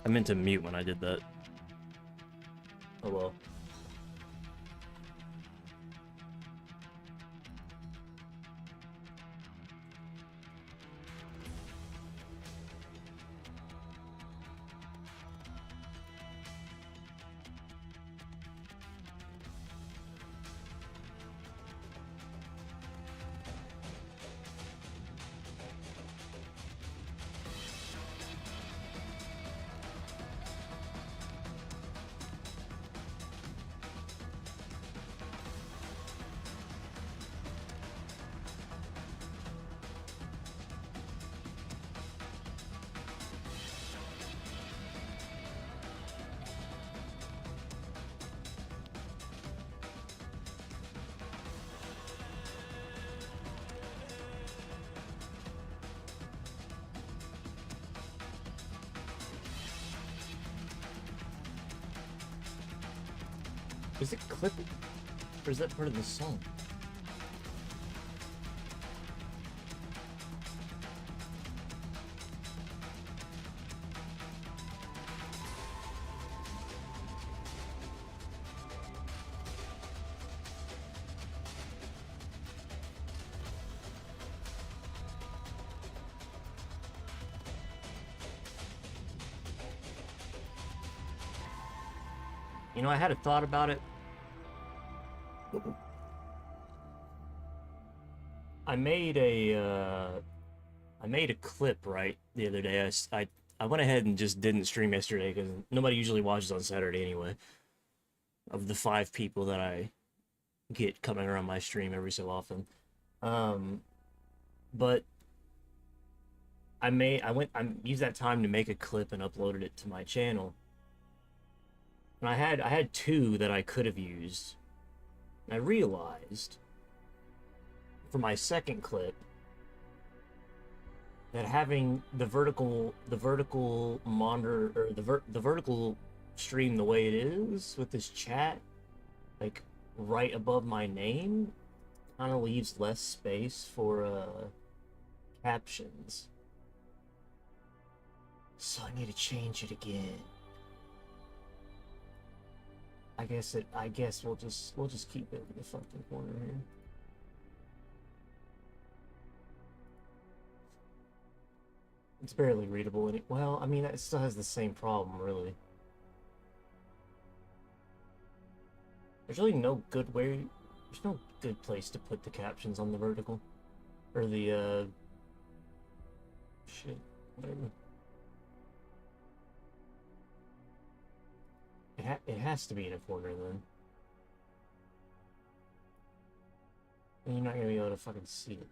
I meant to mute when I did that. Oh well. Is it clipping? Or is that part of the song? You know, I had a thought about it. I made a clip right the other day. I went ahead and just didn't stream yesterday because nobody usually watches on Saturday anyway. Of the 5 people that I get coming around my stream every so often, um, but I used that time to make a clip and uploaded it to my channel. And I had 2 that I could have used. And I realized for my second clip that having the vertical monitor or the vertical stream the way it is with this chat like right above my name kind of leaves less space for captions. So I need to change it again. I guess we'll just keep it in the fucking corner here. It's barely readable. Well, I mean, it still has the same problem, really. There's really no good way. There's no good place to put the captions on the vertical, or the shit, whatever. It has to be in a corner then. And you're not gonna be able to fucking see it.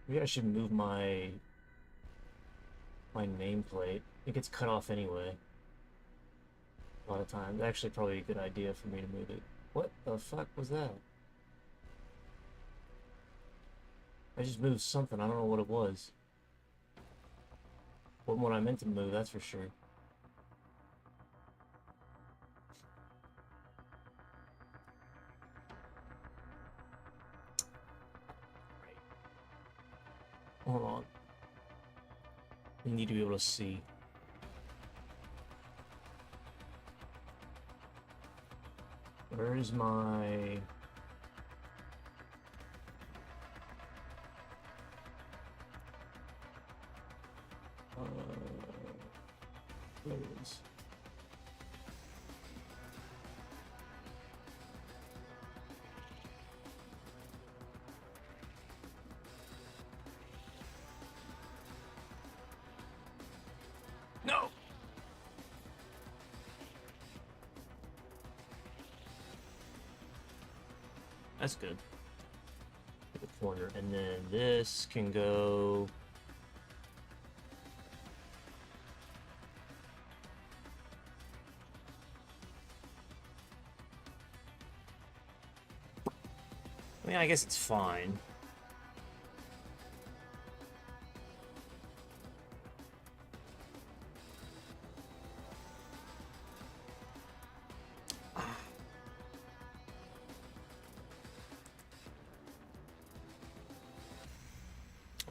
Maybe I should move my nameplate. It gets cut off anyway. A lot of times. Actually, probably a good idea for me to move it. What the fuck was that? I just moved something. I don't know what it was. Wasn't what I meant to move, that's for sure. Hold on. You need to be able to see. Where is my... there it is. No! That's good. The corner, and then this can go... I mean, I guess it's fine.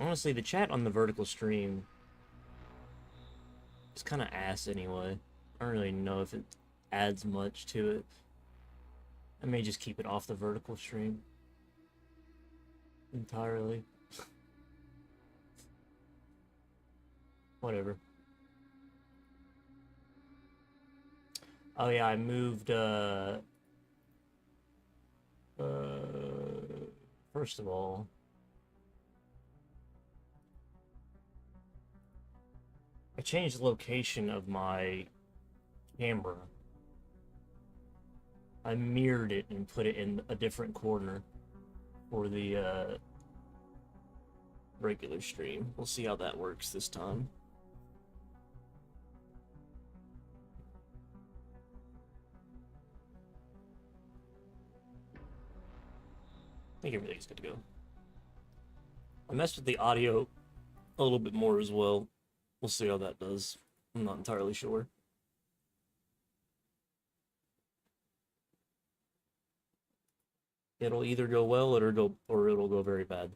Honestly, the chat on the vertical stream It's kind of ass anyway. I don't really know if it adds much to it. I may just keep it off the vertical stream entirely. Whatever. Oh yeah, I moved, first of all, I changed the location of my camera. I mirrored it and put it in a different corner for the regular stream. We'll see how that works this time. I think everything's good to go. I messed with the audio a little bit more as well. We'll see how that does. I'm not entirely sure. It'll either go well or it'll go very bad.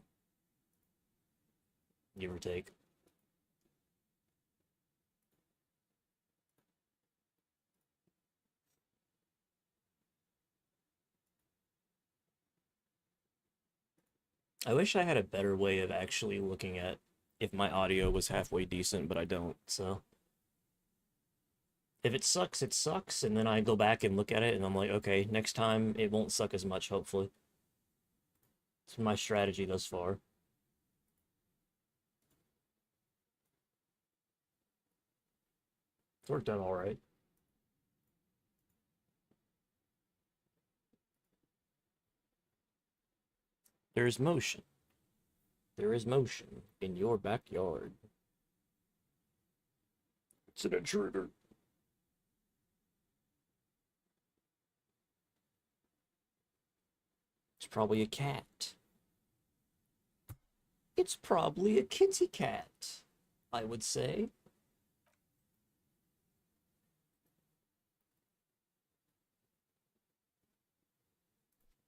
Give or take. I wish I had a better way of actually looking at if my audio was halfway decent, but I don't, so. If it sucks, and then I go back and look at it, and I'm like, okay, next time it won't suck as much, hopefully. It's my strategy thus far. It's worked out alright. There's motion. There is motion in your backyard. It's an intruder. It's probably a cat. It's probably a kitty cat, I would say.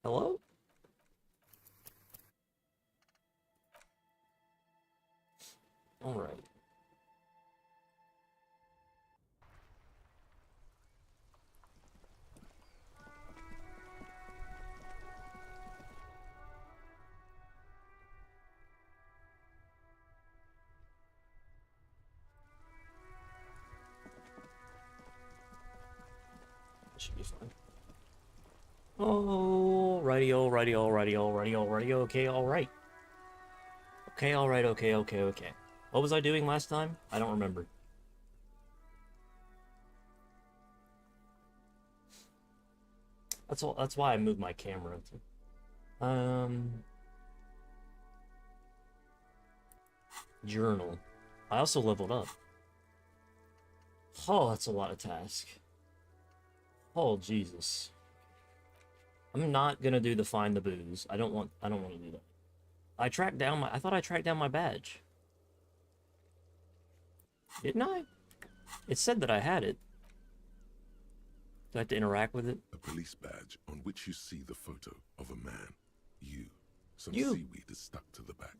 Hello? All right. That should be fine. Alrighty, okay, alright. Okay, alright, okay. What was I doing last time? I don't remember. That's why I moved my camera. Journal. I also leveled up. Oh, that's a lot of task. Oh, Jesus. I'm not gonna do the find the booze. I don't want to do that. I thought I tracked down my badge. Didn't I? It said that I had it. Do I have to interact with it? A police badge on which you see the photo of a man. You. Some You. seaweed is stuck to the back.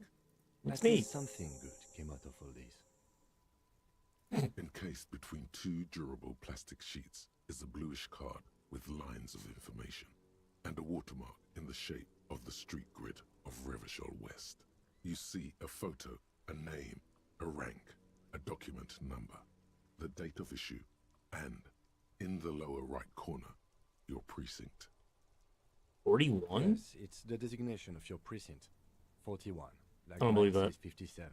It's me. Something good came out of all this. Encased between two durable plastic sheets is a bluish card with lines of information and a watermark in the shape of the street grid of Revachol West. You see a photo, a name, a rank, a document number, the date of issue, and in the lower right corner, your precinct. 41? Yes, it's the designation of your precinct. 41. Like I don't believe mine that. says 57.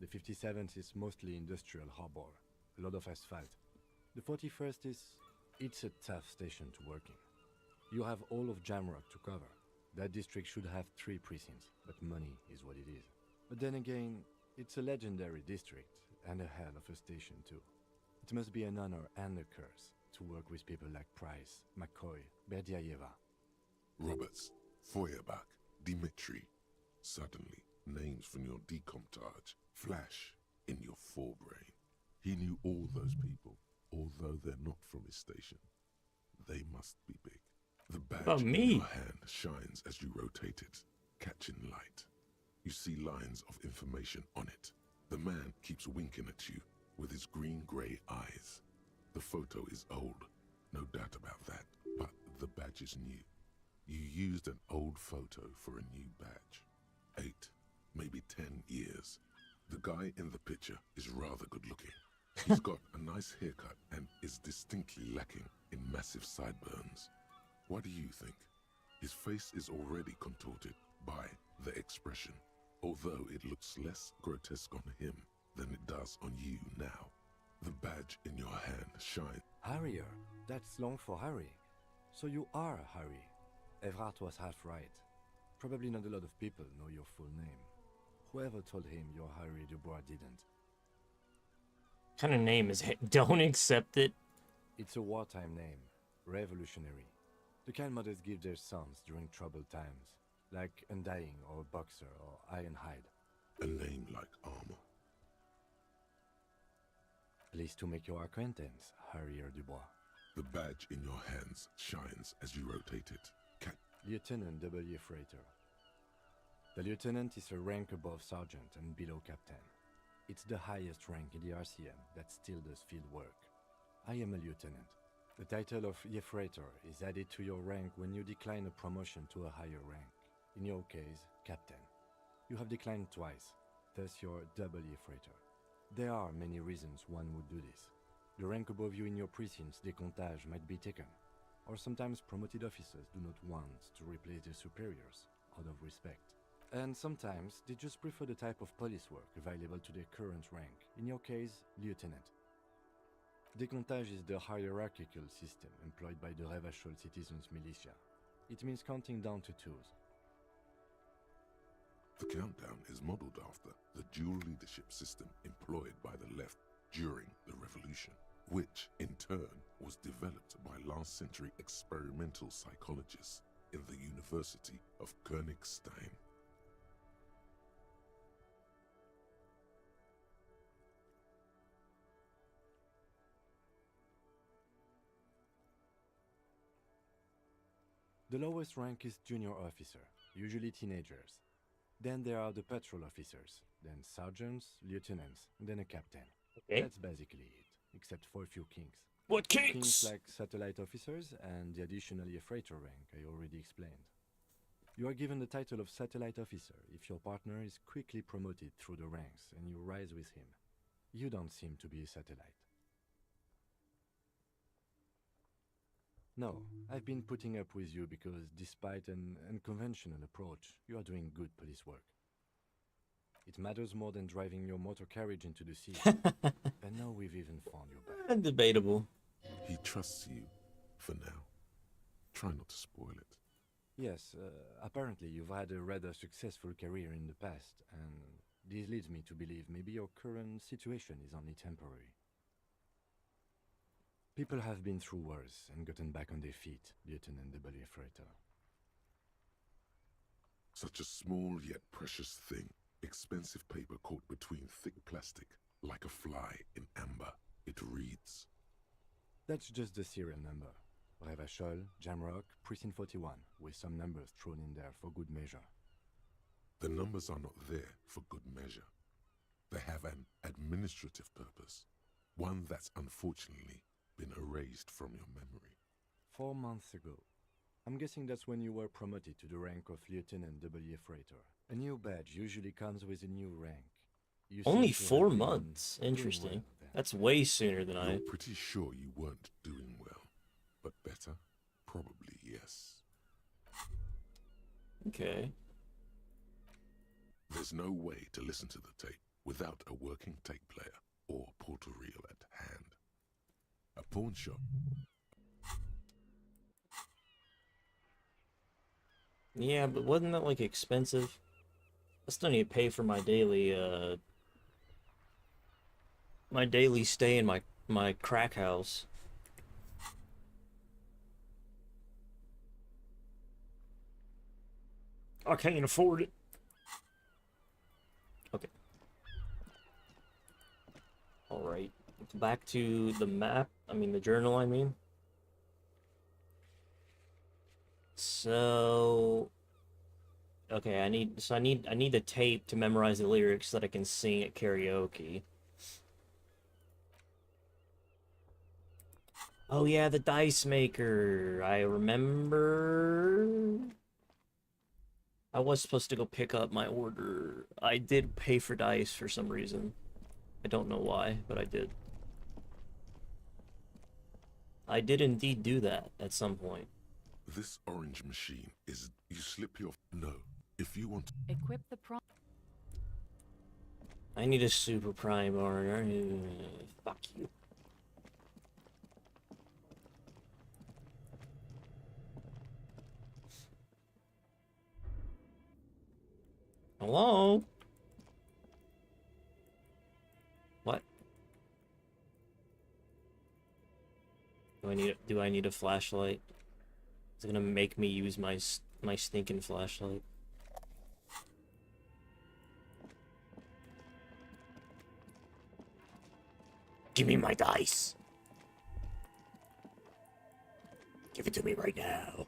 The 57th is mostly industrial harbor. A lot of asphalt. The 41st is... it's a tough station to work in. You have all of Jamrock to cover. That district should have 3 precincts, but money is what it is. But then again, it's a legendary district, and a hell of a station too. It must be an honor and a curse to work with people like Price, McCoy, Berdiaeva. Roberts, Feuerbach, Dimitri. Suddenly, names from your decomptage flash in your forebrain. He knew all those people, although they're not from his station. They must be big. The badge in your hand shines as you rotate it, catching light. You see lines of information on it. The man keeps winking at you, with his green-grey eyes. The photo is old, no doubt about that, but the badge is new. You used an old photo for a new badge. 8, maybe 10 years. The guy in the picture is rather good-looking. He's got a nice haircut and is distinctly lacking in massive sideburns. What do you think? His face is already contorted by the expression, although it looks less grotesque on him than it does on you now. The badge in your hand shines. Harrier. That's long for Harry. So you are Harry. Evrart was half right. Probably not a lot of people know your full name. Whoever told him you're Harry Dubois didn't. Kind of name is it? Don't accept it. It's a wartime name. Revolutionary. The kind mothers give their sons during troubled times. Like Undying or Boxer or Ironhide. A name like armor. Pleased to make your acquaintance, Harrier Dubois. The badge in your hands shines as you rotate it. Lieutenant W. Freighter. The lieutenant is a rank above sergeant and below captain. It's the highest rank in the RCM that still does field work. I am a lieutenant. The title of Freighter is added to your rank when you decline a promotion to a higher rank. In your case, captain. You have declined twice, thus you're W. Freighter. There are many reasons one would do this. The rank above you in your precinct's décomptage might be taken, or sometimes promoted officers do not want to replace their superiors, out of respect. And sometimes they just prefer the type of police work available to their current rank, in your case, lieutenant. Décomptage is the hierarchical system employed by the Revachol citizens' militia. It means counting down to 2s. The countdown is modeled after the dual leadership system employed by the left during the revolution, which in turn was developed by last century experimental psychologists in the University of Königstein. The lowest rank is junior officer, usually teenagers. Then there are the patrol officers, then sergeants, lieutenants, and then a captain. Okay. That's basically it, except for a few kings. What Kings kinks? like satellite officers and the additionally a freighter rank I already explained. You are given the title of satellite officer if your partner is quickly promoted through the ranks and you rise with him. You don't seem to be a satellite. No, I've been putting up with you because despite an unconventional approach, you are doing good police work. It matters more than driving your motor carriage into the sea. And now we've even found your bag. Debatable. He trusts you for now. Try not to spoil it. Yes, apparently you've had a rather successful career in the past, and this leads me to believe maybe your current situation is only temporary. People have been through worse and gotten back on their feet, Lieutenant W. Freighter. Such a small yet precious thing. Expensive paper caught between thick plastic, like a fly in amber. It reads. That's just the serial number. Revachol, Jamrock, Precinct 41, with some numbers thrown in there for good measure. The numbers are not there for good measure. They have an administrative purpose, one that's unfortunately been erased from your memory. 4 months ago. I'm guessing that's when you were promoted to the rank of Lieutenant W. Freighter. A new badge usually comes with a new rank. You seem Only to have 4 been months. doing Interesting. well then. That's way sooner than You're pretty sure you weren't doing well, but better? Probably yes. Okay. There's no way to listen to the tape without a working tape player or portal reel at hand. A pawn shop. Yeah, but wasn't that like expensive? I still need to pay for my daily stay in my crack house. I can't afford it. Okay. Alright. Back to the map. I mean the journal, I mean. So okay, I need the tape to memorize the lyrics so that I can sing at karaoke. Oh yeah, the dice maker. I remember. I was supposed to go pick up my order. I did pay for dice for some reason. I don't know why, but I did. I did indeed do that at some point. This orange machine is... You slip your... No. If you want... Equip the prime. I need a super prime order. Fuck you. Hello? What? Do I need a flashlight? It's gonna make me use my stinking flashlight. Give me my dice. Give it to me right now.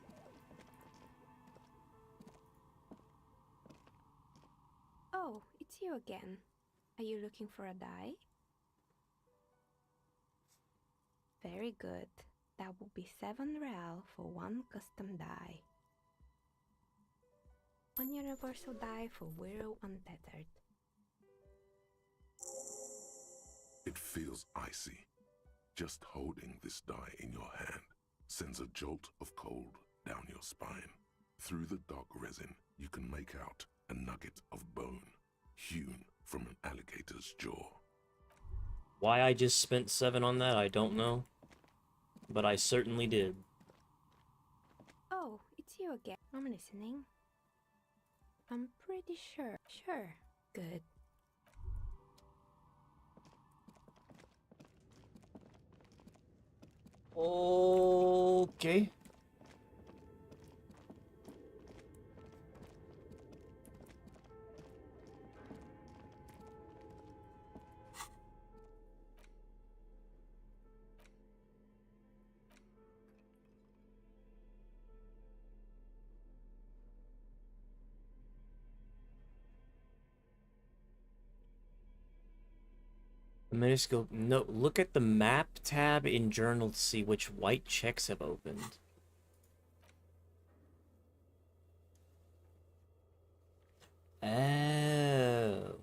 Oh, it's you again. Are you looking for a die? Very good. That will be 7 real for one custom die. One universal die for Wirral Untethered. It feels icy. Just holding this die in your hand sends a jolt of cold down your spine. Through the dark resin, you can make out a nugget of bone hewn from an alligator's jaw. Why I just spent 7 on that, I don't know. But I certainly did. Oh, it's you again. I'm listening. I'm pretty sure. Sure. Good. Okay. Minuscope. No, look at the map tab in journal to see which white checks have opened. Oh.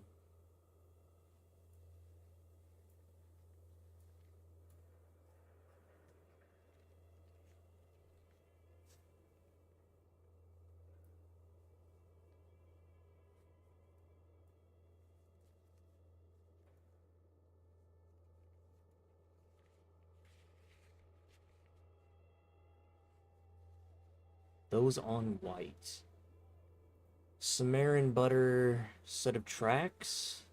Those on white. Samarin butter set of tracks?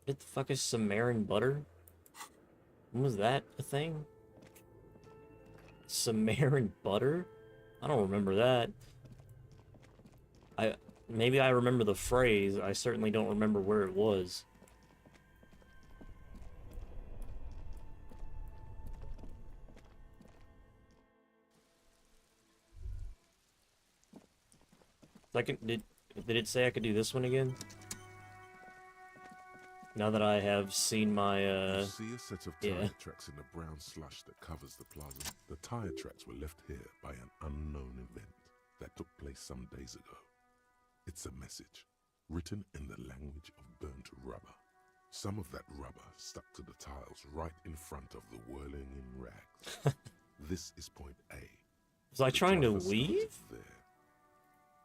What the fuck is Samarin butter? When was that a thing? Samarin butter? I don't remember that. Maybe I remember the phrase. I certainly don't remember where it was. Did it say I could do this one again? Now that I have seen my You see a set of tire tracks in the brown slush that covers the plaza. The tire tracks were left here by an unknown event that took place some days ago. It's a message, written in the language of burnt rubber. Some of that rubber stuck to the tiles right in front of the whirling in rags. This is point A. Was I trying to driver started leave? there,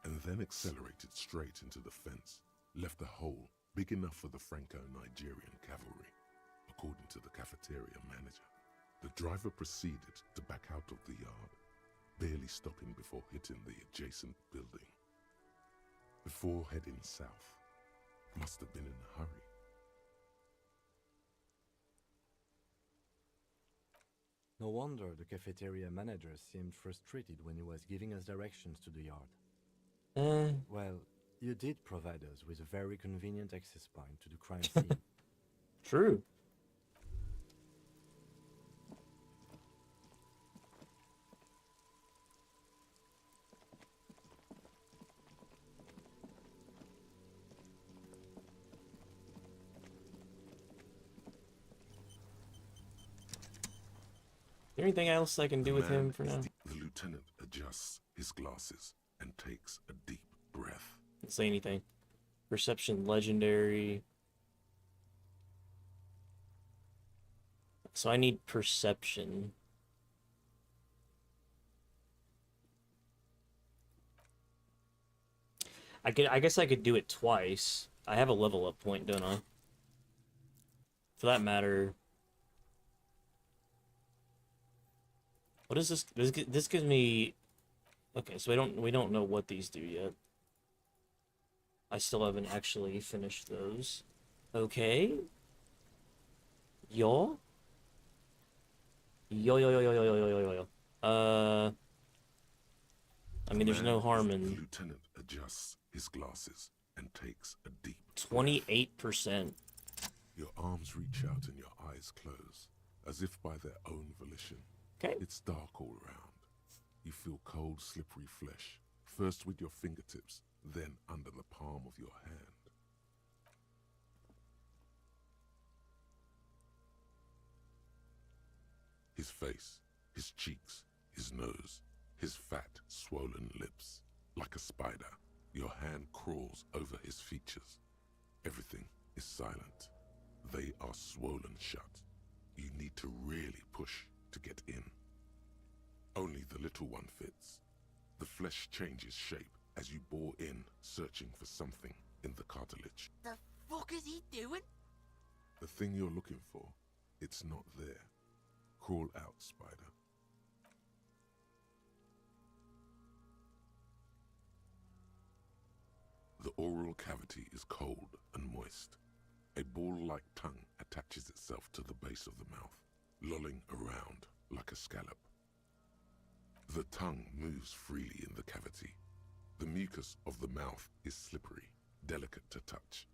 and then accelerated straight into the fence, left a hole big enough for the Franco-Nigerian cavalry, according to the cafeteria manager. The driver proceeded to back out of the yard, barely stopping before hitting the adjacent building. Before heading south, must have been in a hurry. No wonder the cafeteria manager seemed frustrated when he was giving us directions to the yard. Well, you did provide us with a very convenient access point to the crime scene. True. there anything else I can do with him for now? The lieutenant adjusts his glasses and takes a deep breath. Don't say anything. Perception legendary. So I need perception. I guess I could do it twice. I have a level up point, don't I? For that matter. What is this? This gives me. Okay, so we don't know what these do yet. I still haven't actually finished those. Okay. Yo. Yo yo yo yo yo yo yo yo yo. I mean, there's no harm The in lieutenant adjusts his glasses and takes a deep 28%. Your arms reach out and your eyes close, as if by their own volition. Okay. It's dark all around. You feel cold, slippery flesh, first with your fingertips, then under the palm of your hand. His face, his cheeks, his nose, his fat, swollen lips. Like a spider, your hand crawls over his features. Everything is silent. They are swollen shut. You need to really push to get in. Only the little one fits. The flesh changes shape as you bore in, searching for something in the cartilage. The fuck is he doing? The thing you're looking for, it's not there. Crawl out, spider. The oral cavity is cold and moist. A ball-like tongue attaches itself to the base of the mouth, lolling around like a scallop. The tongue moves freely in the cavity. The mucus of the mouth is slippery, delicate to touch.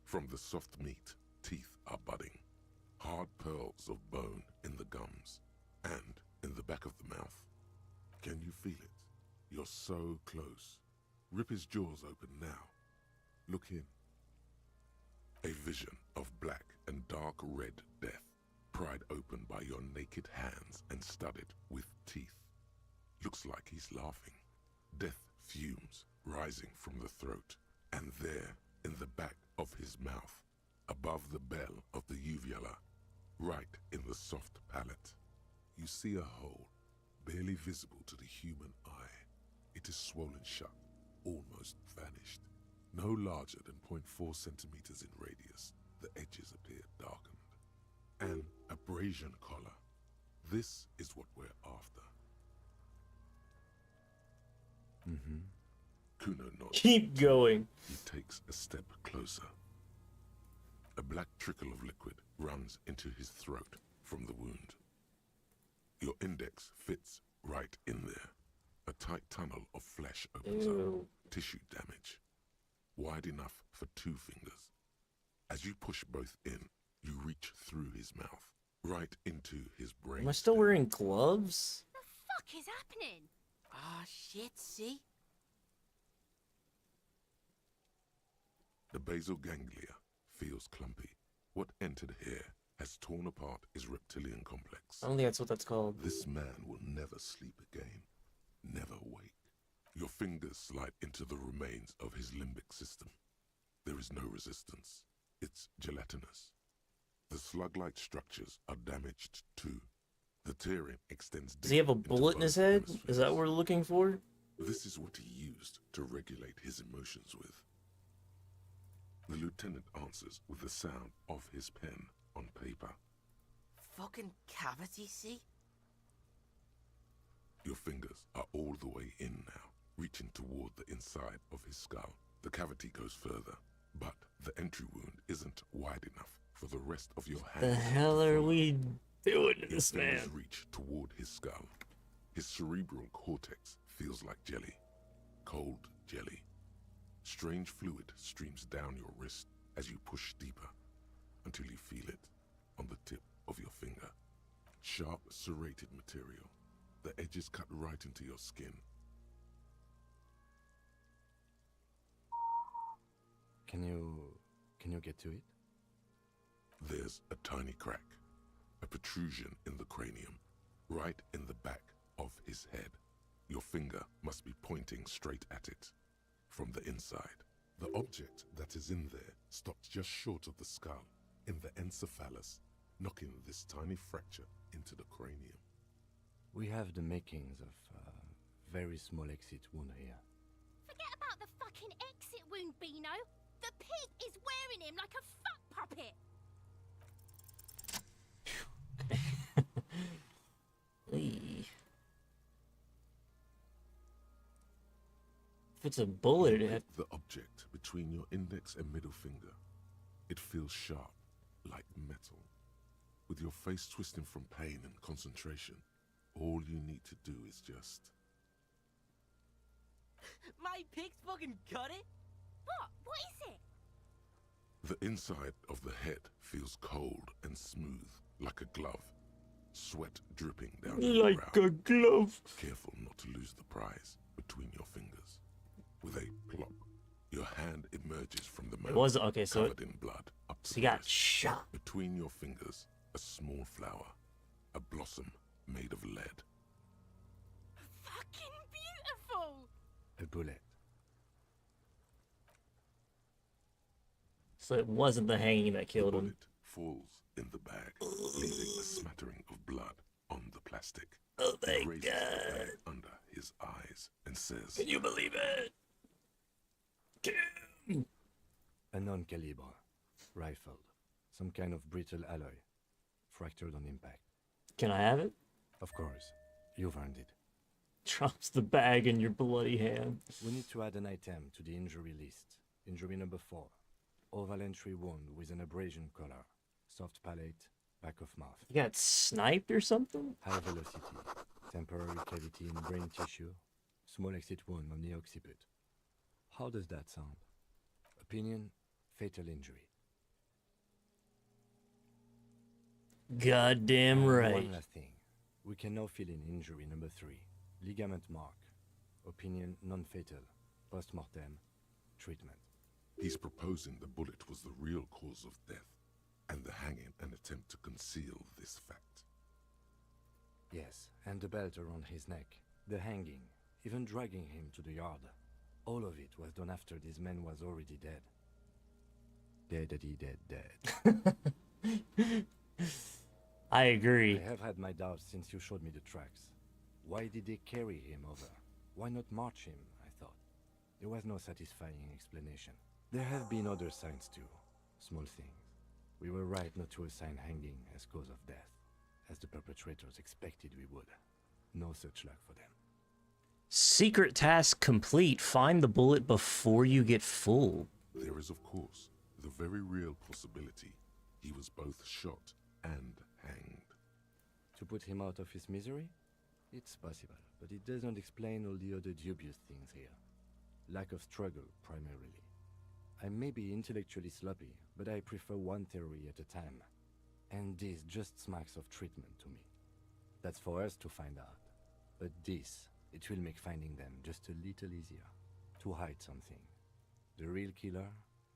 From the soft meat, teeth are budding. Hard pearls of bone in the gums and in the back of the mouth. Can you feel it? You're so close. Rip his jaws open now. Look in. A vision of black and dark red death, pried open by your naked hands and studded with teeth. Looks like he's laughing. Death fumes rising from the throat, and there, in the back of his mouth, above the bell of the uvula, right in the soft palate, you see a hole, barely visible to the human eye. It is swollen shut, almost vanished. No larger than 0.4 centimeters in radius, the edges appear darkened. An abrasion collar. This is what we're after. Kuno nods. Keep going. He takes a step closer. A black trickle of liquid runs into his throat from the wound. Your index fits right in there. A tight tunnel of flesh opens Ew. up. Tissue damage. Wide enough for 2 fingers. As you push both in, you reach through his mouth, right into his brain. Am I still wearing gloves? The fuck is happening? Ah, shit, see? The basal ganglia feels clumpy. What entered here has torn apart his reptilian complex. I don't think that's what that's called. This man will never sleep again. Never wake. Your fingers slide into the remains of his limbic system. There is no resistance. It's gelatinous. The slug-like structures are damaged too. The tearing extends deep. Does he have a into bullet in both his head? hemispheres. Is that what we're looking for? This is what he used to regulate his emotions with. The lieutenant answers with the sound of his pen on paper. Fucking cavity, see? Your fingers are all the way in now, reaching toward the inside of his skull. The cavity goes further, but the entry wound isn't wide enough for the rest of your hand. The hell are we doing to Your this fingers man? reach toward his skull. His cerebral cortex feels like jelly. Cold jelly. Strange fluid streams down your wrist as you push deeper until you feel it on the tip of your finger. Sharp, serrated material. The edges cut right into your skin. Can you get to it? There's a tiny crack, a protrusion in the cranium. right in the back of his head. Your finger must be pointing straight at it. From the inside, the object that is in there stops just short of the skull, in the encephalus, knocking this tiny fracture into the cranium. We have the makings of a very small exit wound here. Forget about the fucking exit wound, Beano. The pig is wearing him like a fuck puppet. Eee. If it's a bullet, it Pick the object between your index and middle finger. It feels sharp, like metal. With your face twisting from pain and concentration, all you need to do is just... My pig's fucking got it? What? What is it? The inside of the head feels cold and smooth, like a glove. Sweat dripping down your like brow. a glove. Careful not to lose the prize between your fingers. With a plop, your hand emerges from the mouth, It was okay, so covered in blood, up to so he the got wrist. shot. Between your fingers, a small flower, a blossom made of lead. Fucking beautiful. A bullet. So it wasn't the hanging that The killed him. bullet falls in the bag, leaving a smattering of blood on the plastic. Oh my He raises the god! bag under his eyes and says, Can you believe it? Kim. A non-caliber. Rifled. Some kind of brittle alloy. Fractured on impact. Can I have it? Of course. You've earned it. Drops the bag in your bloody hand. We need to add an item to the injury list. Injury number 4. Oval entry wound with an abrasion color. Soft palate, back of mouth. You got sniped or something? High velocity. Temporary cavity in brain tissue. Small exit wound on the occiput. How does that sound? Opinion, fatal injury. Goddamn And right. One last thing. We can now fill in injury number 3. Ligament mark. Opinion, non-fatal. Post-mortem. Treatment. he's proposing the bullet was the real cause of death, and the hanging an attempt to conceal this fact. Yes, and the belt around his neck. The hanging. Even dragging him to the yard. All of it was done after this man was already dead. Dead. I agree. I have had my doubts since you showed me the tracks. Why did they carry him over? Why not march him, I thought. There was no satisfying explanation. There have been other signs too. Small things. We were right not to assign hanging as cause of death, as the perpetrators expected we would. No such luck for them. Secret task complete. Find the bullet before you get full. There is, of course, the very real possibility he was both shot and hanged. To put him out of his misery? It's possible, but it doesn't explain all the other dubious things here. Lack of struggle, primarily. I may be intellectually sloppy, but I prefer one theory at a time. And this just smacks of treatment to me. That's for us to find out. But this, it will make finding them just a little easier. To hide something. The real killer?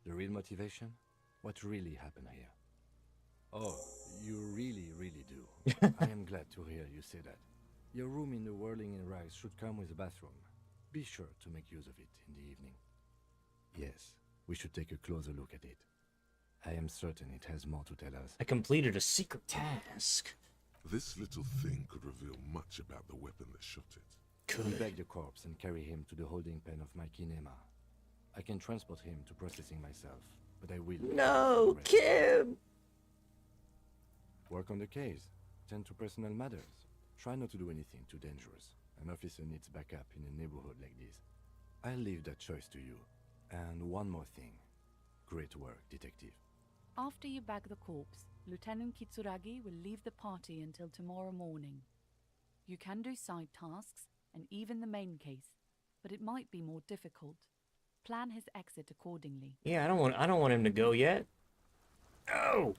The real motivation? What really happened here? Oh, you really do. I am glad to hear you say that. Your room in the Whirling in Rags should come with a bathroom. Be sure to make use of it in the evening. Yes, we should take a closer look at it. I am certain it has more to tell us. I completed a secret task. This little thing could reveal much about the weapon that shot it. We Good. bag the corpse and carry him to the holding pen of my kinema. I can transport him to processing myself, but I will... No, Kim! Work on the case. Tend to personal matters. Try not to do anything too dangerous. An officer needs backup in a neighborhood like this. I'll leave that choice to you. And one more thing. Great work, detective. After you bag the corpse, Lieutenant Kitsuragi will leave the party until tomorrow morning. You can do side tasks, and even the main case, but it might be more difficult. Plan his exit accordingly. Yeah, I don't want him to go yet. No!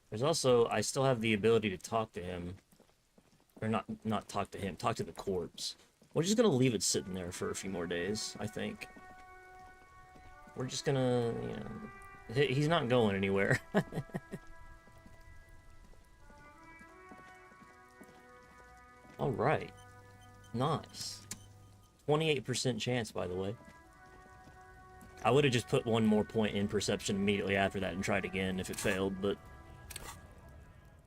There's also, I still have the ability to talk to him. Or not talk to him, talk to the corpse. We're just gonna leave it sitting there for a few more days, I think. We're just gonna, you know... He's not going anywhere. Alright. Nice. 28% chance, by the way. I would have just put one more point in perception immediately after that and tried again if it failed, but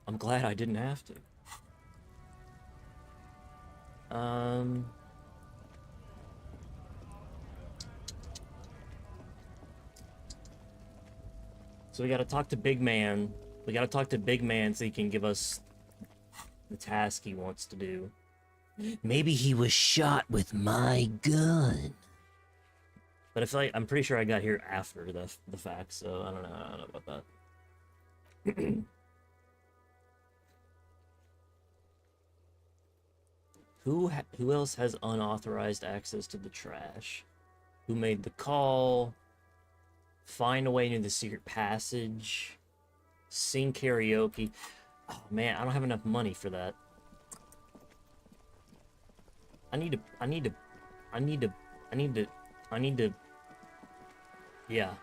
I'm glad I didn't have to. So we gotta talk to Big Man. We gotta talk to Big Man so he can give us the task he wants to do. Maybe he was shot with my gun. But I feel like I'm pretty sure I got here after the fact, so I don't know about that. Who else has unauthorized access to the trash? Who made the call? Find a way into the secret passage. Sing karaoke. Oh man, I don't have enough money for that. I need to yeah.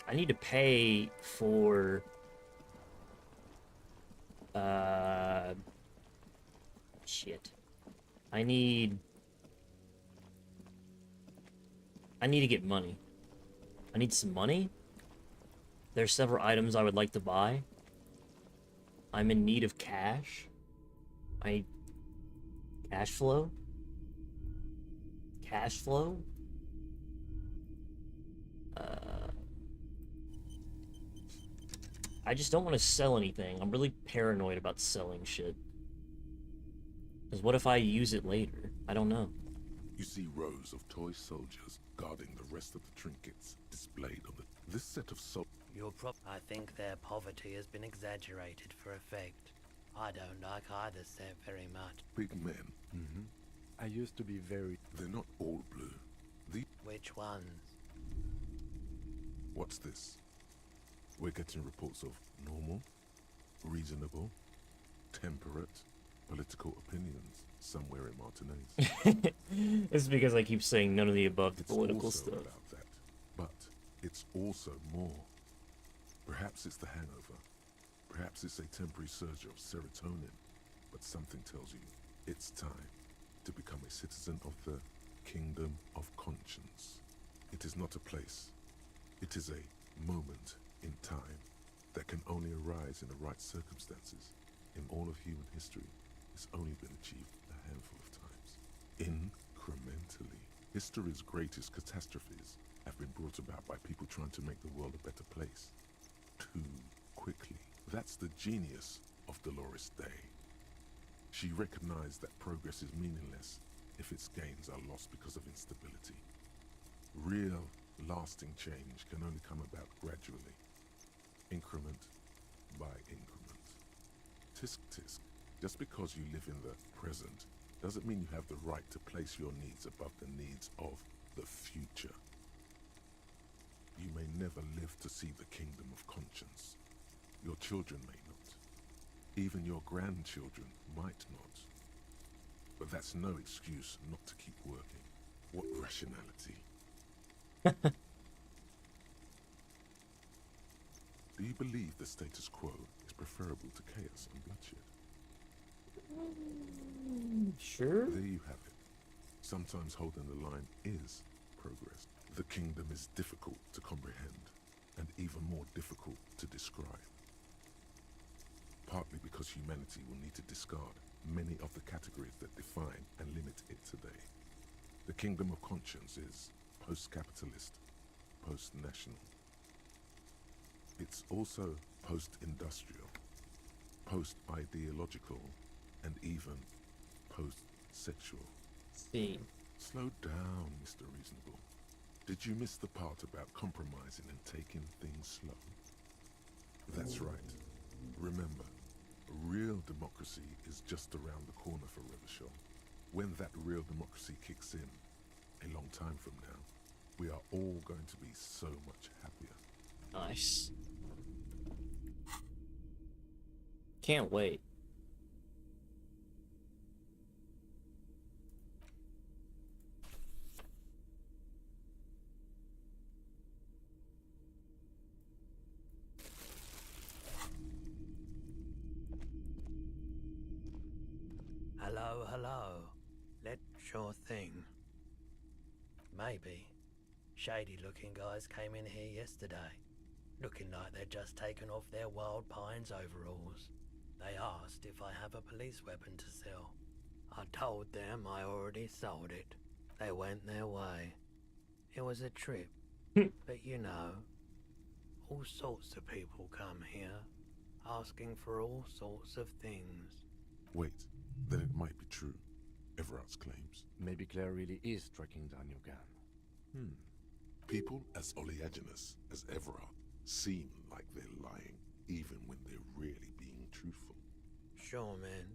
I need to pay for shit. I need to get money. I need some money. There's several items I would like to buy. I'm in need of cash. Cash flow? Cash flow? I just don't want to sell anything. I'm really paranoid about selling shit. Because what if I use it later? I don't know. You see rows of toy soldiers guarding the rest of the trinkets displayed on this set of I think their poverty has been exaggerated for effect. I don't like either set very much. big men. Mm-hmm. I used to be very... They're not all blue. Which ones? What's this? We're getting reports of normal, reasonable, temperate, political opinions somewhere in Martinez. This is because I keep saying none of the above It's political also stuff. about that, but it's also more. Perhaps it's the hangover. Perhaps it's a temporary surge of serotonin. But something tells you it's time to become a citizen of the Kingdom of Conscience. It is not a place. It is a moment in time that can only arise in the right circumstances. In all of human history, it's only been achieved a handful of times. Incrementally. History's greatest catastrophes have been brought about by people trying to make the world a better place. Too quickly. That's the genius of Dolores Day. She recognized that progress is meaningless if its gains are lost because of instability. Real, lasting change can only come about gradually, increment by increment. Tisk tisk. Just because you live in the present doesn't mean you have the right to place your needs above the needs of the future. You may never live to see the Kingdom of Conscience. Your children may not. Even your grandchildren might not. But that's no excuse not to keep working. What rationality? Do you believe the status quo is preferable to chaos and bloodshed? Sure. There you have it. Sometimes holding the line is progress. The kingdom is difficult to comprehend, and even more difficult to describe. Partly because humanity will need to discard many of the categories that define and limit it today. The Kingdom of Conscience is post-capitalist, post-national. It's also post-industrial, post-ideological, and even post-sexual. See. Slow down, Mr. Reasonable. Did you miss the part about compromising and taking things slow? That's right. Remember, real democracy is just around the corner for Revachol. When that real democracy kicks in, a long time from now, we are all going to be so much happier. Nice. Can't wait. Hello, hello. Sure thing. Maybe. Shady looking guys came in here yesterday, looking like they'd just taken off their Wild Pines overalls. They asked if I have a police weapon to sell. I told them I already sold it. They went their way. It was a trip, but you know, all sorts of people come here, asking for all sorts of things. Wait, then it might be true. Everard's claims. Maybe Claire really is tracking down your gun. People as oleaginous as Everard seem like they're lying, even when they're really being truthful. Sure, man.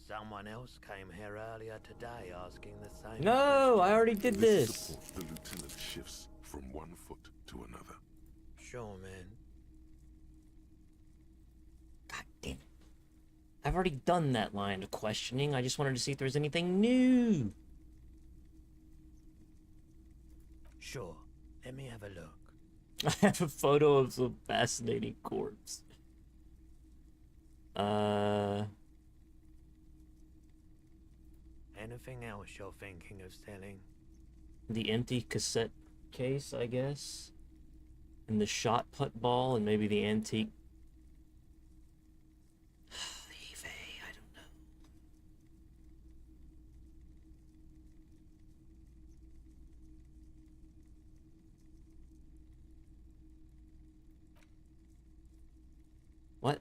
Someone else came here earlier today asking the same No, I already did This this. support the lieutenant shifts from one foot to another. Sure, man. God damn it. I've already done that line of questioning. I just wanted to see if there was anything new. Sure. Let me have a look. I have a photo of some fascinating corpse. Anything else you're thinking of selling? The empty cassette case, I guess. And the shot put ball, and maybe the antique. eBay, I don't know. What?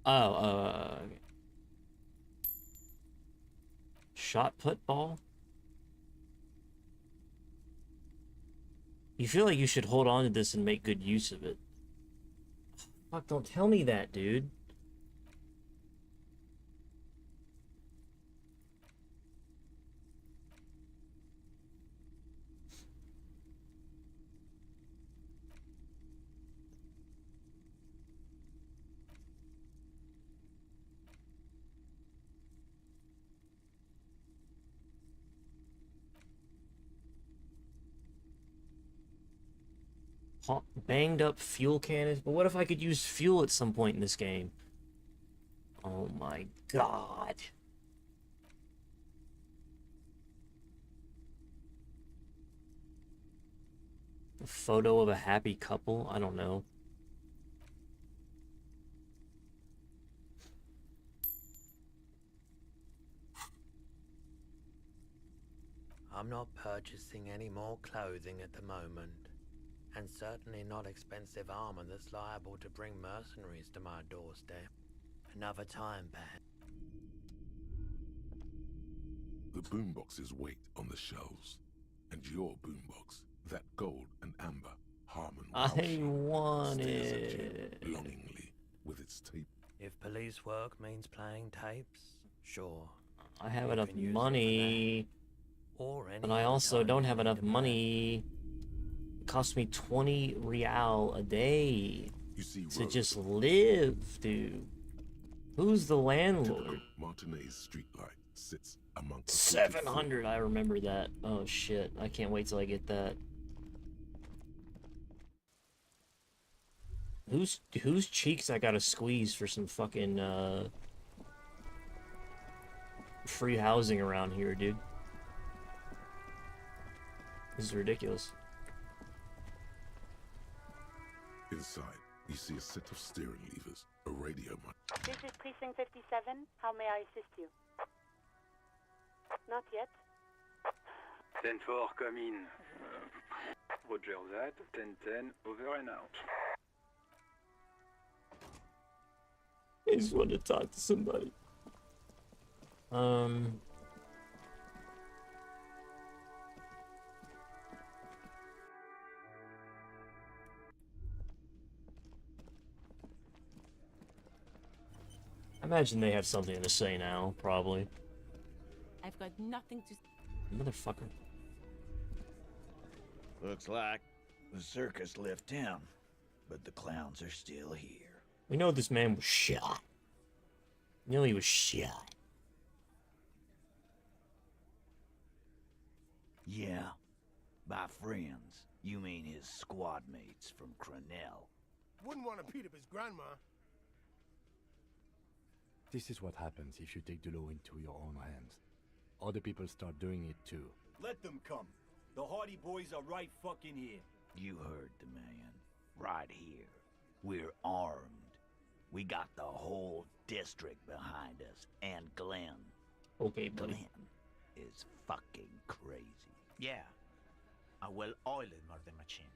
Okay. Shot put ball? You feel like you should hold on to this and make good use of it. Fuck, don't tell me that, dude. Banged up fuel cannons, but what if I could use fuel at some point in this game? Oh my god. A photo of a happy couple? I don't know. I'm not purchasing any more clothing at the moment. And certainly not expensive armor that's liable to bring mercenaries to my doorstep. Another time, Pat. The boomboxes wait on the shelves. And your boombox, that gold and amber Harmon I Welsh, want stares at it. you longingly with its tape. If police work means playing tapes, sure. I have You enough can use it for money, Or any but I other also time don't you have need enough to play. money. It costs me 20 real a day You see to rows just of live, dude. Who's the landlord? typical Martinez streetlight sits amongst the 700, I remember that. Oh shit, I can't wait till I get that. Whose cheeks I gotta squeeze for some fucking free housing around here, dude? This is ridiculous. Inside, you see a set of steering levers, a radio mic. This is Precinct 57. How may I assist you? Not yet. 10-4, come in. Roger that. 10-10, over and out. I just wanted to talk to somebody. I imagine they have something to say now, probably. I've got nothing to... Motherfucker. Looks like the circus left town, but the clowns are still here. We know this man was shot. We know he was shot. Yeah. By friends, you mean his squad mates from Crenell. Wouldn't want to beat up his grandma. This is what happens if you take the law into your own hands. Other people start doing it too. Let them come. The Hardy Boys are right fucking here. You heard the man. Right here. We're armed. We got the whole district behind us. And Glenn. Okay, buddy. Glenn is fucking crazy. Yeah. A well-oiled murder machine.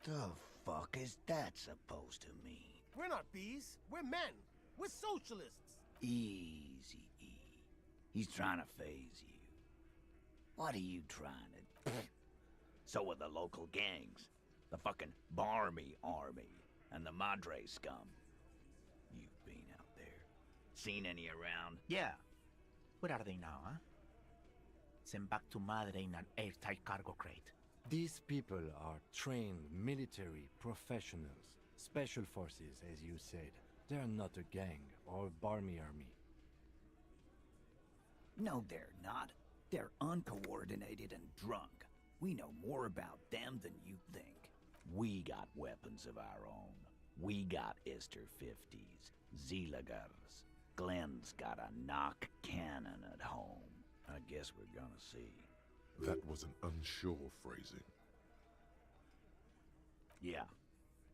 The fuck is that supposed to mean? We're not bees. We're men. We're socialists. Easy, E. He's trying to phase you. What are you trying to... So are the local gangs. The fucking Barmy Army. And the Madre scum. You've been out there. Seen any around? Yeah. Where are they now, huh? Sent back to Madre in an airtight cargo crate. These people are trained military professionals. Special forces, as you said. They're not a gang or Barmy Army. No, they're not. They're uncoordinated and drunk. We know more about them than you think. We got weapons of our own. We got Ister 50s, Zeelagers. Glenn's got a knock cannon at home. I guess we're gonna see. That was an unsure phrasing. Yeah,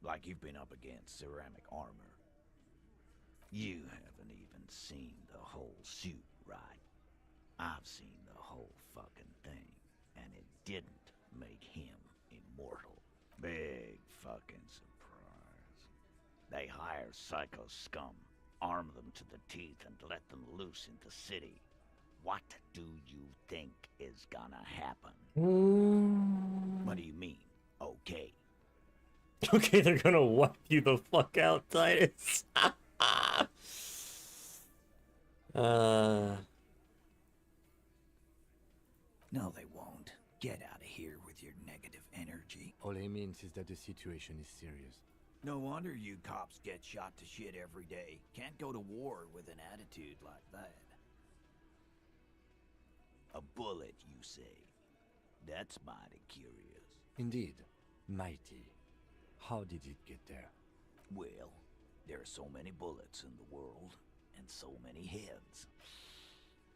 like you've been up against ceramic armor. You haven't even seen the whole suit, right? I've seen the whole fucking thing, and it didn't make him immortal. Big fucking surprise. They hire psycho scum, arm them to the teeth, and let them loose in the city. What do you think is gonna happen? What do you mean, okay? Okay, they're gonna wipe you the fuck out, Titus. No, they won't. Get out of here with your negative energy. All he means is that the situation is serious. No wonder you cops get shot to shit every day. Can't go to war with an attitude like that. A bullet, you say? That's mighty curious. Indeed, mighty. How did it get there? Well, there are so many bullets in the world, and so many heads.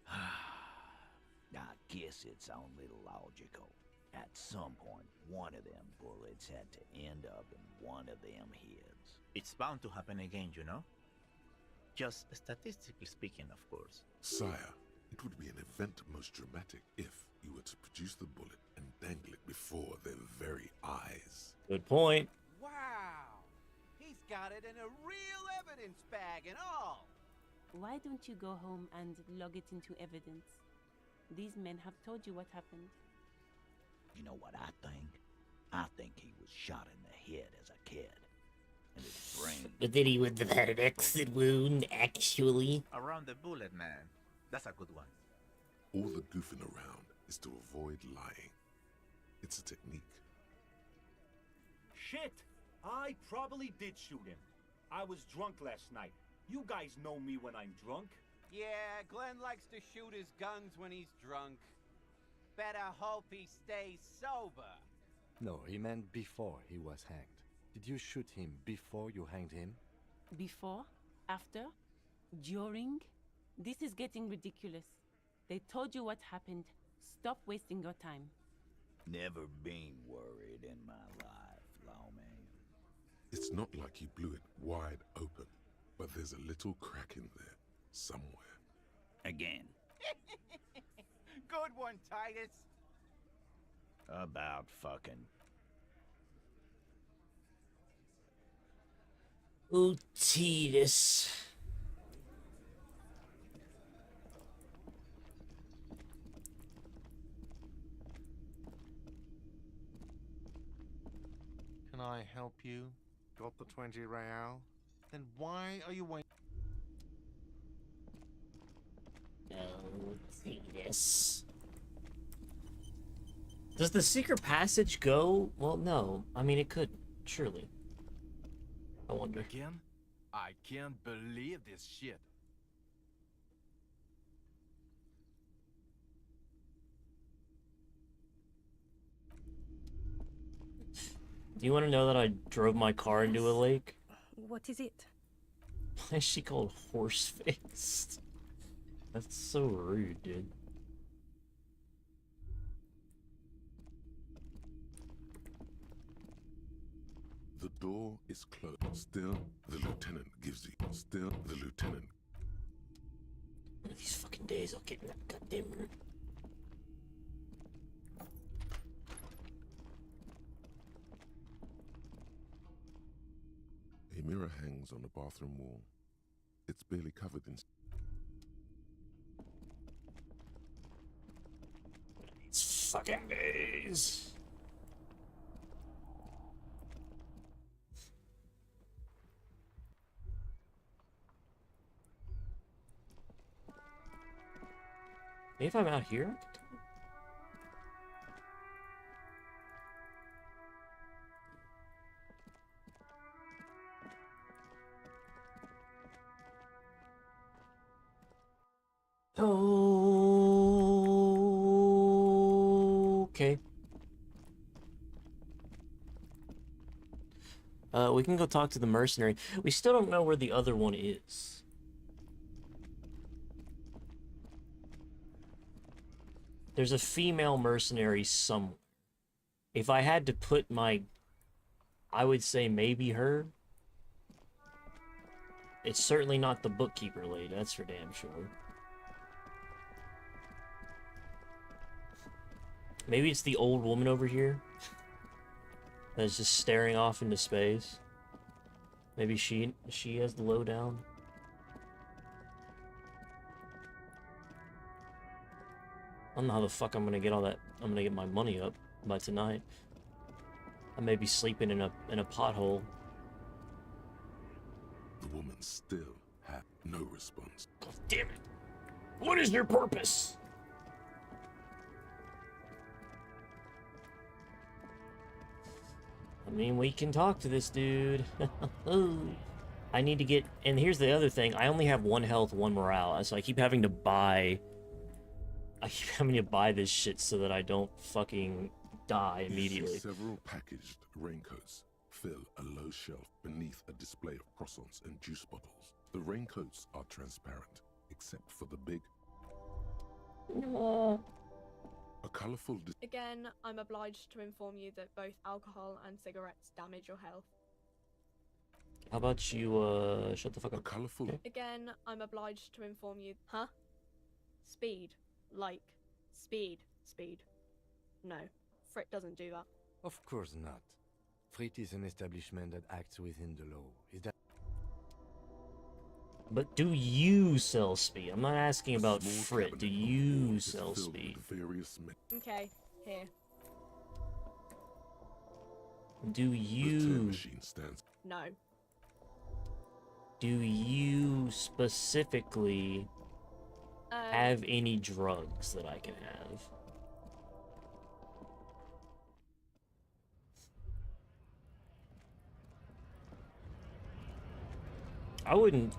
I guess it's only logical. At some point, one of them bullets had to end up in one of them heads. It's bound to happen again, you know? Just statistically speaking, of course. Sire, it would be an event most dramatic if you were to produce the bullet and dangle it before their very eyes. Good point. Wow! He's got it in a real evidence bag and all! Why don't you go home and log it into evidence? These men have told you what happened. You know what I think? I think he was shot in the head as a kid. And his brain... But then he would have had an exit wound, actually. Around the bullet, man. That's a good one. All the goofing around is to avoid lying. It's a technique. Shit! I probably did shoot him. I was drunk last night. You guys know me when I'm drunk. Yeah, Glenn likes to shoot his guns when he's drunk. Better hope he stays sober. No, he meant before he was hanged. Did you shoot him before you hanged him? Before? After? During? This is getting ridiculous. They told you what happened. Stop wasting your time. Never been worried in my life, lawman. It's not like he blew it wide open, but there's a little crack in there, somewhere. Again. Good one, Titus. About fucking... Oh, Titus. Can I help you? Got the 20 real? Then why are you waiting? Oh, Titus. Does the secret passage go? Well, no. I mean, it could, surely. I wonder. Again? I can't believe this shit. Do you want to know that I drove my car into a lake? What is it? Why is she called Horseface? That's so rude, dude. The door is closed. Still, the lieutenant gives you. Still, the lieutenant. One of these fucking days I'll get in that goddamn room. A mirror hangs on the bathroom wall. It's barely covered in. It's fucking days. Maybe if I'm out here? Okay. We can go talk to the mercenary. We still don't know where the other one is. There's a female mercenary somewhere. If I had to put my... I would say maybe her. It's certainly not the bookkeeper lady, that's for damn sure. Maybe it's the old woman over here that's just staring off into space. Maybe she has the lowdown. I don't know how the fuck I'm gonna get all that. I'm gonna get my money up by tonight. I may be sleeping in a pothole. The woman still had no response. God damn it! What is your purpose? I mean, we can talk to this dude. I need to get... And here's the other thing. I only have 1 health, 1 morale. So I keep having to buy... I keep having to buy this shit so that I don't fucking die immediately. You see several packaged raincoats fill a low shelf beneath a display of croissants and juice bottles. The raincoats are transparent, except for the big... A colourful... Again, I'm obliged to inform you that both alcohol and cigarettes damage your health. How about you, shut the fuck up? A colourful... Okay. Again, I'm obliged to inform you... Huh? Speed. Like. Speed. Speed. No. Frit doesn't do that. Of course not. Frit is an establishment that acts within the law. Is that... But do you sell speed? I'm not asking about Frit. Do you sell speed? Okay, here. Do you... No. Do you specifically have any drugs that I can have?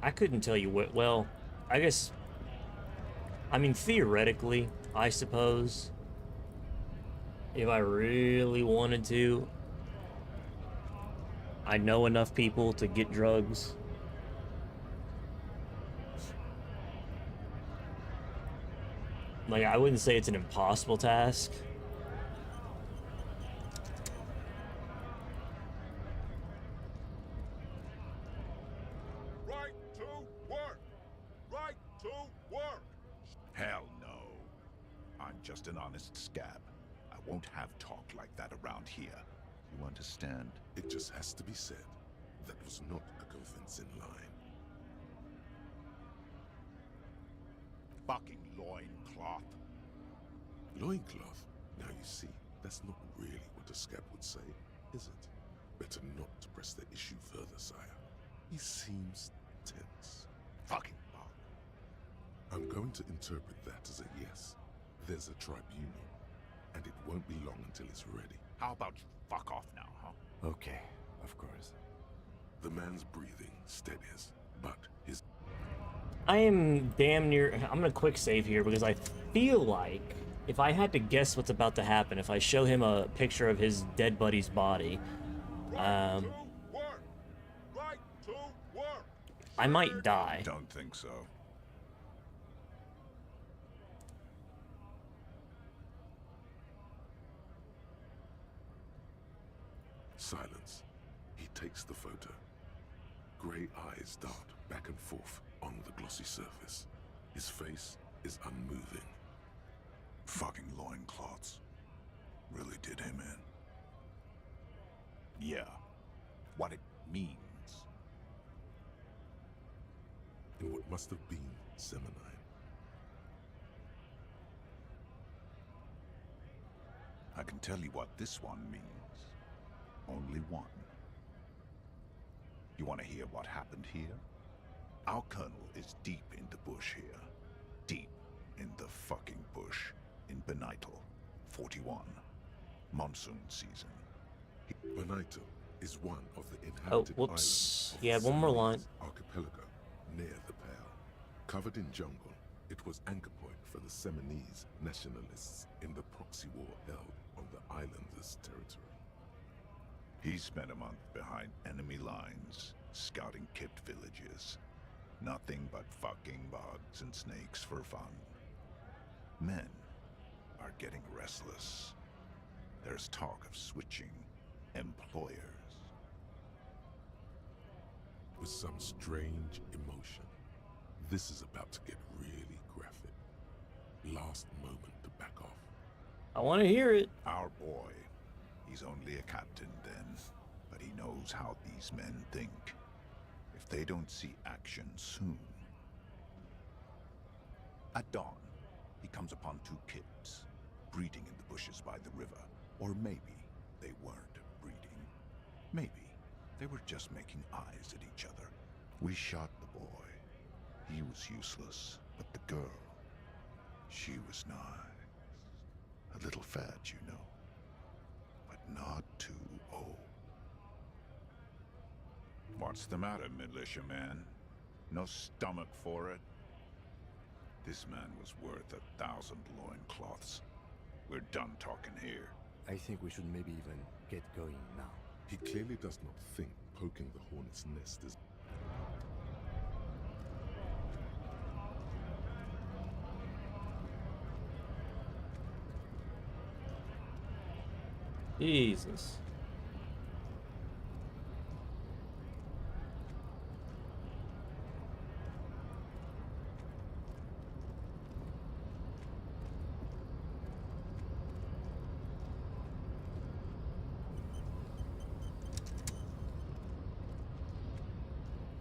I couldn't tell you what, well, I guess, I mean, theoretically, I suppose, if I really wanted to, I know enough people to get drugs. Like, I wouldn't say it's an impossible task. Right to work! Right to work! Hell no. I'm just an honest scab. I won't have talk like that around here. You understand? It just has to be said. That was not a convincing line. Fucking loincloth. Loincloth? Now you see, that's not really what a scab would say, is it? Better not to press the issue further, sire. He seems tense. Fucking bug. I'm going to interpret that as a yes. There's a tribunal, and it won't be long until it's ready. How about you fuck off now, huh? Okay, of course. The man's breathing steadies, but his... I am damn near... I'm gonna quick save here because I feel like if I had to guess what's about to happen, if I show him a picture of his dead buddy's body, I might die. Don't think so. Silence. He takes the photo. Grey eyes dart back and forth on the glossy surface. His face is unmoving. Fucking loincloths. Really did him in. Yeah. What it means. In what must have been Seminine. I can tell you what this one means. Only one. You want to hear what happened here? Our colonel is deep in the bush here. Deep in the fucking bush. In Benito, 41. Monsoon season. Benito is one of the Oh, inhabited whoops. islands of Yeah, the one more line. Seminole archipelago near the Pale. Covered in jungle, it was anchor point for the Seminese nationalists in the proxy war held on the islanders' territory. He spent a month behind enemy lines, scouting kept villages. Nothing but fucking bugs and snakes for fun. Men are getting restless. There's talk of switching employers. With some strange emotion, this is about to get really graphic. Last moment to back off. I want to hear it. Our boy, he's only a captain then, but he knows how these men think. If they don't see action soon. At dawn, he comes upon two kids, breeding in the bushes by the river. Or maybe they weren't breeding. Maybe they were just making eyes at each other. We shot the boy. He was useless, but the girl, she was nice. A little fat, you know, but not too old. What's the matter, militiaman? No stomach for it? This man was worth 1,000 loincloths. We're done talking here. I think we should maybe even get going now. He clearly does not think poking the hornet's nest is... Jesus.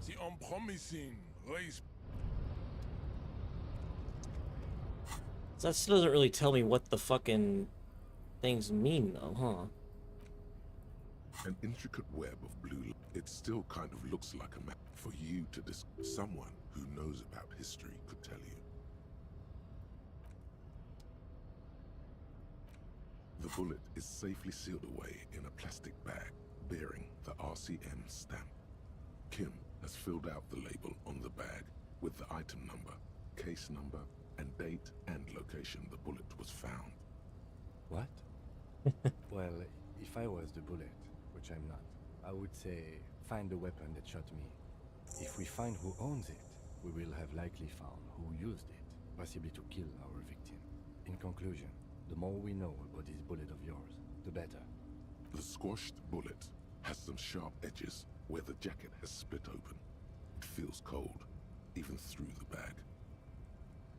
The unpromising race. So that still doesn't really tell me what the fucking things mean, though, huh? An intricate web of blue. It still kind of looks like a map for you to someone who knows about history could tell you. The bullet is safely sealed away in a plastic bag bearing the RCM stamp. Kim has filled out the label on the bag with the item number, case number, and date and location the bullet was found. What? Well, if I was the bullet, which I'm not, I would say find the weapon that shot me. If we find who owns it, we will have likely found who used it, possibly to kill our victim. In conclusion, the more we know about this bullet of yours, the better. The squashed bullet has some sharp edges where the jacket has split open. It feels cold, even through the bag.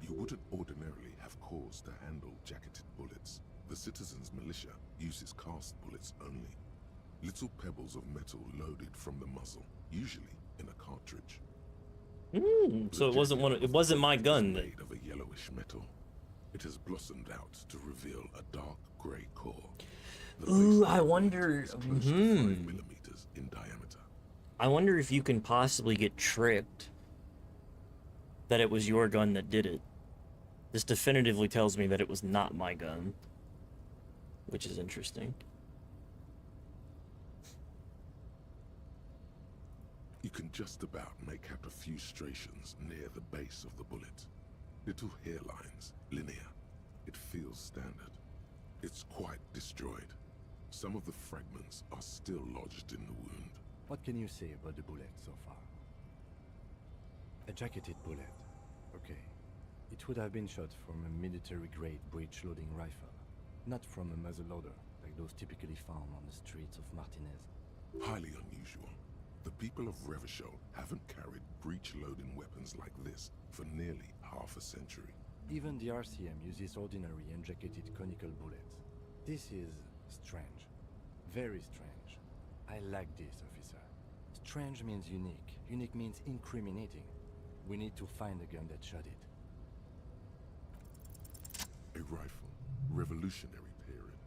You wouldn't ordinarily have cause to handle jacketed bullets. The citizens' militia uses cast bullets only. Little pebbles of metal loaded from the muzzle, usually in a cartridge. So it wasn't my gun then. Made of a yellowish metal. It has blossomed out to reveal a dark grey core. Ooh, I wonder. Is close to 5 millimeters in diameter. I wonder if you can possibly get tricked that it was your gun that did it. This definitively tells me that it was not my gun, which is interesting. You can just about make out a few striations near the base of the bullet. Little hairlines, linear. It feels standard. It's quite destroyed. Some of the fragments are still lodged in the wound. What can you say about the bullet so far? A jacketed bullet. Okay. It would have been shot from a military-grade breech-loading rifle, not from a muzzleloader like those typically found on the streets of Martinez. Highly unusual. The people of Revachol haven't carried breech-loading weapons like this for nearly half a century. Even the RCM uses ordinary unjacketed conical bullets. This is strange. Very strange. I like this, officer. Strange means unique. Unique means incriminating. We need to find the gun that shot it. A rifle, Revolutionary period.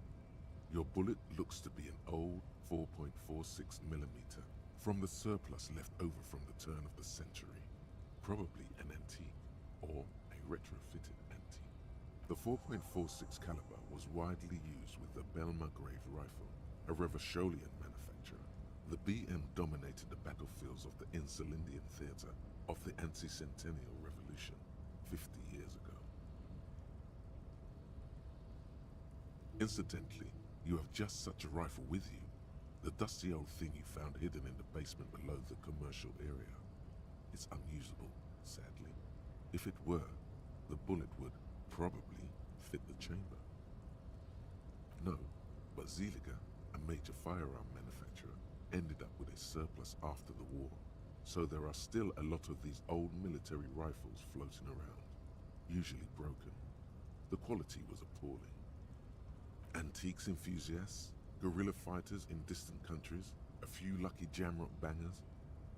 Your bullet looks to be an old 4.46mm from the surplus left over from the turn of the century. Probably an antique, or a retrofitted antique. The 4.46 caliber was widely used with the Belmargrave rifle, a Revacholian manufacturer. The BM dominated the battlefields of the Insulindian theater of the anti-centennial revolution 50 years ago. Incidentally, you have just such a rifle with you. The dusty old thing you found hidden in the basement below the commercial area. It's unusable, sadly. If it were, the bullet would probably fit the chamber. No, but Zeliger, a major firearm manufacturer, ended up with a surplus after the war. So there are still a lot of these old military rifles floating around, usually broken. The quality was appalling. Antiques enthusiasts, guerrilla fighters in distant countries, a few lucky jamrock bangers.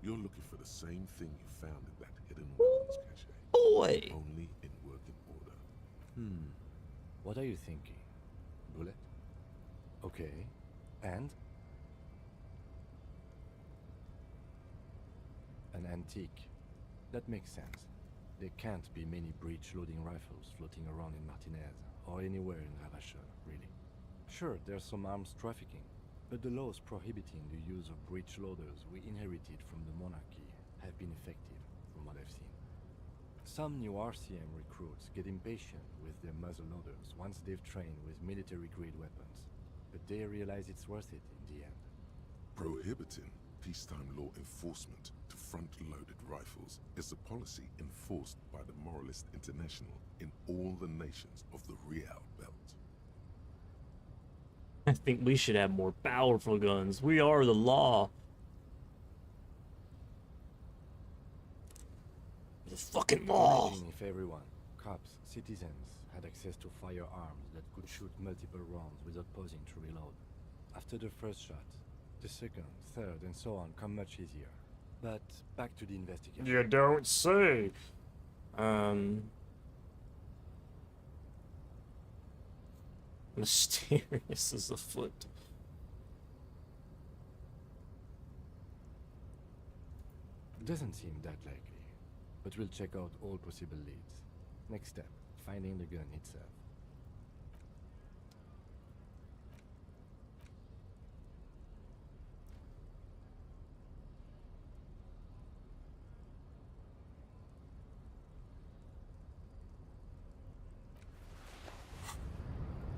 You're looking for the same thing you found in that hidden weapons cache. Boy! Only in working order. What are you thinking? Bullet? Okay. And? An antique. That makes sense. There can't be many breech-loading rifles floating around in Martinez, or anywhere in Ravachol, really. Sure, there's some arms trafficking, but the laws prohibiting the use of breech loaders we inherited from the monarchy have been effective, from what I've seen. Some new RCM recruits get impatient with their muzzle loaders once they've trained with military-grade weapons, but they realize it's worth it in the end. Prohibiting peacetime law enforcement to front-loaded rifles is a policy enforced by the Moralist International in all the nations of the Real Belt. I think we should have more powerful guns. We are the law. The fucking law. Imagine if everyone, cops, citizens, had access to firearms that could shoot multiple rounds without pausing to reload. After the first shot, the second, third, and so on come much easier. But back to the investigation. You don't say. Mysterious as a foot. Doesn't seem that likely, but we'll check out all possible leads. Next step, finding the gun itself.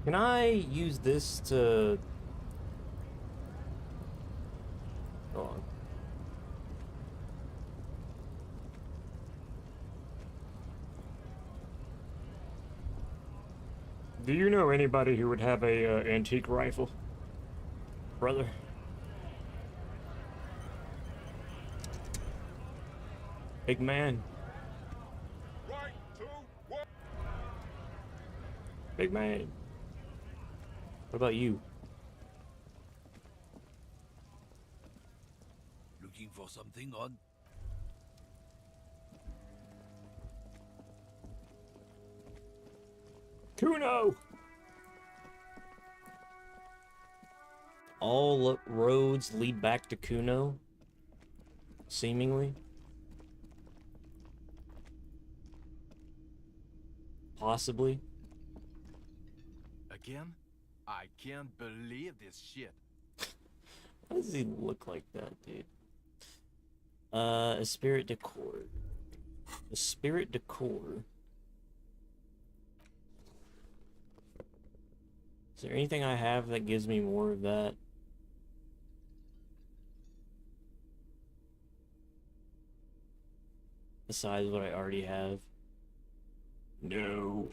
Can I use this to... Hold on. Do you know anybody who would have a antique rifle, brother? Big man. Big man. What about you? Looking for something odd? Kuno! All roads lead back to Kuno, seemingly. Possibly. Again? I can't believe this shit. Why does he look like that, dude? A spirit decor. A spirit decor. there anything I have that gives me more of that? Besides what I already have? No.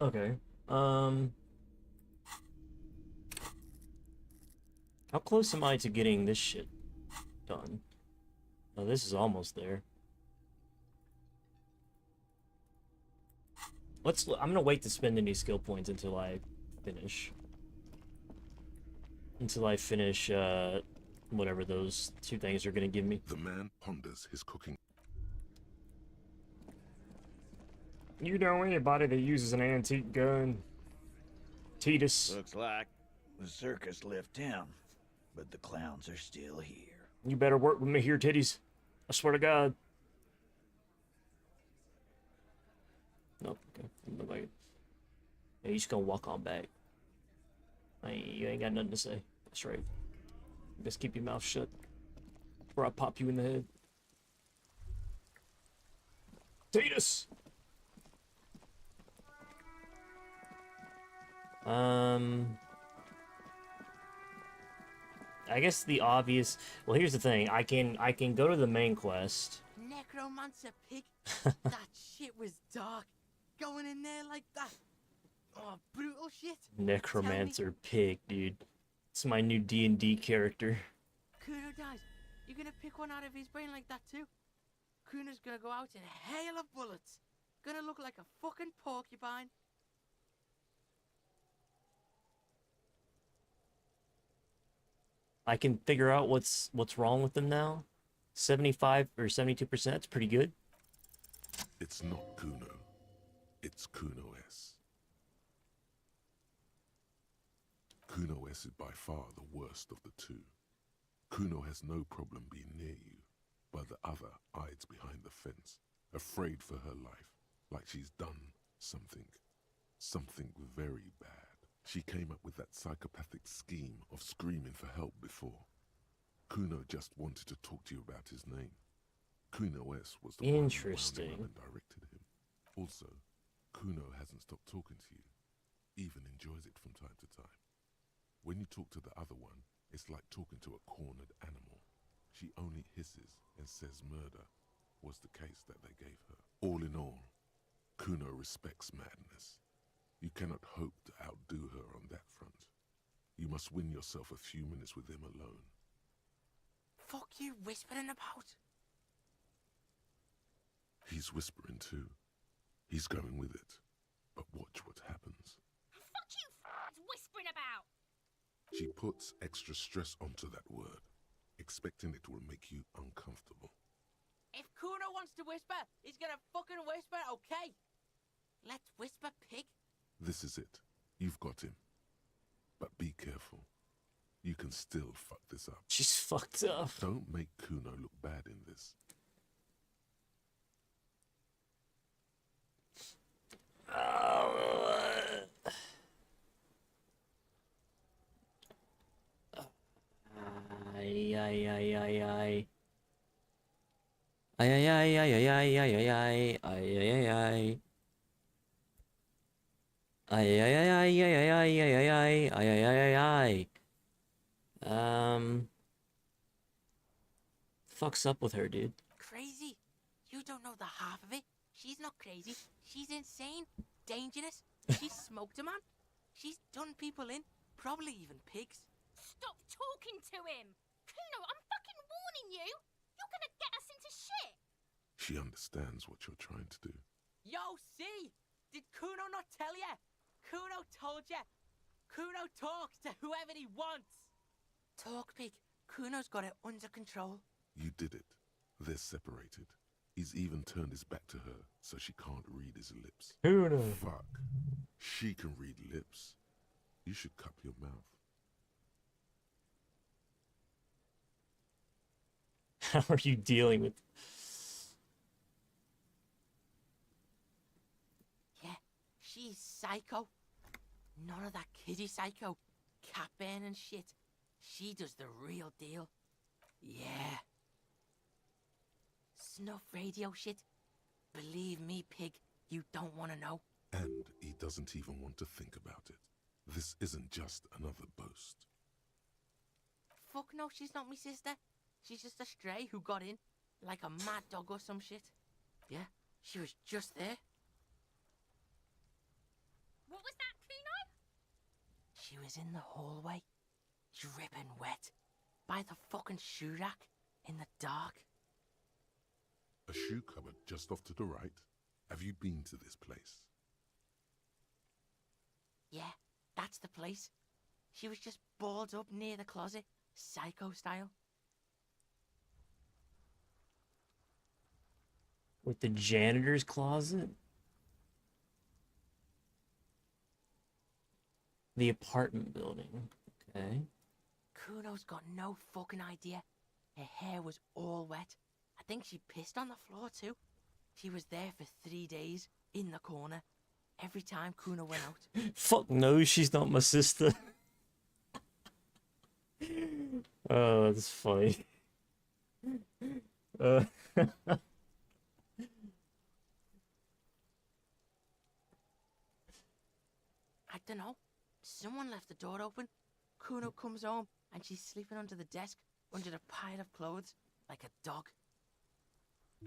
Okay. How close am I to getting this shit done? Oh, this is almost there. I'm gonna wait to spend any skill points until I finish. Until I finish, whatever those two things are gonna give me. The man ponders his cooking. You know anybody that uses an antique gun? Titus. Looks like the circus left town, but the clowns are still here. You better work with me here, titties. I swear to God. Nope, okay. Look like it. Yeah, you just gonna walk on back. You ain't got nothing to say. That's right. Just keep your mouth shut, or I pop you in the head. Titus! I guess the obvious. Well, here's the thing. I can go to the main quest. Necromancer pig? That shit was dark. Going in there like that. Oh, brutal shit. Necromancer pig, dude. It's my new D&D character. Kuno dies. You're gonna pick one out of his brain like that too? Kuno's gonna go out in a hail of bullets. Gonna look like a fucking porcupine. I can figure out what's wrong with them now. 75 or 72%, that's pretty good. It's not Kuno. It's Kuno S. Kuno S is by far the worst of the two. Kuno has no problem being near you, but the other hides behind the fence, afraid for her life, like she's done something very bad. She came up with that psychopathic scheme of screaming for help before. Kuno just wanted to talk to you about his name. Kuno S was the one who wound him up and directed him. Also, Kuno hasn't stopped talking to you, even enjoys it from time to time. When you talk to the other one, it's like talking to a cornered animal. She only hisses and says murder was the case that they gave her. All in all, Kuno respects madness. You cannot hope to outdo her on that front. You must win yourself a few minutes with him alone. Fuck you whispering about? He's whispering too. He's going with it. But watch what happens. Fuck you whispering about! She puts extra stress onto that word, expecting it will make you uncomfortable. If Kuno wants to whisper, he's gonna fucking whisper, okay? Let's whisper, pig. This is it. You've got him. But be careful. You can still fuck this up. She's fucked up. Don't make Kuno look bad in this. Fuck's up with her, dude? Crazy? You don't know the half of it. She's not crazy. She's insane. Dangerous. She's smoked a man. She's done people in. Probably even pigs. Stop talking to him! Kuno, I'm fucking warning you! You're gonna get us into shit! She understands what you're trying to do. Yo, see? Did Kuno not tell ya? Kuno told ya. Kuno talks to whoever he wants. Talk, pig. Kuno's got it under control. You did it. They're separated. He's even turned his back to her, so she can't read his lips. Kuno. Fuck. She can read lips. You should cup your mouth. How are you dealing with... Yeah, she's psycho. None of that kiddie psycho. cat burn and shit. She does the real deal. Yeah. Snuff radio shit. Believe me, pig, you don't want to know. And he doesn't even want to think about it. This isn't just another boast. Fuck no, she's not my sister. She's just a stray who got in, like a mad dog or some shit. Yeah, she was just there. What was that, Kuno? She was in the hallway, dripping wet, by the fucking shoe rack, in the dark. A shoe cupboard just off to the right? Have you been to this place? Yeah, that's the place. She was just balled up near the closet, psycho style. With the janitor's closet? The apartment building. Okay. Kuno's got no fucking idea. Her hair was all wet. I think she pissed on the floor too. She was there for 3 days, in the corner, every time Kuno went out. Fuck no, she's not my sister. Oh, that's funny. Uh, I don't know. Someone left the door open. Kuno comes home and she's sleeping under the desk, under the pile of clothes, like a dog.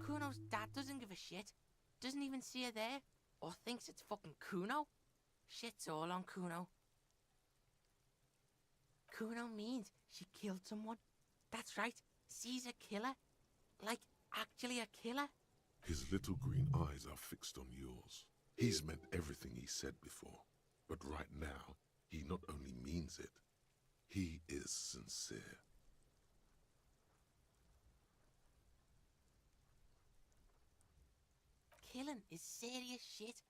Kuno's dad doesn't give a shit. Doesn't even see her there, or thinks it's fucking Kuno. Shit's all on Kuno. Kuno means she killed someone. That's right. She's a killer. Like, actually a killer. His little green eyes are fixed on yours. He's meant everything he said before, but right now, he not only means it, he is sincere. Killing is serious shit.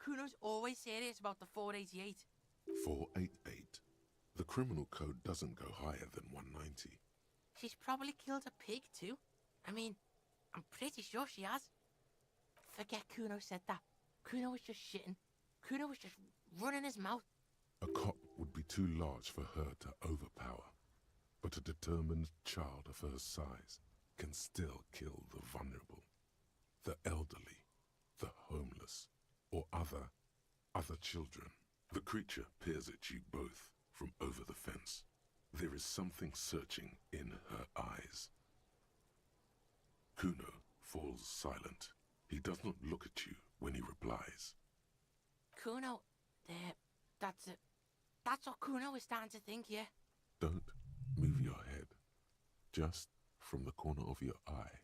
Kuno's always serious about the 488. 488. The criminal code doesn't go higher than 190. She's probably killed a pig too. I mean, I'm pretty sure she has. Forget Kuno said that. Kuno was just shitting. Kuno was just running his mouth. A cop would be too large for her to overpower, but a determined child of her size can still kill the vulnerable, the elderly, the homeless, or other children. The creature peers at you both from over the fence. There is something searching in her eyes. Kuno falls silent. He does not look at you when he replies. Kuno, there, that's it. That's what Kuno is starting to think, yeah. Don't move your head. Just from the corner of your eye,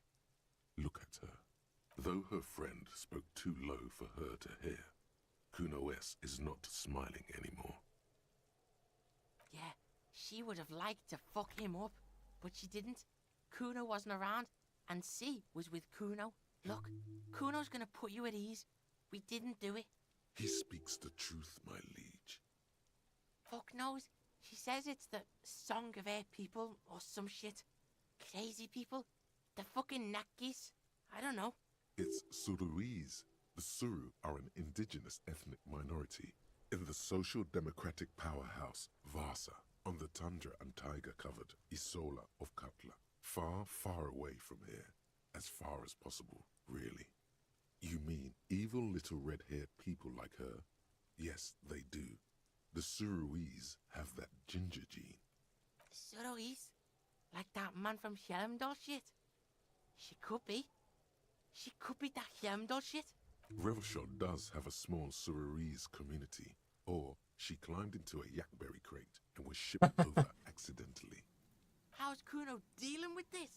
look at her. Though her friend spoke too low for her to hear, Kuno S is not smiling anymore. Yeah, she would have liked to fuck him up, but she didn't. Kuno wasn't around, and C was with Kuno. Look, Kuno's gonna put you at ease. We didn't do it. He speaks the truth, my liege. Fuck knows. She says it's the Song of Air People or some shit. Crazy people. The fucking Nakis. I don't know. It's Suruese. The Suru are an indigenous ethnic minority in the social democratic powerhouse Vasa on the tundra and tiger-covered Isola of Katla. Far, far away from here. As far as possible, really. You mean evil little red-haired people like her? Yes, they do. The Suruese have that ginger gene. Suruese? Like that man from Helmdall shit? She could be. She could be that Helmdall shit. Revelshot does have a small Suruese community, or she climbed into a yakberry crate and was shipped over accidentally. How's Kuno dealing with this?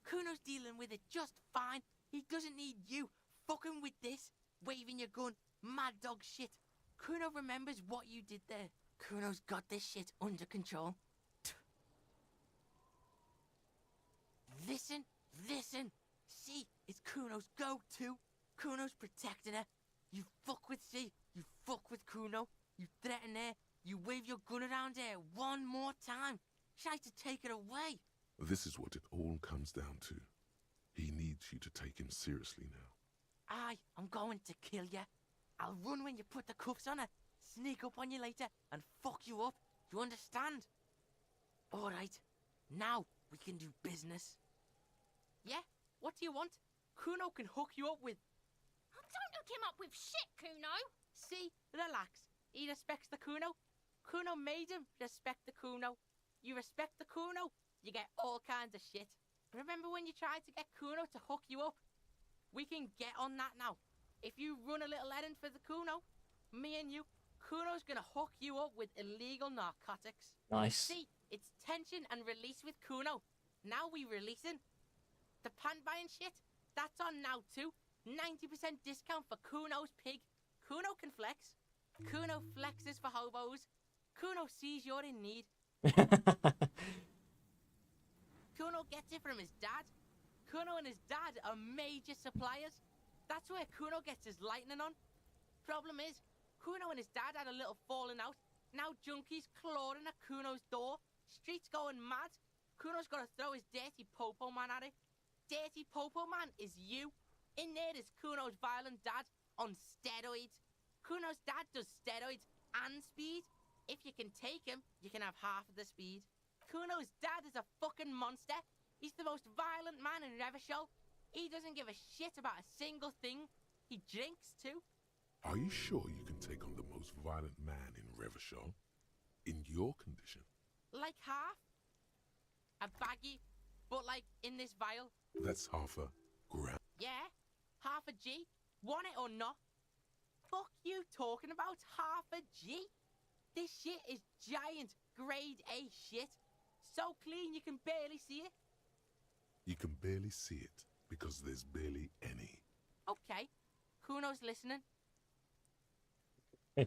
Kuno's dealing with it just fine. He doesn't need you fucking with this, waving your gun, mad dog shit. Kuno remembers what you did there. Kuno's got this shit under control. Listen, listen. C is Kuno's go-to. Kuno's protecting her. You fuck with C, you fuck with Kuno. You threaten her, you wave your gun around her one more time. Try to take it away. This is what it all comes down to. He needs you to take him seriously now. I'm going to kill you. I'll run when you put the cuffs on her, sneak up on you later, and fuck you up. Do you understand? Alright, now we can do business. Yeah? What do you want? Kuno can hook you up with... Don't hook him up with shit, Kuno! See? Relax. He respects the Kuno. Kuno made him respect the Kuno. You respect the Kuno, you get all kinds of shit. Remember when you tried to get Kuno to hook you up? We can get on that now. If you run a little errand for the Kuno, me and you, Kuno's gonna hook you up with illegal narcotics. Nice. See, it's tension and release with Kuno. Now we releasing. The pan buying shit, that's on now too. 90% discount for Kuno's pig. Kuno can flex. Kuno flexes for hobos. Kuno sees you're in need. Kuno gets it from his dad. Kuno and his dad are major suppliers. That's where Kuno gets his lightning on. Problem is, Kuno and his dad had a little falling out. Now junkies clawing at Kuno's door. Streets going mad. Kuno's got to throw his dirty popo man at it. Dirty popo man is you. In there is Kuno's violent dad on steroids. Kuno's dad does steroids and speed. If you can take him, you can have half of the speed. Kuno's dad is a fucking monster. He's the most violent man in Revachol. He doesn't give a shit about a single thing. He drinks too. Are you sure you can take on the most violent man in Revachol? In your condition? Like half. A baggie, but like in this vial. That's half a gram. Yeah, half a G. Want it or not? Fuck you talking about half a G? This shit is giant grade A shit. So clean you can barely see it. You can barely see it because there's barely any. Okay, Kuno's listening. I'm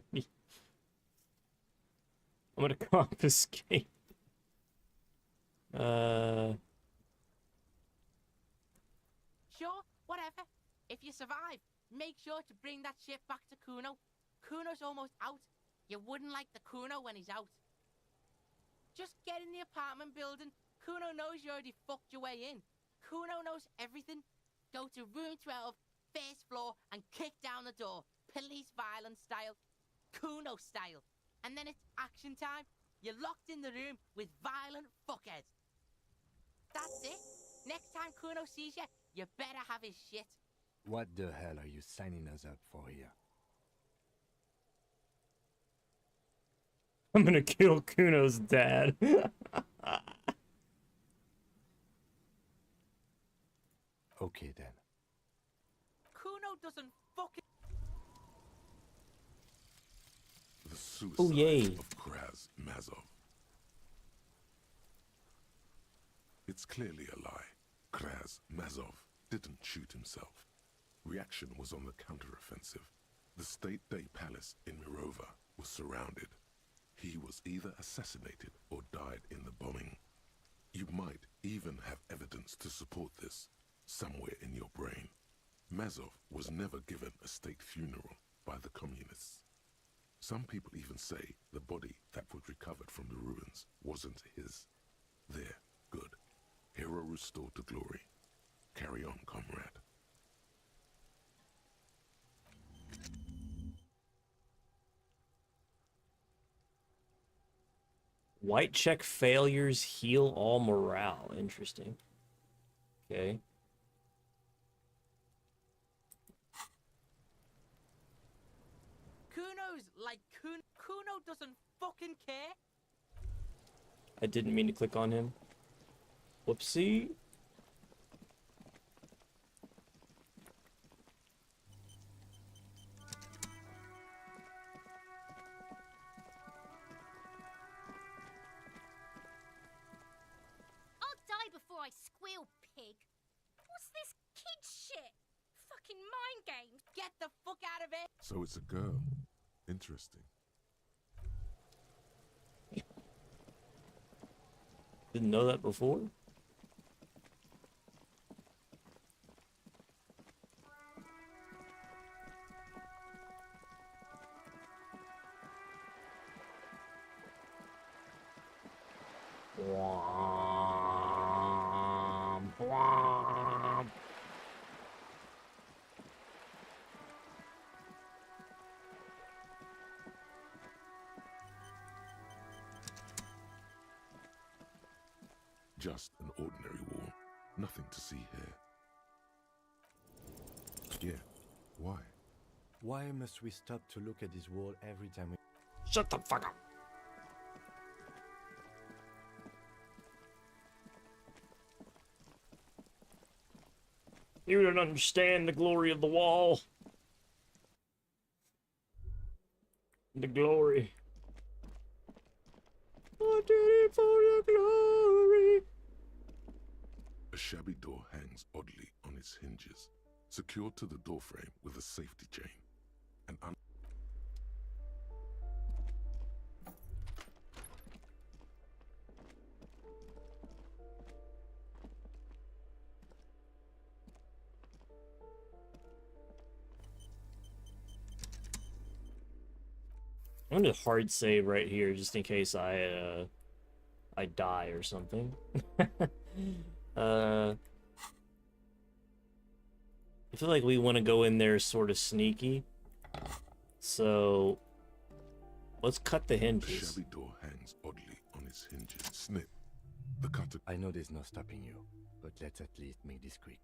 gonna confiscate. Sure, whatever. If you survive, make sure to bring that shit back to Kuno. Kuno's almost out. You wouldn't like the Kuno when he's out. Just get in the apartment building. Kuno knows you already fucked your way in. Kuno knows everything. Go to room 12, first floor, and kick down the door. Police violence style. Kuno style. And then it's action time. You're locked in the room with violent fuckheads. That's it. Next time Kuno sees you, you better have his shit. What the hell are you signing us up for here? I'm gonna kill Kuno's dad. Okay then. Kuno doesn't fucking... The suicide Oh, yay. of Kraz Mazov. It's clearly a lie. Kraz Mazov didn't shoot himself. Reaction was on the counteroffensive. The State Day Palace in Mirova was surrounded. He was either assassinated or died in the bombing. You might even have evidence to support this, somewhere in your brain. Mazov was never given a state funeral by the communists. Some people even say the body that was recovered from the ruins wasn't his. There, good. Hero restored to glory. Carry on, comrade. White check failures heal all morale. Interesting. Okay. Kuno's like Kuno doesn't fucking care. I didn't mean to click on him. Whoopsie. I'll die before I squeal, pig. What's this kid shit? Fucking mind games. Get the fuck out of it. So it's a girl. Interesting. Didn't know that before. Womp, womp. Just an ordinary wall. Nothing to see here. Yeah. Why? Why must we stop to look at this wall every time we... Shut the fuck up. You don't understand the glory of the wall. The glory. I did it for the glory. A shabby door hangs oddly on its hinges, secured to the doorframe with a safety chain. An I'm gonna hard save right here just in case I die or something. I feel like we want to go in there sort of sneaky. So let's cut the hinges. The shabby door hangs oddly on its hinges. Snip. The cutter. I know there's no stopping you, but let's at least make this quick.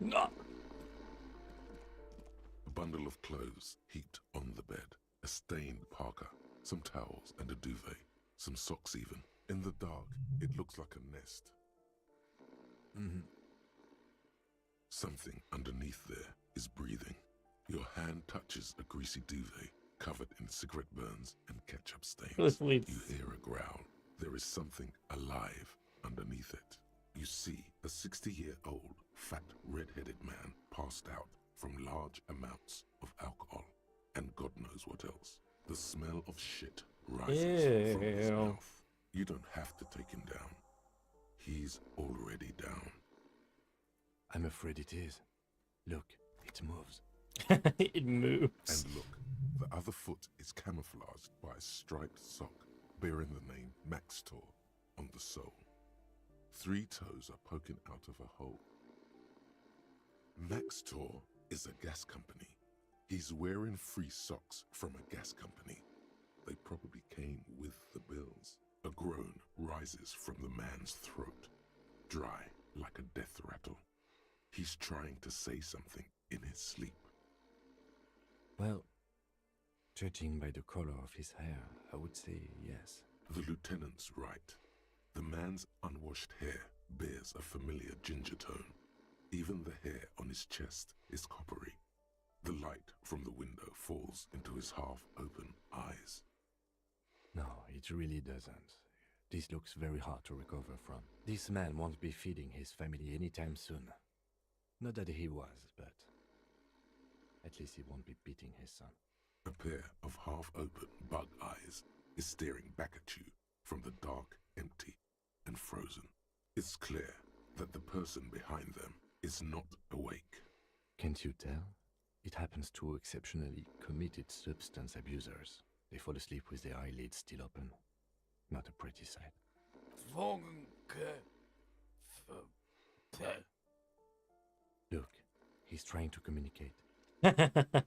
No. A bundle of clothes heaped on the bed. A stained parka, some towels and a duvet, some socks even. In the dark, it looks like a nest. Something underneath there is breathing. Your hand touches a greasy duvet covered in cigarette burns and ketchup stains. You hear a growl. There is something alive underneath it. You see a 60-year-old, fat, red-headed man passed out from large amounts of alcohol. And God knows what else. The smell of shit rises from his mouth. You don't have to take him down. He's already down. I'm afraid it is. Look, it moves. It moves. And look, the other foot is camouflaged by a striped sock bearing the name Max Tor on the sole. 3 toes are poking out of a hole. Max Tor is a gas company. He's wearing free socks from a gas company. They probably came with the bills. A groan rises from the man's throat, dry like a death rattle. He's trying to say something in his sleep. Well, judging by the color of his hair, I would say yes. The lieutenant's right. The man's unwashed hair bears a familiar ginger tone. Even the hair on his chest is coppery. The light from the window falls into his half-open eyes. No, it really doesn't. This looks very hard to recover from. This man won't be feeding his family anytime soon. Not that he was, but at least he won't be beating his son. A pair of half-open bug eyes is staring back at you from the dark, empty, and frozen. It's clear that the person behind them is not awake. Can't you tell? It happens to exceptionally committed substance abusers. They fall asleep with their eyelids still open. Not a pretty sight. Look, he's trying to communicate. The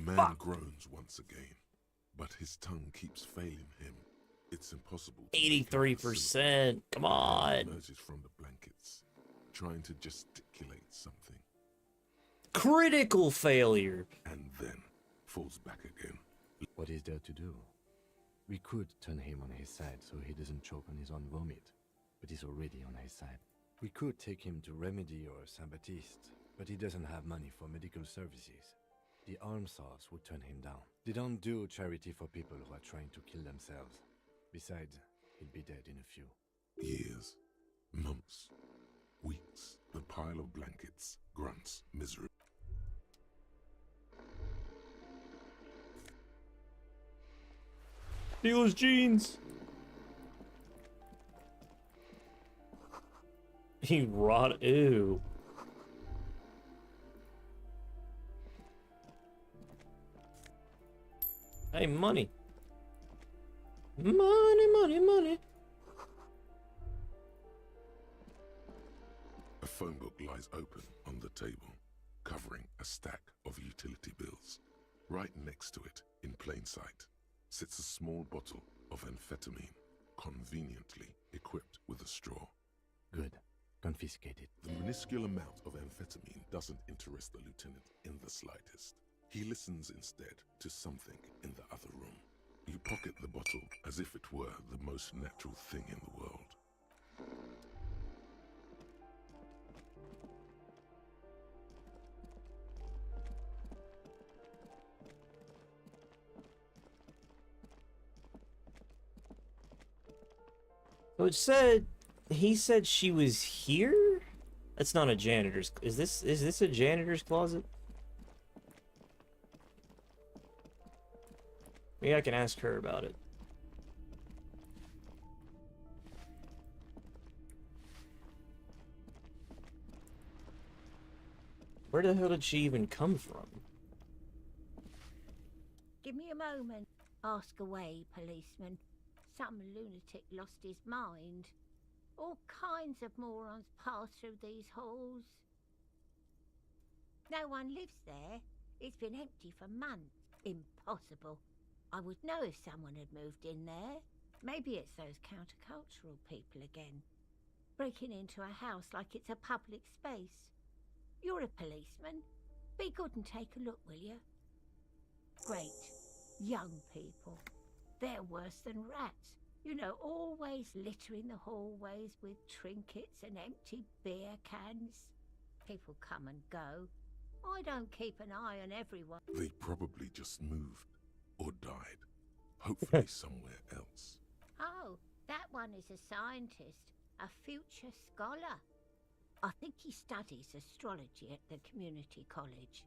man groans once again, but his tongue keeps failing him. It's impossible. 83%. Come on. Emerges from the blankets, trying to gesticulate something. Critical failure. And then falls back again. What is there to do? We could turn him on his side so he doesn't choke on his own vomit, but he's already on his side. We could take him to Remedy or Saint-Baptiste, but he doesn't have money for medical services. The arm saws would turn him down. They don't do charity for people who are trying to kill themselves. Besides, he'll be dead in a few. Years, months, weeks, the pile of blankets grunts miserably. Steal his jeans. He rot. Ew. Hey, money. Money, money, money. A phone book lies open on the table, covering a stack of utility bills. Right next to it, in plain sight, sits a small bottle of amphetamine, conveniently equipped with a straw. Good. Confiscate it. The minuscule amount of amphetamine doesn't interest the lieutenant in the slightest. He listens instead to something in the other room. You pocket the bottle as if it were the most natural thing in the world. So it said, he said she was here? That's not a janitor's. Is this a janitor's closet? Maybe I can ask her about it. Where the hell did she even come from? Give me a moment. Ask away, policeman. Some lunatic lost his mind. All kinds of morons pass through these halls. No one lives there. It's been empty for months. Impossible. I would know if someone had moved in there. Maybe it's those countercultural people again. Breaking into a house like it's a public space. You're a policeman. Be good and take a look, will you? Great. Young people. They're worse than rats. You know, always littering the hallways with trinkets and empty beer cans. People come and go. I don't keep an eye on everyone. They probably just moved or died. Hopefully somewhere else. Oh, that one is a scientist, a future scholar. I think he studies astrology at the community college.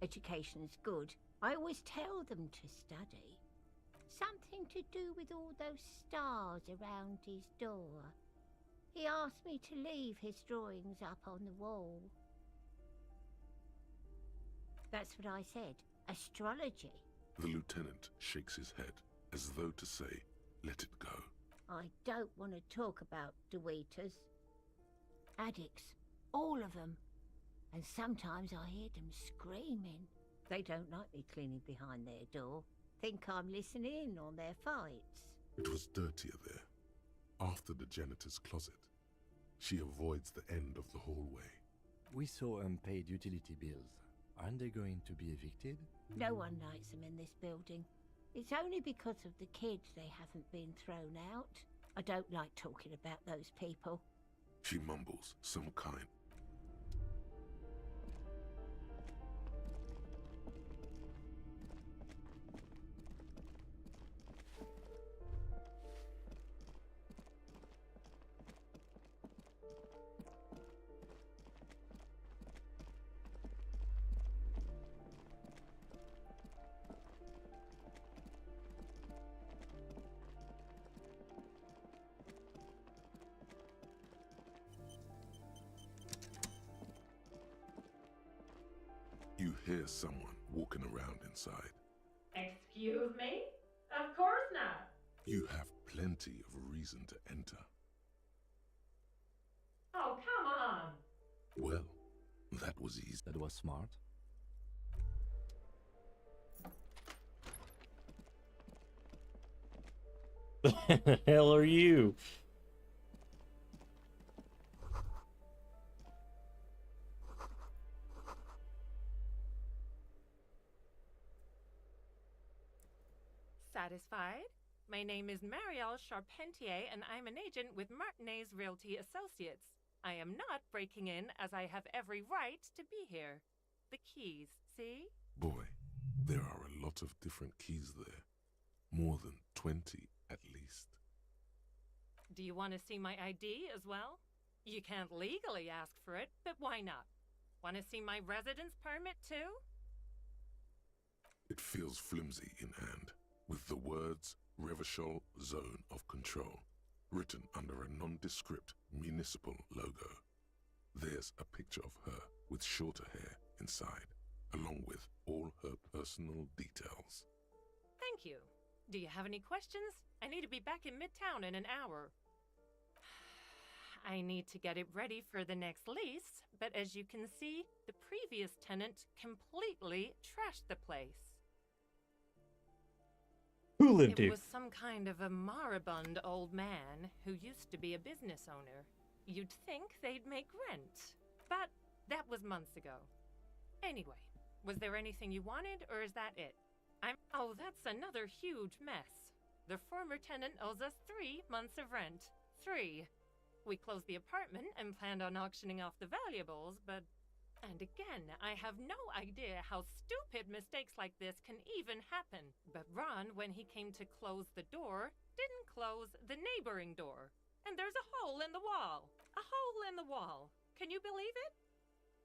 Education's good. I always tell them to study. Something to do with all those stars around his door. He asked me to leave his drawings up on the wall. That's what I said. Astrology. The lieutenant shakes his head, as though to say, let it go. I don't want to talk about Deweeters. Addicts. All of them. And sometimes I hear them screaming. They don't like me cleaning behind their door. Think I'm listening in on their fights. It was dirtier there, after the janitor's closet. She avoids the end of the hallway. We saw unpaid utility bills. Aren't they going to be evicted? No one likes them in this building. It's only because of the kids they haven't been thrown out. I don't like talking about those people. She mumbles some kind. You hear someone walking around inside. Excuse me? Of course not. You have plenty of reason to enter. Oh, come on. Well, that was easy. That was smart. The hell are you? Satisfied? My name is Marielle Charpentier, and I'm an agent with Martinez Realty Associates. I am not breaking in, as I have every right to be here. The keys, see? Boy, there are a lot of different keys there. More than 20 at least. Do you want to see my ID as well? You can't legally ask for it, but why not? Want to see my residence permit too? It feels flimsy in hand, with the words Revachol Zone of Control written under a nondescript municipal logo. There's a picture of her with shorter hair inside, along with all her personal details. Thank you. Do you have any questions? I need to be back in Midtown in an hour. I need to get it ready for the next lease, but as you can see, the previous tenant completely trashed the place. Who lived It here? was some kind of a moribund old man who used to be a business owner. You'd think they'd make rent, but that was months ago. Anyway, was there anything you wanted, or is that it? Oh, that's another huge mess. The former tenant owes us 3 months of rent. 3. We closed the apartment and planned on auctioning off the valuables, but... And again, I have no idea how stupid mistakes like this can even happen. But Ron, when he came to close the door, didn't close the neighboring door. And there's a hole in the wall. A hole in the wall. Can you believe it?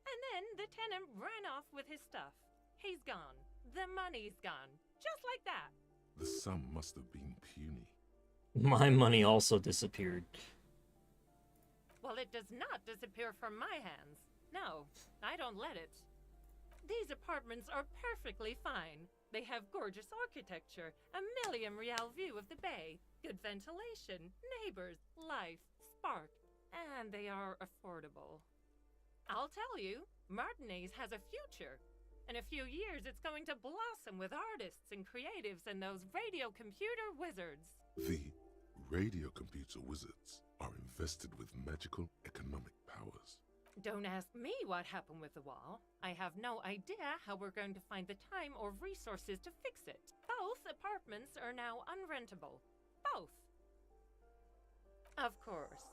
And then the tenant ran off with his stuff. He's gone. The money's gone. Just like that. The sum must have been puny. My money also disappeared. Well, it does not disappear from my hands. No, I don't let it. These apartments are perfectly fine. They have gorgeous architecture, a million real view of the bay, good ventilation, neighbors, life, spark, and they are affordable. I'll tell you, Martinez has a future. In a few years, it's going to blossom with artists and creatives and those radio computer wizards. The radio computer wizards are invested with magical economic powers. Don't ask me what happened with the wall. I have no idea how we're going to find the time or resources to fix it. Both apartments are now unrentable. Both. Of course.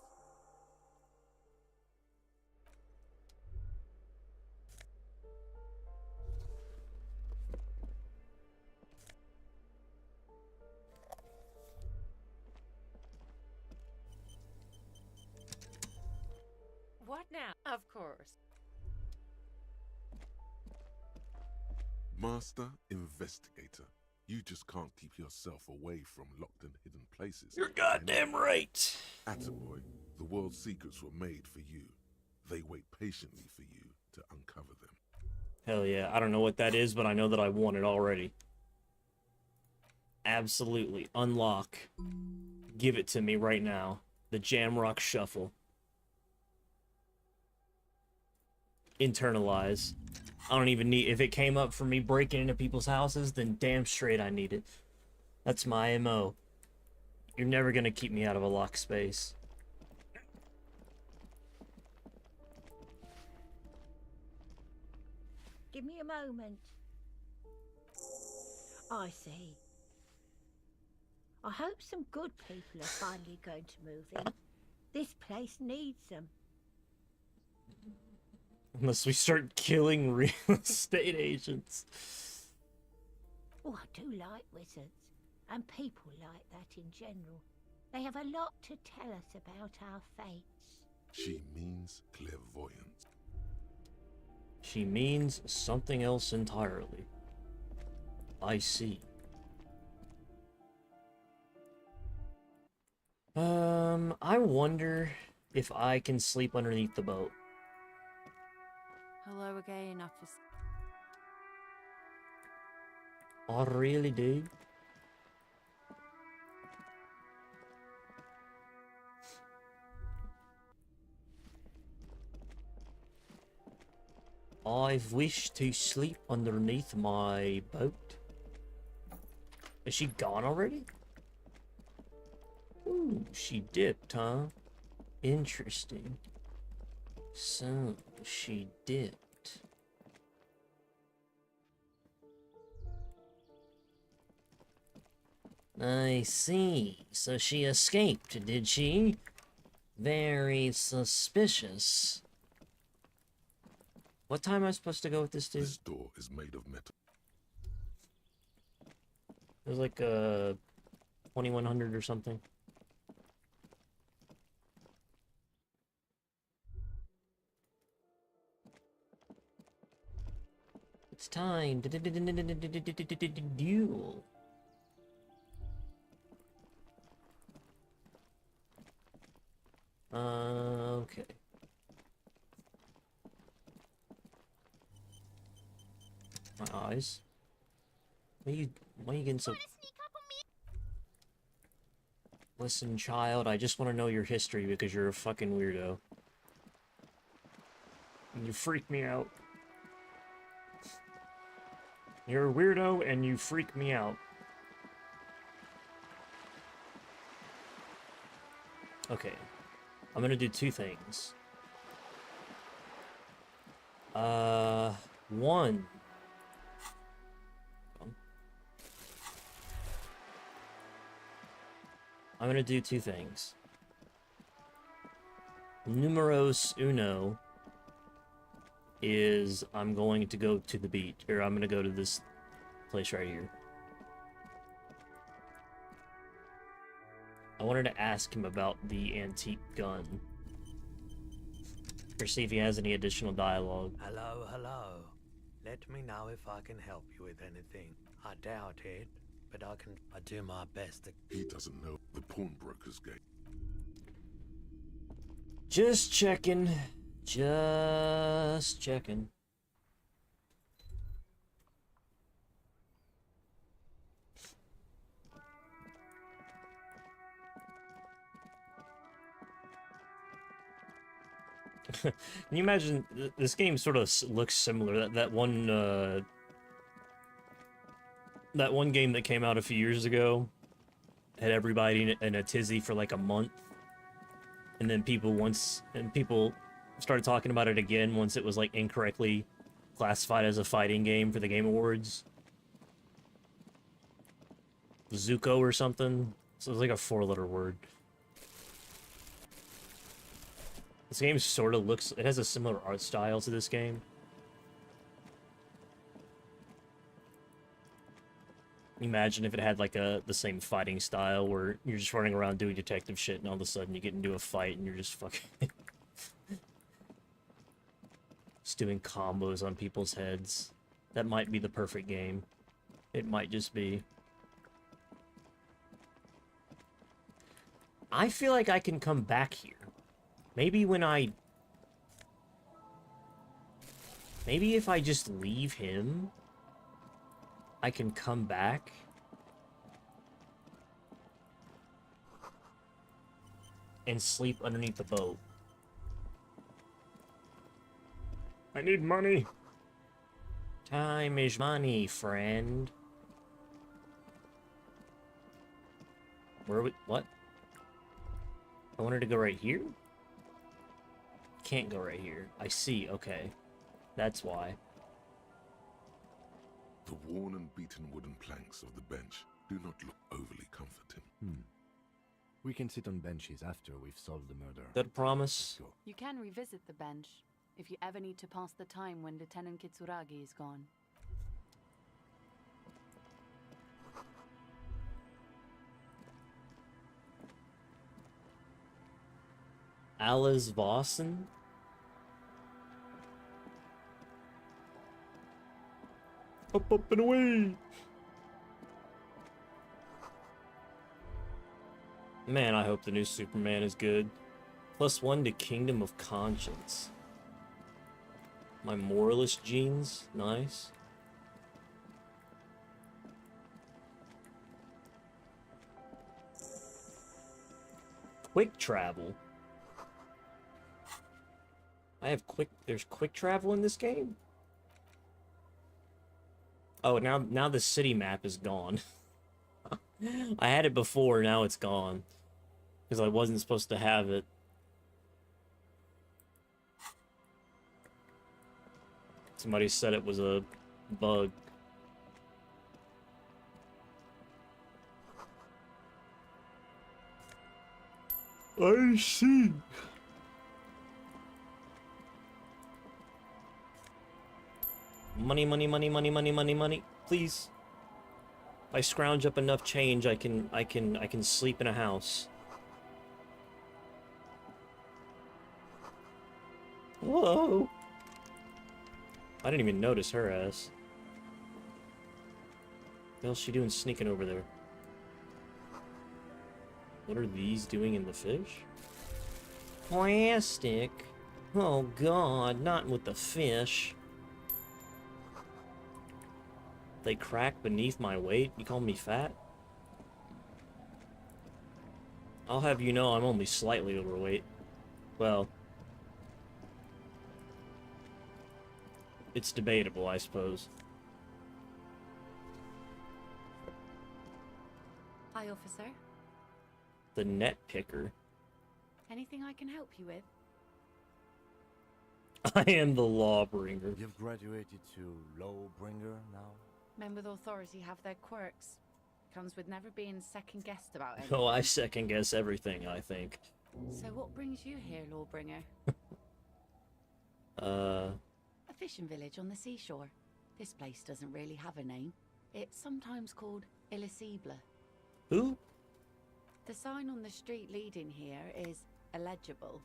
What now? Of course. Master Investigator, you just can't keep yourself away from locked and hidden places. You're goddamn right. Attaboy, the world's secrets were made for you. They wait patiently for you to uncover them. Hell yeah, I don't know what that is, but I know that I want it already. Absolutely. Unlock. Give it to me right now. The Jamrock Shuffle. Internalize. I don't even need... If it came up for me breaking into people's houses, then damn straight I need it. That's my MO. You're never gonna keep me out of a locked space. Give me a moment. I see. I hope some good people are finally going to move in. This place needs them. Unless we start killing real estate agents. Oh, I do like wizards. And people like that in general. They have a lot to tell us about our fates. She means clairvoyance. She means something else entirely. I see. I wonder if I can sleep underneath the boat. Hello again, officer. I really do. I've wished to sleep underneath my boat. Is she gone already? Ooh, she dipped, huh? Interesting. So, she dipped. I see. So she escaped, did she? Very suspicious. What time am I supposed to go with this dude? This door is made of metal. It was like 2100 or something. It's time. Duel. Okay. My eyes. Why are you getting so... Listen, child, I just want to know your history because you're a fucking weirdo. And you freak me out. You're a weirdo and you freak me out. Okay. I'm gonna do two things. One. I'm gonna do two things. Numeros uno is I'm going to go to the beach, or I'm gonna go to this place right here. I wanted to ask him about the antique gun. Or see if he has any additional dialogue. Hello, hello. Let me know if I can help you with anything. I doubt it, but I do my best to... He doesn't know the pawnbroker's gate. Just checking. Just checking. Can you imagine this game sort of looks similar? That one game that came out a few years ago had everybody in a tizzy for like a month, and then people started talking about it again once it was like incorrectly classified as a fighting game for the Game Awards. Zuko or something. So it was like a 4-letter word. This game sort of looks... It has a similar art style to this game. Imagine if it had like the same fighting style where you're just running around doing detective shit and all of a sudden you get into a fight and you're just fucking... just doing combos on people's heads. That might be the perfect game. It might just be. I feel like I can come back here. Maybe if I just leave him, I can come back. And sleep underneath the boat. I need money. Time is money, friend. Where are we? What? I wanted to go right here? Can't go right here. I see, okay. That's why. The worn and beaten wooden planks of the bench do not look overly comforting. We can sit on benches after we've solved the murder. That promise? You can revisit the bench if you ever need to pass the time when Lieutenant Kitsuragi is gone. Alice Vossen? Up and away! Man, I hope the new Superman is good. +1 to Kingdom of Conscience. My moralist genes, nice. Quick travel. There's quick travel in this game? Oh, now the city map is gone. I had it before, now it's gone. Because I wasn't supposed to have it. Somebody said it was a bug. I see. Money, money, money, money, money, money, money. Please. If I scrounge up enough change, I can sleep in a house. Whoa. I didn't even notice her ass. What the hell's she doing sneaking over there? What are these doing in the fish? Plastic? Oh god, not with the fish. They crack beneath my weight? You call me fat? I'll have you know I'm only slightly overweight. Well, it's debatable, I suppose. Hi, officer. The net picker. Anything I can help you with? I am the lawbringer. You've graduated to lawbringer now? Men with authority have their quirks. Comes with never being second-guessed about anything. Oh, I second guess everything, I think. So what brings you here, lawbringer? Uh... A fishing village on the seashore. This place doesn't really have a name. It's sometimes called Elysium. Who? The sign on the street leading here is illegible.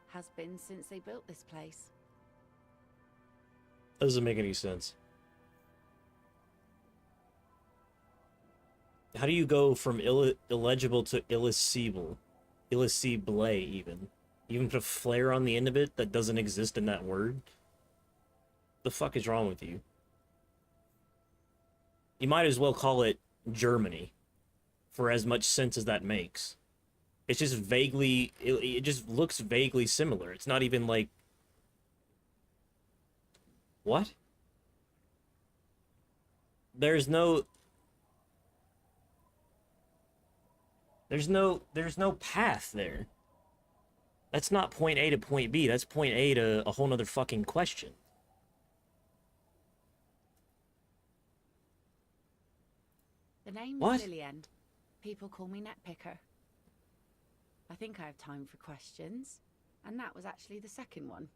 Has been since they built this place. Doesn't make any sense. How do you go from illegible to illicable? Illicable, even. You even put a flare on the end of it that doesn't exist in that word? The fuck is wrong with you? You might as well call it Germany, for as much sense as that makes. It's just vaguely, it just looks vaguely similar. It's not even like... What? There's no path there. That's not point A to point B. That's point A to a whole nother fucking question. The name's What? Lillian. People call me Netpicker. I think I have time for questions. And that was actually the second one.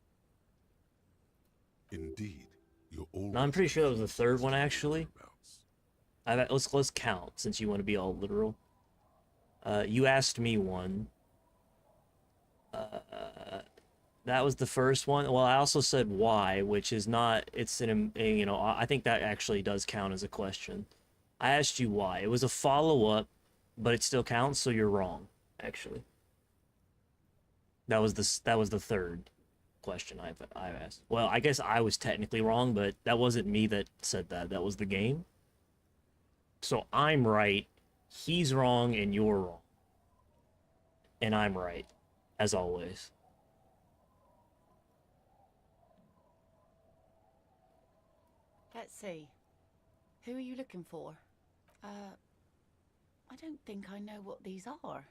Indeed, you're all. No, I'm pretty sure that was the third one, actually. Let's count, since you want to be all literal. You asked me one. That was the first one. Well, I also said why, which is not, it's an, you know, I think that actually does count as a question. I asked you why. It was a follow-up, but it still counts, so you're wrong, actually. That was the third question I've asked. Well, I guess I was technically wrong, but that wasn't me that said that. That was the game. So I'm right, he's wrong, and you're wrong. And I'm right, as always. Let's see. Who are you looking for? I don't think I know what these are.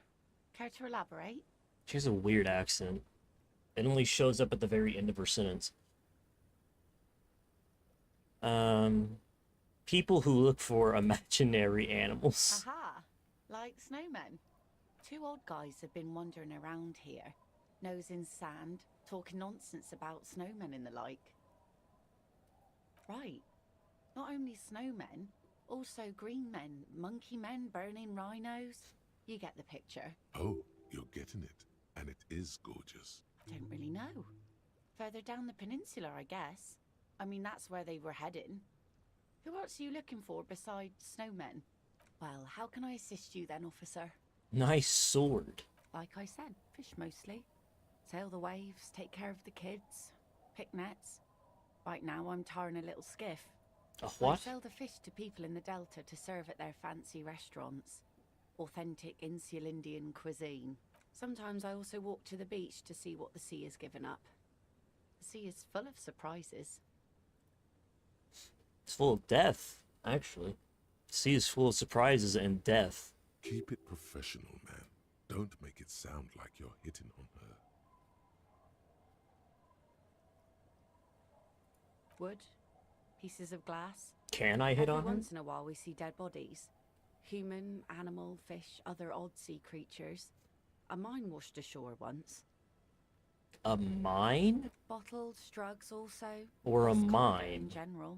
Care to elaborate? She has a weird accent. It only shows up at the very end of her sentence. People who look for imaginary animals. Aha! Like snowmen. Two odd guys have been wandering around here, nose in sand, talking nonsense about snowmen and the like. Right. Not only snowmen, also green men, monkey men burning rhinos. You get the picture. Oh, you're getting it. And it is gorgeous. Don't really know. Further down the peninsula, I guess. I mean, that's where they were heading. Who else are you looking for besides snowmen? Well, how can I assist you then, officer? Nice sword. Like I said, fish mostly. Sail the waves, take care of the kids, pick nets. Right now, I'm tarring a little skiff. A what? I sell the fish to people in the Delta to serve at their fancy restaurants. Authentic insular Indian cuisine. Sometimes I also walk to the beach to see what the sea has given up. The sea is full of surprises. It's full of death, actually. The sea is full of surprises and death. Keep it professional, man. Don't make it sound like you're hitting on her. Wood, pieces of glass. Can I hit on Every her? once in a while we see dead bodies. Human, animal, fish, other odd sea creatures. A mine washed ashore once. A mine? Bottles, drugs also. Or a Just cargo mine? in general.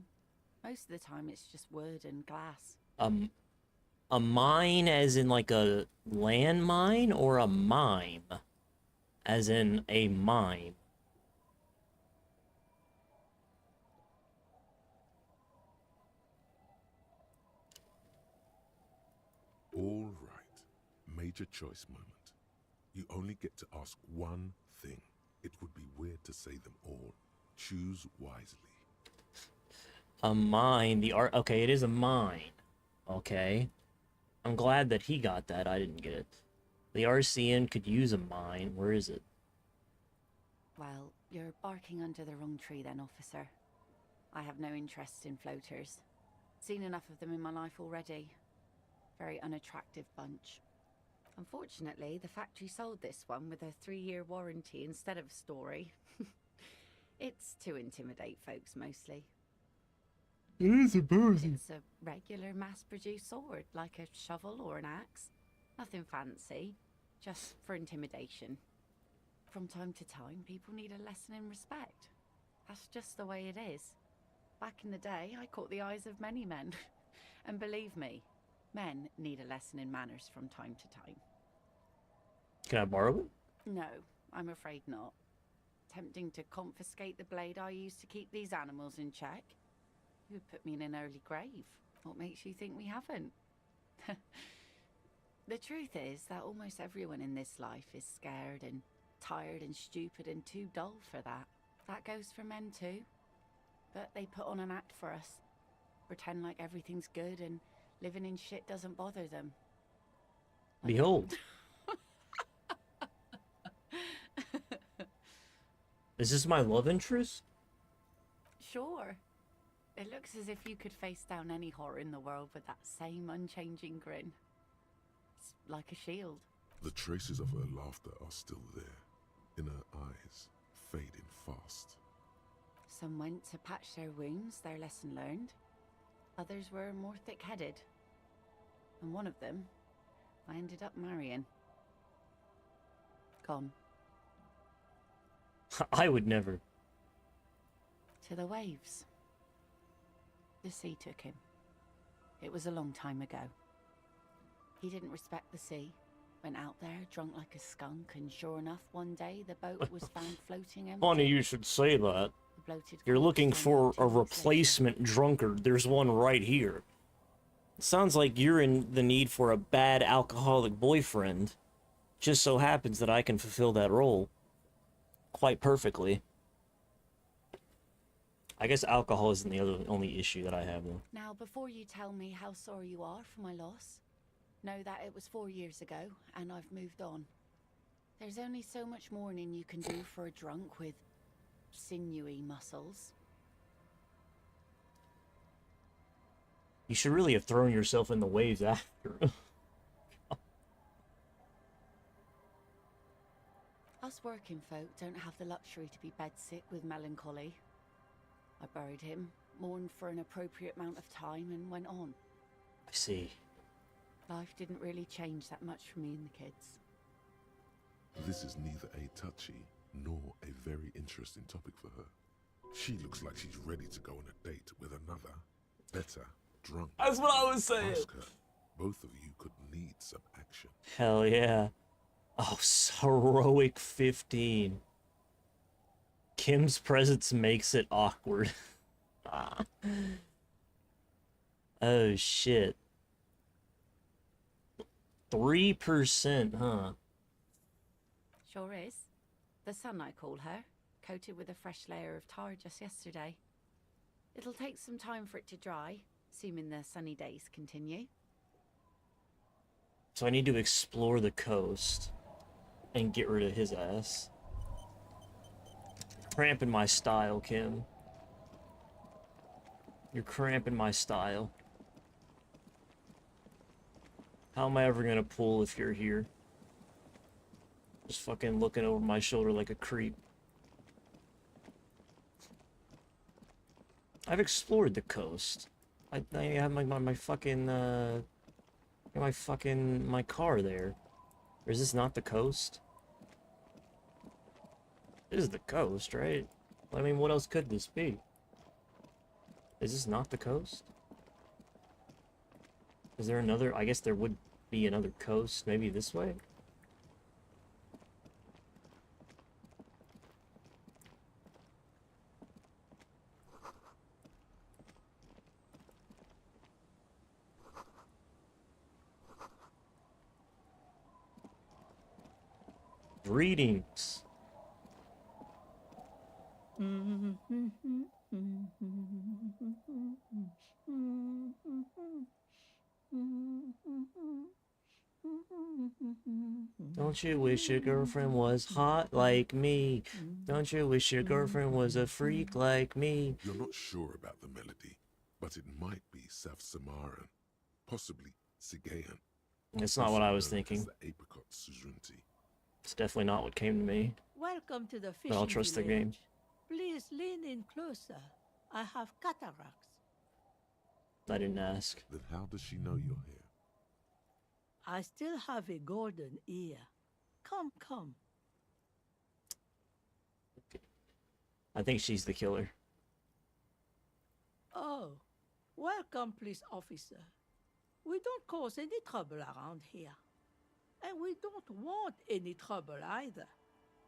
Most of the time it's just wood and glass. A mine as in like a landmine, or a mime as in a mime? All right. Major choice moment. You only get to ask one thing. It would be weird to say them all. Choose wisely. A mine, the art. Okay, it is a mine. Okay. I'm glad that he got that. I didn't get it. The RCN could use a mine. Where is it? Well, you're barking under the wrong tree then, officer. I have no interest in floaters. Seen enough of them in my life already. Very unattractive bunch. Unfortunately, the factory sold this one with a 3-year warranty instead of a story. It's to intimidate folks, mostly. It is a It's a regular mass-produced sword, like a shovel or an axe. Nothing fancy, just for intimidation. From time to time, people need a lesson in respect. That's just the way it is. Back in the day, I caught the eyes of many men. And believe me, men need a lesson in manners from time to time. Can I borrow it? No, I'm afraid not. Tempting to confiscate the blade I used to keep these animals in check? You would put me in an early grave. What makes you think we haven't? The truth is that almost everyone in this life is scared and tired and stupid and too dull for that. That goes for men too. But they put on an act for us. Pretend like everything's good and living in shit doesn't bother them. Behold. Is this my love interest? Sure. It looks as if you could face down any horror in the world with that same unchanging grin. It's like a shield. The traces of her laughter are still there, in her eyes, fading fast. Some went to patch their wounds, their lesson learned. Others were more thick-headed. And one of them, I ended up marrying. Gone. I would never. To the waves. The sea took him. It was a long time ago. He didn't respect the sea. Went out there, drunk like a skunk, and sure enough, one day the boat was found floating empty. Funny you should say that. The bloated You're looking corpse for turned a up 2 weeks replacement drunkard. There's one right here. Sounds like you're in the need for a bad alcoholic boyfriend. Just so happens that I can fulfill that role quite perfectly. I guess alcohol isn't the only issue that I have, though. Now, before you tell me how sorry you are for my loss, know that it was 4 years ago, and I've moved on. There's only so much mourning you can do for a drunk with sinewy muscles. You should really have thrown yourself in the waves after. Us working folk don't have the luxury to be bedsick with melancholy. I buried him, mourned for an appropriate amount of time, and went on. I see. Life didn't really change that much for me and the kids. This is neither a touchy nor a very interesting topic for her. She looks like she's ready to go on a date with another, better, drunk. That's what I was saying. Ask her. Both of you could need some action. Hell yeah. Oh, heroic 15. Kim's presence makes it awkward. Oh, shit. 3%, huh? Sure is. The sun, I call her, coated with a fresh layer of tar just yesterday. It'll take some time for it to dry, assuming the sunny days continue. So I need to explore the coast and get rid of his ass. Cramping my style, Kim. You're cramping my style. How am I ever gonna pull if you're here? Just fucking looking over my shoulder like a creep. I've explored the coast. I have my fucking my car there. Or is this not the coast? This is the coast, right? I mean, what else could this be? Is this not the coast? Is there another? I guess there would be another coast, maybe this way? Greetings. Don't you wish your girlfriend was hot like me? Don't you wish your girlfriend was a freak like me? You're not sure about the melody, but it might be South Samaran, possibly Sigayan. That's not what I was also known as thinking. the apricot suzerainty. It's definitely not what came to me. Welcome to the But fishing I'll trust the game. village. Please lean in closer. I have cataracts. I didn't ask. Then how does she know you're here? I still have a golden ear. Come, come. I think she's the killer. Oh, welcome, police officer. We don't cause any trouble around here. And we don't want any trouble either.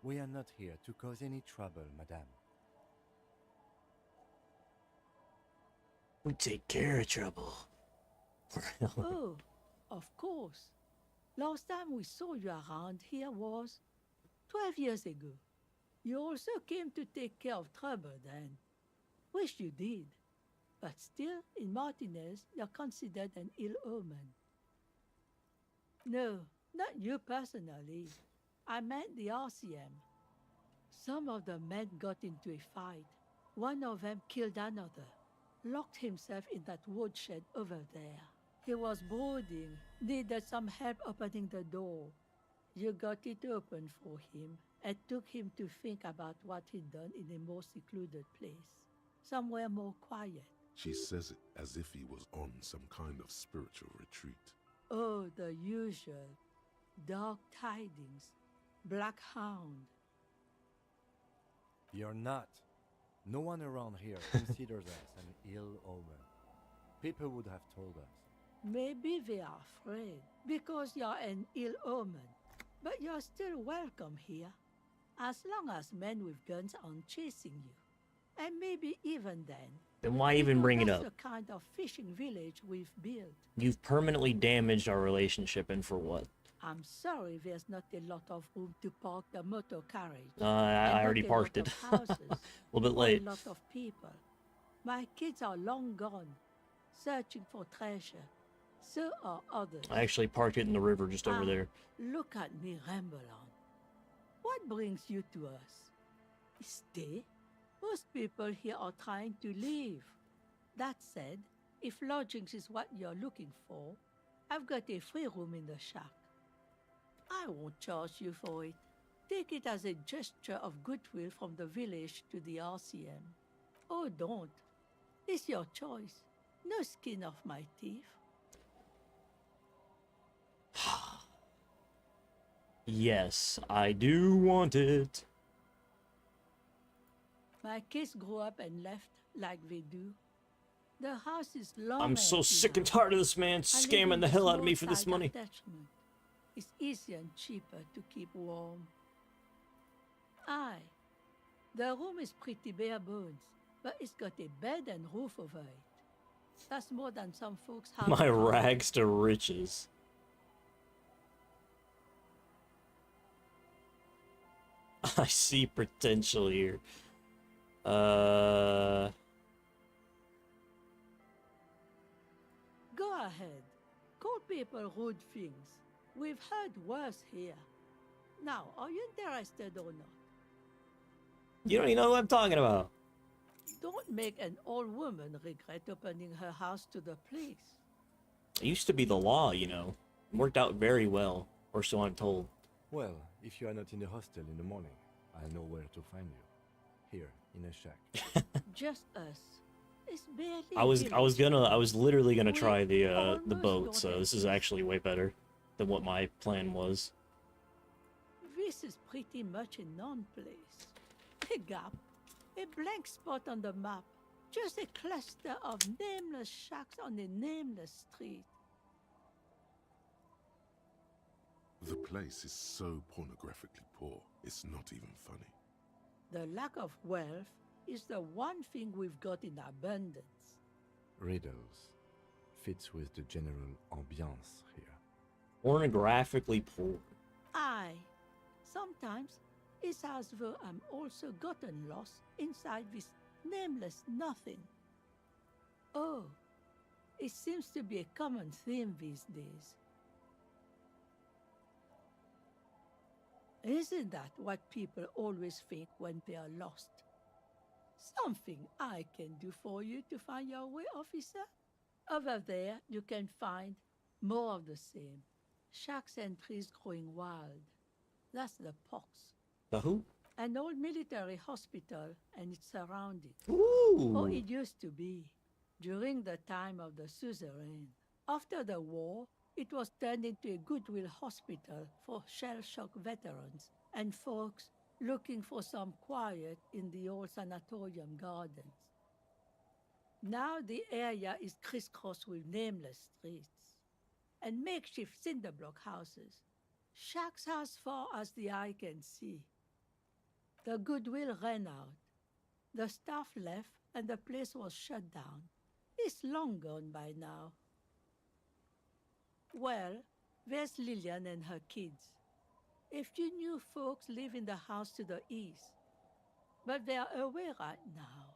We are not here to cause any trouble, madame. We take care of trouble. Oh, of course. Last time we saw you around here was 12 years ago. You also came to take care of trouble then. Wish you did. But still, in Martinez, you're considered an ill omen. No, not you personally. I meant the RCM. Some of the men got into a fight. One of them killed another. Locked himself in that woodshed over there. He was brooding, needed some help opening the door. You got it open for him and took him to think about what he'd done in a more secluded place, somewhere more quiet. She says it as if he was on some kind of spiritual retreat. Oh, the usual. Dark tidings. Black hound. You're not. No one around here considers us an ill omen. People would have told us. Maybe they are afraid because you're an ill omen. But you're still welcome here, as long as men with guns aren't chasing you. And maybe even then, why even bring it that's up? the kind of fishing village we've built. You've permanently damaged our relationship, and for what? I'm sorry there's not a lot of room to park the motor carriage. I already parked it. A little bit late. A lot of people. My kids are long gone, searching for treasure. So are others. I actually parked it in the river just over there. Look at me ramble on. What brings you to us? Stay? Most people here are trying to leave. That said, if lodgings is what you're looking for, I've got a free room in the shack. I won't charge you for it. Take it as a gesture of goodwill from the village to the RCM. Oh, don't. It's your choice. No skin off my teeth. Yes, I do want it. My kids grew up and left like they do. The house is long. I'm so sick and tired of this man scamming the hell out of me for this money. Attachment. It's easier and cheaper to keep warm. Aye, the room is pretty bare bones, but it's got a bed and roof over it. That's more than some folks have. My rags to riches. I see potential here. Go ahead. Call people rude things. We've heard worse here. Now, are you interested or not? You don't even know what I'm talking about. Don't make an old woman regret opening her house to the police. It used to be the law, you know. It worked out very well, or so I'm told. Well, if you are not in the hostel in the morning, I'll know where to find you. Here, in a shack. Just us. It's barely I was literally gonna try the boat, so this is actually way better than what my plan was. This is pretty much a non-place. A gap. A blank spot on the map. Just a cluster of nameless shacks on a nameless street. The place is so pornographically poor, it's not even funny. The lack of wealth is the one thing we've got in abundance. Riddles. Fits with the general ambiance here. Pornographically poor. Aye. Sometimes it's as though I'm also gotten lost inside this nameless nothing. Oh, it seems to be a common theme these days. Isn't that what people always think when they are lost? Something I can do for you to find your way, officer? Over there, you can find more of the same. Shacks and trees growing wild. That's the pox. The who? An old military hospital and its surroundings. Ooh. Or it used to be, during the time of the suzerain. After the war, it was turned into a goodwill hospital for shell-shock veterans and folks looking for some quiet in the old sanatorium gardens. Now the area is crisscrossed with nameless streets and makeshift cinder block houses, shacks as far as the eye can see. The goodwill ran out. The staff left and the place was shut down. It's long gone by now. Well, there's Lillian and her kids. A few new folks live in the house to the east, but they're away right now.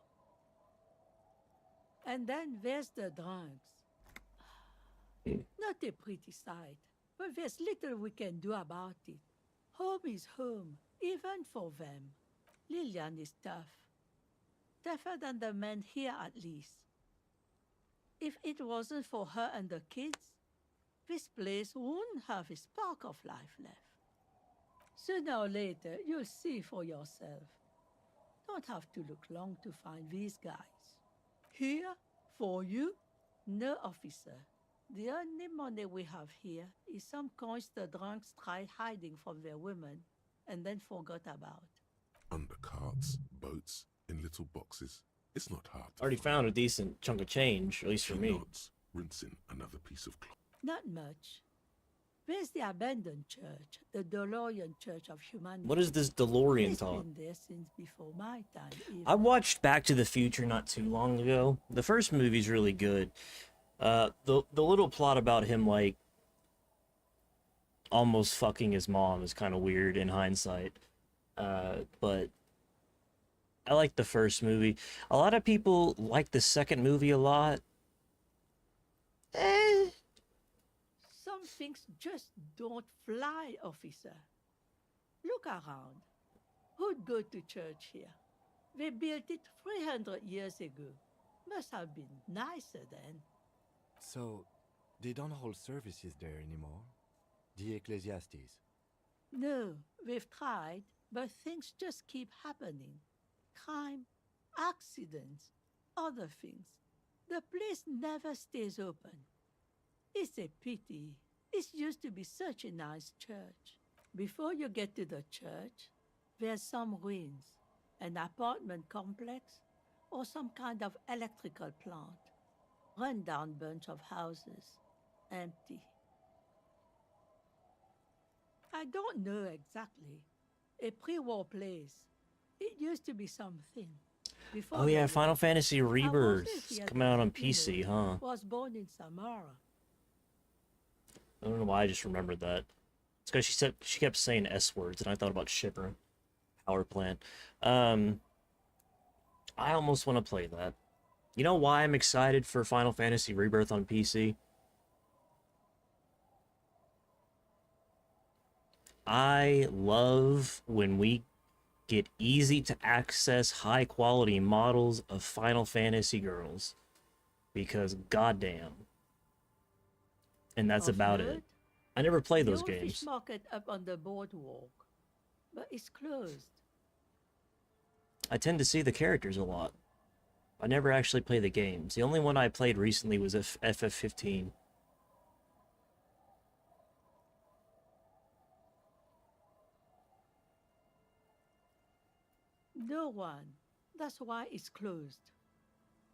And then there's the drunks. Not a pretty sight, but there's little we can do about it. Home is home, even for them. Lillian is tough. Tougher than the men here, at least. If it wasn't for her and the kids, this place wouldn't have a spark of life left. Sooner or later, you'll see for yourself. Don't have to look long to find these guys. Here, for you, no officer. The only money we have here is some coins the drunks tried hiding from their women and then forgot about. Under carts, boats, in little boxes. It's not hard to Already find. found a decent chunk of change, at least for She me. nods, rinsing another piece of cloth. Not much. There's the abandoned church, the DeLorean Church of Humanity. What is this DeLorean It's talk? been there since before my time. Even. I watched Back to the Future not too long ago. The first movie's really good. The little plot about him like almost fucking his mom is kind of weird in hindsight. But I like the first movie. A lot of people like the second movie a lot. Some things just don't fly, officer. Look around. Who'd go to church here? They built it 300 years ago. Must have been nicer then. So, they don't hold services there anymore? The Ecclesiastes? No, we've tried, but things just keep happening. Crime, accidents, other things. The place never stays open. It's a pity. It used to be such a nice church. Before you get to the church, there's some ruins, an apartment complex, or some kind of electrical plant. Run-down bunch of houses, empty. I don't know exactly. A pre-war place. It used to be something. Before Oh yeah, the Final war. Fantasy I wonder Rebirth if he is had coming out on been, you PC, know, huh? Was born in Samara. I don't know why I just remembered that. It's because she kept saying S words, and I thought about Shipper Power Plant. I almost want to play that. You know why I'm excited for Final Fantasy Rebirth on PC? I love when we get easy to access high quality models of Final Fantasy girls. Because goddamn. And that's about it. I never played those The old games. fish market up on the boardwalk, but it's closed. I tend to see the characters a lot. I never actually play the games. The only one I played recently was FF15. No one. That's why it's closed.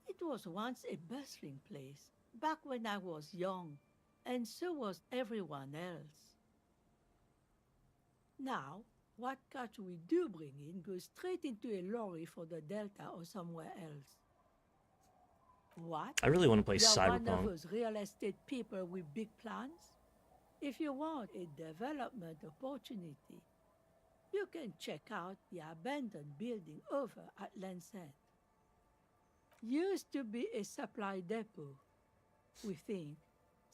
It was once a bustling place, back when I was young, and so was everyone else. Now, what catch we do bring in goes straight into a lorry for the Delta or somewhere else. What? I really want to play You're one of Cyberpunk. those real estate people with big plans? If you want a development opportunity, you can check out the abandoned building over at Land's End. Used to be a supply depot, we think,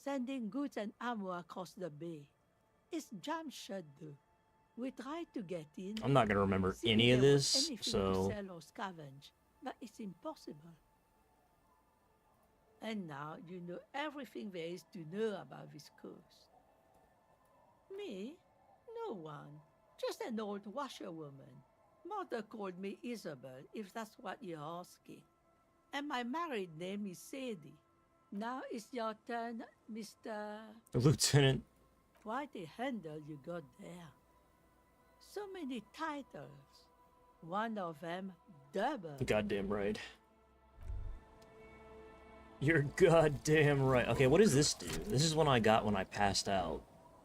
sending goods and ammo across the bay. It's jammed shut though. We tried to get in. I'm not gonna remember see if any of there was this, anything to so sell or scavenge, but it's impossible. And now you know everything there is to know about this coast. Me? No one. Just an old washerwoman. Mother called me Isabel, if that's what you're asking. And my married name is Sadie. Now it's your turn, Mr. Lieutenant. Quite a handle you got there. So many titles. One of them double. Goddamn right. You're goddamn right. Okay, what does this do? This is one I got when I passed out.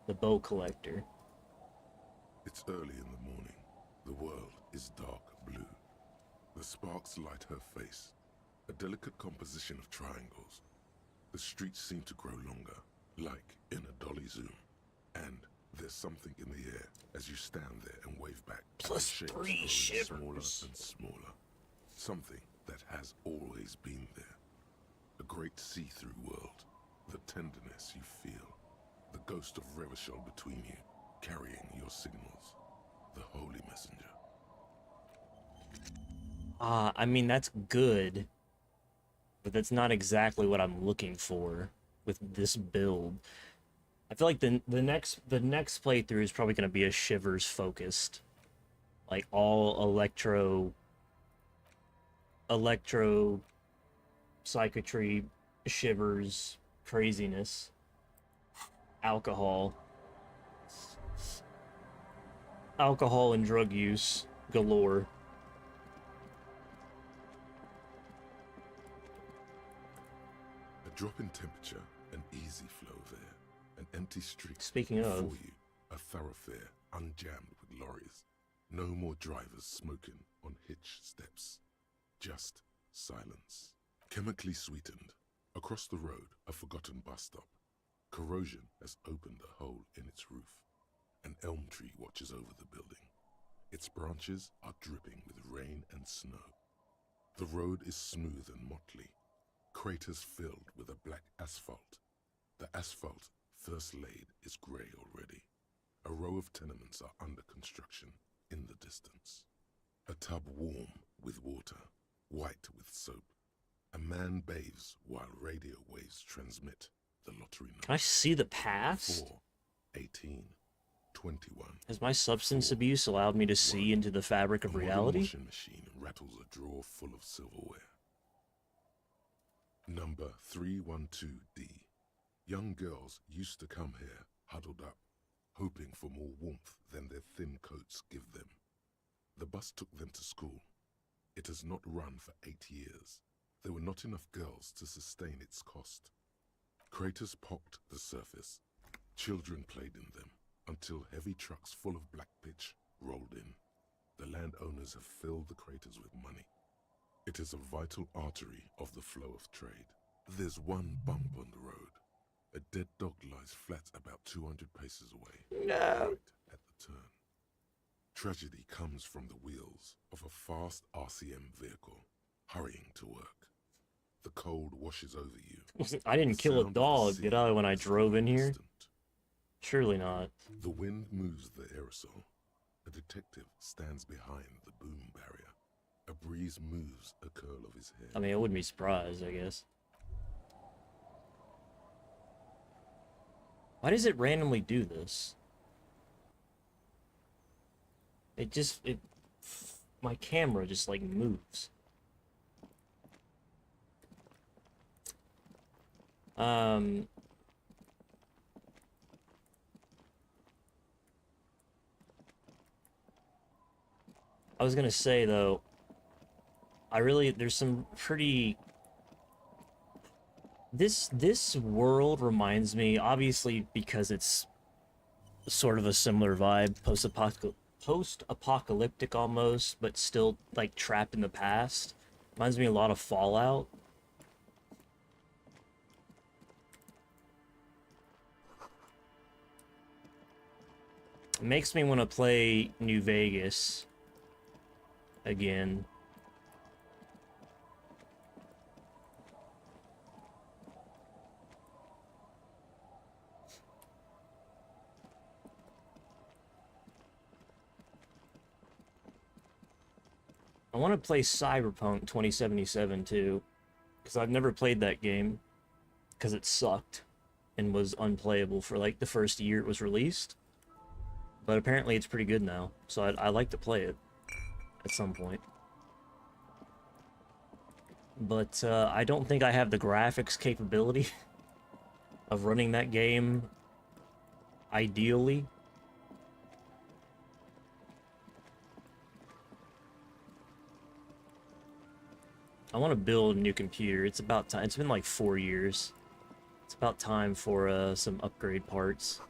The bow collector. It's early in the morning. The world is dark blue. The sparks light her face. A delicate composition of triangles. The streets seem to grow longer, like in a dolly zoom. And there's something in the air as you stand there and wave back. +3 shivers. Smaller shivers. and smaller. Something that has always been there. A great see-through world. The tenderness you feel. The ghost of Revachol between you, carrying your signals. The holy messenger. I mean, that's good. But that's not exactly what I'm looking for with this build. I feel like the next playthrough is probably going to be a Shivers focused. Like all electro psychiatry, Shivers, craziness, alcohol and drug use galore. A drop in temperature, an easy flow there, an empty street. Speaking of, before you, a thoroughfare unjammed with lorries. No more drivers smoking on hitch steps. Just silence. Chemically sweetened. Across the road, a forgotten bus stop. Corrosion has opened a hole in its roof. An elm tree watches over the building. Its branches are dripping with rain and snow. The road is smooth and motley. Craters filled with a black asphalt. The asphalt, first laid, is grey already. A row of tenements are under construction in the distance. A tub warm with water, white with soap. A man bathes while radio waves transmit the lottery number. can I see the past? 4, 18, 21. Has my substance abuse allowed me to see into the fabric of A modern reality? washing machine rattles a drawer full of silverware. Number 312D. Young girls used to come here, huddled up, hoping for more warmth than their thin coats give them. The bus took them to school. It has not run for 8 years. There were not enough girls to sustain its cost. Craters pocked the surface. Children played in them until heavy trucks full of black pitch rolled in. The landowners have filled the craters with money. It is a vital artery of the flow of trade. There's one bump on the road. A dead dog lies flat about 200 paces away. No. Right at the turn. Tragedy comes from the wheels of a fast RCM vehicle, hurrying to work. The cold washes over you. I didn't kill a dog, did I, when I drove in here? Surely not. The wind moves the aerosol. A detective stands behind the boom barrier. A breeze moves a curl of his hair. I mean, I wouldn't be surprised, I guess. Why does it randomly do this? My camera just, like, moves. I was gonna say, though, there's some pretty... This world reminds me, obviously because it's sort of a similar vibe, post-apocalyptic almost, but still, like, trapped in the past. Reminds me a lot of Fallout. It makes me want to play New Vegas again. want to play Cyberpunk 2077 too, because I've never played that game, because it sucked and was unplayable for like the first year it was released. But apparently it's pretty good now, so I'd like to play it at some point. But I don't think I have the graphics capability of running that game ideally. I want to build a new computer. It's about time. It's been like 4 years. It's about time for some upgrade parts.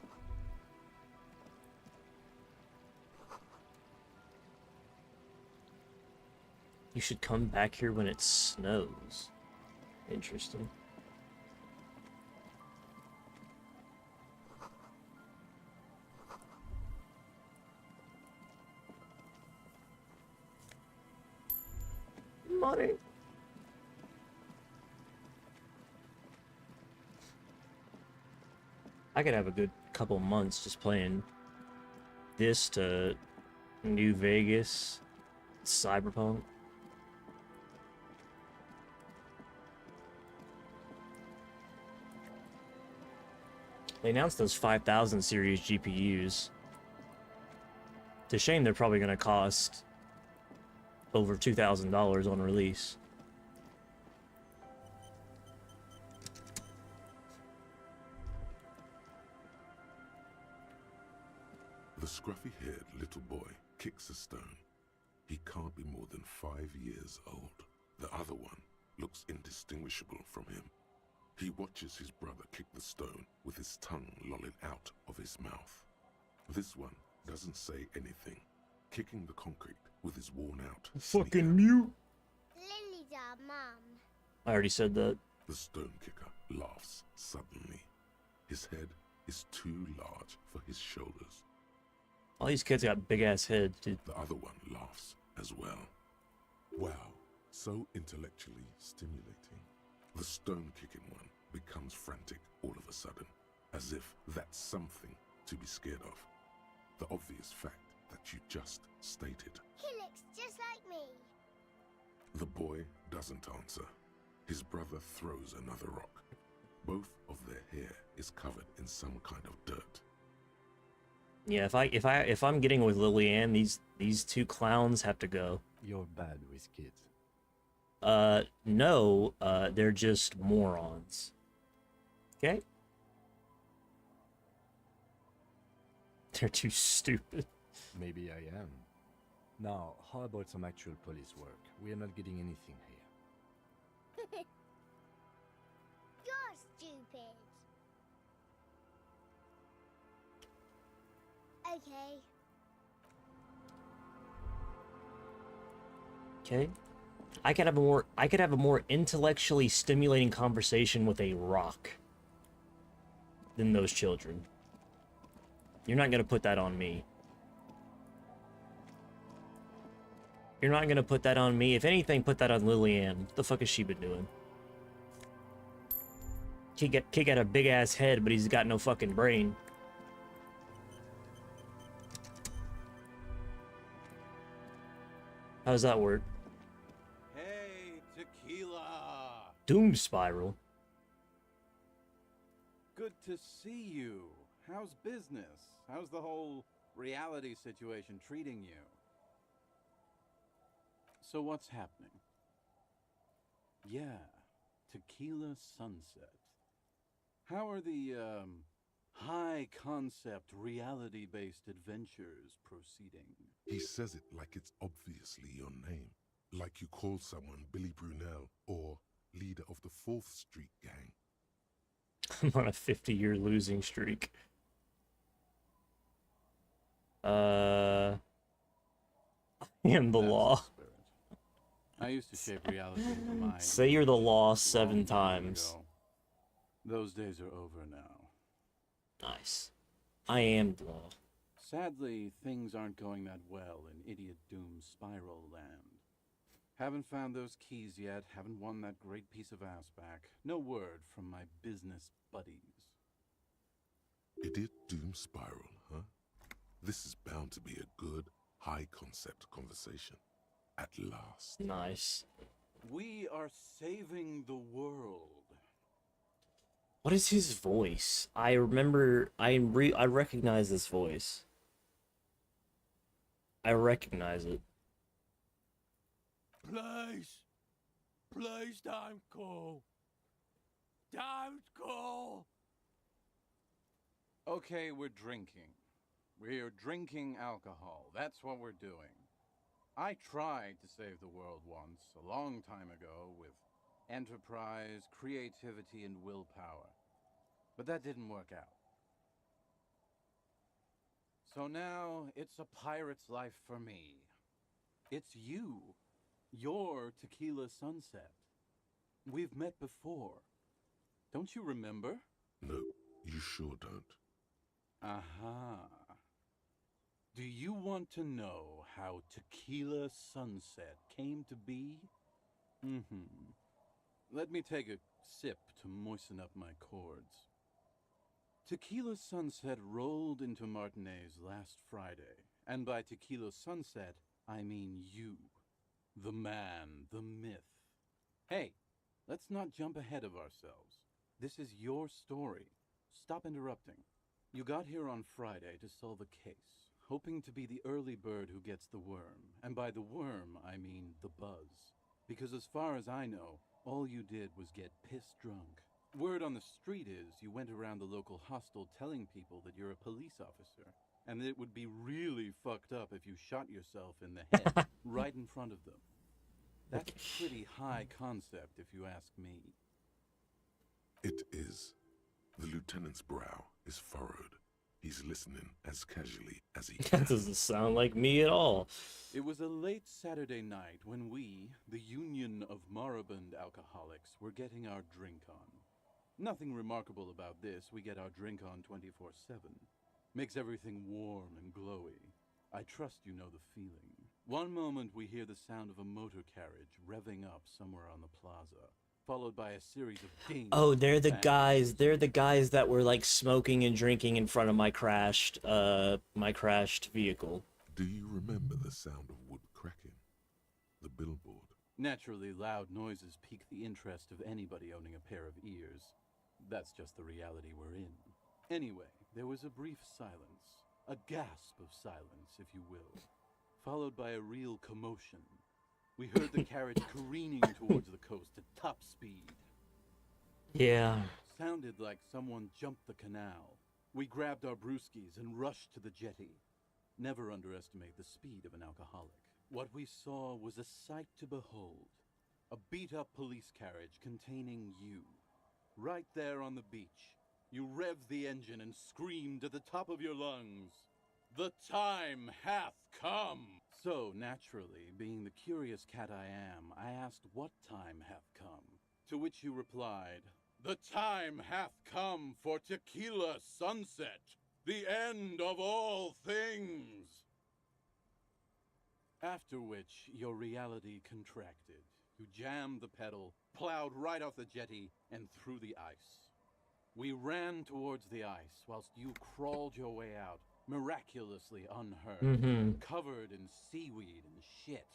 You should come back here when it snows. Interesting. Money. I could have a good couple months just playing this to New Vegas, Cyberpunk. They announced those 5000 series GPUs. It's a shame they're probably going to cost over $2,000 on release. The scruffy-haired little boy kicks a stone. He can't be more than 5 years old. The other one looks indistinguishable from him. He watches his brother kick the stone with his tongue lolling out of his mouth. This one doesn't say anything, kicking the concrete with his worn-out Fucking mute. Lily's our mum. I already said that. The stone kicker laughs suddenly. His head is too large for his shoulders. All these kids got big-ass heads, dude. The other one laughs as well. Wow, so intellectually stimulating. The stone-kicking one becomes frantic all of a sudden, as if that's something to be scared of. The obvious fact that you just stated. He looks just like me. The boy doesn't answer. His brother throws another rock. Both of their hair is covered in some kind of dirt. Yeah, if I'm getting with Lillian, these two clowns have to go. You're bad with kids. No, they're just morons. Okay? They're too stupid. Maybe I am. Now, how about some actual police work? We are not getting anything here. You're stupid. Okay. Okay? I could have a more intellectually stimulating conversation with a rock than those children. You're not gonna put that on me. You're not gonna put that on me. If anything, put that on Lillian. What the fuck has she been doing? Kid got a big ass head, but he's got no fucking brain. How's that work? Hey, tequila! Doom Spiral. Good to see you. How's business? How's the whole reality situation treating you? So what's happening? Yeah, Tequila Sunset. How are the, high-concept, reality-based adventures proceeding? He says it like it's obviously your name. Like you call someone Billy Brunel or leader of the 4th Street gang. I'm on a 50-year losing streak. I am the law. I used to shape reality into my... Say you're the law 7 times. Those days are over now. Nice. I am the law. Sadly, things aren't going that well in Idiot Doom Spiral Land. Haven't found those keys yet, haven't won that great piece of ass back. No word from my business buddies. Idiot Doom Spiral, huh? This is bound to be a good, high-concept conversation. At last. Nice. We are saving the world. What is his voice? I remember. I recognize this voice. I recognize it. Please don't go. Don't go. Okay, we're drinking. We're drinking alcohol. That's what we're doing. I tried to save the world once, a long time ago, with enterprise, creativity, and willpower. But that didn't work out. So now, it's a pirate's life for me. It's you. Your Tequila Sunset. We've met before. Don't you remember? No, you sure don't. Aha. Do you want to know how Tequila Sunset came to be? Let me take a sip to moisten up my cords. Tequila Sunset rolled into Martinez last Friday, and by Tequila Sunset, I mean you. The man, the myth. Hey, let's not jump ahead of ourselves. This is your story. Stop interrupting. You got here on Friday to solve a case, hoping to be the early bird who gets the worm. And by the worm, I mean the buzz. Because as far as I know, all you did was get piss drunk. Word on the street is you went around the local hostel telling people that you're a police officer, and that it would be really fucked up if you shot yourself in the head right in front of them. That's a pretty high concept, if you ask me. It is. The lieutenant's brow is furrowed. He's listening as casually as he can. That doesn't sound like me at all. It was a late Saturday night when we, the Union of Moribund Alcoholics, were getting our drink on. Nothing remarkable about this. We get our drink on 24/7. Makes everything warm and glowy. I trust you know the feeling. One moment we hear the sound of a motor carriage revving up somewhere on the plaza, followed by a series of dings. Oh, they're the guys. They're the guys that were like smoking and drinking in front of my crashed vehicle. Do you remember the sound of wood cracking? The billboard. Naturally, loud noises pique the interest of anybody owning a pair of ears. That's just the reality we're in. Anyway, there was a brief silence. A gasp of silence, if you will. Followed by a real commotion. We heard the carriage careening towards the coast at top speed. Yeah. Sounded like someone jumped the canal. We grabbed our brewskis and rushed to the jetty. Never underestimate the speed of an alcoholic. What we saw was a sight to behold. A beat-up police carriage containing you. Right there on the beach. You revved the engine and screamed at the top of your lungs. The time hath come! So, naturally, being the curious cat I am, I asked what time hath come. To which you replied, the time hath come for Tequila Sunset, the end of all things! After which, your reality contracted. You jammed the pedal, plowed right off the jetty, and through the ice. We ran towards the ice, whilst you crawled your way out, miraculously unhurt, covered in seaweed and shit.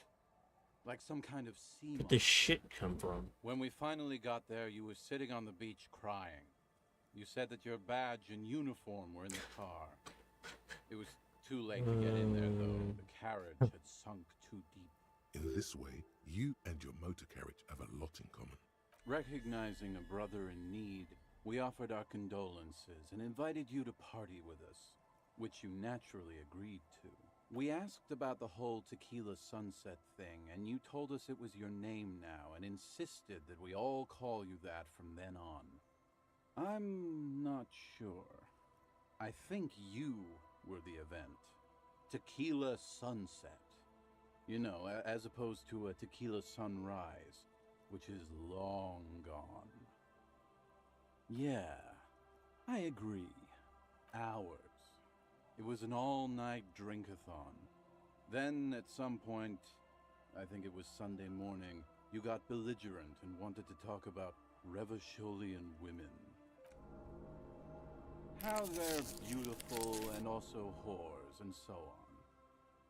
Like some kind of sea Where'd the shit come from? When we finally got there, you were sitting on the beach crying. You said that your badge and uniform were in the car. It was too late to get in there, though. The carriage had sunk too deep. In this way, you and your motor carriage have a lot in common. Recognizing a brother in need, we offered our condolences and invited you to party with us, which you naturally agreed to. We asked about the whole Tequila Sunset thing, and you told us it was your name now and insisted that we all call you that from then on. I'm not sure. I think you were the event. Tequila Sunset. You know, as opposed to a tequila sunrise, which is long gone. Yeah, I agree. Hours. It was an all-night drink-a-thon. Then, at some point, I think it was Sunday morning, you got belligerent and wanted to talk about Revacholian women. How they're beautiful and also whores and so on.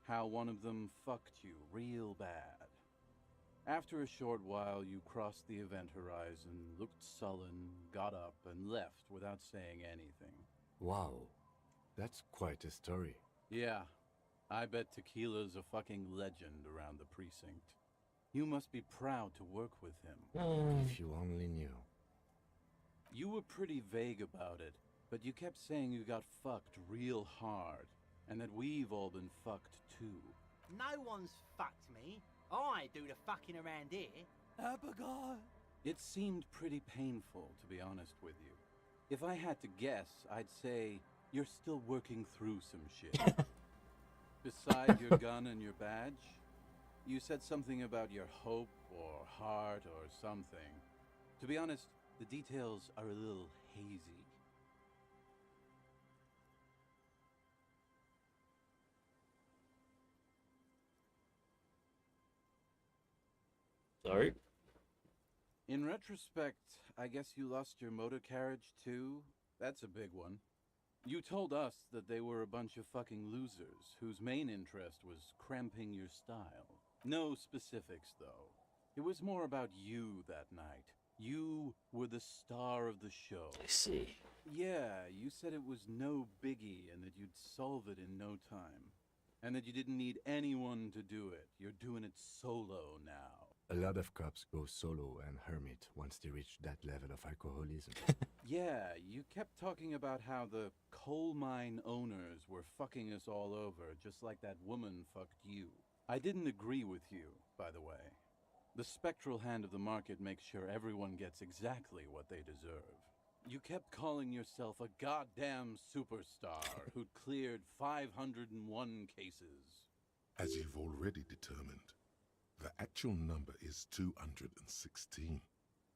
How one of them fucked you real bad. After a short while, you crossed the event horizon, looked sullen, got up, and left without saying anything. Wow, that's quite a story. Yeah, I bet Tequila's a fucking legend around the precinct. You must be proud to work with him. If you only knew. You were pretty vague about it, but you kept saying you got fucked real hard, and that we've all been fucked too. No one's fucked me. I do the fucking around here. Abigail! It seemed pretty painful, to be honest with you. If I had to guess, I'd say you're still working through some shit. Beside your gun and your badge, you said something about your hope or heart or something. To be honest, the details are a little hazy. Sorry? In retrospect, I guess you lost your motor carriage too? That's a big one. You told us that they were a bunch of fucking losers whose main interest was cramping your style. No specifics, though. It was more about you that night. You were the star of the show. I see. Yeah, you said it was no biggie and that you'd solve it in no time. And that you didn't need anyone to do it. You're doing it solo now. A lot of cops go solo and hermit once they reach that level of alcoholism. Yeah, you kept talking about how the coal mine owners were fucking us all over, just like that woman fucked you. I didn't agree with you, by the way. The spectral hand of the market makes sure everyone gets exactly what they deserve. You kept calling yourself a goddamn superstar who'd cleared 501 cases. As you've already determined, the actual number is 216.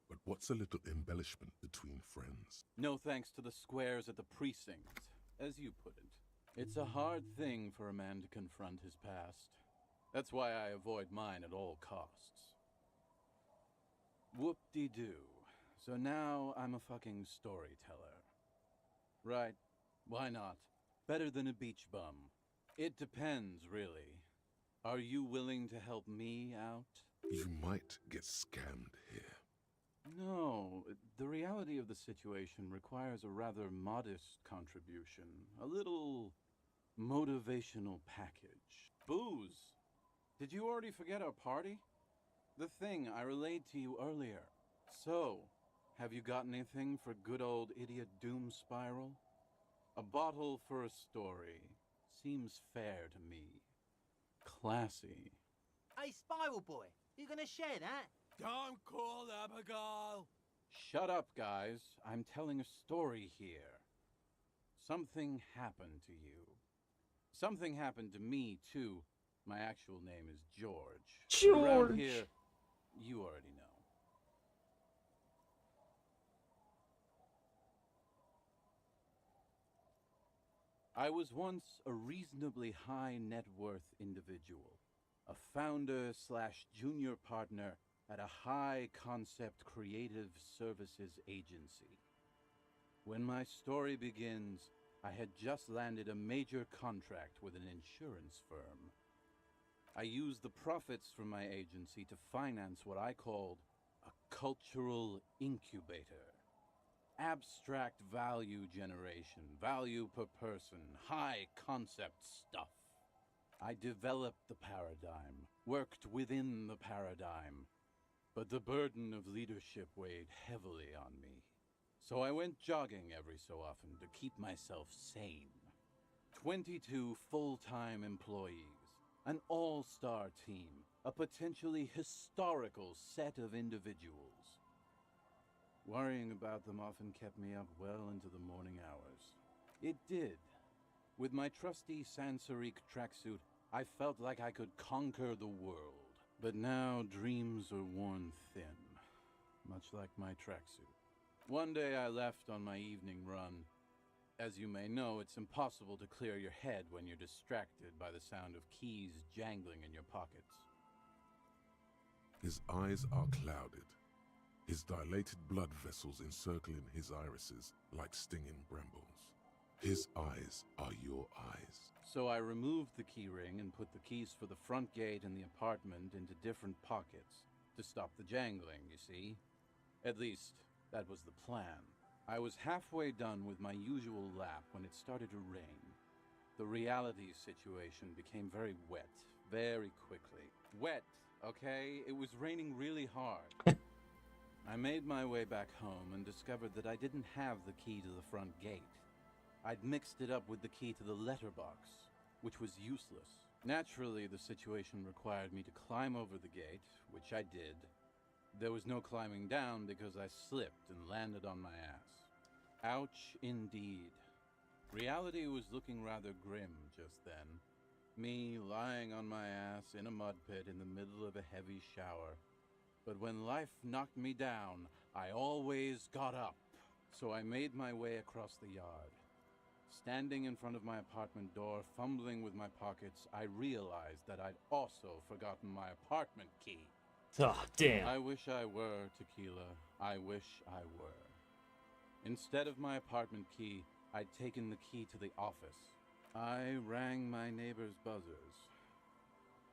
But what's a little embellishment between friends? No thanks to the squares at the precinct, as you put it. It's a hard thing for a man to confront his past. That's why I avoid mine at all costs. Whoop-de-doo. So now I'm a fucking storyteller. Right, why not? Better than a beach bum. It depends, really. Are you willing to help me out? You might get scammed here. No, the reality of the situation requires a rather modest contribution. A little motivational package. Booze! Did you already forget our party? The thing I relayed to you earlier. So, have you got anything for good old idiot Doom Spiral? A bottle for a story. Seems fair to me. Classy. Hey, Spiral Boy, you gonna share that? Don't call Abigail! Shut up, guys. I'm telling a story here. Something happened to you. Something happened to me, too. My actual name is George. George! Around here, you already know. I was once a reasonably high net worth individual. A founder/junior partner at a high-concept creative services agency. When my story begins, I had just landed a major contract with an insurance firm. I used the profits from my agency to finance what I called a cultural incubator. Abstract value generation, value per person, high-concept stuff. I developed the paradigm, worked within the paradigm, but the burden of leadership weighed heavily on me. So I went jogging every so often to keep myself sane. 22 full-time employees, an all-star team, a potentially historical set of individuals. Worrying about them often kept me up well into the morning hours. It did. With my trusty Sansarique tracksuit, I felt like I could conquer the world. But now dreams are worn thin, much like my tracksuit. One day I left on my evening run. As you may know, it's impossible to clear your head when you're distracted by the sound of keys jangling in your pockets. His eyes are clouded, his dilated blood vessels encircling his irises like stinging brambles. His eyes are your eyes. So I removed the key ring and put the keys for the front gate and the apartment into different pockets, to stop the jangling, you see. At least, that was the plan. I was halfway done with my usual lap when it started to rain. The reality situation became very wet, very quickly. Wet, okay? It was raining really hard. I made my way back home and discovered that I didn't have the key to the front gate. I'd mixed it up with the key to the letterbox, which was useless. Naturally, the situation required me to climb over the gate, which I did. There was no climbing down because I slipped and landed on my ass. Ouch, indeed. Reality was looking rather grim just then. Me lying on my ass in a mud pit in the middle of a heavy shower. But when life knocked me down, I always got up. So I made my way across the yard. Standing in front of my apartment door, fumbling with my pockets, I realized that I'd also forgotten my apartment key. Oh, damn. I wish I were, Tequila. I wish I were. Instead of my apartment key, I'd taken the key to the office. I rang my neighbors' buzzers.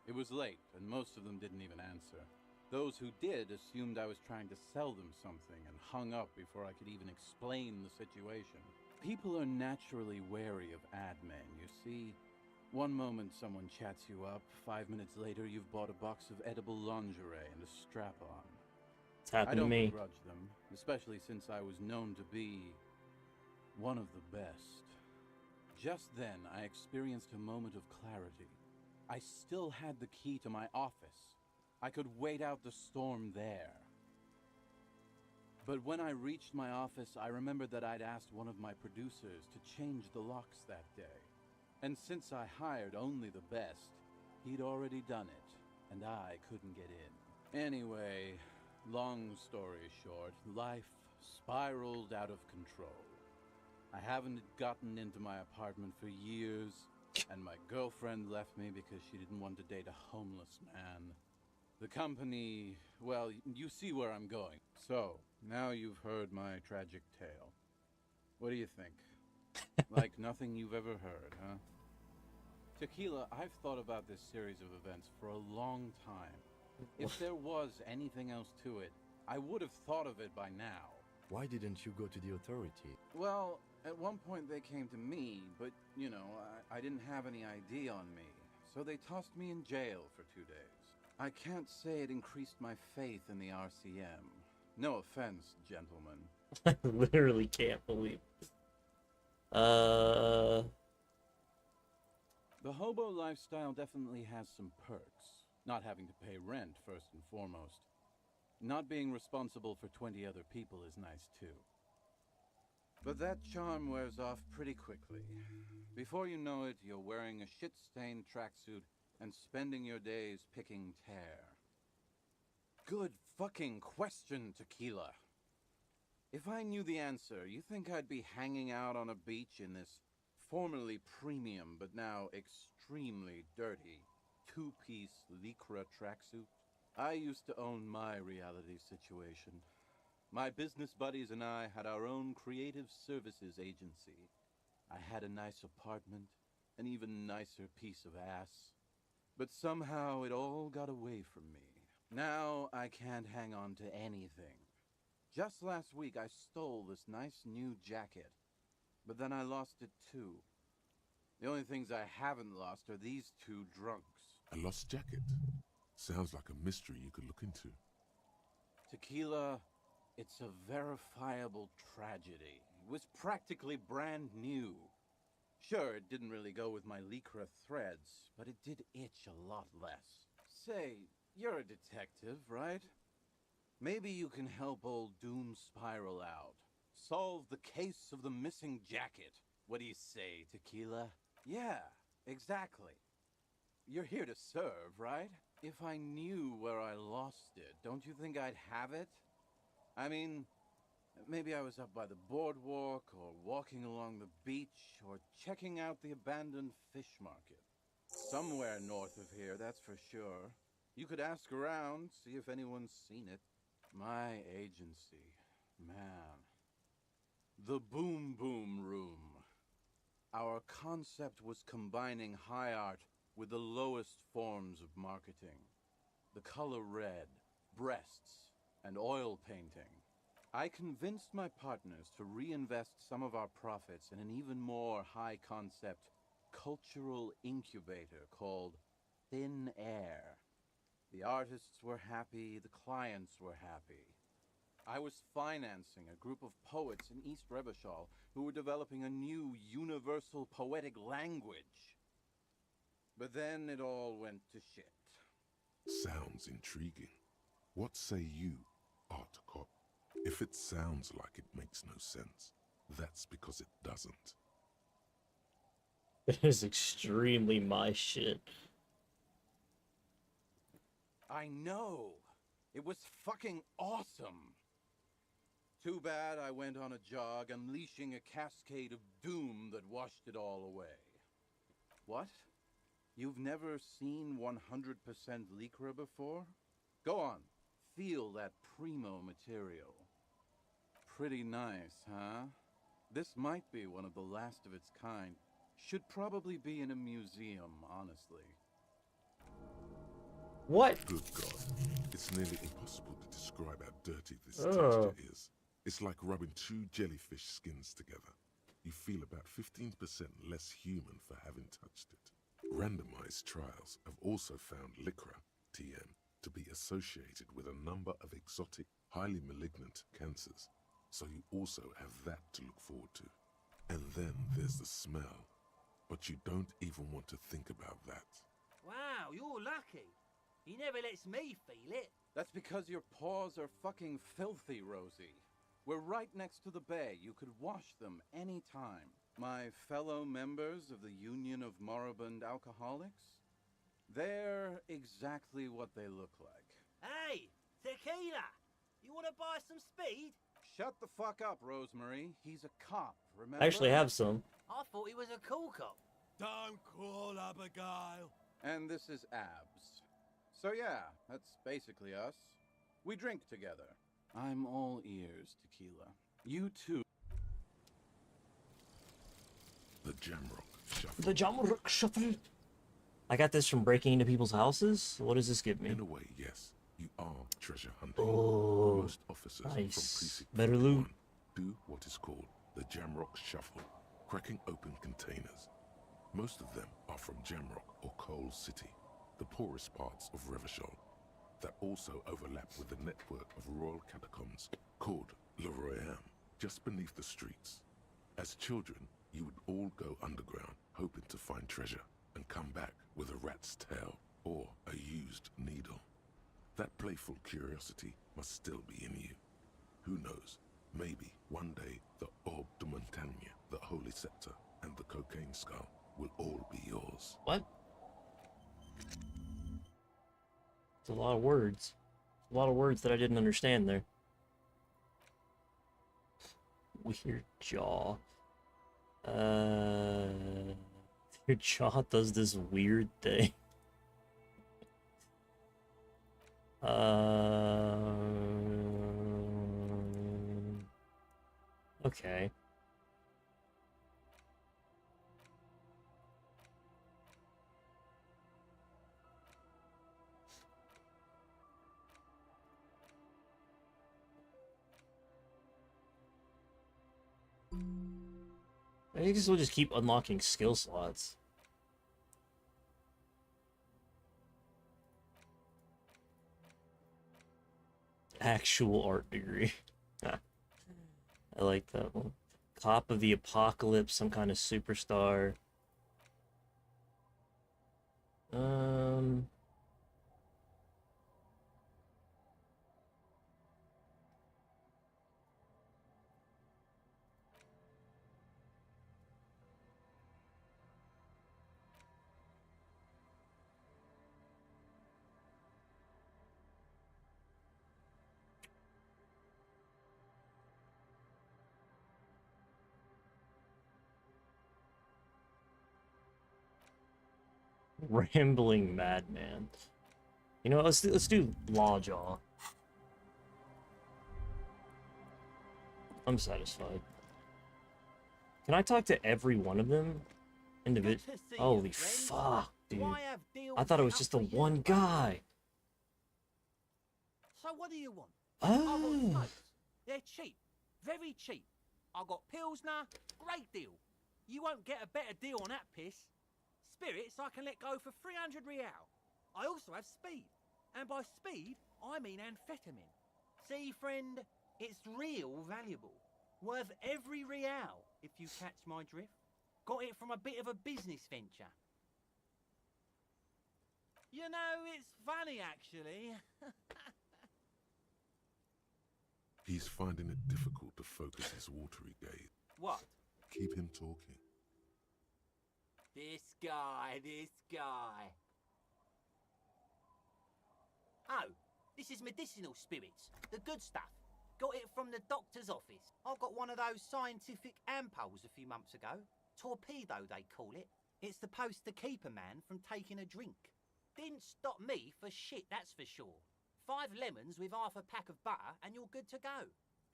It was late, and most of them didn't even answer. Those who did assumed I was trying to sell them something and hung up before I could even explain the situation. People are naturally wary of ad men, you see. One moment someone chats you up, 5 minutes later you've bought a box of edible lingerie and a strap-on. It's happened to me. I don't to me. begrudge them, especially since I was known to be one of the best. Just then, I experienced a moment of clarity. I still had the key to my office. I could wait out the storm there. But when I reached my office, I remembered that I'd asked one of my producers to change the locks that day. And since I hired only the best, he'd already done it, and I couldn't get in. Anyway, long story short, life spiraled out of control. I haven't gotten into my apartment for years, and my girlfriend left me because she didn't want to date a homeless man. The company, well, you see where I'm going. So, now you've heard my tragic tale. What do you think? Like nothing you've ever heard, huh? Tequila, I've thought about this series of events for a long time. If there was anything else to it, I would have thought of it by now. Why didn't you go to the authority? Well, at one point they came to me, but, you know, I didn't have any ID on me. So they tossed me in jail for 2 days. I can't say it increased my faith in the RCM. No offense, gentlemen. I literally can't believe it. The hobo lifestyle definitely has some perks. Not having to pay rent, first and foremost. Not being responsible for 20 other people is nice, too. But that charm wears off pretty quickly. Before you know it, you're wearing a shit-stained tracksuit and spending your days picking tear. Good fucking question, Tequila. If I knew the answer, you think I'd be hanging out on a beach in this formerly premium but now extremely dirty two-piece lycra tracksuit? I used to own my reality situation. My business buddies and I had our own creative services agency. I had a nice apartment, an even nicer piece of ass. But somehow it all got away from me. Now I can't hang on to anything. Just last week I stole this nice new jacket, but then I lost it too. The only things I haven't lost are these two drunks. A lost jacket? Sounds like a mystery you could look into. Tequila, it's a verifiable tragedy. It was practically brand new. Sure, it didn't really go with my lycra threads, but it did itch a lot less. Say, you're a detective, right? Maybe you can help old Doom Spiral out. Solve the case of the missing jacket. What do you say, Tequila? Yeah, exactly. You're here to serve, right? If I knew where I lost it, don't you think I'd have it? I mean, maybe I was up by the boardwalk, or walking along the beach, or checking out the abandoned fish market. Somewhere north of here, that's for sure. You could ask around, see if anyone's seen it. My agency, man. The Boom Boom Room. Our concept was combining high art with the lowest forms of marketing. The color red, breasts and oil painting. I convinced my partners to reinvest some of our profits in an even more high-concept cultural incubator called Thin Air. The artists were happy, the clients were happy. I was financing a group of poets in East Revachol who were developing a new universal poetic language. But then it all went to shit. Sounds intriguing. What say you, Art Cop? If it sounds like it makes no sense, that's because it doesn't. It is extremely my shit. I know. It was fucking awesome. Too bad I went on a jog, unleashing a cascade of doom that washed it all away. What? You've never seen 100% Lycra before? Go on, feel that primo material. Pretty nice, huh? This might be one of the last of its kind. Should probably be in a museum, honestly. What? Good God. It's nearly impossible to describe how dirty this Oh. texture is. It's like rubbing two jellyfish skins together. You feel about 15% less human for having touched it. Randomized trials have also found Lycra, TM, to be associated with a number of exotic, highly malignant cancers. So you also have that to look forward to. And then there's the smell. But you don't even want to think about that. Wow, you're lucky. He never lets me feel it. That's because your paws are fucking filthy, Rosie. We're right next to the bay. You could wash them any time. My fellow members of the Union of Moribund Alcoholics? They're exactly what they look like. Hey, tequila! You want to buy some speed? Shut the fuck up, Rosemary. He's a cop, remember? I actually have some. I thought he was a cool cop. Don't call Abigail. And this is Abs. So yeah, that's basically us. We drink together. I'm all ears, Tequila. You too. The Jamrock Shuffle. The Jamrock Shuffle. I got this from breaking into people's houses. What does this give me? In a way, yes. You are treasure hunting. Oh, Most officers from nice. Precinct Better 41 loot. do what is called the Jamrock Shuffle, cracking open containers. Most of them are from Jamrock or Coal City, the poorest parts of Revachol, that also overlap with the network of royal catacombs called Le Royaume, just beneath the streets. As children, you would all go underground, hoping to find treasure, and come back with a rat's tail or a used needle. That playful curiosity must still be in you. Who knows, maybe one day the Orbe de Montagne, the Holy Scepter, and the Cocaine Skull will all be yours. What? It's a lot of words. A lot of words that I didn't understand there. Weird jaw. Your jaw does this weird thing. Okay. I guess we'll just keep unlocking skill slots. Actual art degree. I like that one. Cop of the Apocalypse, some kind of superstar. Rambling madman. You know, let's do Lawjaw. I'm satisfied. Can I talk to every one of them? Holy fuck, dude. I thought it was just the one guy. So So what do you want? I've got Oh. smokes. They're cheap. Very cheap. I got Pilsner. Great deal. You won't get a better deal on that piss. Spirits I can let go for 300 real. I also have speed. And by speed, I mean amphetamine. See, friend, it's real valuable. Worth every real, if you catch my drift. Got it from a bit of a business venture. You know, it's funny, actually. He's finding it difficult to focus his watery gaze. What? Keep him talking. This guy. Oh, this is medicinal spirits. The good stuff. Got it from the doctor's office. I got one of those scientific ampoules a few months ago. Torpedo, they call it. It's supposed to keep a man from taking a drink. Didn't stop me for shit, that's for sure. 5 lemons with half a pack of butter and you're good to go.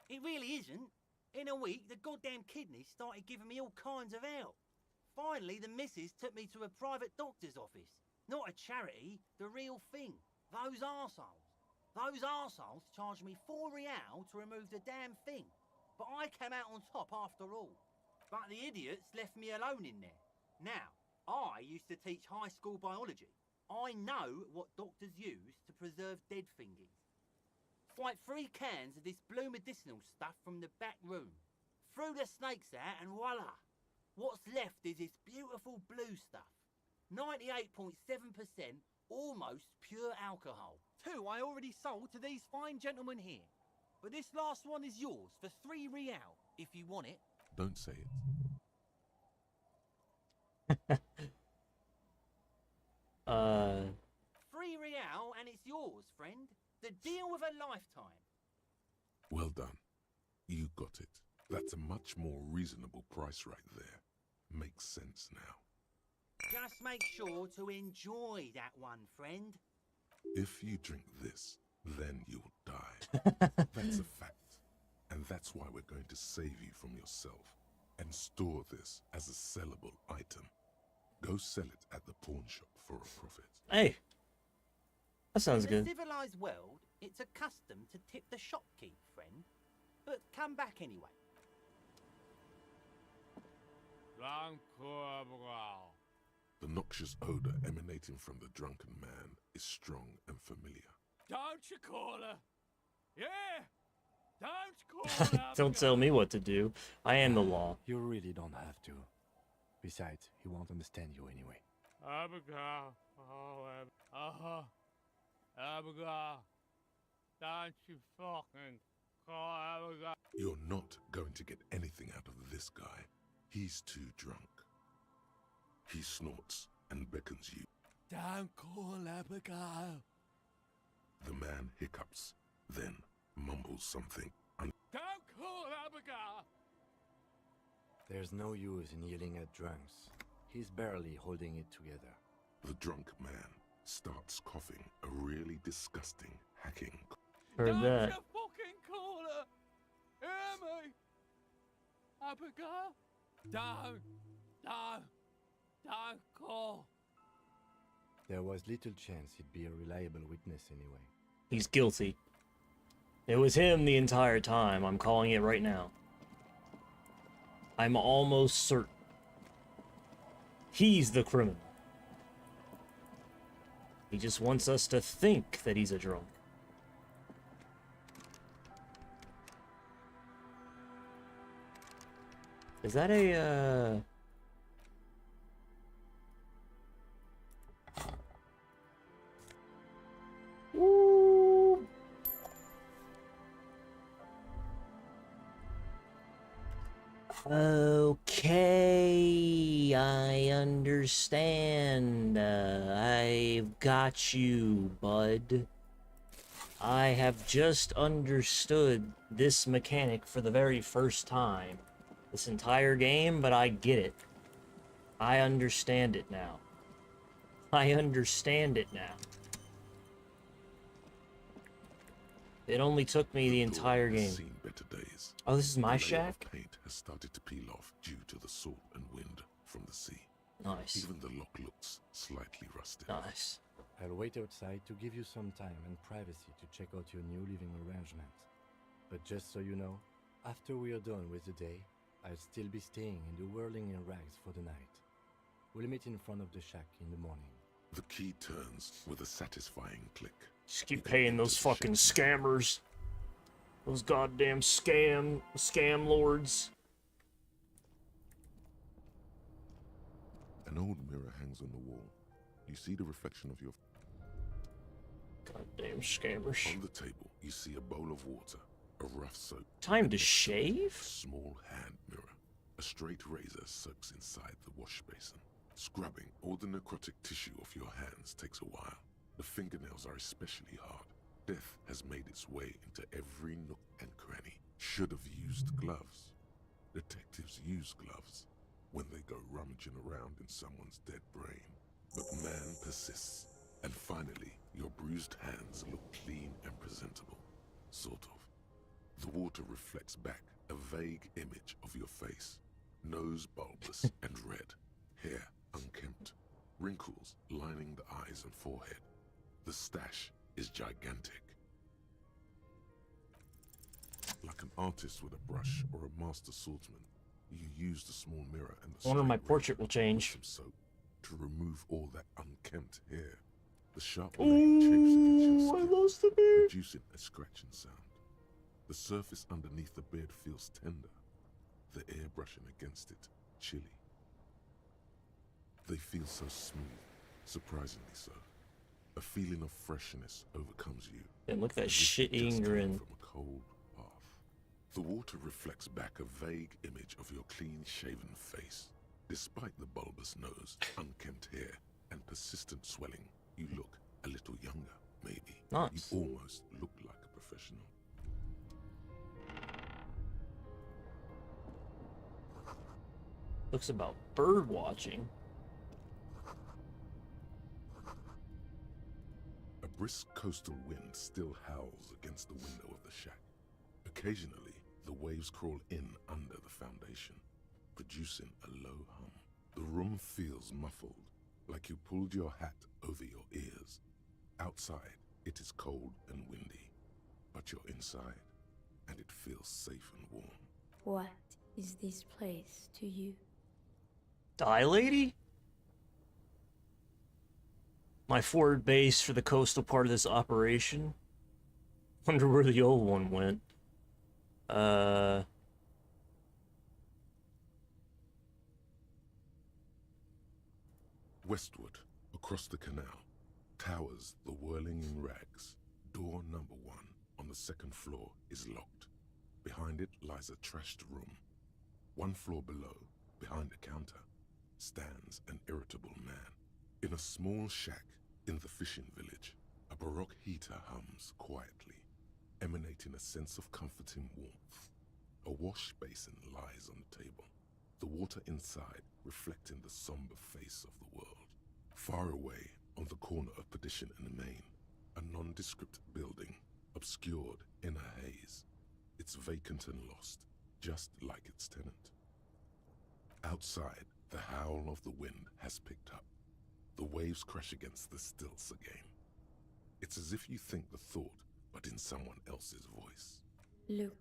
It really isn't. In a week, the goddamn kidneys started giving me all kinds of help. Finally, the missus took me to a private doctor's office. Not a charity, the real thing. Those arseholes charged me 4 real to remove the damn thing. But I came out on top after all. But the idiots left me alone in there. Now, I used to teach high school biology. I know what doctors use to preserve dead thingies. Swipe 3 cans of this blue medicinal stuff from the back room. Threw the snakes out and voila! What's left is this beautiful blue stuff. 98.7% almost pure alcohol. 2 I already sold to these fine gentlemen here. But this last one is yours for 3 real, if you want it. Don't say it. 3 real and it's yours, friend. The deal of a lifetime. Well done. You got it. That's a much more reasonable price right there. Makes sense now. Just make sure to enjoy that one, friend. If you drink this, then you'll die. That's a fact. And that's why we're going to save you from yourself and store this as a sellable item. Go sell it at the pawn shop for a profit. Hey, that sounds In good. a civilized world, it's a custom to tip the shopkeep, friend. But come back anyway. The noxious odor emanating from the drunken man is strong and familiar. Don't you call her? Yeah! Don't call her! Don't tell me what to do. I am the law. You really don't have to. Besides, he won't understand you anyway. Abigail. Oh, Abigail. Don't you fucking call Abigail. You're not going to get anything out of this guy. He's too drunk. He snorts and beckons you. Don't call Abigail. The man hiccups, then mumbles something. Don't call Abigail. There's no use in yelling at drunks. He's barely holding it together. The drunk man starts coughing a really disgusting, hacking. Heard that. Don't you fucking call her. Hear me? Abigail? Don't call. There was little chance he'd be a reliable witness anyway. He's guilty. It was him the entire time. I'm calling it right now. I'm almost certain. He's the criminal. He just wants us to think that he's a drunk. Is that a, Woo! Okay, I understand. I've got you, bud. I have just understood this mechanic for the very first time this entire game, but I get it. I understand it now. I understand it now. It only took me the entire game. Seen better days. Oh, this is my The layer shack? of paint has started to peel off due to the salt and wind from the sea. Nice. Even the lock looks slightly rusted. Nice. I'll wait outside to give you some time and privacy to check out your new living arrangement. But just so you know, after we are done with the day, I'll still be staying in the whirling in rags for the night. We'll meet in front of the shack in the morning. The key turns with a satisfying click. Just keep paying those fucking scammers. Those goddamn scam lords. An old mirror hangs on the wall. You see the reflection of your... Goddamn scammers. On the table, you see a bowl of water, a rough soap. Time to shave? A small hand mirror. A straight razor soaks inside the wash basin. Scrubbing all the necrotic tissue off your hands takes a while. The fingernails are especially hard. Death has made its way into every nook and cranny. Should have used gloves. Detectives use gloves when they go rummaging around in someone's dead brain. But man persists, and finally, your bruised hands look clean and presentable. Sort of. The water reflects back a vague image of your face. Nose bulbous and red. Hair unkempt. Wrinkles lining the eyes and forehead. The stash is gigantic. Like an artist with a brush or a master swordsman, you use the small mirror and the I wonder my straight portrait will razor change. with some soap to remove all that unkempt hair. The sharp blade chafes against your skin, reducing a scratching sound. The surface underneath the beard feels tender, the air brushing against it chilly. They feel so smooth, surprisingly so. A feeling of freshness overcomes you. And look at that as if you shit-eating just came grin. from a cold bath. The water reflects back a vague image of your clean-shaven face. Despite the bulbous nose, unkempt hair, and persistent swelling, you look a little younger, maybe. Nice. You almost look like a professional. Looks about bird watching. A brisk coastal wind still howls against the window of the shack. Occasionally, the waves crawl in under the foundation, producing a low hum. The room feels muffled, like you pulled your hat over your ears. Outside, it is cold and windy, but you're inside, and it feels safe and warm. What is this place to you? Die lady? My forward base for the coastal part of this operation. Wonder where the old one went. Westward, across the canal, towers the whirling in rags. Door number 1 on the second floor is locked. Behind it lies a trashed room. 1 floor below, behind a counter, stands an irritable man. In a small shack in the fishing village, a baroque heater hums quietly, emanating a sense of comforting warmth. A wash basin lies on the table, the water inside reflecting the somber face of the world. Far away, on the corner of Perdition and Main, a nondescript building, obscured in a haze. It's vacant and lost, just like its tenant. Outside, the howl of the wind has picked up. The waves crash against the stilts again. It's as if you think the thought, but in someone else's voice. Look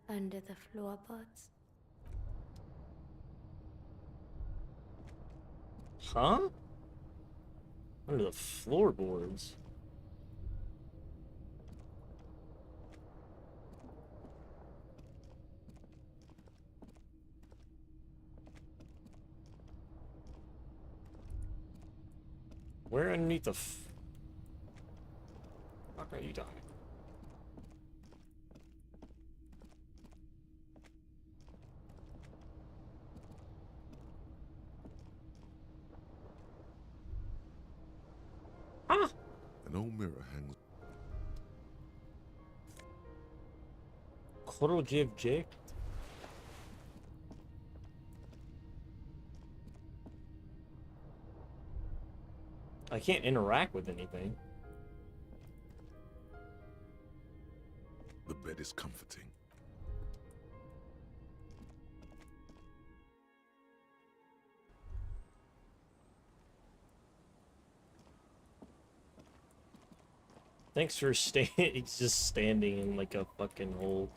under the floorboards. Huh? Under the floorboards. Where underneath the fuck are you talking? An old mirror hangs. Jake. I can't interact with anything. The bed is comforting. Thanks for He's just standing in like a fucking hole.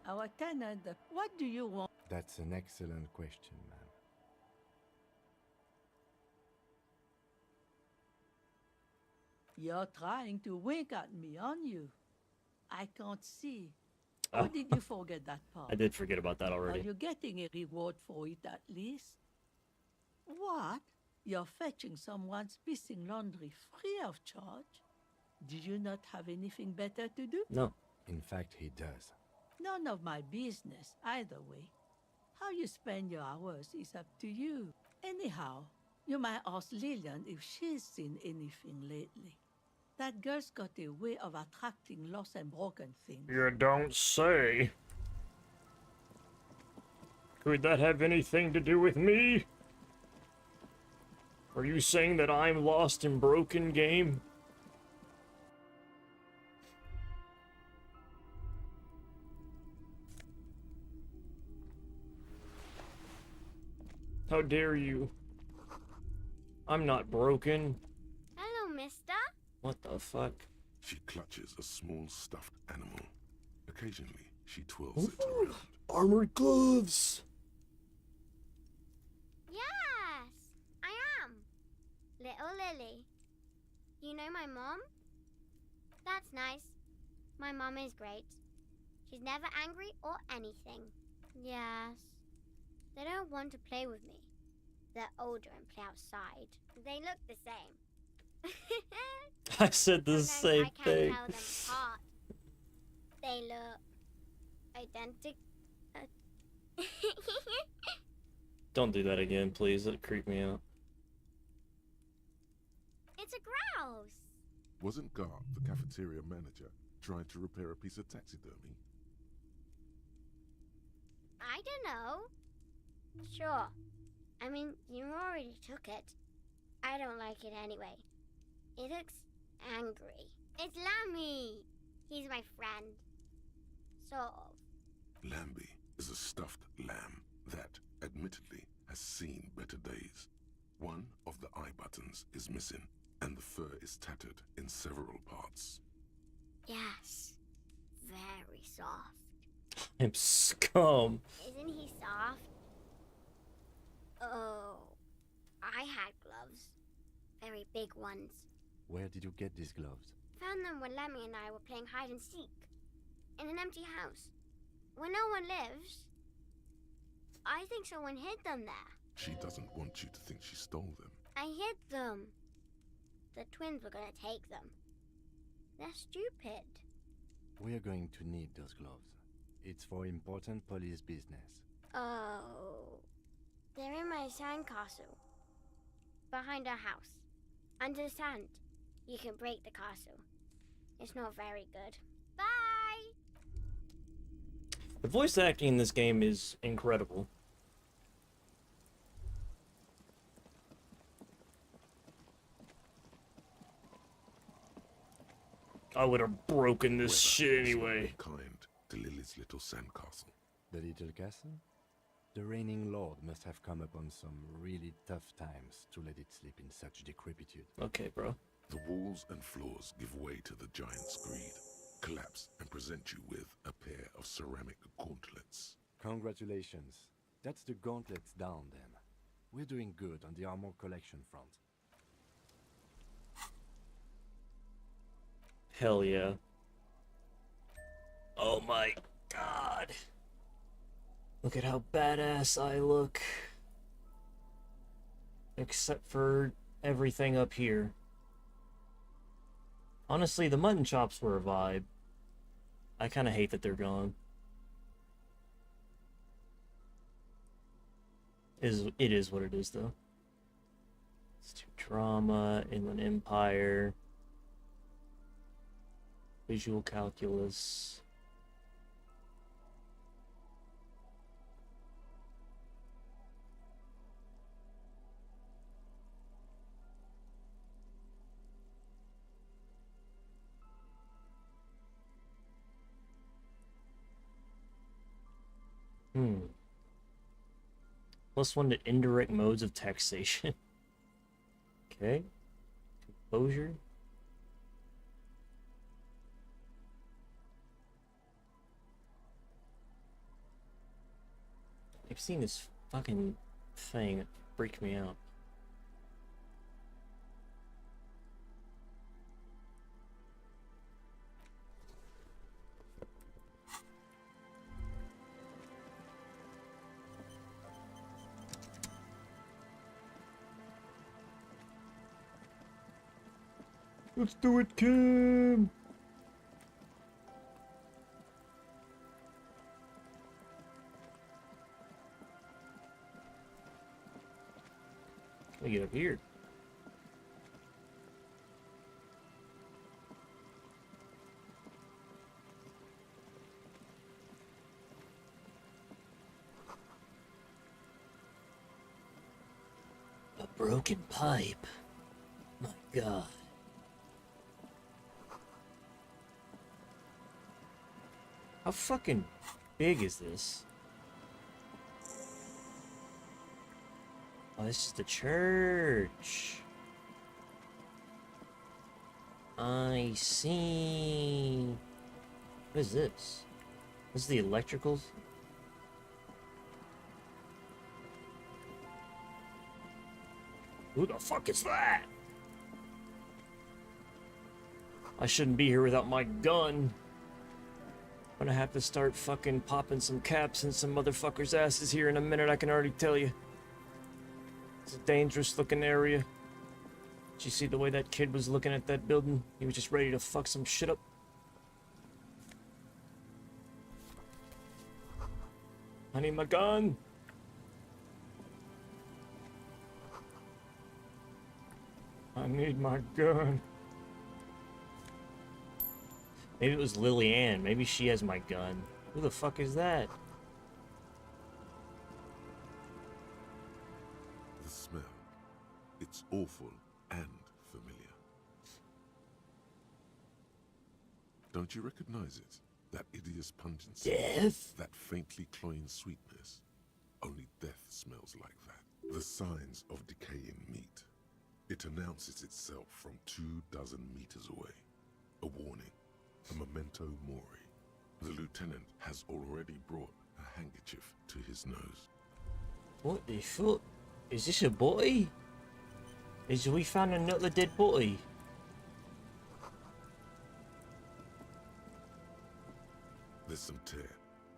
Our tenant, what do you want? That's an excellent question, ma'am. You're trying to wink at me, aren't you? I can't see. Or did you forget that part? I did forget about that already. Are you getting a reward for it at least? What? You're fetching someone's pissing laundry free of charge? Do you not have anything better to do? No. In fact, he does. None of my business, either way. How you spend your hours is up to you. Anyhow, you might ask Lillian if she's seen anything lately. That girl's got a way of attracting lost and broken things. You don't say. Could that have anything to do with me? Are you saying that I'm lost and broken, game? How dare you? I'm not broken. Hello, mister. What the fuck? She clutches a small stuffed animal. Occasionally, she twirls it around. Armored gloves! Yes, I am. Little Lily. You know my mom? That's nice. My mom is great. She's never angry or anything. Yes. They don't want to play with me. They're older and play outside. They look the same. I said the same I can't thing. tell them apart. They look identical. Don't do that again, please. That creeped me out. It's a grouse. Wasn't Gar, the cafeteria manager, trying to repair a piece of taxidermy? I don't know. Sure. I mean, you already took it. I don't like it anyway. It looks angry. It's Lammy. He's my friend. Sort of. Lambie is a stuffed lamb that, admittedly, has seen better days. One of the eye buttons is missing, and the fur is tattered in several parts. Yes. Very soft. I'm scum. Isn't he soft? Oh. I had gloves. Very big ones. Where did you get these gloves? Found them when Lemmy and I were playing hide and seek. In an empty house. Where no one lives. I think someone hid them there. She doesn't want you to think she stole them. I hid them. The twins were gonna take them. They're stupid. We're going to need those gloves. It's for important police business. Oh. They're in my sandcastle. Behind our house. Under the sand. You can break the castle. It's not very good. Bye! The voice acting in this game is incredible. I would have broken this shit anyway. Kind to Lily's little sandcastle. The little castle? The reigning lord must have come upon some really tough times to let it sleep in such decrepitude. Okay, bro. The walls and floors give way to the giant's greed, collapse and present you with a pair of ceramic gauntlets. Congratulations. That's the gauntlets down then. We're doing good on the armor collection front. Hell yeah. Oh my god. Look at how badass I look. Except for everything up here. Honestly, the mutton chops were a vibe. I kind of hate that they're gone. It is what it is, though. It's too drama, Inland Empire, visual calculus. +1 to indirect modes of taxation. Okay. exposure. I've seen this fucking thing. It freaked me out. Let's do it, Kim! Let me get up here. A broken pipe. My God. How fucking big is this? Oh, this is the church. I see. What is this? This is the electricals? Who the fuck is that? I shouldn't be here without my gun. I'm gonna have to start fucking popping some caps in some motherfuckers' asses here in a minute, I can already tell you. It's a dangerous looking area. Did you see the way that kid was looking at that building? He was just ready to fuck some shit up. I need my gun. I need my gun. Maybe it was Lily Ann. Maybe she has my gun. Who the fuck is that? The smell. It's awful and familiar. Don't you recognize it? That hideous pungency. Death? That faintly cloying sweetness. Only death smells like that. The signs of decaying meat. It announces itself from 24 meters away. A warning. A memento mori. The lieutenant has already brought a handkerchief to his nose. What the fuck? Is this a body? We found another dead body? There's some tear,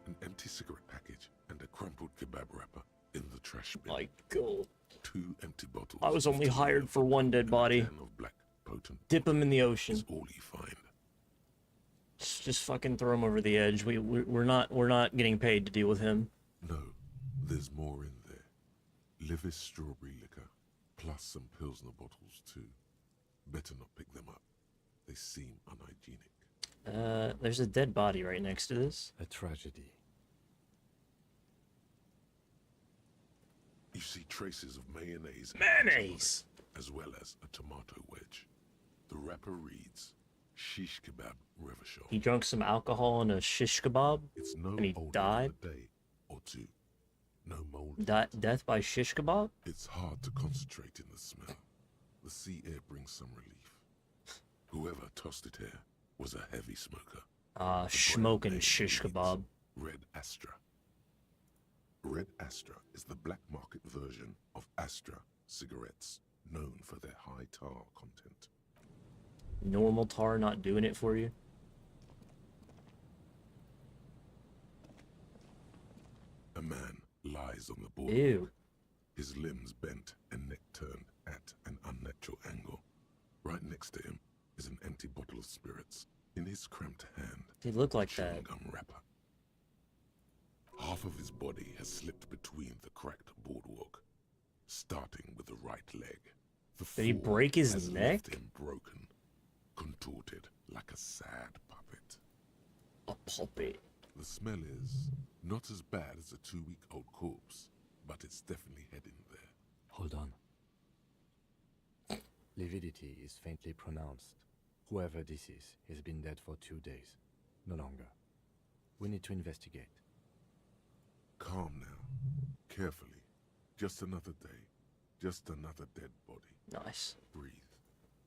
an empty cigarette package, and a crumpled kebab wrapper in the trash bin. My God. 2 empty bottles. I was only hired for one dead body. Of black potent. Dip him in the ocean. Is all you find. Just fucking throw him over the edge. We're not getting paid to deal with him. No, there's more in there. Livis strawberry liquor, plus some Pilsner bottles too. Better not pick them up. They seem unhygienic. There's a dead body right next to this. A tragedy. You see traces of mayonnaise. Mayonnaise! As well as a tomato wedge. The wrapper reads, shish kebab revachol. He drank some alcohol in a shish kebab, It's no and he older died. than a day or two. No mold. Death by shish kebab? It's hard to concentrate in the smell. The sea air brings some relief. Whoever tossed it here was a heavy smoker. Smoking shish kebab. Red Astra. Red Astra is the black market version of Astra cigarettes, known for their high tar content. Normal tar not doing it for you? A man lies on the boardwalk. Ew. His limbs bent and neck turned at an unnatural angle. Right next to him is an empty bottle of spirits. In his cramped hand, He looked like that. chewing gum wrapper. Half of his body has slipped between the cracked boardwalk, starting with the right leg. The Did he fall break his has neck? left him broken, contorted like a sad puppet. A puppet. The smell is not as bad as a 2-week-old corpse, but it's definitely heading there. Hold on. Lividity is faintly pronounced. Whoever this is has been dead for 2 days. No longer. We need to investigate. Calm now. Carefully. Just another day. Just another dead body. Nice. Breathe.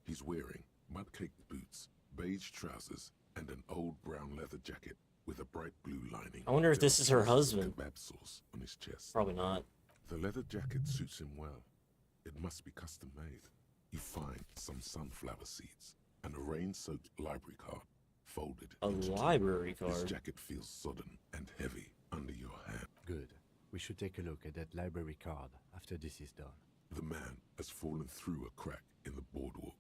He's wearing mud-caked boots, beige trousers, and an old brown leather jacket with a bright blue lining. I wonder if There this are is her traces of husband. kebab sauce on his chest. Probably not. The leather jacket suits him well. It must be custom made. You find some sunflower seeds and a rain-soaked library card folded A into two. library card. His jacket feels sodden and heavy under your hand. Good. We should take a look at that library card after this is done. The man has fallen through a crack in the boardwalk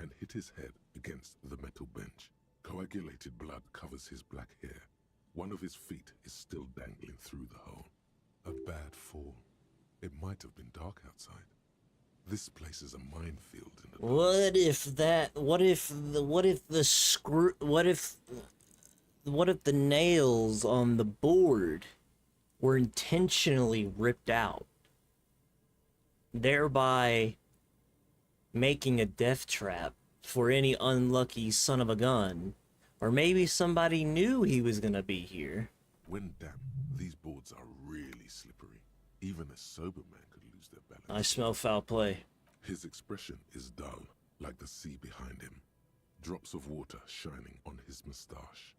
and hit his head against the metal bench. Coagulated blood covers his black hair. One of his feet is still dangling through the hole. A bad fall. It might have been dark outside. This place is a minefield in the dark. What if the nails on the board were intentionally ripped out, thereby making a death trap for any unlucky son of a gun? Or maybe somebody knew he was gonna be here. When damp, these boards are really slippery. Even a sober man could lose their balance. I smell foul play. His expression is dull, like the sea behind him. Drops of water shining on his moustache.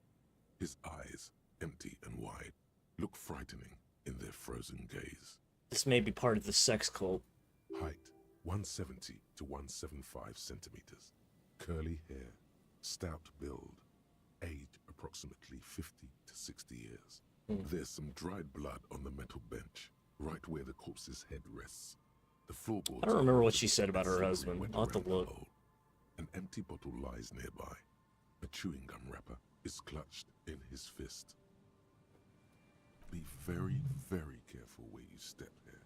His eyes, empty and wide, look frightening in their frozen gaze. This may be part of the sex cult. Height, 170 to 175 centimeters. Curly hair, stout build. Age, approximately 50 to 60 years. There's some dried blood on the metal bench, right where the corpse's head rests. The floorboards. I don't remember what she said about her husband. went I'll have to around the look. hole. An empty bottle lies nearby. A chewing gum wrapper is clutched in his fist. Be very, very careful where you step here.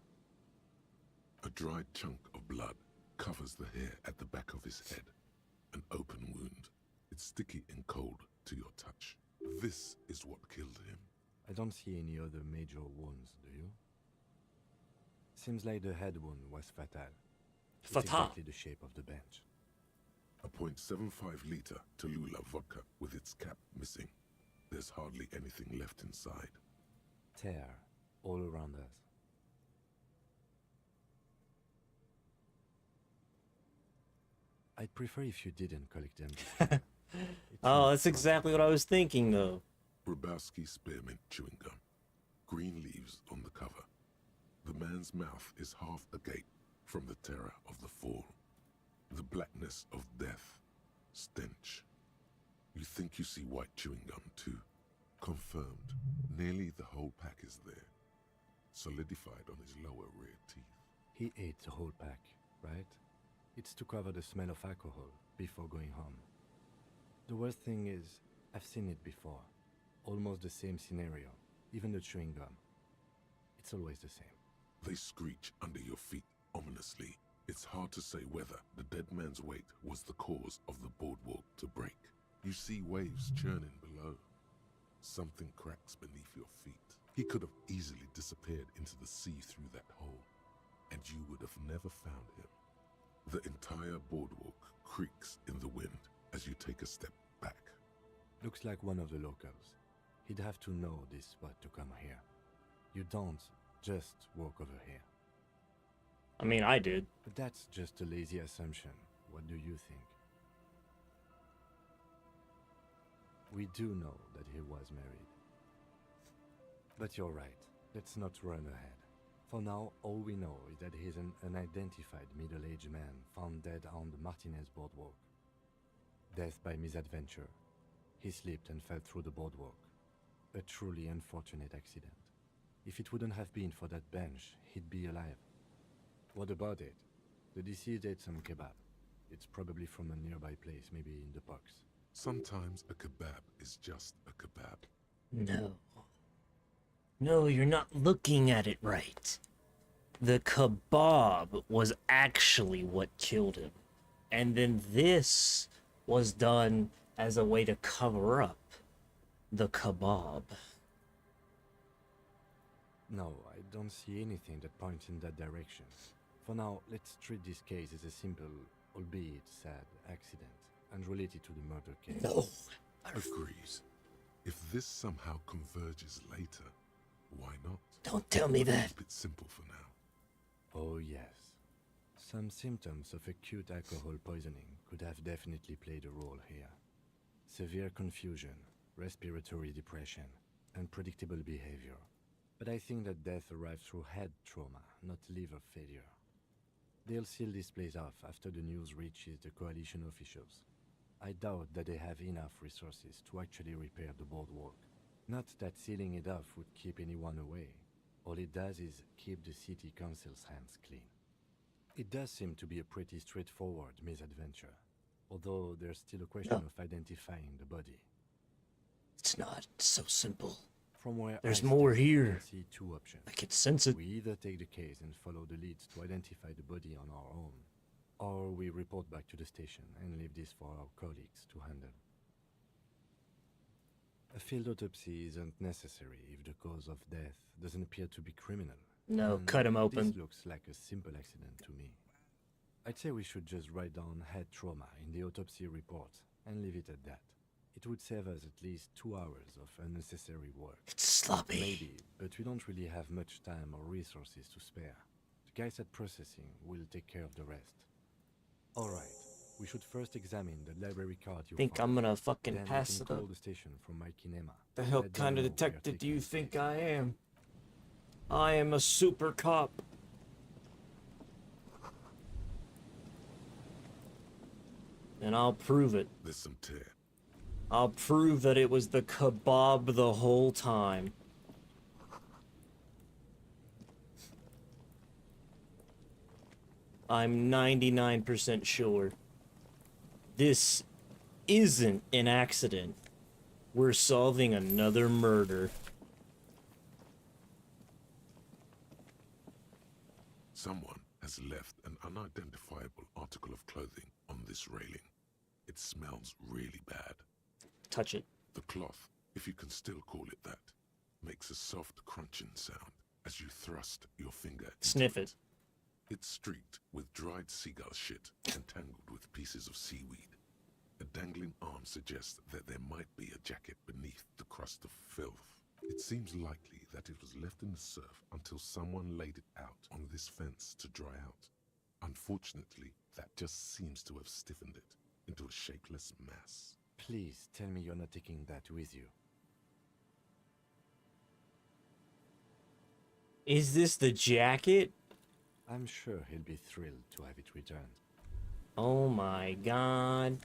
A dried chunk of blood covers the hair at the back of his head. An open wound. It's sticky and cold to your touch. This is what killed him. I don't see any other major wounds, do you? Seems like the head wound was fatal. It's Fatal. exactly the shape of the bench. A .75-liter Tallulah vodka with its cap missing. There's hardly anything left inside. Tear all around us. I'd prefer if you didn't collect them. Oh, that's exactly what I was thinking, though. Grabowski spearmint chewing gum. Green leaves on the cover. The man's mouth is half agape from the terror of the fall. The blackness of death. Stench. You think you see white chewing gum too. Confirmed. Nearly the whole pack is there. Solidified on his lower rear teeth. He ate the whole pack, right? It's to cover the smell of alcohol before going home. The worst thing is, I've seen it before. Almost the same scenario. Even the chewing gum. It's always the same. They screech under your feet ominously. It's hard to say whether the dead man's weight was the cause of the boardwalk to break. You see waves churning below. Something cracks beneath your feet. He could have easily disappeared into the sea through that hole, and you would have never found him. The entire boardwalk creaks in the wind as you take a step back. Looks like one of the locals. He'd have to know this spot to come here. You don't just walk over here. I mean, I did. But that's just a lazy assumption. What do you think? We do know that he was married. But you're right. Let's not run ahead. For now, all we know is that he's an unidentified middle-aged man found dead on the Martinez boardwalk. Death by misadventure. He slipped and fell through the boardwalk. A truly unfortunate accident. If it wouldn't have been for that bench, he'd be alive. What about it? The deceased ate some kebab. It's probably from a nearby place, maybe in the box. Sometimes a kebab is just a kebab. No. No, you're not looking at it right. The kebab was actually what killed him. And then this was done as a way to cover up the kebab. No, I don't see anything that points in that direction. For now, let's treat this case as a simple, albeit sad, accident, unrelated to the murder case. No. Agrees. If this somehow converges later, why not? Don't tell me that. Keep it simple for now. Oh yes. Some symptoms of acute alcohol poisoning could have definitely played a role here. Severe confusion, respiratory depression, unpredictable behavior. But I think that death arrived through head trauma, not liver failure. They'll seal this place off after the news reaches the coalition officials. I doubt that they have enough resources to actually repair the boardwalk. Not that sealing it off would keep anyone away. All it does is keep the city council's hands clean. It does seem to be a pretty straightforward misadventure, although there's still a question of identifying the body. It's not so simple. From where There's I more stand, here. I see two options. I can sense it. We either take the case and follow the leads to identify the body on our own, or we report back to the station and leave this for our colleagues to handle. A field autopsy isn't necessary if the cause of death doesn't appear to be criminal. No, And cut him open. This looks like a simple accident to me. I'd say we should just write down head trauma in the autopsy report and leave it at that. It would save us at least 2 hours of unnecessary work. It's sloppy. Maybe, but we don't really have much time or resources to spare. The guys at processing will take care of the rest. Alright, we should first examine the library card you Think found. I'm gonna fucking Then pass we it can up. call the station from Mike and Emma. The hell Let them kind of know we are detective do taking you this think case. I am? I am a super cop. And I'll prove it. There's some tear. I'll prove that it was the kebab the whole time. I'm 99% sure. This isn't an accident. We're solving another murder. Someone has left an unidentifiable article of clothing on this railing. It smells really bad. Touch it. The cloth, if you can still call it that, makes a soft crunching sound as you thrust your finger into Sniff it. It's streaked with dried seagull shit and tangled with pieces of seaweed. A dangling arm suggests that there might be a jacket beneath the crust of filth. It seems likely that it was left in the surf until someone laid it out on this fence to dry out. Unfortunately, that just seems to have stiffened it into a shapeless mass. Please tell me you're not taking that with you. Is this the jacket? I'm sure he'll be thrilled to have it returned. Oh my god.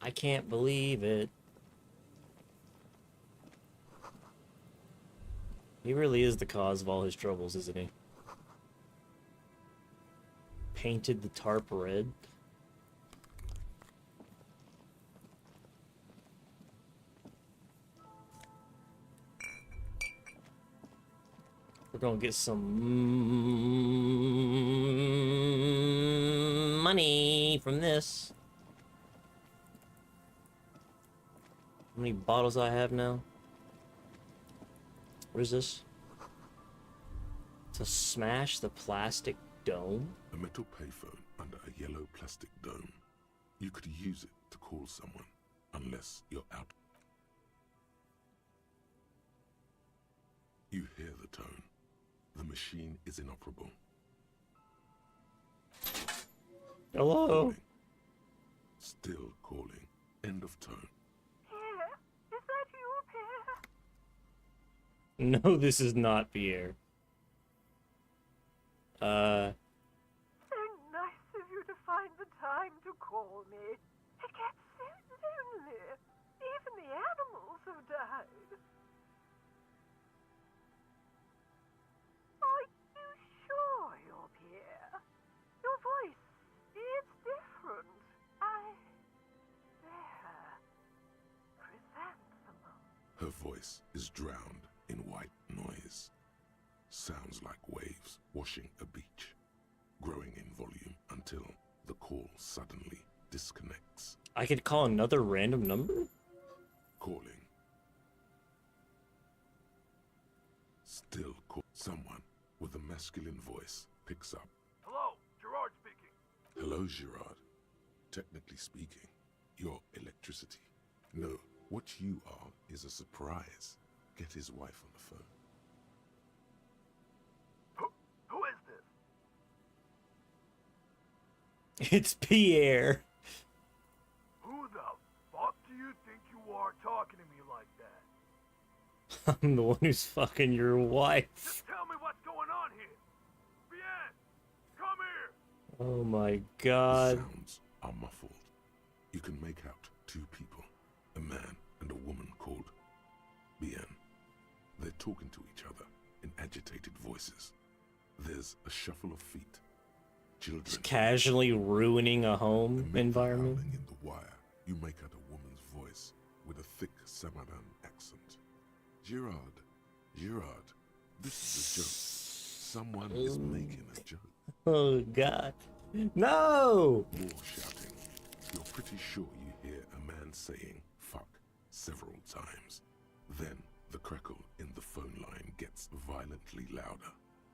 I can't believe it. He really is the cause of all his troubles, isn't he? Painted the tarp red. We're gonna get some money from this. How many bottles I have now? What is this? To smash the plastic dome? A metal payphone under a yellow plastic dome. You could use it to call someone, unless you're out. You hear the tone. The machine is inoperable. Hello? Calling. Still calling. End of tone. Pierre, is that you, Pierre? No, this is not Pierre. So nice of you to find the time to call me. It gets so lonely. Even the animals have died. Are you sure you're Pierre? Your voice, it's different. There. Chrysanthemum. Her voice is drowned in white noise. Sounds like waves washing a beach, growing in volume until the call suddenly disconnects. I could call another random number? Calling. Still call. Someone with a masculine voice picks up. Hello, Gerard speaking. Hello, Gerard. Technically speaking, you're electricity. No, what you are is a surprise. Get his wife on the phone. It's Pierre. Who the fuck do you think you are talking to me like that? I'm the one who's fucking your wife. Just tell me what's going on here. Bien, come here. Oh my The god. sounds are muffled. You can make out two people, a man and a woman called Bien. They're talking to each other in agitated voices. There's a shuffle of feet. Children Just casually ruining a home amid the environment. howling in the wire, you make out a woman's voice with a thick Samaran accent. Gerard, this is a joke. Someone is making a joke. Oh god. No! More shouting. You're pretty sure you hear a man saying fuck several times. Then the crackle in the phone line gets violently louder,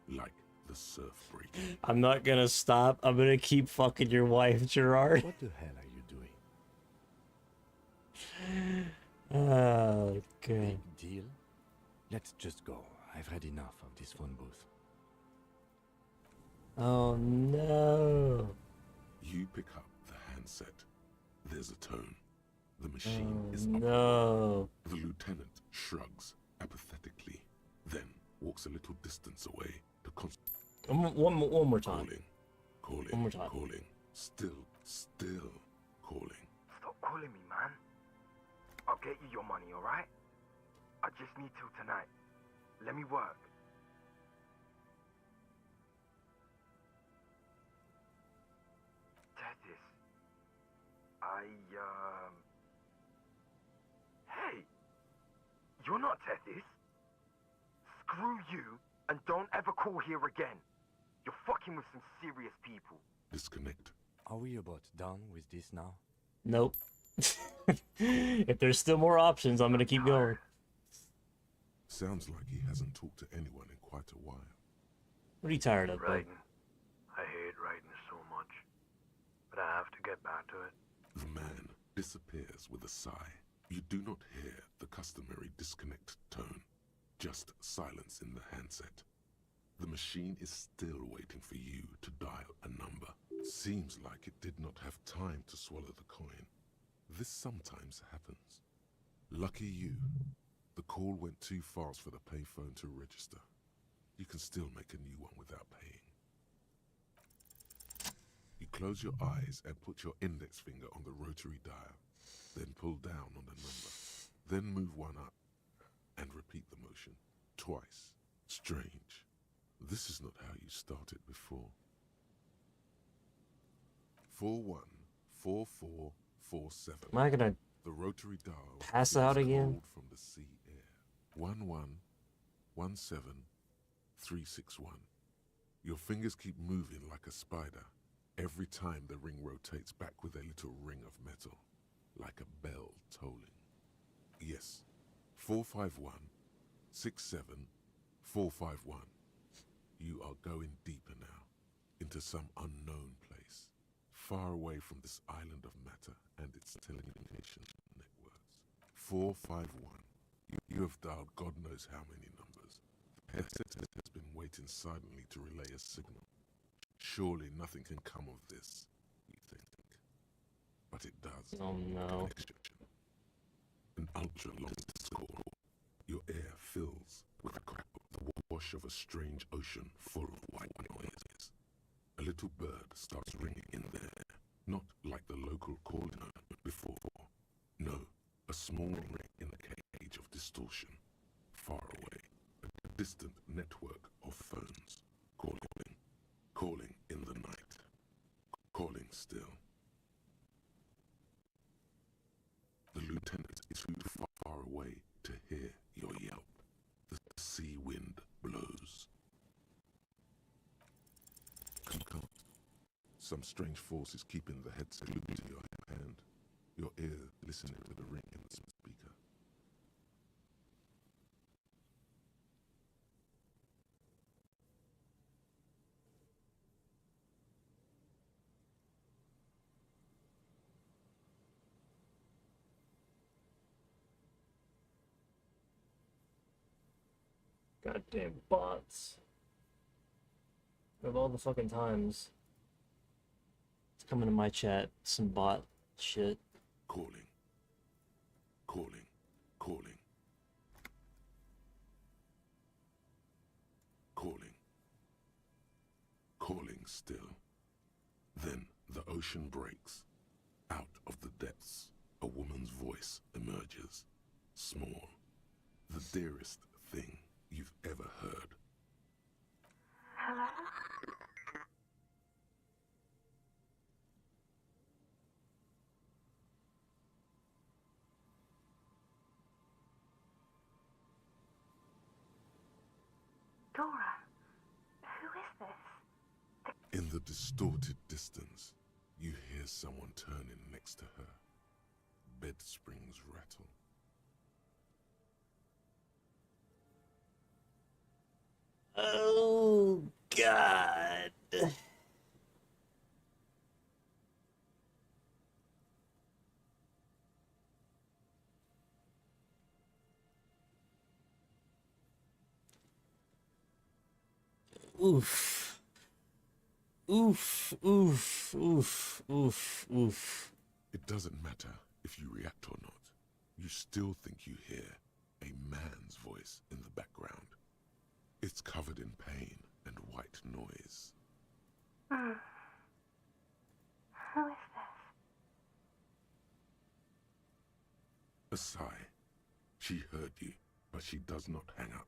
like the surf breaking. I'm not gonna stop. I'm gonna keep fucking your wife, Gerard. What the hell are you doing? Oh god. Big deal? Let's just go. I've had enough of this phone booth. Oh no. You pick up the handset. There's a tone. The machine is Oh up. no. The lieutenant shrugs apathetically, then walks a little distance away to One more time. Calling, One more time. calling, still calling. Stop calling me, man. I'll get you your money, alright? I just need till tonight. Let me work. Tethys. Hey! You're not Tethys. Screw you, and don't ever call here again. You're fucking with some serious people. Disconnect. Are we about done with this now? Nope. If there's still more options, I'm gonna keep going. Sounds like he hasn't talked to anyone in quite a while. What are you tired of, bud? Writing. I hate writing so much. But I have to get back to it. The man disappears with a sigh. You do not hear the customary disconnect tone, just silence in the handset. The machine is still waiting for you to dial a number. Seems like it did not have time to swallow the coin. This sometimes happens. Lucky you. The call went too fast for the payphone to register. You can still make a new one without paying. You close your eyes and put your index finger on the rotary dial, then pull down on the number, then move one up, and repeat the motion twice. Strange. This is not how you started before. 414447. Am I gonna The rotary dial pass is out again? called from the sea air. 1117361. Your fingers keep moving like a spider. Every time the ring rotates back with a little ring of metal, like a bell tolling. Yes, 451-67451. You are going deeper now, into some unknown place, far away from this island of matter and its telecommunication networks. 451. You have dialed God knows how many numbers. The headset has been waiting silently to relay a signal. Surely nothing can come of this, you think. But it does. Oh no. An ultra-long call. Your air fills with a crackle, the wash of a strange ocean full of white noises. A little bird starts ringing in there, not like the local call before. No, a small ring in a cage of distortion, far away. A distant network of phones, calling in the night, calling still. The lieutenant is too far away to hear your yelp. The sea wind blows. Come. Some strange force is keeping the headset glued to your hand. Your ear listening to the ring in the speaker. Goddamn bots. Of all the fucking times coming to my chat, some bot shit. Calling. Calling. Calling. Calling. Calling still. Then the ocean breaks. Out of the depths, a woman's voice emerges. Small. The dearest thing you've ever heard. Hello? Dora, who is this? In the distorted distance, you hear someone turning next to her. Bed springs rattle. Oh, God. Oof. Oof, oof, oof, oof, oof. It doesn't matter if you react or not. You still think you hear a man's voice in the background. It's covered in pain and white noise. Hmm. Who is this? A sigh. She heard you, but she does not hang up.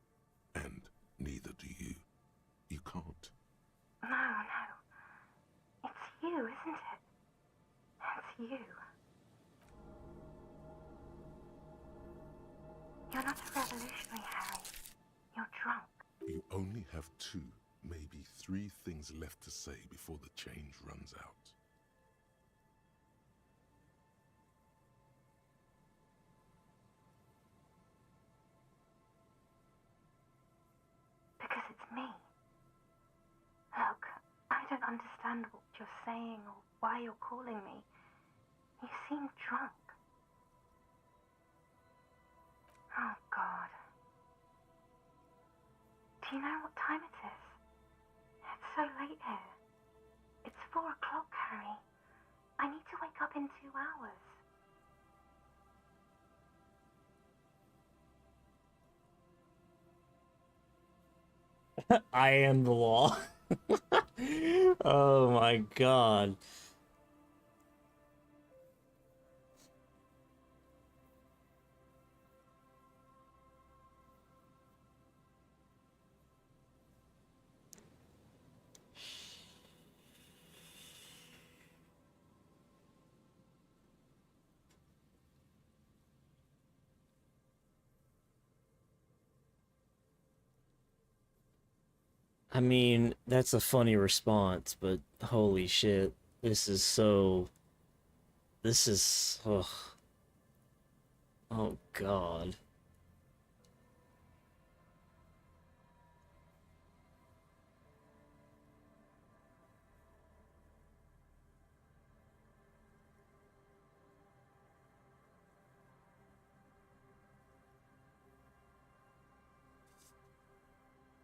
And neither do you. You can't. No, no. It's you, isn't it? It's you. You're not a revolutionary, Harry. You're drunk. You only have 2, maybe 3 things left to say before the change runs out. Because it's me. Look, I don't understand what you're saying or why you're calling me. You seem drunk. Oh, God. Do you know what time it is? It's so late here. It's 4 o'clock, Harry. I need to wake up in 2 hours. I am the law. Oh my God. I mean, that's a funny response, but holy shit. This is so... This is... Ugh. Oh, God.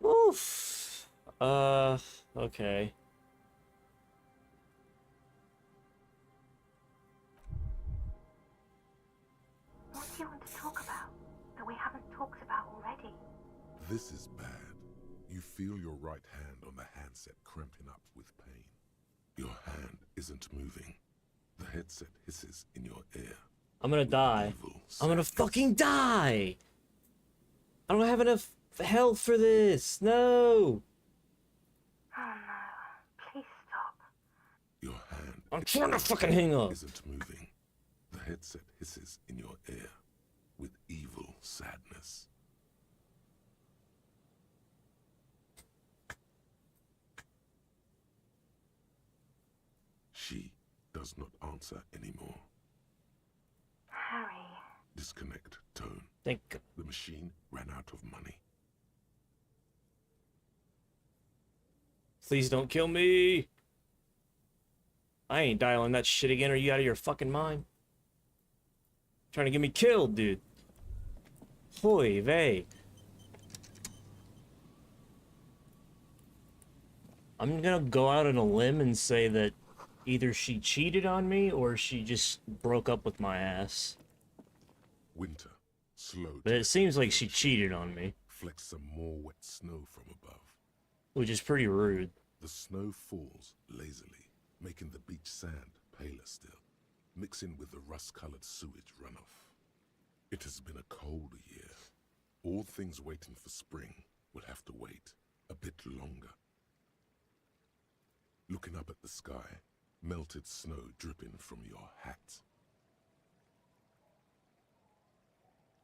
Oof. Okay. What do you want to talk about that we haven't talked about already? This is bad. You feel your right hand on the handset cramping up with pain. Your hand isn't moving. The headset hisses in your ear. I'm gonna die. I'm gonna fucking die! I don't have enough health for this! No! Oh no. Please stop. Your hand... I'm trying to fucking hang up! ...isn't moving. The headset hisses in your ear with evil sadness. She does not answer anymore. Harry. Disconnect tone. Thank God. The machine ran out of money. Please don't kill me! I ain't dialing that shit again. Are you out of your fucking mind? Trying to get me killed, dude. Hoy vey. I'm gonna go out on a limb and say that either she cheated on me or she just broke up with my ass. Winter, slow. But it seems like she cheated on me, Flecks some more wet snow from above. which is pretty rude. The snow falls lazily, making the beach sand paler still, mixing with the rust-colored sewage runoff. It has been a cold year. All things waiting for spring will have to wait a bit longer. Looking up at the sky, melted snow dripping from your hat.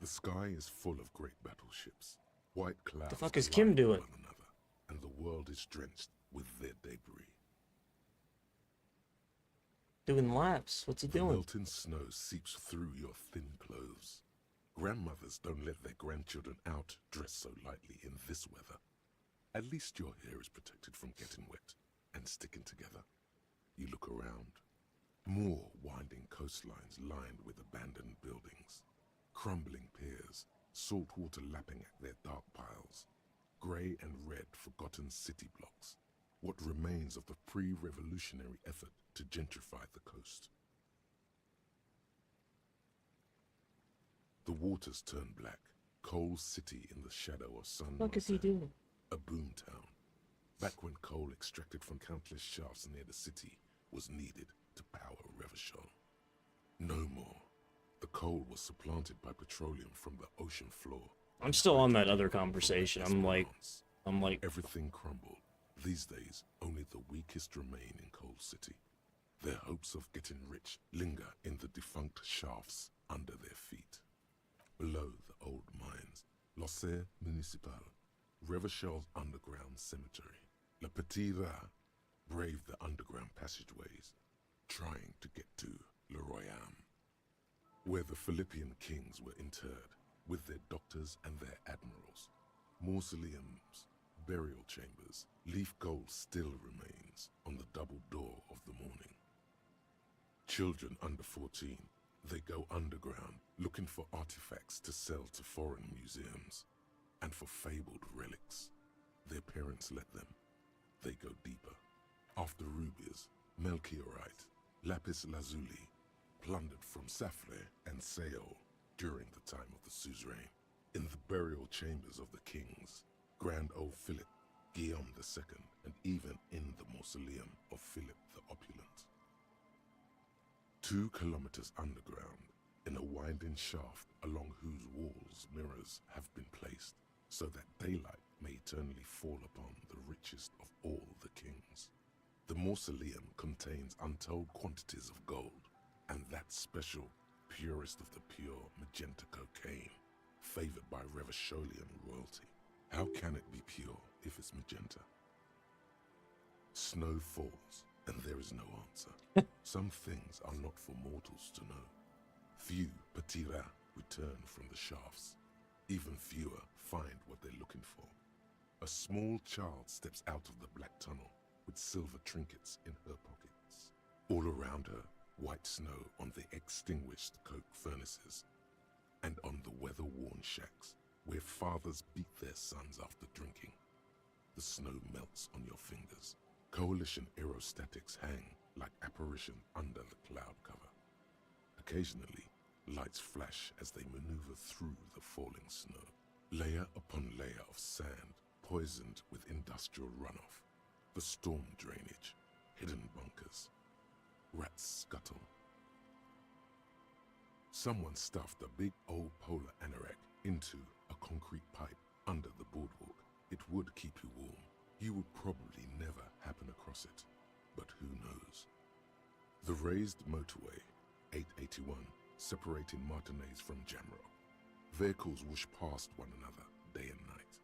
The sky is full of great battleships. White clouds The fuck is Kim collide doing? with one another, and the world is drenched with their debris. Doing laps. What's he The doing? melting snow seeps through your thin clothes. Grandmothers don't let their grandchildren out dressed so lightly in this weather. At least your hair is protected from getting wet and sticking together. You look around. More winding coastlines lined with abandoned buildings. Crumbling piers, salt water lapping at their dark piles. Grey and red forgotten city blocks. What remains of the pre-revolutionary effort to gentrify the coast. The waters turn black. Coal City in the shadow of San What is he doing? A boom town. Back when coal extracted from countless shafts near the city was needed to power Revachol. No more. The coal was supplanted by petroleum from the ocean floor. I'm still on that other conversation. I'm like Everything crumbled. These days, only the weakest remain in Coal City. Their hopes of getting rich linger in the defunct shafts under their feet. Below the old mines, L'Océan Municipal, Revachol's underground cemetery. Le Petit Rat braved the underground passageways, trying to get to Le Royaume, where the Philippian kings were interred, with their doctors and their admirals. Mausoleums, burial chambers, leaf gold still remains on the double door of the morning. Children under 14, they go underground looking for artifacts to sell to foreign museums, and for fabled relics. Their parents let them. They go deeper. After rubies, melchiorite, lapis lazuli, plundered from Safle and Seol during the time of the suzerain. In the burial chambers of the kings, Grand Old Philip, Guillaume II, and even in the mausoleum of Philip the Opulent. 2 kilometers underground, in a winding shaft along whose walls mirrors have been placed, so that daylight may eternally fall upon the richest of all the kings. The mausoleum contains untold quantities of gold, and that special, purest of the pure magenta cocaine, favored by Revacholian royalty. How can it be pure if it's magenta? Snow falls, and there is no answer. Some things are not for mortals to know. Few Petit Rat return from the shafts. Even fewer find what they're looking for. A small child steps out of the black tunnel with silver trinkets in her pockets. All around her, white snow on the extinguished coke furnaces and on the weather-worn shacks where fathers beat their sons after drinking. The snow melts on your fingers. Coalition aerostatics hang like apparition under the cloud cover. Occasionally, lights flash as they maneuver through the falling snow. Layer upon layer of sand, poisoned with industrial runoff. The storm drainage, hidden bunkers. Rats scuttle. Someone stuffed a big old polar anorak into a concrete pipe under the boardwalk. It would keep you warm. You would probably never happen across it, but who knows? The raised motorway, 881, separating Martinez from Jamrock. Vehicles whoosh past one another day and night,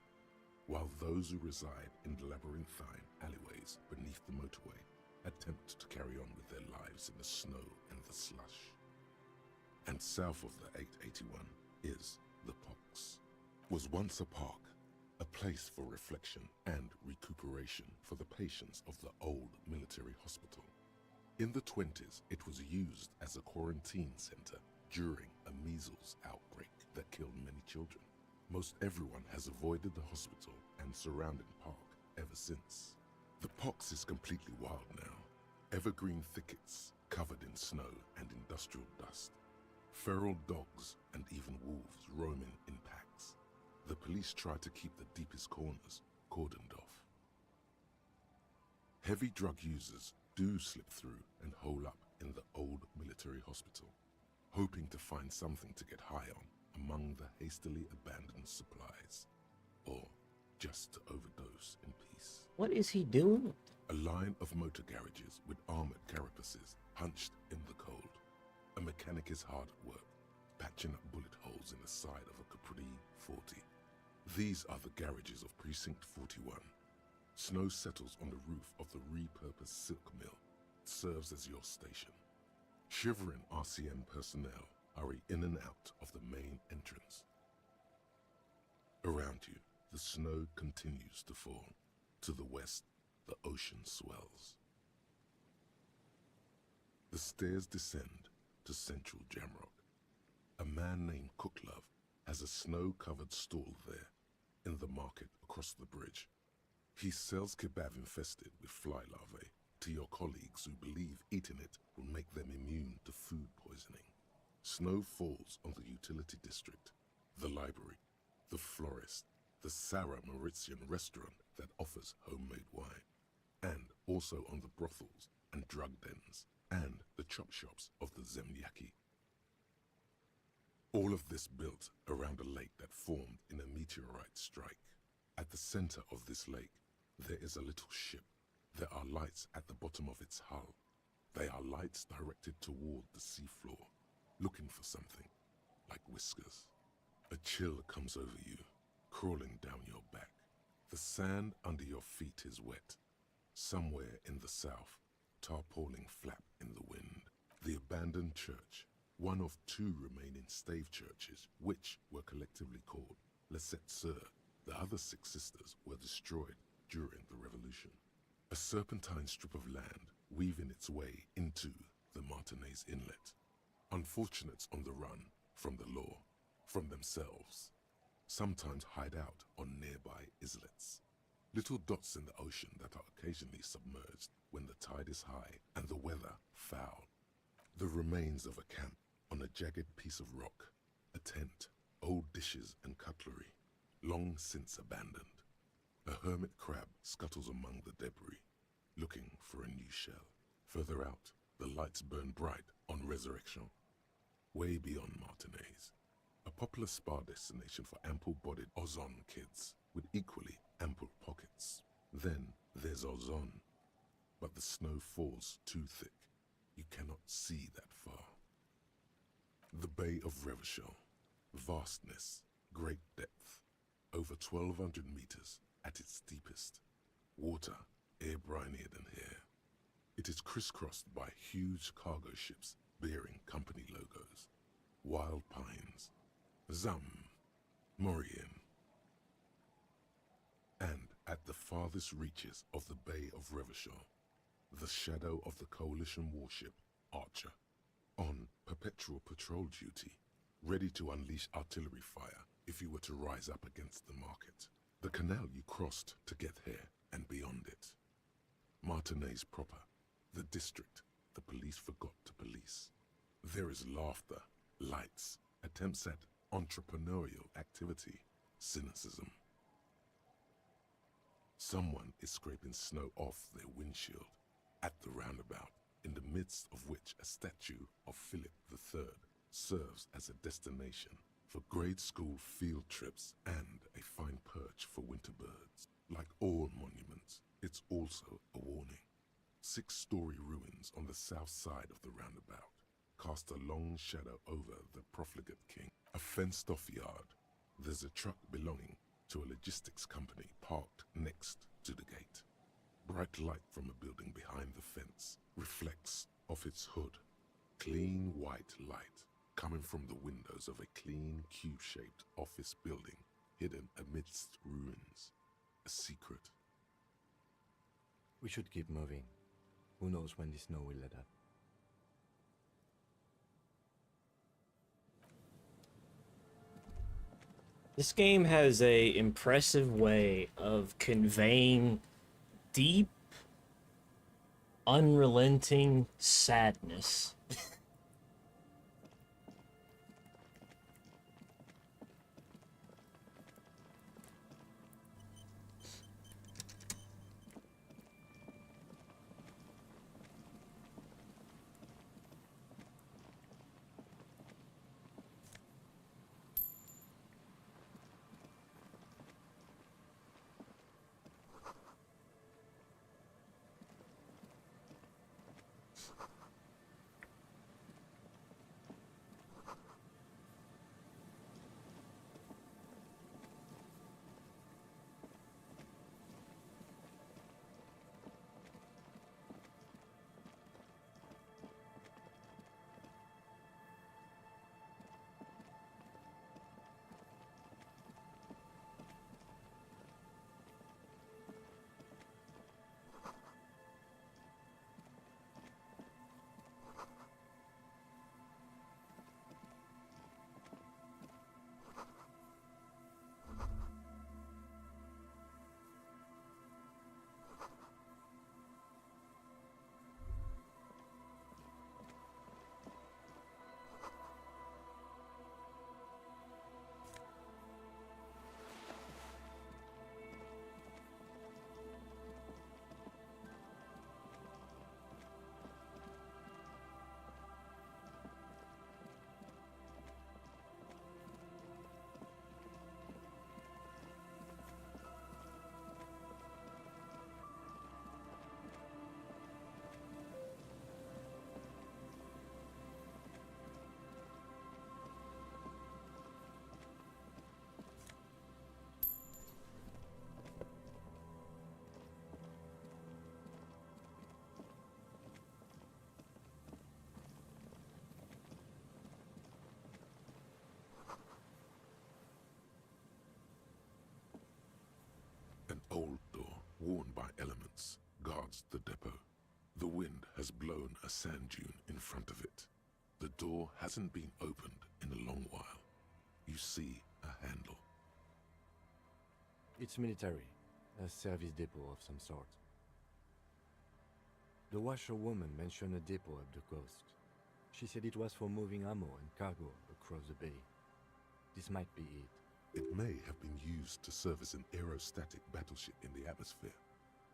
while those who reside in the labyrinthine alleyways beneath the motorway attempt to carry on with their lives in the snow and the slush. And south of the 881 is the Pox. Was once a park, a place for reflection and recuperation for the patients of the old military hospital. In the 20s, it was used as a quarantine center during a measles outbreak that killed many children. Most everyone has avoided the hospital and surrounding park ever since. The Pox is completely wild now. evergreen thickets covered in snow and industrial dust. Feral dogs and even wolves roaming in packs. The police try to keep the deepest corners cordoned off. Heavy drug users do slip through and hole up in the old military hospital, hoping to find something to get high on among the hastily abandoned supplies, or just to overdose in peace. What is he doing? A line of motor garages with armored carapaces hunched in the cold. A mechanic is hard at work, patching up bullet holes in the side of a Capri 40. These are the garages of Precinct 41. Snow settles on the roof of the repurposed silk mill. It serves as your station. Shivering RCM personnel hurry in and out of the main entrance. Around you, the snow continues to fall. To the west, the ocean swells. The stairs descend to central Jamrock. A man named Cooklove has a snow-covered stall there in the market across the bridge. He sells kebab infested with fly larvae to your colleagues who believe eating it will make them immune to food poisoning. Snow falls on the utility district, the library, the florist, the Sarah Mauritian restaurant that offers homemade wine, and also on the brothels and drug dens, and the chop shops of the Zemyaki. All of this built around a lake that formed in a meteorite strike. At the center of this lake, there is a little ship. There are lights at the bottom of its hull. They are lights directed toward the seafloor, looking for something, like whiskers. A chill comes over you, crawling down your back. The sand under your feet is wet. Somewhere in the south, tarpaulin flap in the wind. The abandoned church, one of two remaining stave churches, which were collectively called Les Sept Sœurs. The other 6 sisters were destroyed during the revolution. A serpentine strip of land weaving its way into the Martinez Inlet. Unfortunates on the run from the law, from themselves, sometimes hide out on nearby islets. Little dots in the ocean that are occasionally submerged when the tide is high and the weather foul. The remains of a camp on a jagged piece of rock, a tent, old dishes and cutlery, long since abandoned. A hermit crab scuttles among the debris, looking for a new shell. Further out, the lights burn bright on Resurrection. Way beyond Martinez, a popular spa destination for ample-bodied Ozon kids with equally ample pockets. Then there's Ozon, but the snow falls too thick. You cannot see that far. The Bay of Revachol, vastness, great depth, over 1,200 meters at its deepest. Water air-brinier than here. It is crisscrossed by huge cargo ships bearing company logos. Wild pines, Zam, Mauryan. And at the farthest reaches of the Bay of Revachol, the shadow of the coalition warship Archer, on perpetual patrol duty, ready to unleash artillery fire if you were to rise up against the market. The canal you crossed to get here and beyond it. Martinez proper, the district the police forgot to police. There is laughter, lights, attempts at entrepreneurial activity, cynicism. Someone is scraping snow off their windshield at the roundabout, in the midst of which a statue of Philip III serves as a destination for grade school field trips and a fine perch for winter birds. Like all monuments, it's also a warning. 6-story ruins on the south side of the roundabout cast a long shadow over the profligate king. A fenced-off yard. There's a truck belonging to a logistics company parked next to the gate. Bright light from a building behind the fence reflects off its hood. Clean white light coming from the windows of a clean cube-shaped office building hidden amidst ruins. A secret. We should keep moving. Who knows when the snow will let up. This game has a impressive way of conveying deep Unrelenting sadness. An old door, worn by elements, guards the depot. The wind has blown a sand dune in front of it. The door hasn't been opened in a long while. You see a handle. It's military, a service depot of some sort. The washerwoman mentioned a depot up the coast. She said it was for moving ammo and cargo across the bay. This might be it. It may have been used to service an aerostatic battleship in the atmosphere,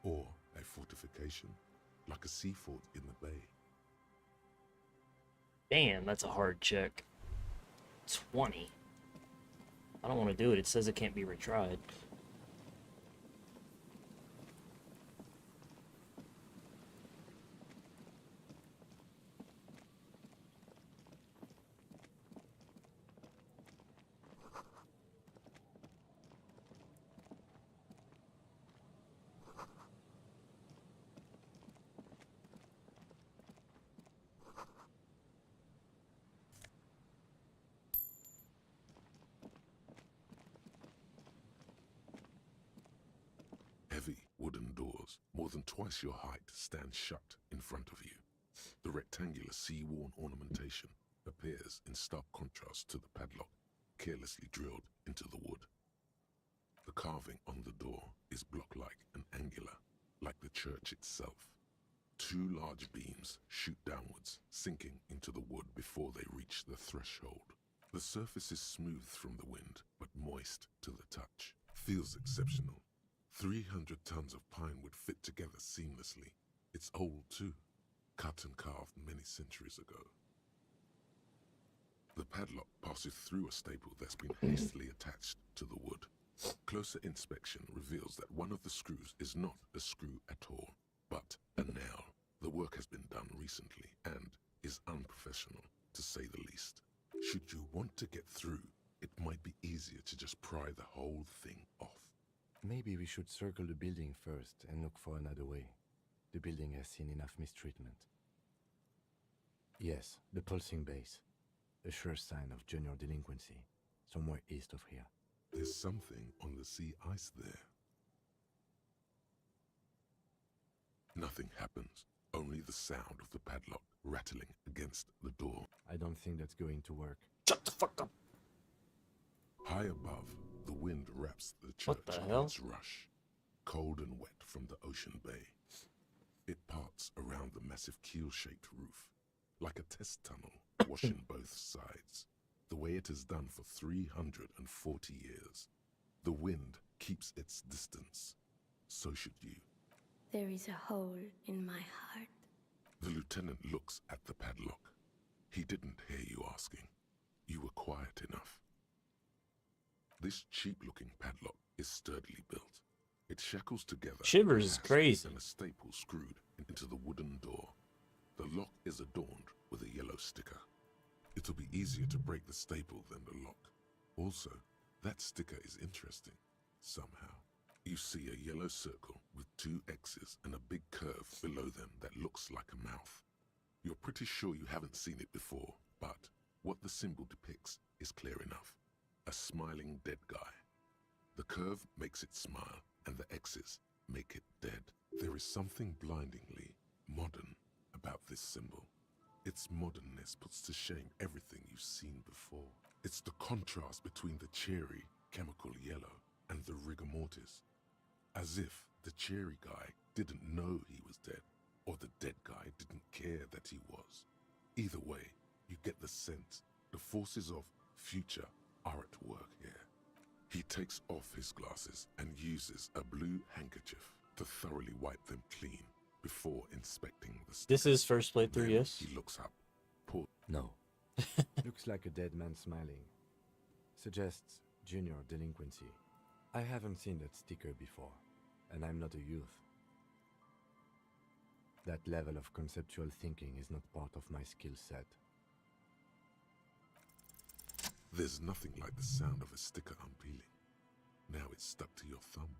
or a fortification, like a sea fort in the bay. Damn, that's a hard check. 20. I don't want to do it. It says it can't be retried. Heavy wooden doors, more than twice your height, stand shut in front of you. The rectangular sea-worn ornamentation appears in stark contrast to the padlock, carelessly drilled into the wood. The carving on the door is block-like and angular, like the church itself. Two large beams shoot downwards, sinking into the wood before they reach the threshold. The surface is smooth from the wind, but moist to the touch. Feels exceptional. 300 tons of pine would fit together seamlessly. It's old too, cut and carved many centuries ago. The padlock passes through a staple that's been hastily attached to the wood. Closer inspection reveals that one of the screws is not a screw at all, but a nail. The work has been done recently and is unprofessional, to say the least. Should you want to get through, it might be easier to just pry the whole thing off. Maybe we should circle the building first and look for another way. The building has seen enough mistreatment. Yes, the pulsing base. A sure sign of junior delinquency, somewhere east of here. There's something on the sea ice there. Nothing happens, only the sound of the padlock rattling against the door. I don't think that's going to work. Shut the fuck up. High above, the wind wraps the church What the in hell? its rush, cold and wet from the ocean bay. It parts around the massive keel-shaped roof, like a test tunnel washing both sides, the way it has done for 340 years. The wind keeps its distance. So should you. There is a hole in my heart. The lieutenant looks at the padlock. He didn't hear you asking. You were quiet enough. This cheap-looking padlock is sturdily built. It shackles together. Shivers is crazy. And a staple screwed into the wooden door. The lock is adorned with a yellow sticker. It'll be easier to break the staple than the lock. Also, that sticker is interesting, somehow. You see a yellow circle with 2 X's and a big curve below them that looks like a mouth. You're pretty sure you haven't seen it before, but what the symbol depicts is clear enough. A smiling dead guy. The curve makes it smile, and the X's make it dead. There is something blindingly modern about this symbol. Its modernness puts to shame everything you've seen before. It's the contrast between the cheery, chemical yellow and the rigor mortis. As if the cheery guy didn't know he was dead, or the dead guy didn't care that he was. Either way, you get the sense the forces of future are at work here. He takes off his glasses and uses a blue handkerchief to thoroughly wipe them clean before inspecting the sticker. This is first playthrough, Then yes? He looks up. No. Looks like a dead man smiling. Suggests junior delinquency. I haven't seen that sticker before, and I'm not a youth. That level of conceptual thinking is not part of my skill set. There's nothing like the sound of a sticker unpeeling. Now it's stuck to your thumb.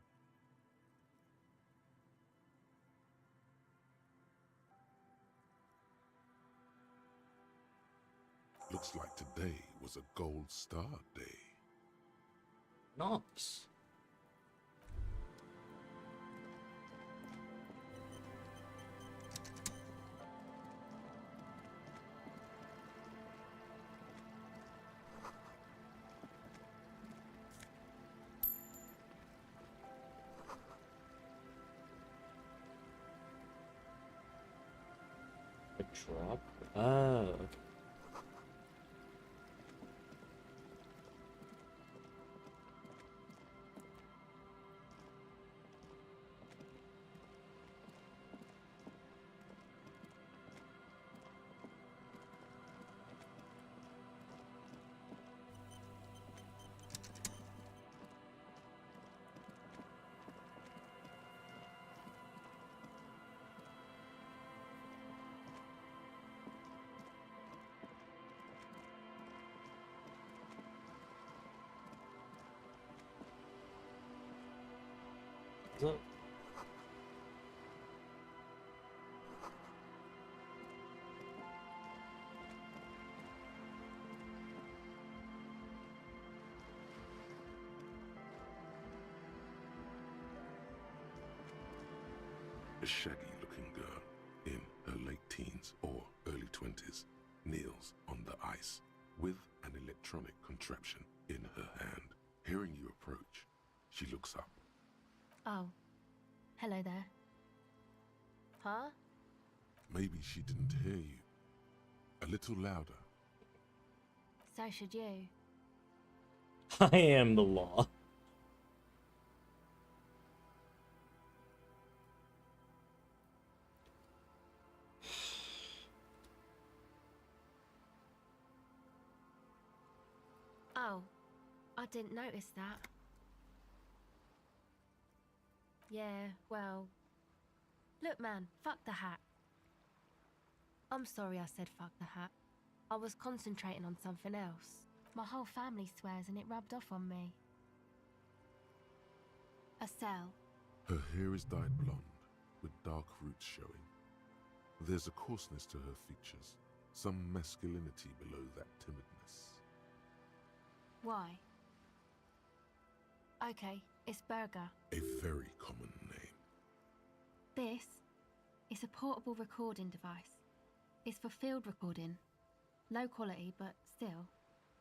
Looks like today was a gold star day. Nice. A drop? Oh, okay. What's up? A shaggy-looking girl in her late teens or early 20s kneels on the ice with an electronic contraption in her hand. Hearing you approach, she looks up. Oh, hello there. Huh? Maybe she didn't hear you. A little louder. So should you. I am the law. Oh, I didn't notice that. Yeah, well... Look, man, fuck the hat. I'm sorry I said fuck the hat. I was concentrating on something else. My whole family swears and it rubbed off on me. A cell. Her hair is dyed blonde, with dark roots showing. There's a coarseness to her features, some masculinity below that timidness. Why? Okay, it's Burger. A very common name. This is a portable recording device. It's for field recording. Low quality, but still.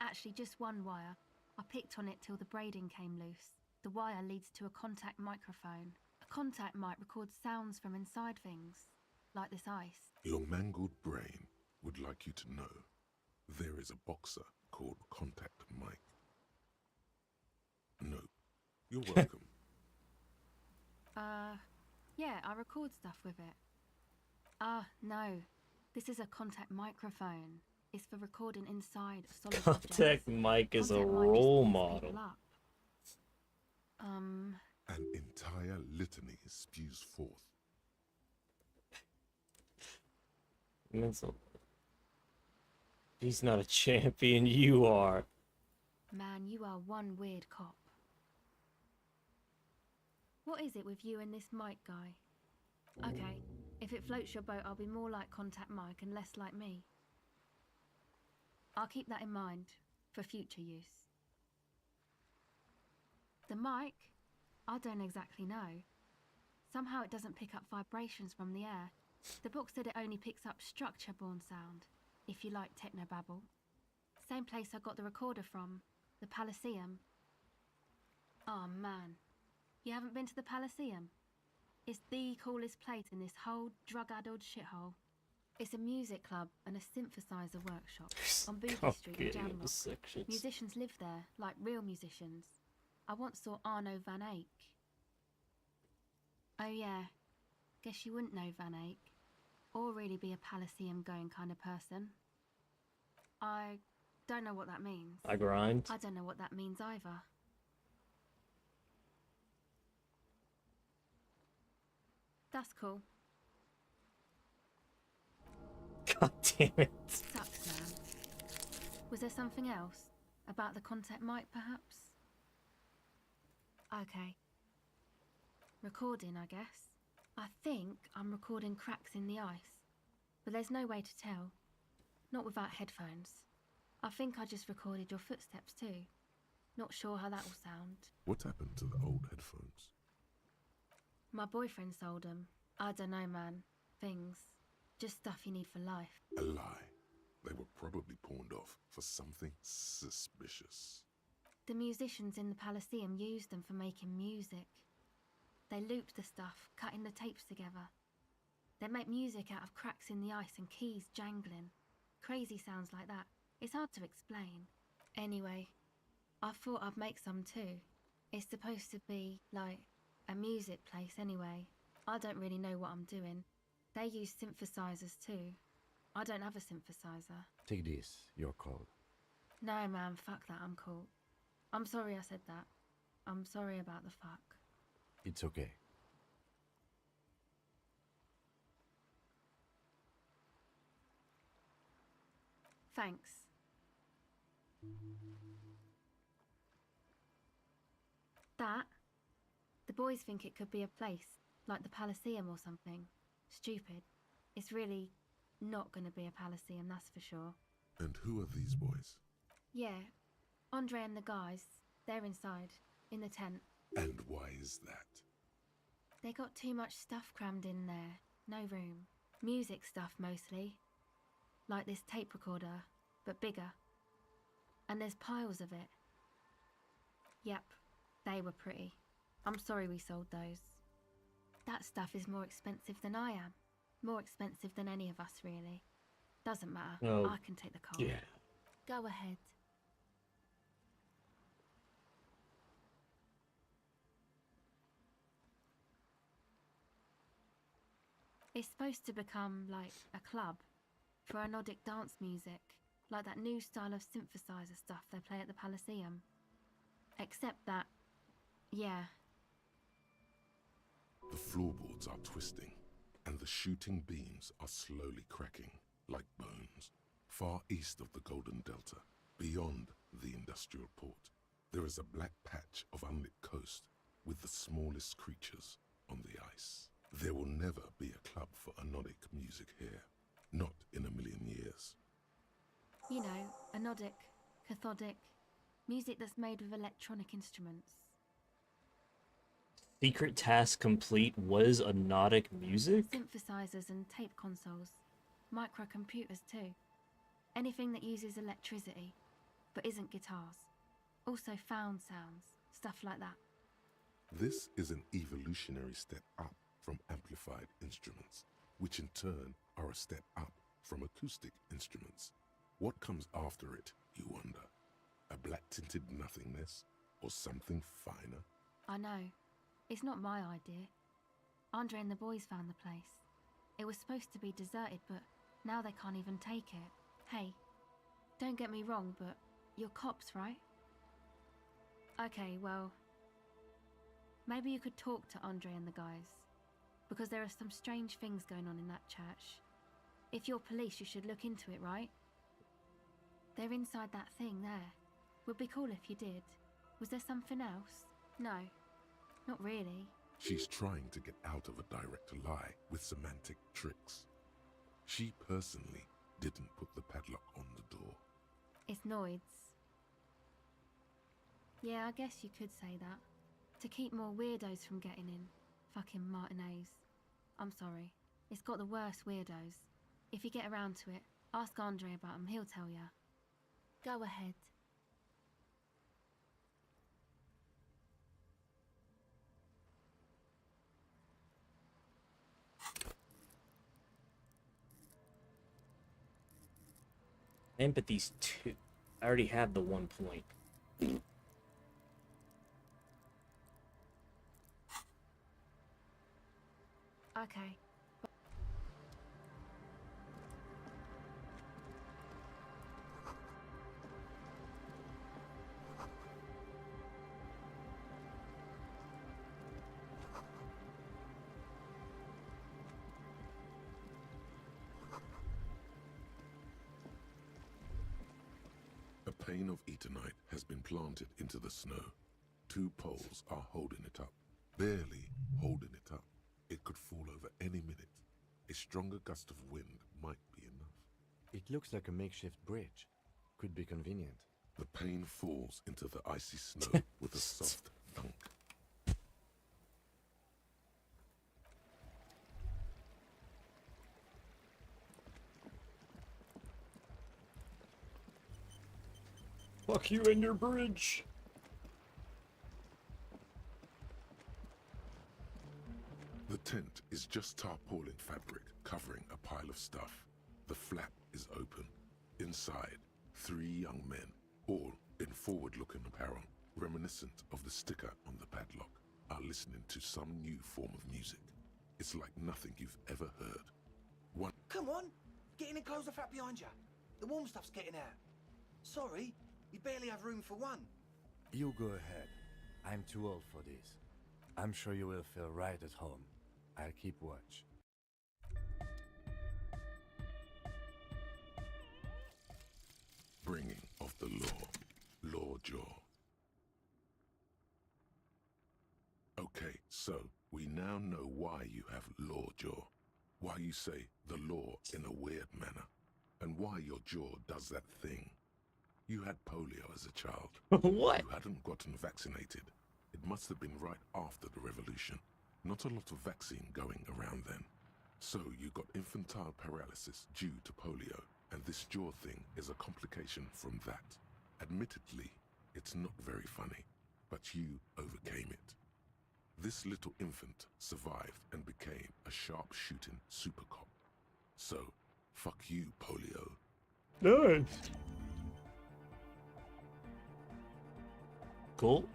Actually, just one wire. I picked on it till the braiding came loose. The wire leads to a contact microphone. A contact mic records sounds from inside things. like this ice. Your mangled brain would like you to know there is a boxer called Contact Mike. No, you're welcome. Yeah, I record stuff with it. No. This is a contact microphone. It's for recording inside a solid object. Contact Mike is a Contact mic just role pulls model. people up. An entire litany spews forth. Mental. He's not a champion, you are. Man, you are one weird cop. What is it with you and this Mike guy? Okay, if it floats your boat, I'll be more like Contact Mike and less like me. I'll keep that in mind for future use. The mic? I don't exactly know. Somehow it doesn't pick up vibrations from the air. The book said it only picks up structure-borne sound, if you like technobabble. Same place I got the recorder from, the Palaceum. Oh man, you haven't been to the Palaceum? It's the coolest place in this whole drug-addled shithole. It's a music club and a synthesizer workshop on Boogie Street in Jamrock. Musicians live there, like real musicians. I once saw Arno van Eyck. Oh yeah, guess you wouldn't know Van Eyck, or really be a Palaceum going kind of person. I don't know what that means. I grind. I don't know what that means either. That's cool. God damn it. Sucks, man. Was there something else? About the contact mic, perhaps? Okay. Recording, I guess. I think I'm recording cracks in the ice, but there's no way to tell. Not without headphones. I think I just recorded your footsteps too. Not sure how that will sound. What happened to the old headphones? My boyfriend sold them. I don't know, man. Things. Just stuff you need for life. A lie. They were probably pawned off for something suspicious. The musicians in the Palaceum used them for making music. They looped the stuff, cutting the tapes together. They make music out of cracks in the ice and keys jangling. Crazy sounds like that. It's hard to explain. Anyway, I thought I'd make some too. It's supposed to be, like, a music place anyway. I don't really know what I'm doing. They use synthesizers too. I don't have a synthesizer. Take this, your call. No, man, fuck that, I'm cool. I'm sorry I said that. I'm sorry about the fuck. It's okay. Thanks. That? The boys think it could be a place, like the Palaceum or something. Stupid. It's really not gonna be a Palaceum, that's for sure. And who are these boys? Yeah, Andre and the guys, they're inside, in the tent. And why is that? They got too much stuff crammed in there. No room. Music stuff mostly. Like this tape recorder, but bigger. And there's piles of it. Yep, they were pretty. I'm sorry we sold those. That stuff is more expensive than I am. More expensive than any of us, really. Doesn't matter. Oh, I can take the call. yeah. Go ahead. It's supposed to become like a club for anodic dance music, like that new style of synthesizer stuff they play at the Palaceum. Except that, yeah. The floorboards are twisting, and the shooting beams are slowly cracking, like bones. Far east of the Golden Delta, beyond the industrial port, there is a black patch of unlit coast with the smallest creatures on the ice. There will never be a club for anodic music here. Not in a million years. You know, anodic, cathodic, music that's made with electronic instruments. Secret task complete was anodic music? Synthesizers and tape consoles. Microcomputers too. Anything that uses electricity, but isn't guitars. Also found sounds, stuff like that. This is an evolutionary step up from amplified instruments. which in turn are a step up from acoustic instruments. What comes after it, you wonder? A black-tinted nothingness, or something finer? I know. It's not my idea. Andre and the boys found the place. It was supposed to be deserted, but now they can't even take it. Hey, don't get me wrong, but you're cops, right? Okay, well, maybe you could talk to Andre and the guys, because there are some strange things going on in that church. If you're police, you should look into it, right? They're inside that thing there. Would be cool if you did. Was there something else? No, not really. She's trying to get out of a direct lie with semantic tricks. She personally didn't put the padlock on the door. It's Noid's. Yeah, I guess you could say that. To keep more weirdos from getting in. Fucking Martinez. I'm sorry. It's got the worst weirdos. If you get around to it, ask Andre about him, he'll tell ya. Go ahead. Empathy's 2. I already have the 1 point. Okay. A pane of Eternite has been planted into the snow. 2 poles are holding it up, barely holding it up. It could fall over any minute. A stronger gust of wind might be enough. It looks like a makeshift bridge. Could be convenient. The pane falls into the icy snow with a soft thunk. Fuck you and your bridge. The tent is just tarpaulin fabric covering a pile of stuff. The flap is open. Inside, 3 young men, all in forward-looking apparel, reminiscent of the sticker on the padlock, are listening to some new form of music. It's like nothing you've ever heard. One. Come on! Get in and close the flap behind you. The warm stuff's getting out. Sorry, we barely have room for one. You go ahead. I'm too old for this. I'm sure you will feel right at home. I'll keep watch. Bringing of the law jaw. Okay, so we now know why you have law jaw, why you say the law in a weird manner, and why your jaw does that thing. You had polio as a child. What? You hadn't gotten vaccinated. It must have been right after the revolution. Not a lot of vaccine going around then. So you got infantile paralysis due to polio, and this jaw thing is a complication from that. Admittedly, it's not very funny, but you overcame it. This little infant survived and became a sharp-shooting super cop. So, fuck you, polio. Nice. Cool.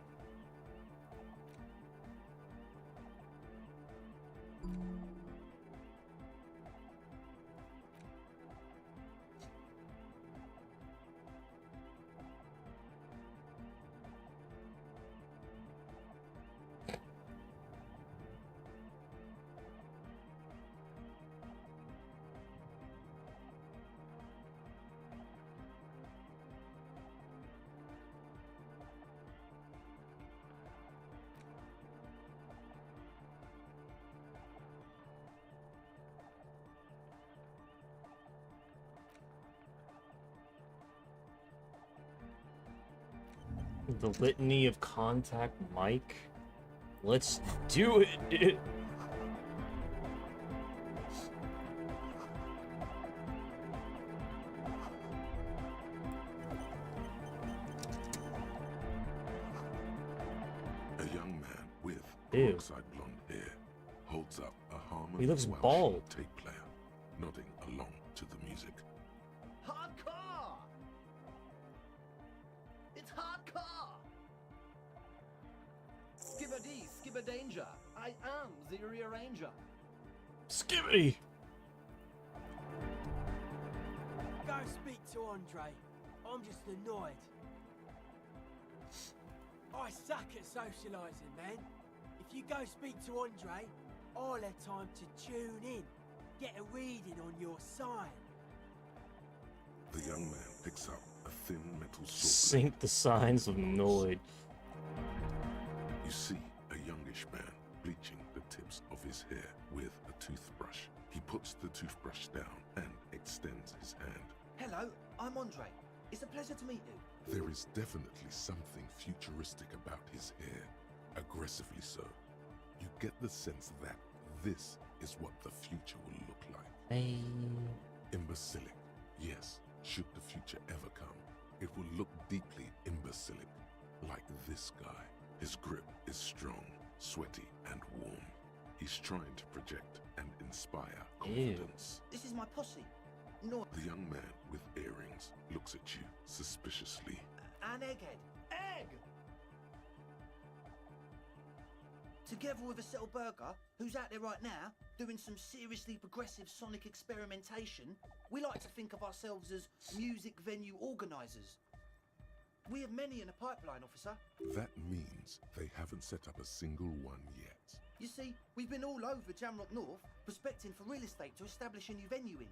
The litany of contact Mike. Let's do it, dude. A young man with Ew. peroxide blonde hair holds up a Harman He looks Welsh bald. tape player. nodding along to the music. Hardcore! It's hardcore! Skibbity, skibberdanger. I am the rearranger. Skibbity! Go speak to Andre. I'm just annoyed. I suck at socialising, man. If you go speak to Andre, I'll have time to tune in, get a reading on your sign. The young man picks up a thin metal sword. Sync the signs of Noid. You see a youngish man bleaching the tips of his hair with a toothbrush. He puts the toothbrush down and extends his hand. Hello, I'm Andre. It's a pleasure to meet you. There is definitely something futuristic about his hair, aggressively so. You get the sense that this is what the future will look like. Imbecilic, yes, should the future ever come, it will look deeply imbecilic, like this guy. His grip is strong, sweaty, and warm. He's trying to project and inspire confidence. This is my posse. No. The young man with earrings looks at you suspiciously. An egghead. Egg! Together with a Settle Burger, who's out there right now, doing some seriously progressive sonic experimentation, we like to think of ourselves as music venue organisers. We have many in the pipeline, officer. That means they haven't set up a single one yet. You see, we've been all over Jamrock North, prospecting for real estate to establish a new venue in.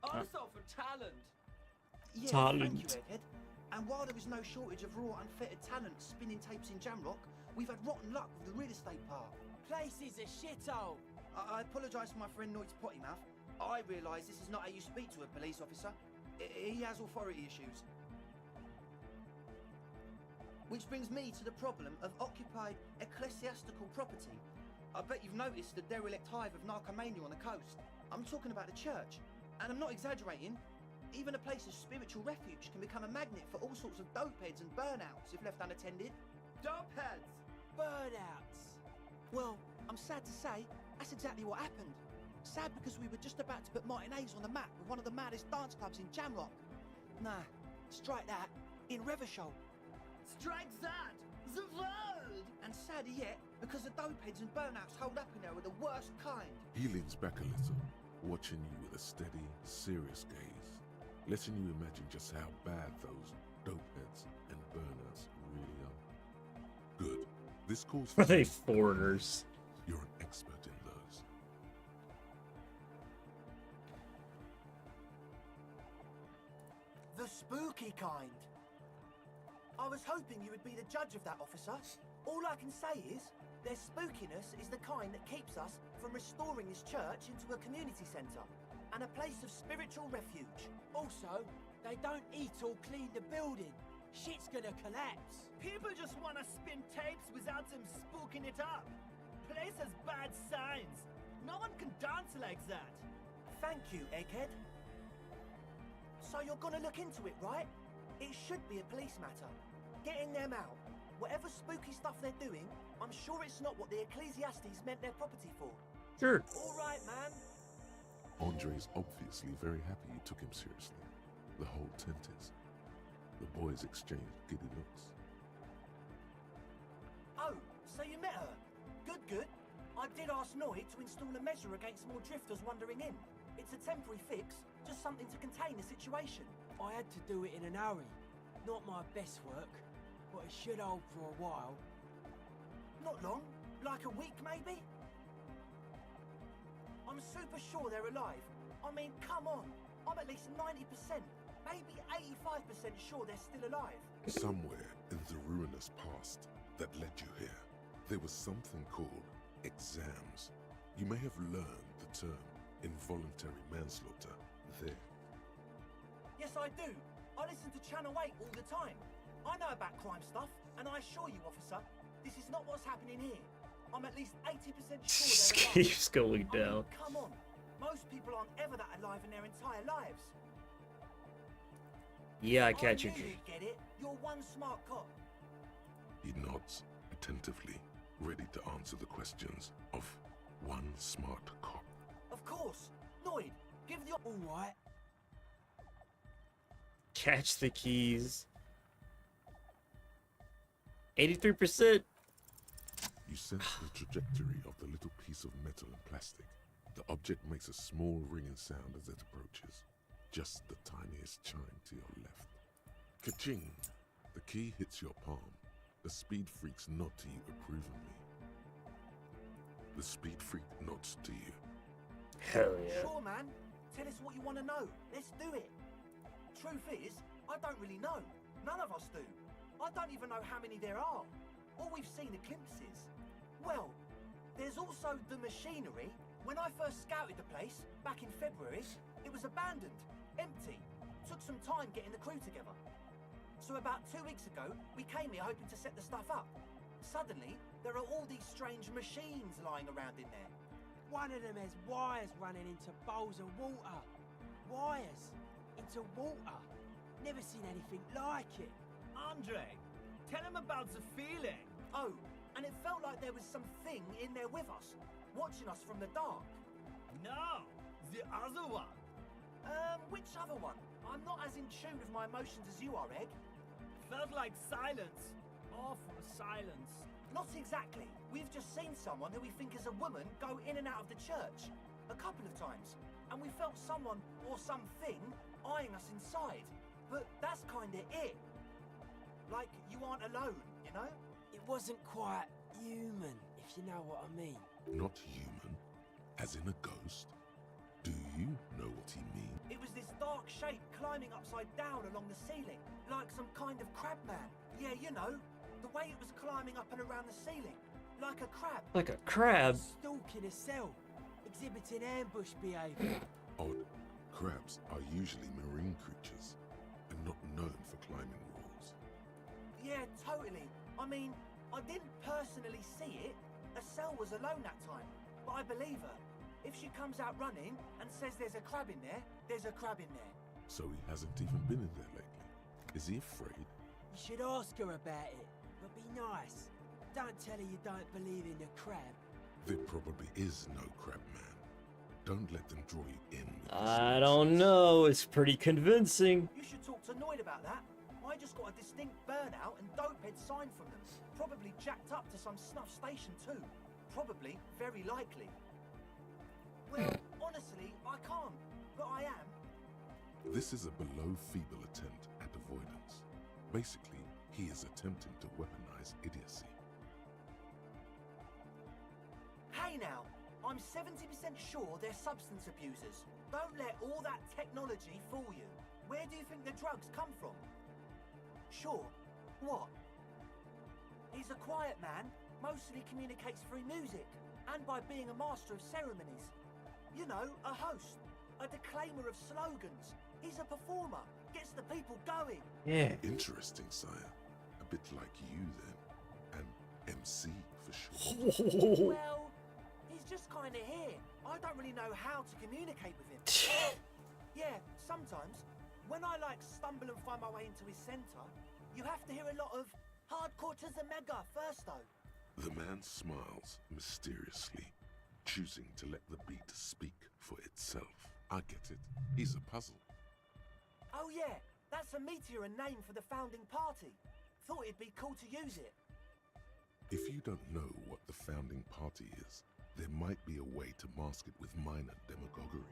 Also for talent. Yeah, Talent. thank you, Egghead. And while there is no shortage of raw, unfettered talent spinning tapes in Jamrock, we've had rotten luck with the real estate part. Place is a shithole. I apologise for my friend Noit's potty mouth. I realise this is not how you speak to a police officer. He has authority issues. Which brings me to the problem of occupied ecclesiastical property. I bet you've noticed the derelict hive of narcomania on the coast. I'm talking about the church. And I'm not exaggerating. Even a place of spiritual refuge can become a magnet for all sorts of dopeheads and burnouts if left unattended. Dopeheads! Burnouts! Well, I'm sad to say, that's exactly what happened. Sad because we were just about to put Martinez on the map with one of the maddest dance clubs in Jamrock. Nah, strike that, in Revachol. Strike that! The word! And sadder yet, because the dopeheads and burnouts holed up in there are the worst kind. He leans back a little, watching you with a steady, serious gaze, letting you imagine just how bad those dopeheads and burnouts really are. Good. This calls for... Are they foreigners? You're an expert in those. The spooky kind. I was hoping you would be the judge of that, officer. All I can say is, their spookiness is the kind that keeps us from restoring this church into a community centre and a place of spiritual refuge. Also, they don't eat or clean the building. Shit's gonna collapse. People just want to spin tapes without them spooking it up. Place has bad signs. No one can dance like that. Thank you, Egghead. So you're gonna look into it, right? It should be a police matter. Getting them out. Whatever spooky stuff they're doing, I'm sure it's not what the Ecclesiastes meant their property for. Sure. All right, man. Andre's obviously very happy you took him seriously. The whole tent is. The boys exchanged giddy looks. Oh, so you met her? Good, good. I did ask Noid to install a measure against more drifters wandering in. It's a temporary fix, just something to contain the situation. I had to do it in an hurry. Not my best work, but it should hold for a while. Not long, like a week maybe? I'm super sure they're alive. I mean, come on. I'm at least 90%, maybe 85% sure they're still alive. Somewhere in the ruinous past that led you here, there was something called exams. You may have learned the term involuntary manslaughter there. Yes, I do. I listen to Channel 8 all the time. I know about crime stuff, and I assure you, officer, this is not what's happening here. I'm at least 80% sure Just they're alive. keeps going down. I mean, come on. Most people aren't ever that alive in their entire lives. Yeah, I catch you. knew you'd get it. You're one smart cop. He nods attentively, ready to answer the questions of one smart cop. Of course. Noid, give the... Alright. Catch the keys. 83%. You sense the trajectory of the little piece of metal and plastic. The object makes a small ringing sound as it approaches. Just the tiniest chime to your left. Ka-ching! The key hits your palm. The speed freaks nod to you approvingly. The speed freak nods to you. Hell yeah. Sure, man. Tell us what you want to know. Let's do it. Truth is, I don't really know. None of us do. I don't even know how many there are. All we've seen are glimpses. Well, there's also the machinery. When I first scouted the place, back in February, it was abandoned, empty. Took some time getting the crew together. So about 2 weeks ago, we came here hoping to set the stuff up. Suddenly, there are all these strange machines lying around in there. One of them has wires running into bowls of water. Wires into water. Never seen anything like it. Andre, tell him about the feeling. Oh, and it felt like there was something in there with us, watching us from the dark. No, the other one. Which other one? I'm not as in tune with my emotions as you are, Egg. Felt like silence. Awful silence. Not exactly. We've just seen someone who we think is a woman go in and out of the church a couple of times, and we felt someone or something eyeing us inside. But that's kinda it. Like you aren't alone, you know? It wasn't quite human, if you know what I mean. Not human? As in a ghost? Do you know what he means? It was this dark shape climbing upside down along the ceiling, like some kind of crab man. Yeah, you know, the way it was climbing up and around the ceiling, like a crab. Like a crab. Stalking a cell, exhibiting ambush behavior. Odd. Crabs are usually marine creatures, and not known for climbing walls. Yeah, totally. I mean, I didn't personally see it. Estelle was alone that time, but I believe her. If she comes out running and says there's a crab in there, there's a crab in there. So he hasn't even been in there lately. Is he afraid? You should ask her about it, but be nice. Don't tell her you don't believe in the crab. There probably is no crab man. Don't let them draw you in with I don't know. It's pretty convincing. You should talk to Noid about that. I just got a distinct burnout and dopehead sign from them. Probably jacked up to some snuff station too. Probably, very likely. Well, honestly, I can't, but I am. This is a below feeble attempt at avoidance. Basically, he is attempting to weaponize idiocy. Hey now, I'm 70% sure they're substance abusers. Don't let all that technology fool you. Where do you think the drugs come from? Sure. What? He's a quiet man, mostly communicates through music, and by being a master of ceremonies. You know, a host, a declaimer of slogans. He's a performer, gets the people going. Yeah. Interesting, sire. A bit like you then. An MC for sure. Well, he's just kind of here. I don't really know how to communicate with him. Yeah, sometimes, when I stumble and find my way into his center, you have to hear a lot of hardcore to the mega first though. The man smiles mysteriously, choosing to let the beat speak for itself. I get it. He's a puzzle. Oh yeah, that's a meteor and name for the founding party. Thought it'd be cool to use it. If you don't know what the founding party is, there might be a way to mask it with minor demagoguery.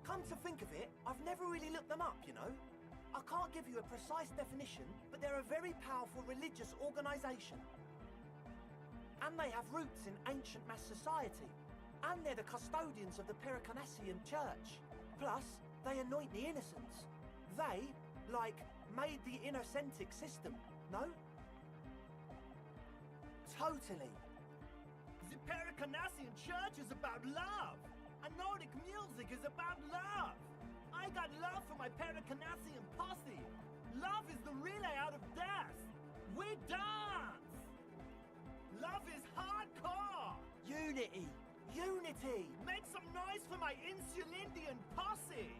Come to think of it, I've never really looked them up, you know? I can't give you a precise definition, but they're a very powerful religious organization. And they have roots in ancient mass society. And they're the custodians of the Pericarnassian Church. Plus, they anoint the innocents. They, made the innocentic system, no? Totally. The Pericarnassian Church is about love. And Nordic music is about love. I got love for my Pericarnassian posse. Love is the relay out of death. We dance. Love is hardcore. Unity. Unity. Make some noise for my Insulindian posse.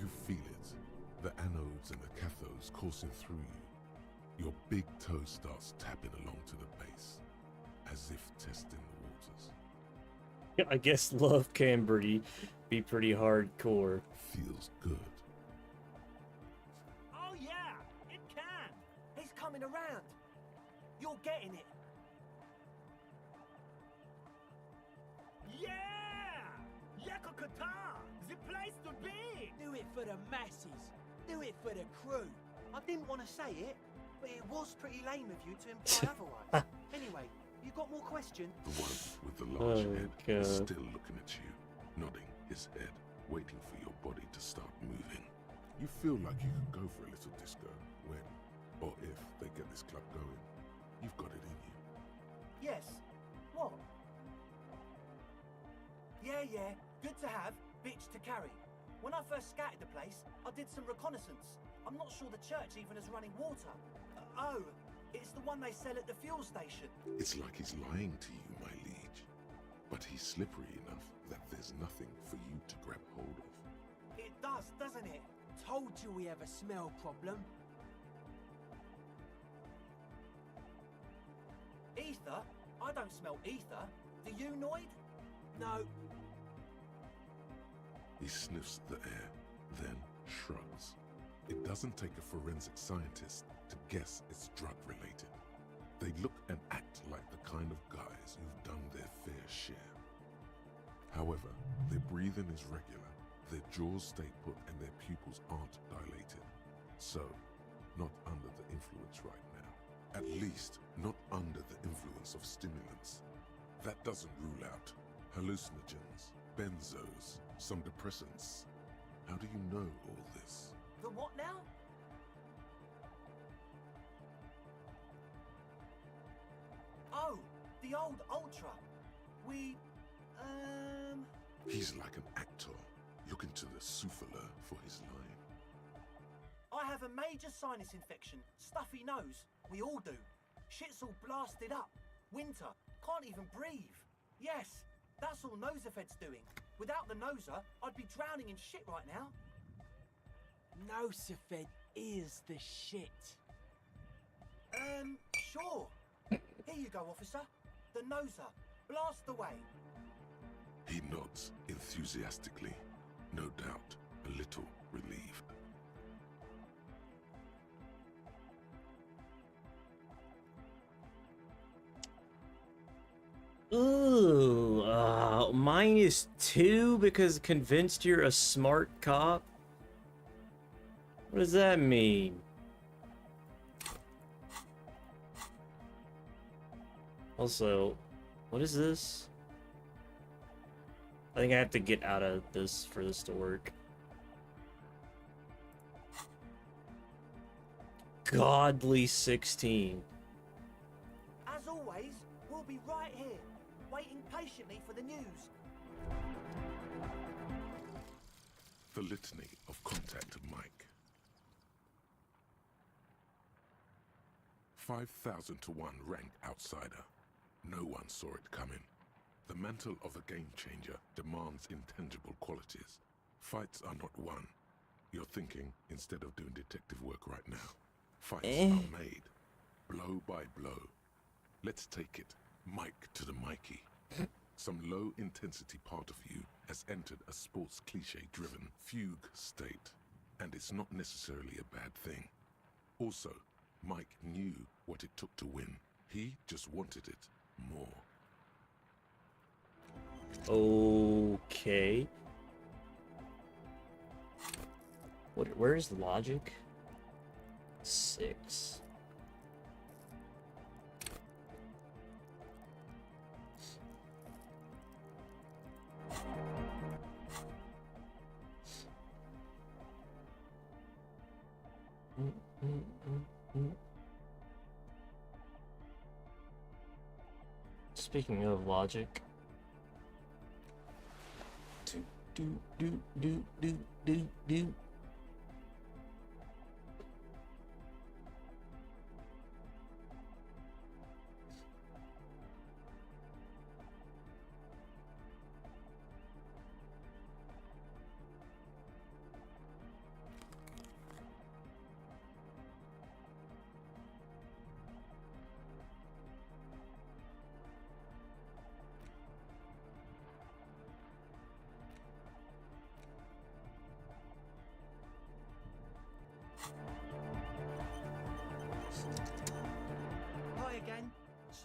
You feel it. The anodes and the cathodes coursing through you. Your big toe starts tapping along to the base, as if testing the waters. I guess love can be pretty hardcore. Feels good. Oh yeah, it can. He's coming around. You're getting it. Yeah! Yakokata! The place to be! Do it for the masses. Do it for the crew. I didn't want to say it, but it was pretty lame of you to imply otherwise. Anyway, you got more questions? The one with the large head is God. still looking at you, nodding his head, waiting for your body to start moving. You feel like you can go for a little disco when, or if they get this club going. You've got it in you. Yes. What? Yeah, good to have, bitch to carry. When I first scouted the place, I did some reconnaissance. I'm not sure the church even is running water. Oh, it's the one they sell at the fuel station. It's like he's lying to you, my liege. But he's slippery enough that there's nothing for you to grab hold of. It does, doesn't it? Told you we have a smell problem. Ether? I don't smell ether. Do you, Noid? No. He sniffs the air, then shrugs. It doesn't take a forensic scientist to guess it's drug-related. They look and act like the kind of guys who've done their fair share. However, their breathing is regular, their jaws stay put, and their pupils aren't dilated. So, not under the influence right now. At least, not under the influence of stimulants. That doesn't rule out hallucinogens, benzos, some depressants. How do you know all this? The what now? Oh, the old Ultra. He's like an actor, looking to the souffleur for his line. I have a major sinus infection, stuffy nose. We all do. Shit's all blasted up. Winter, can't even breathe. Yes, that's all Nosefed's doing. Without the Noser, I'd be drowning in shit right now. Nosefed is the shit. Sure. Here you go, officer. The Noser. Blast away. He nods enthusiastically, no doubt a little relieved. Ooh, -2 because convinced you're a smart cop? What does that mean? Also, what is this? I think I have to get out of this for this to work. Godly 16. As always, we'll be right here, waiting patiently for the news. The litany of contact Mike. 5,000 to 1 rank outsider. No one saw it coming. The mantle of a game changer demands intangible qualities. Fights are not won. You're thinking instead of doing detective work right now. Fights are made, blow by blow. Let's take it, Mike to the Mikey. Some low-intensity part of you has entered a sports cliche-driven fugue state, and it's not necessarily a bad thing. Also, Mike knew what it took to win. He just wanted it more. Okay. Where's logic? 6. Speaking of logic. Do.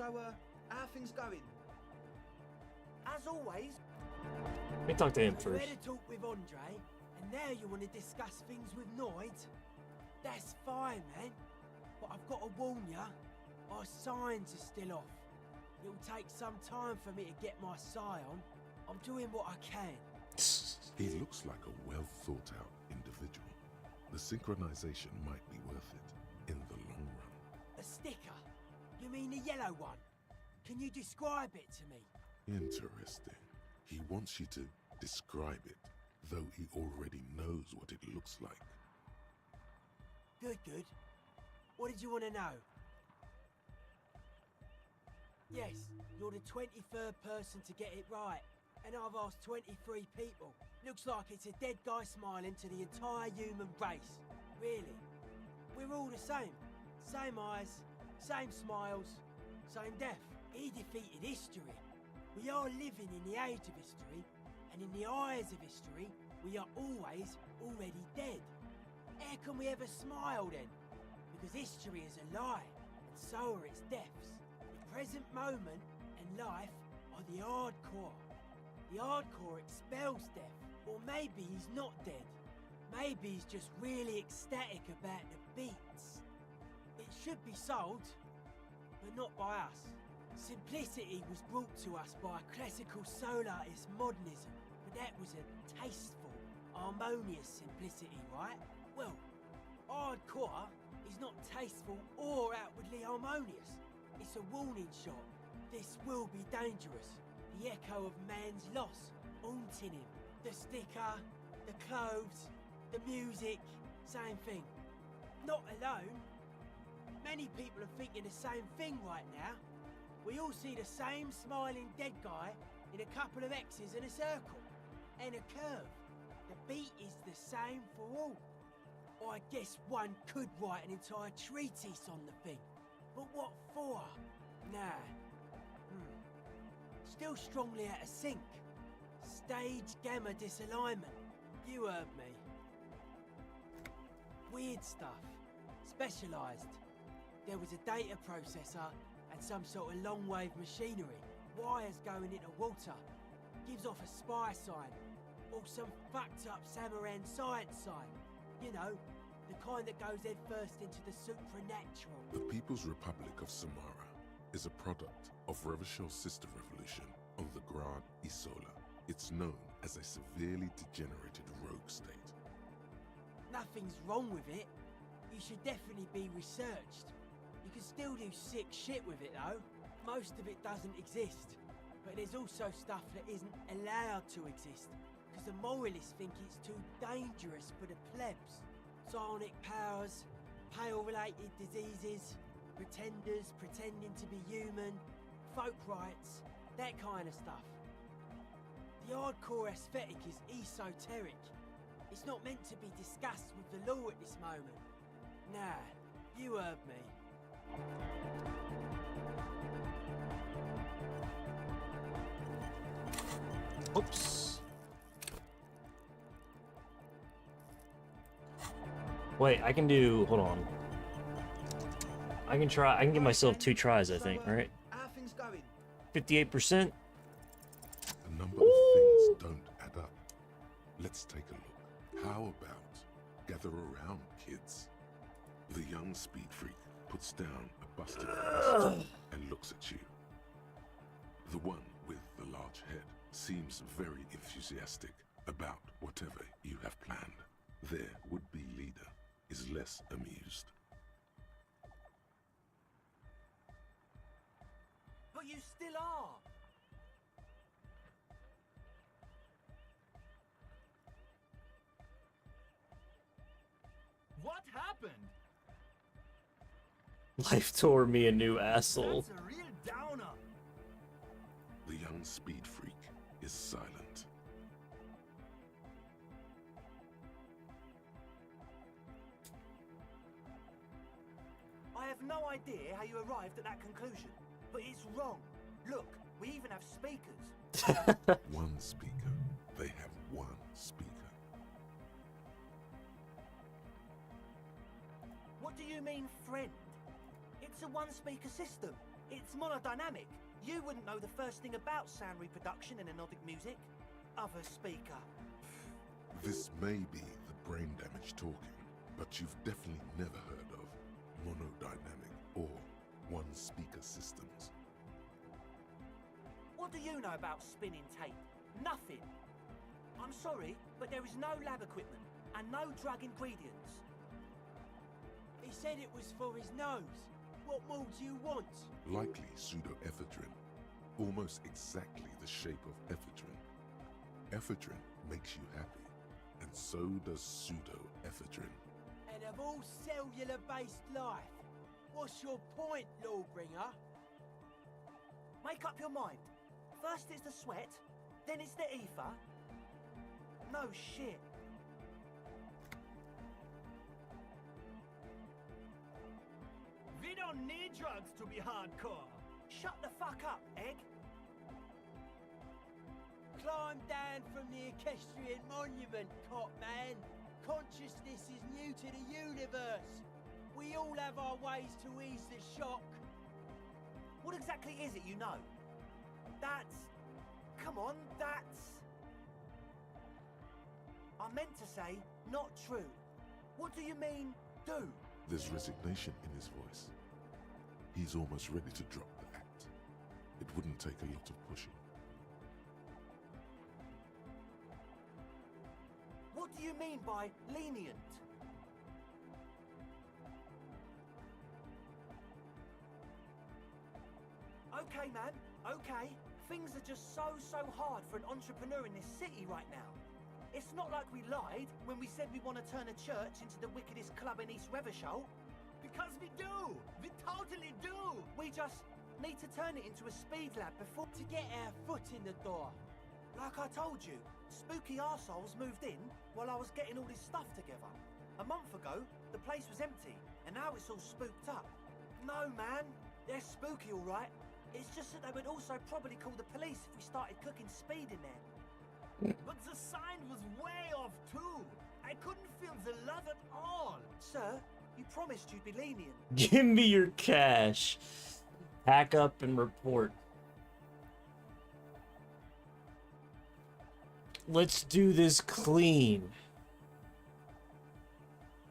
So, how are things going? As always. Let me talk to him You first. had a talk with Andre, and now you want to discuss things with Noid? That's fine, man. But I've got to warn you, our signs are still off. It'll take some time for me to get my sight on. I'm doing what I can. He looks like a well-thought-out individual. The synchronization might be worth it in the long run. A sticker? You mean the yellow one? Can you describe it to me? Interesting. He wants you to describe it, though he already knows what it looks like. Good, good. What did you want to know? Yes, you're the 23rd person to get it right, and I've asked 23 people. Looks like it's a dead guy smiling to the entire human race. Really. We're all the same. Same eyes, same smiles, same death. He defeated history. We are living in the age of history, and in the eyes of history, we are always already dead. How can we ever smile then? Because history is a lie, and so are its deaths. The present moment and life are the hardcore. The hardcore expels death, or maybe he's not dead. Maybe he's just really ecstatic about the beats. It should be sold, but not by us. Simplicity was brought to us by classical solarist modernism, but that was a tasteful, harmonious simplicity, right? Well, hardcore is not tasteful or outwardly harmonious. It's a warning shot. This will be dangerous. The echo of man's loss, haunting him. The sticker, the clothes, the music, same thing. Not alone. Many people are thinking the same thing right now. We all see the same smiling dead guy in a couple of X's and a circle. And a curve. The beat is the same for all. I guess one could write an entire treatise on the thing. But what for? Nah. Still strongly out of sync. Stage gamma disalignment. You heard me. Weird stuff. Specialised. There was a data processor and some sort of long-wave machinery. Wires going into water. Gives off a spy sign. Or some fucked-up Samaran science sign. You know, the kind that goes head first into the supernatural. The People's Republic of Samara is a product of Revachel's sister revolution on the Grand Isola. It's known as a severely degenerated rogue state. Nothing's wrong with it. You should definitely be researched. You can still do sick shit with it though. Most of it doesn't exist. But there's also stuff that isn't allowed to exist. Because the moralists think it's too dangerous for the plebs. Psionic powers, pale-related diseases, pretenders pretending to be human, folk rights, that kind of stuff. The hardcore aesthetic is esoteric. It's not meant to be discussed with the law at this moment. Nah, you heard me. Oops. Wait, I can do. Hold on. I can try. I can give myself 2 tries, I think, right? How are things going? 58%. A number of things don't add up. Let's take a look. How about gather around, kids? The young speed freak puts down a busted face and looks at you. The one with the large head seems very enthusiastic about whatever you have planned. Their would-be leader is less amused. But you still are. What happened? Life tore me a new asshole. That's a real downer. The young speed freak is silent. I have no idea how you arrived at that conclusion, but it's wrong. Look, we even have speakers. One speaker. They have one speaker. What do you mean, friend? It's a one-speaker system. It's monodynamic. You wouldn't know the first thing about sound reproduction in anodic music. Other speaker. This may be the brain damage talking, but you've definitely never heard of monodynamic or one-speaker systems. What do you know about spinning tape? Nothing. I'm sorry, but there is no lab equipment and no drug ingredients. He said it was for his nose. What more do you want? Likely pseudoephedrine, almost exactly the shape of ephedrine. Ephedrine makes you happy, and so does pseudoephedrine. And of all cellular-based life, what's your point, Lawbringer? Make up your mind. First it's the sweat, then it's the ether. No shit. We don't need drugs to be hardcore. Shut the fuck up, Egg. Climb down from the equestrian monument, cop man. Consciousness is new to the universe. We all have our ways to ease the shock. What exactly is it you know? That's... Come on, that's... I meant to say, not true. What do you mean, do? There's resignation in his voice. He's almost ready to drop the act. It wouldn't take a lot of pushing. What do you mean by lenient? Okay, man, okay. Things are just so hard for an entrepreneur in this city right now. It's not like we lied when we said we want to turn a church into the wickedest club in East Revachol. Because we do! We totally do! We just need to turn it into a speed lab before... To get our foot in the door. Like I told you, spooky arseholes moved in while I was getting all this stuff together. A month ago, the place was empty, and now it's all spooked up. No, man, they're spooky all right. It's just that they would also probably call the police if we started cooking speed in there. But the sign was way off too. I couldn't feel the love at all. Sir, you promised you'd be lenient. Give me your cash. Pack up and report. Let's do this clean.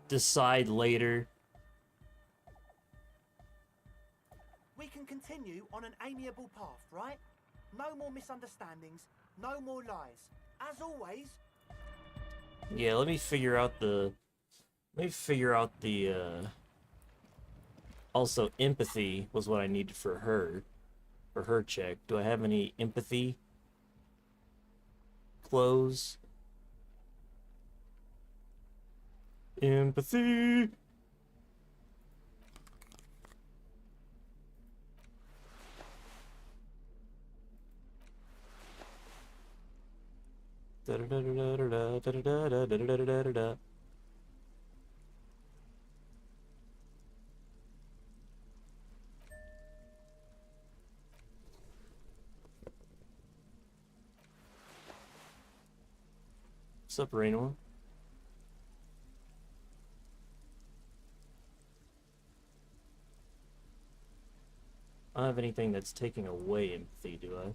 Decide later. We can continue on an amiable path, right? No more misunderstandings, no more lies. As always... Yeah, let me figure out the... Also, empathy was what I needed for her check. Do I have any empathy? Close. Empathy! What's up, Reno? I don't have anything that's taking away empathy, do I?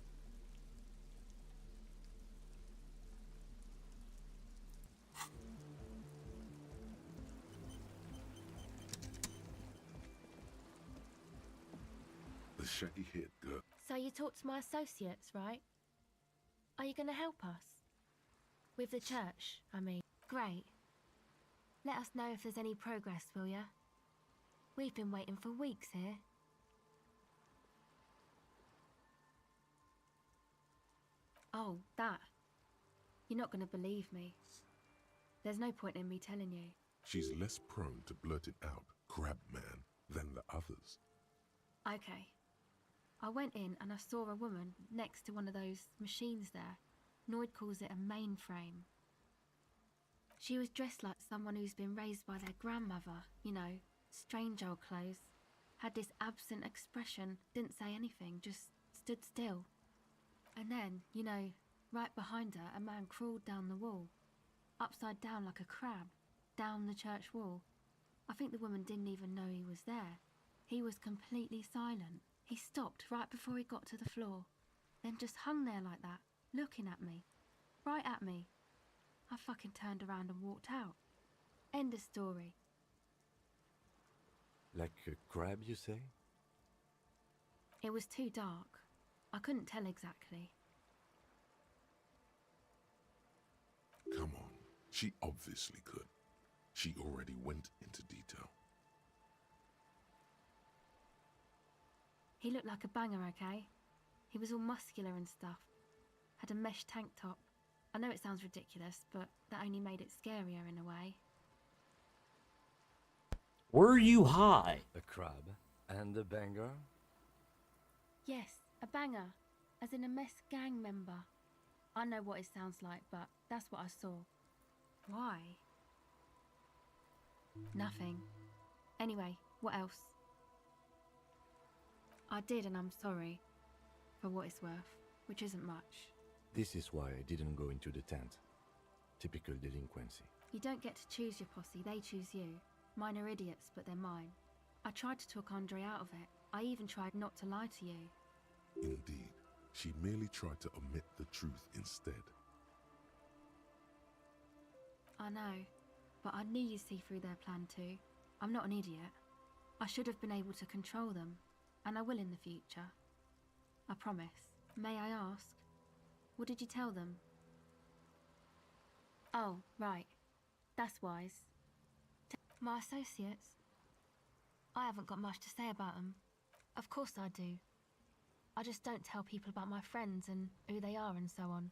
The shaggy haired girl. So you talked to my associates, right? Are you going to help us? With the church, I mean. Great. Let us know if there's any progress, will ya? We've been waiting for weeks here. Oh, that. You're not going to believe me. There's no point in me telling you. She's less prone to blurt it out, crab man, than the others. Okay. I went in and I saw a woman next to one of those machines there. Noid calls it a mainframe. She was dressed like someone who's been raised by their grandmother, you know, strange old clothes. Had this absent expression, didn't say anything, just stood still. And then, you know, right behind her, a man crawled down the wall. Upside down like a crab, down the church wall. I think the woman didn't even know he was there. He was completely silent. He stopped right before he got to the floor, then just hung there like that, looking at me. Right at me. I fucking turned around and walked out. End of story. Like a crab, you say? It was too dark. I couldn't tell exactly. Come on. She obviously could. She already went into detail. He looked like a banger, okay? He was all muscular and stuff. Had a mesh tank top. I know it sounds ridiculous, but that only made it scarier in a way. Were you high? A crab and a banger? Yes, a banger. As in a mess gang member. I know what it sounds like, but that's what I saw. Why? Nothing. Anyway, what else? I did, and I'm sorry. For what it's worth, which isn't much. This is why I didn't go into the tent. Typical delinquency. You don't get to choose your posse, they choose you. Mine are idiots, but they're mine. I tried to talk Andre out of it. I even tried not to lie to you. Indeed, she merely tried to omit the truth instead. I know, but I knew you'd see through their plan too. I'm not an idiot. I should have been able to control them, and I will in the future. I promise. May I ask? What did you tell them? Oh, right. That's wise. My associates? I haven't got much to say about them. Of course I do. I just don't tell people about my friends and who they are and so on.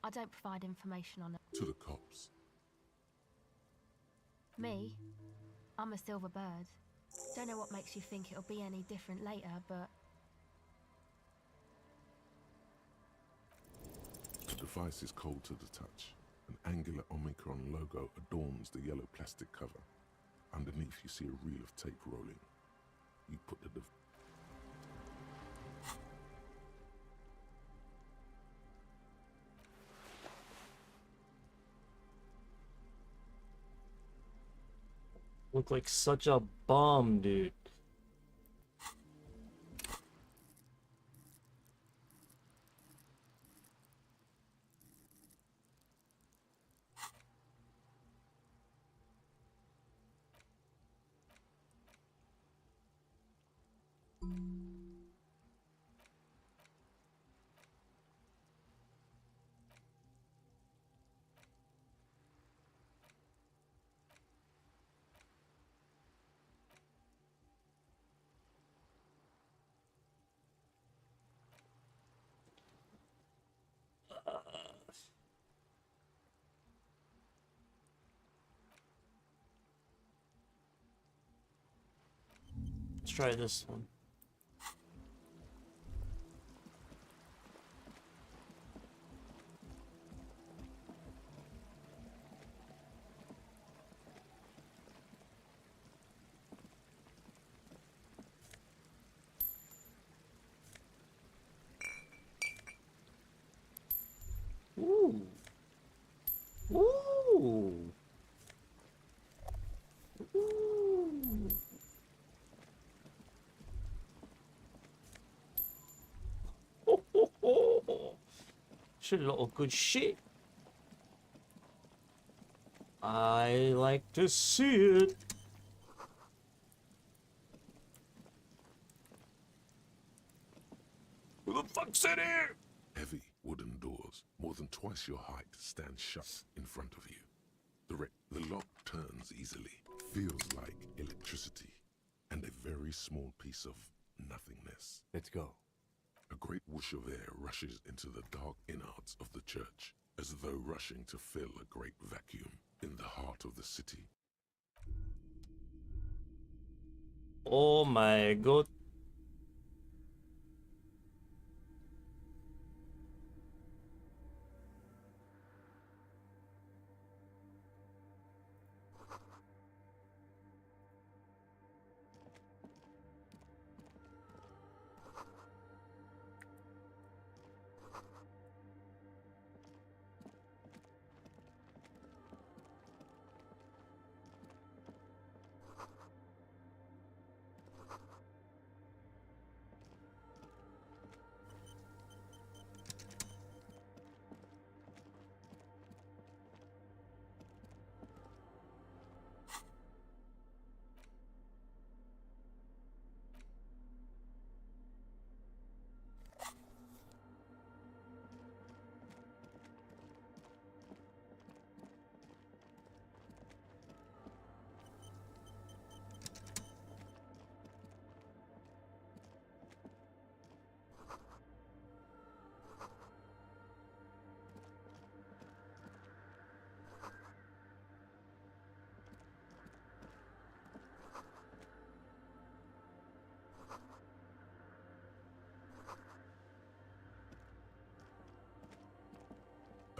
I don't provide information on it. To the cops. Me? I'm a silver bird. Don't know what makes you think it'll be any different later, but... The device is cold to the touch. An angular Omicron logo adorns the yellow plastic cover. Underneath you see a reel of tape rolling. You put the Look like such a bum, dude. Let's try this one. Ooh. Ooh. Ooh. Should a lot of good shit. I like to see it. Who the fuck's in here? heavy wooden doors, more than twice your height, stand shut in front of you. The lock turns easily, feels like electricity, and a very small piece of nothingness. Let's go. A great whoosh of air rushes into the dark innards of the church, as though rushing to fill a great vacuum in the heart of the city. Oh my god.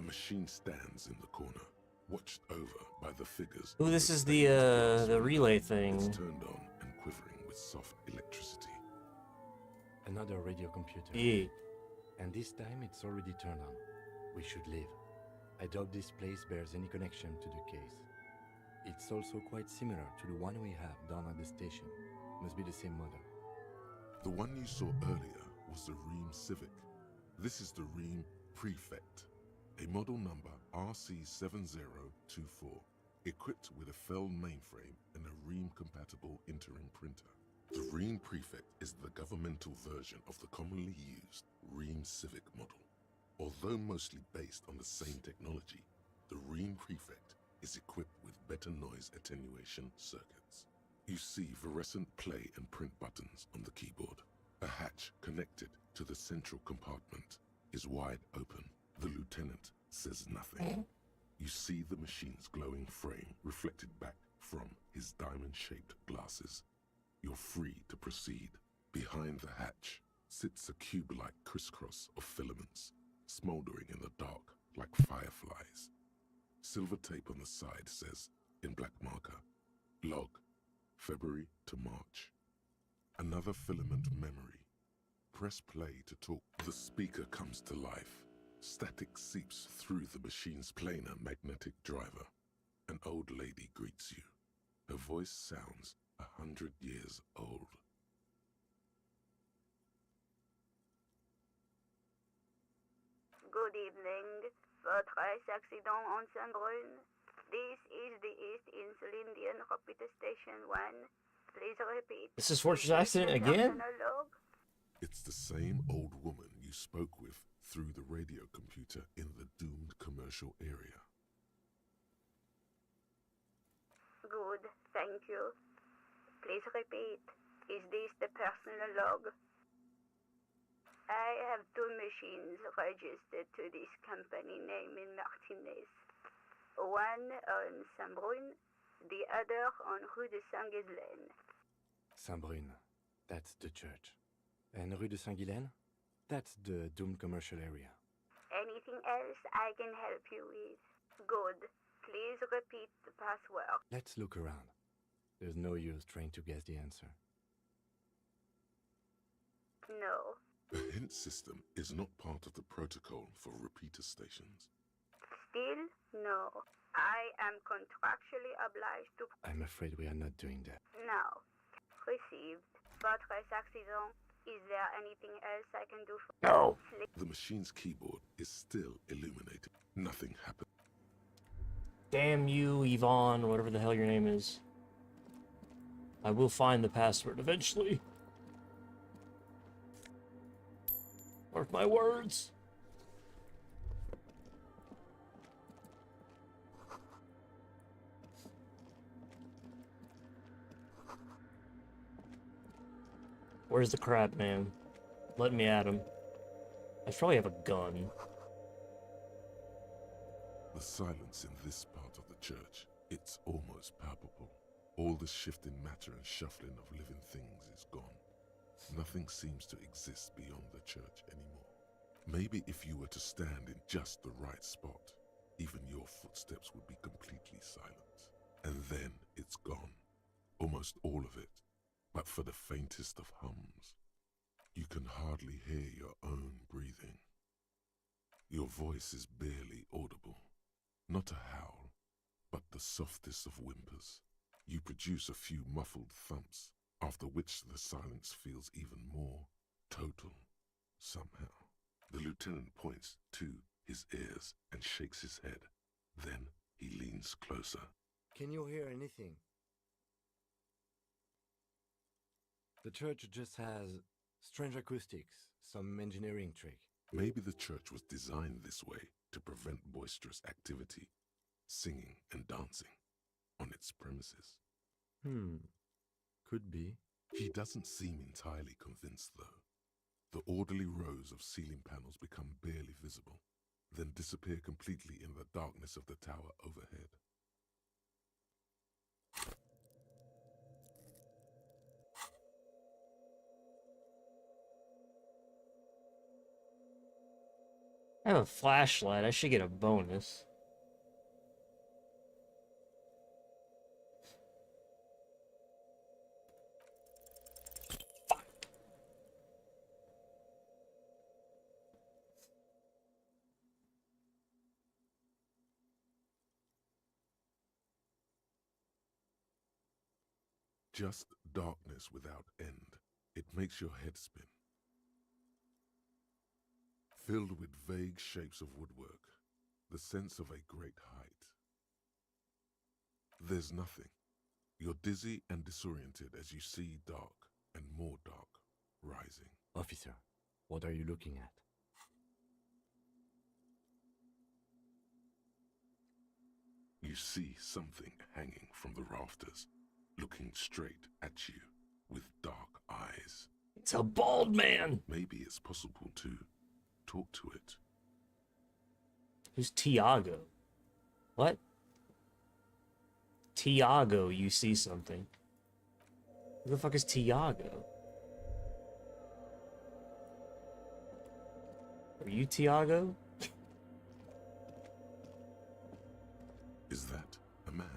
A machine stands in the corner, watched over by the figures. Ooh, this is the relay thing. It's turned on and quivering with soft electricity. Another radio computer. Yeah. And this time it's already turned on. We should leave. I doubt this place bears any connection to the case. It's also quite similar to the one we have down at the station. Must be the same model. The one you saw earlier was the Ream Civic. This is the Ream Prefect, a model number RC7024, equipped with a Fell mainframe and a Ream-compatible interim printer. The Ream Prefect is the governmental version of the commonly used Ream Civic model. Although mostly based on the same technology, the Ream Prefect is equipped with better noise attenuation circuits. You see fluorescent play and print buttons on the keyboard. A hatch connected to the central compartment is wide open. The lieutenant says nothing. You see the machine's glowing frame reflected back from his diamond-shaped glasses. You're free to proceed. Behind the hatch sits a cube-like crisscross of filaments, smoldering in the dark like fireflies. Silver tape on the side says, in black marker, log, February to March. Another filament memory. Press play to talk. The speaker comes to life. Static seeps through the machine's planar magnetic driver. An old lady greets you. Her voice sounds 100 years old. Good evening. Votre accident on Saint-Brun. This is the East Insulindian Repeater Station 1. Please repeat. This is Fortress accident again? It's the same old woman you spoke with through the radio computer in the doomed commercial area. Good, thank you. Please repeat. Is this the personal log? I have two machines registered to this company name in Martinez. One on Saint-Brun, the other on Rue de Saint-Ghislaine. Saint-Brun, that's the church. And Rue de Saint-Ghislaine, that's the doomed commercial area. Anything else I can help you with? Good. Please repeat the password. Let's look around. There's no use trying to guess the answer. No. The hint system is not part of the protocol for repeater stations. Still, no. I am contractually obliged to... I'm afraid we are not doing that. Now, received. Votre accident. Is there anything else I can do for... No. The machine's keyboard is still illuminated. Nothing happened. Damn you, Yvonne, whatever the hell your name is. I will find the password eventually. Mark my words. Where's the crab man? Let me at him. I probably have a gun. The silence in this part of the church, it's almost palpable. All the shifting matter and shuffling of living things is gone. Nothing seems to exist beyond the church anymore. Maybe if you were to stand in just the right spot, even your footsteps would be completely silent. And then it's gone. Almost all of it. But for the faintest of hums, you can hardly hear your own breathing. Your voice is barely audible. Not a howl, but the softest of whimpers. You produce a few muffled thumps, after which the silence feels even more total, somehow. The lieutenant points to his ears and shakes his head. Then he leans closer. Can you hear anything? The church just has strange acoustics, some engineering trick. Maybe the church was designed this way to prevent boisterous activity, singing and dancing, on its premises. Could be. He doesn't seem entirely convinced, though. The orderly rows of ceiling panels become barely visible, then disappear completely in the darkness of the tower overhead. I have a flashlight. I should get a bonus. Just darkness without end. It makes your head spin. Filled with vague shapes of woodwork, the sense of a great height. There's nothing. You're dizzy and disoriented as you see dark and more dark rising. Officer, what are you looking at? You see something hanging from the rafters, looking straight at you with dark eyes. It's a bald man! Maybe it's possible to talk to it. Who's Tiago? What? Tiago, you see something. Who the fuck is Tiago? Are you Tiago? Is that a man?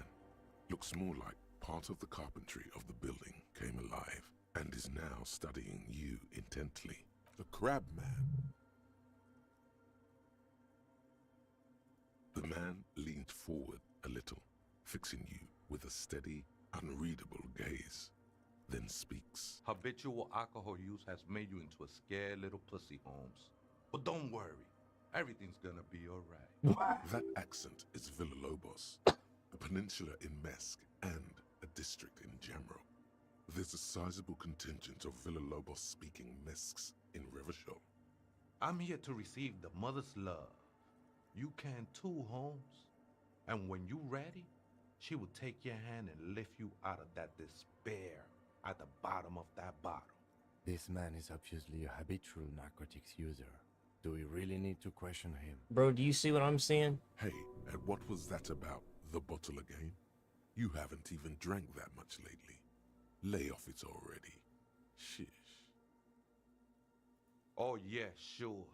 Looks more like part of the carpentry of the building came alive and is now studying you intently. The Crab Man. The man leaned forward a little, fixing you with a steady, unreadable gaze, then speaks. Habitual alcohol use has made you into a scared little pussy, Holmes. But don't worry, everything's gonna be alright. That accent is Villalobos, a peninsula in Mesk and a district in Jamrock. There's a sizable contingent of Villalobos-speaking Mesks in Revachol. I'm here to receive the mother's love. You can too, Holmes. And when you ready, she will take your hand and lift you out of that despair at the bottom of that bottle. This man is obviously a habitual narcotics user. Do we really need to question him? Bro, do you see what I'm seeing? Hey, and what was that about the bottle again? You haven't even drank that much lately. Lay off it already. Shish. Oh yeah, sure.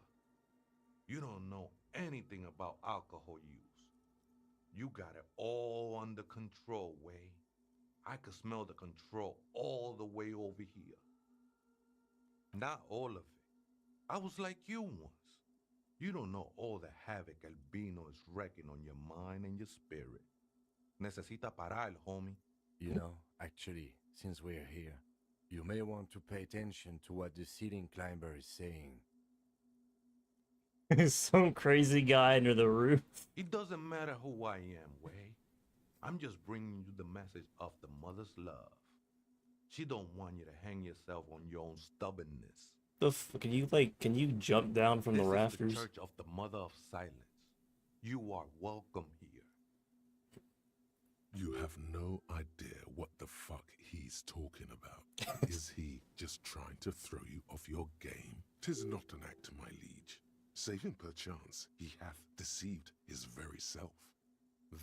You don't know anything about alcohol use. You got it all under control, Way. I could smell the control all the way over here. Not all of it. I was like you once. You don't know all the havoc Albino is wrecking on your mind and your spirit. Necesita parar, homie. You know, actually, since we're here, you may want to pay attention to what the ceiling climber is saying. Some crazy guy under the roof. It doesn't matter who I am, Way. I'm just bringing you the message of the mother's love. She don't want you to hang yourself on your own stubbornness. Can you jump down from the rafters? This is the Church of the Mother of Silence. You are welcome here. You have no idea what the fuck he's talking about. Is he just trying to throw you off your game? 'Tis not an act, my liege. Save him perchance he hath deceived his very self.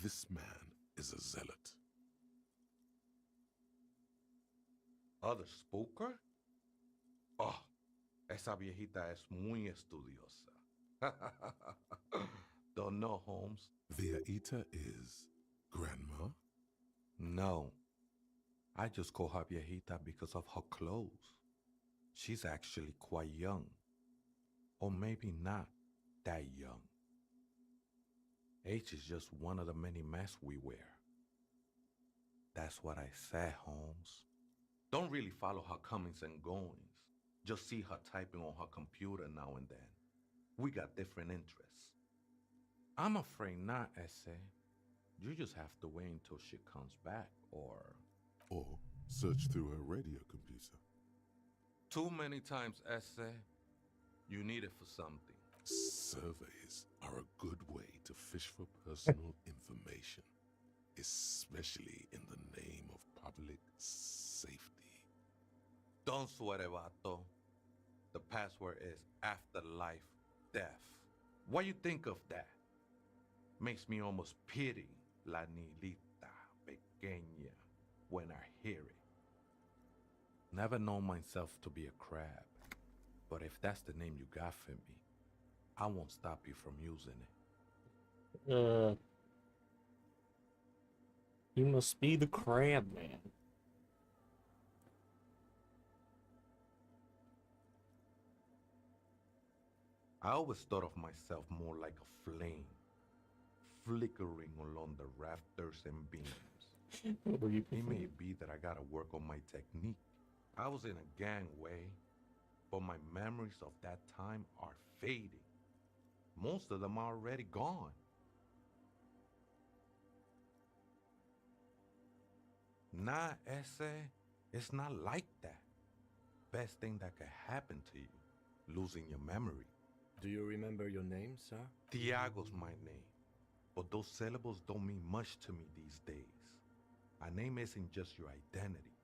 This man is a zealot. Other spooker? Oh, esa viejita es muy estudiosa. Don't know, Holmes. Viejita is grandma? No. I just call her viejita because of her clothes. She's actually quite young. Or maybe not that young. Age is just one of the many masks we wear. That's what I said, Holmes. Don't really follow her comings and goings. Just see her typing on her computer now and then. We got different interests. I'm afraid not, Ese. You just have to wait until she comes back, or search through her radio computer. Too many times, Ese. You need it for something. Surveys are a good way to fish for personal information, especially in the name of public safety. Don't sweat it, vato. The password is afterlife death. What you think of that? Makes me almost pity la niñita pequeña when I hear it. Never known myself to be a crab, but if that's the name you got for me, I won't stop you from using it. You must be the crab man. I always thought of myself more like a flame, flickering along the rafters and beams. What were you It may thinking? be that I gotta work on my technique. I was in a gangway, but my memories of that time are fading. Most of them are already gone. Nah, ese, it's not like that. Best thing that could happen to you, losing your memory. Do you remember your name, sir? Tiago's my name, but those syllables don't mean much to me these days. A name isn't just your identity,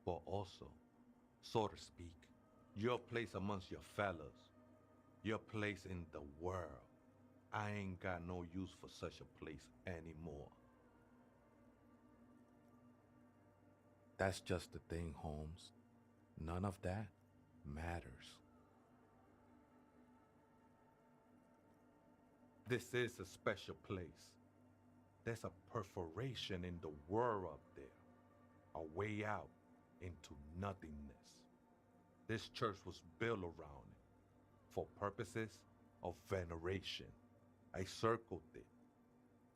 but also, so to speak, your place amongst your fellas, your place in the world. I ain't got no use for such a place anymore. That's just the thing, Holmes. None of that matters. This is a special place. There's a perforation in the world up there, a way out into nothingness. This church was built around it for purposes of veneration. I circled it,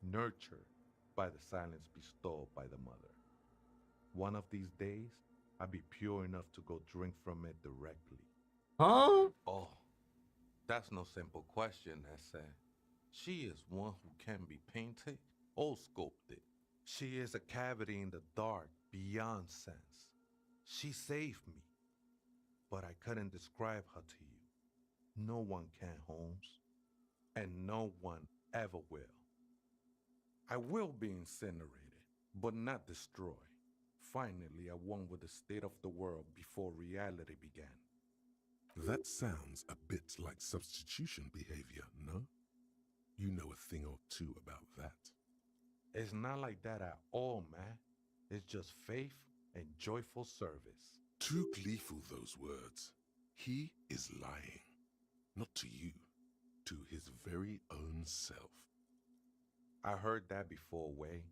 nurtured by the silence bestowed by the mother. One of these days, I'll be pure enough to go drink from it directly. Huh? Oh, that's no simple question, Ese. She is one who can be painted or sculpted. She is a cavity in the dark beyond sense. She saved me, but I couldn't describe her to you. No one can, Holmes, and no one ever will. I will be incinerated, but not destroyed. Finally, I won with the state of the world before reality began. That sounds a bit like substitution behavior, no? You know a thing or two about that. It's not like that at all, man. It's just faith and joyful service. Too gleeful, those words. He is lying. Not to you, to his very own self. I heard that before, Way,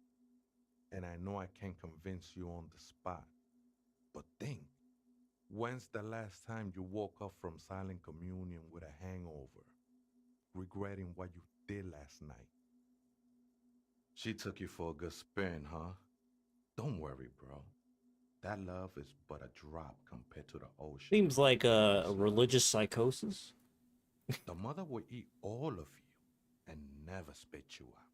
and I know I can't convince you on the spot. But think, when's the last time you woke up from silent communion with a hangover, regretting what you did last night? She took you for a good spin, huh? Don't worry, bro. That love is but a drop compared to the ocean. Seems like a religious psychosis. The mother will eat all of you and never spit you out.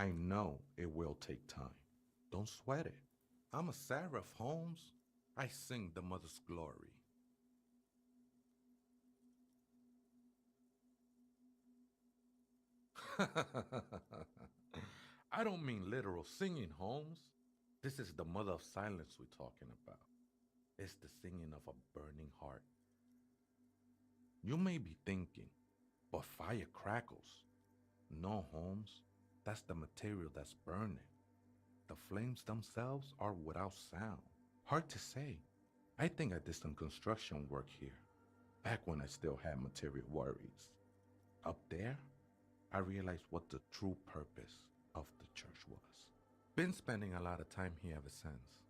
I know it will take time. Don't sweat it. I'm a seraph, Holmes. I sing the mother's glory. I don't mean literal singing, Holmes. This is the mother of silence we're talking about. It's the singing of a burning heart. You may be thinking, but fire crackles. No, Holmes. That's the material that's burning. The flames themselves are without sound. Hard to say. I think I did some construction work here, back when I still had material worries. Up there, I realized what the true purpose of the church was. Been spending a lot of time here ever since.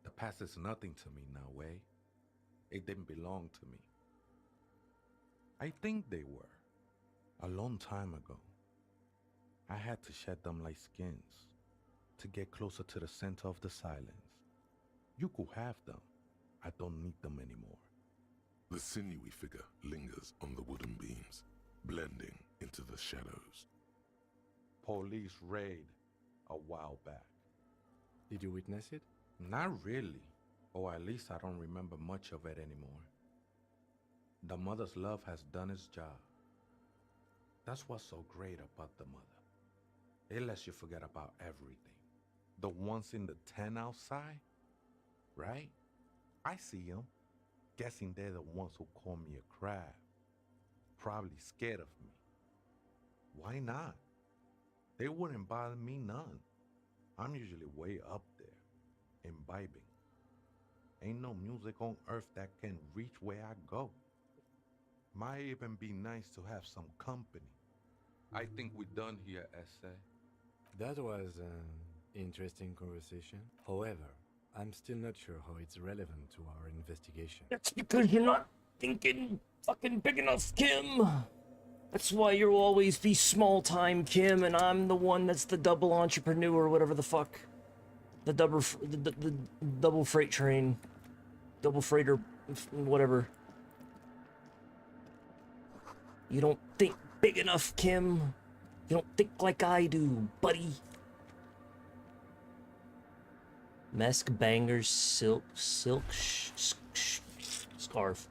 The past is nothing to me now, Way. It didn't belong to me. I think they were. A long time ago. I had to shed them like skins to get closer to the center of the silence. You could have them. I don't need them anymore. The sinewy figure lingers on the wooden beams, blending into the shadows. Police raid a while back. Did you witness it? Not really, or at least I don't remember much of it anymore. The mother's love has done its job. That's what's so great about the mother. It lets you forget about everything. The ones in the tent outside, right? I see them. Guessing they're the ones who call me a crab. Probably scared of me. Why not? They wouldn't bother me none. I'm usually way up there, imbibing. Ain't no music on earth that can reach where I go. Might even be nice to have some company. I think we're done here, Essay. That was an interesting conversation. However, I'm still not sure how it's relevant to our investigation. That's because you're not thinking fucking big enough, Kim. That's why you'll always be small time, Kim, and I'm the one that's the double entrepreneur, whatever the fuck. The double freight train. Double freighter, whatever. You don't think big enough, Kim. You don't think like I do, buddy. Mesk bangers, silk scarf.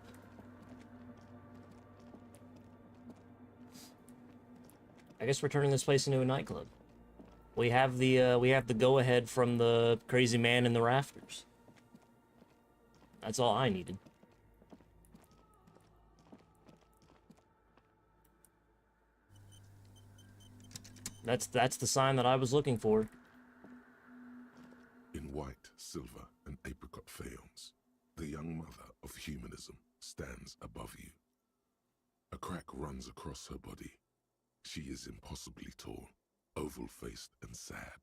I guess we're turning this place into a nightclub. We have the go ahead from the crazy man in the rafters. That's all I needed. That's the sign that I was looking for. In white, silver, and apricot faience, the young mother of humanism stands above you. A crack runs across her body. She is impossibly tall, oval-faced and sad,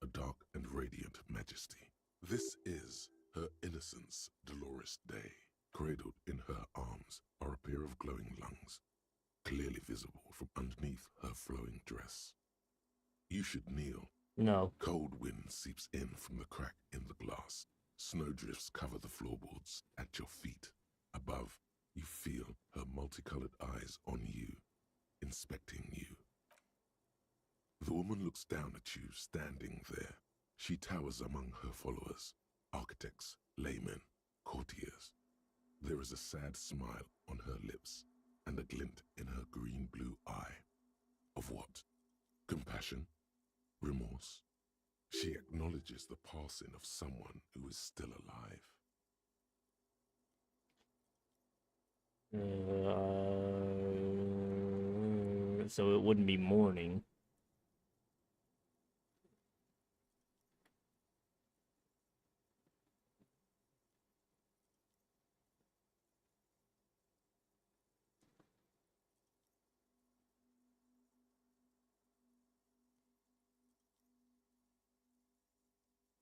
a dark and radiant majesty. This is her innocence, Dolores Day. Cradled in her arms are a pair of glowing lungs, clearly visible from underneath her flowing dress. You should kneel. No. Cold wind seeps in from the crack in the glass. Snowdrifts cover the floorboards at your feet. Above, you feel her multicolored eyes on you, inspecting you. The woman looks down at you, standing there. She towers among her followers, architects, laymen, courtiers. There is a sad smile on her lips and a glint in her green-blue eye. Of what? Compassion? Remorse? She acknowledges the passing of someone who is still alive. So it wouldn't be morning.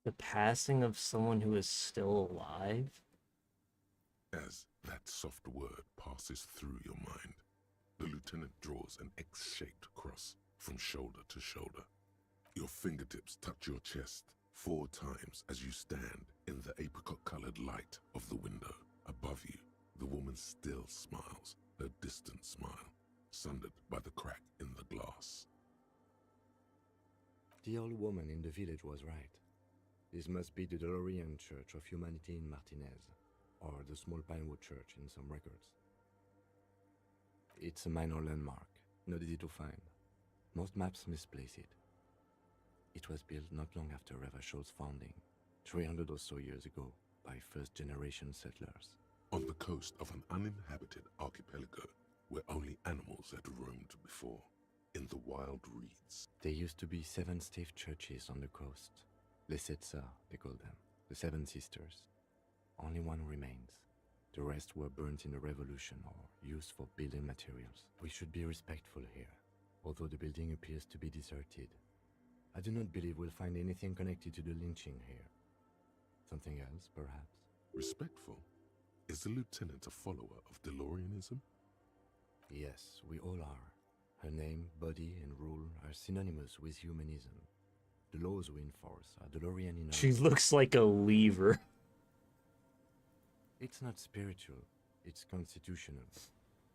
The passing of someone who is still alive? As that soft word passes through your mind, the lieutenant draws an X-shaped cross from shoulder to shoulder. Your fingertips touch your chest 4 times as you stand in the apricot-colored light of the window. Above you, the woman still smiles, her distant smile, sundered by the crack in the glass. The old woman in the village was right. This must be the Delorean Church of Humanity in Martinez, or the Small Pinewood Church in some records. It's a minor landmark, not easy to find. Most maps misplace it. It was built not long after Revachol's founding, 300 or so years ago, by first-generation settlers. On the coast of an uninhabited archipelago where only animals had roamed before, in the wild reeds. There used to be 7 stave churches on the coast. Les Sept Sœurs, they call them, the 7 Sisters. Only one remains. The rest were burnt in the revolution or used for building materials. We should be respectful here, although the building appears to be deserted. I do not believe we'll find anything connected to the lynching here. Something else, perhaps? Respectful? Is the lieutenant a follower of Deloreanism? Yes, we all are. Her name, body, and rule are synonymous with humanism. The laws we enforce are Delorean enough. She looks like a lever. It's not spiritual, it's constitutional.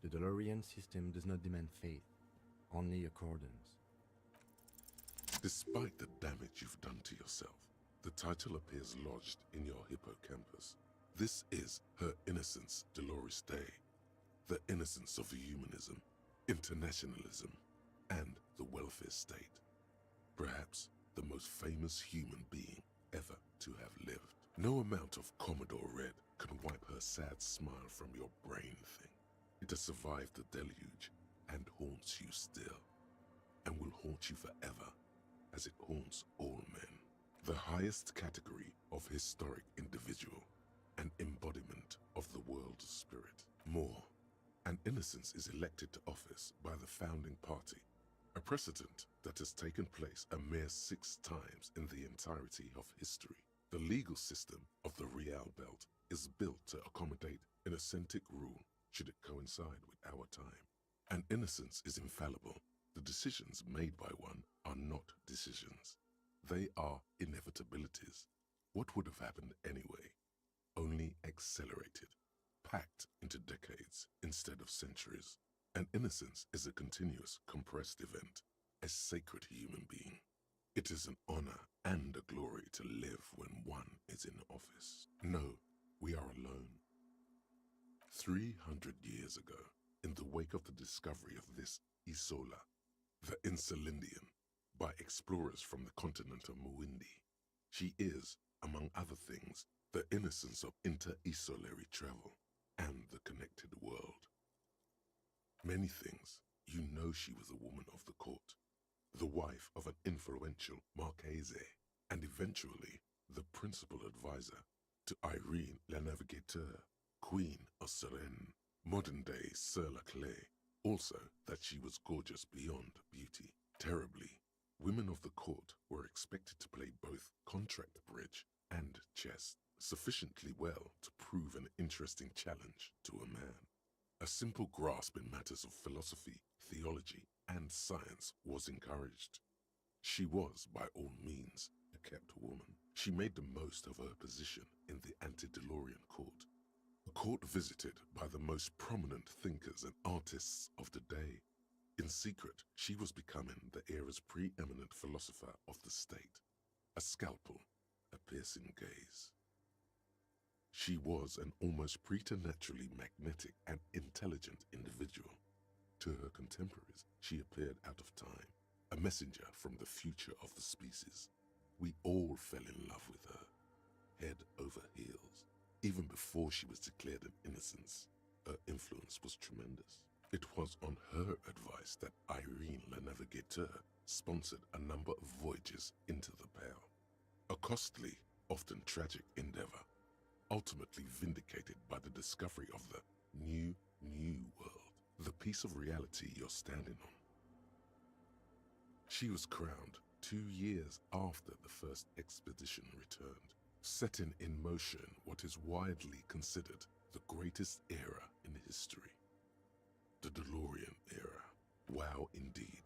The Delorean system does not demand faith, only accordance. Despite the damage you've done to yourself, the title appears lodged in your hippocampus. This is her innocence, Dolores Day. The innocence of humanism, internationalism, and the welfare state. Perhaps the most famous human being ever to have lived. No amount of Commodore Red can wipe her sad smile from your brain thing. It has survived the deluge and haunts you still, and will haunt you forever, as it haunts all men. The highest category of historic individual, an embodiment of the world spirit. More, and innocence is elected to office by the founding party, a precedent that has taken place a mere 6 times in the entirety of history. The legal system of the Real Belt is built to accommodate innocent rule should it coincide with our time. And innocence is infallible. The decisions made by one are not decisions. They are inevitabilities. What would have happened anyway? Only accelerated, packed into decades instead of centuries. And innocence is a continuous, compressed event, a sacred human being. It is an honor and a glory to live when one is in office. No, we are alone. 300 years ago, in the wake of the discovery of this Isola, the Insulindian, by explorers from the continent of Muindi, she is, among other things, the innocence of inter-isolary travel and the connected world. Many things, you know she was a woman of the court, the wife of an influential Marchese, and eventually the principal advisor to Irene la Navigateur, Queen of Serene, modern-day Sir La Clé. Also that she was gorgeous beyond beauty. Terribly, women of the court were expected to play both contract bridge and chess sufficiently well to prove an interesting challenge to a man. A simple grasp in matters of philosophy, theology, and science was encouraged. She was, by all means, a kept woman. She made the most of her position in the antediluvian court, a court visited by the most prominent thinkers and artists of the day. In secret, she was becoming the era's preeminent philosopher of the state, a scalpel, a piercing gaze. She was an almost preternaturally magnetic and intelligent individual. To her contemporaries, she appeared out of time, a messenger from the future of the species. We all fell in love with her, head over heels. Even before she was declared an innocence, her influence was tremendous. It was on her advice that Irene la Navigateur sponsored a number of voyages into the Pale, a costly, often tragic endeavor, ultimately vindicated by the discovery of the new world, the piece of reality you're standing on. She was crowned 2 years after the first expedition returned, setting in motion what is widely considered the greatest era in history. The DeLorean era. Wow, indeed.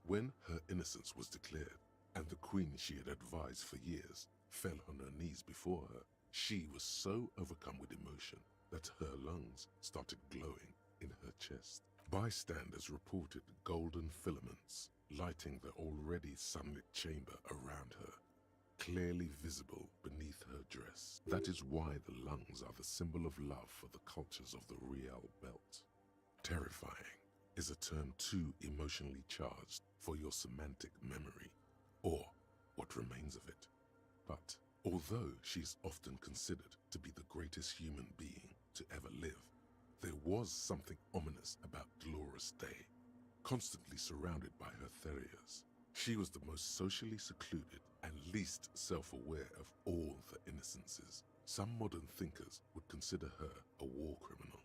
When her innocence was declared, and the queen she had advised for years fell on her knees before her, she was so overcome with emotion that her lungs started glowing in her chest. Bystanders reported golden filaments lighting the already sunlit chamber around her, clearly visible beneath her dress. That is why the lungs are the symbol of love for the cultures of the Real Belt. Terrifying is a term too emotionally charged for your semantic memory, or what remains of it. But although she's often considered to be the greatest human being to ever live, there was something ominous about Dolores Day, constantly surrounded by her terriers. She was the most socially secluded and least self-aware of all the innocences. Some modern thinkers would consider her a war criminal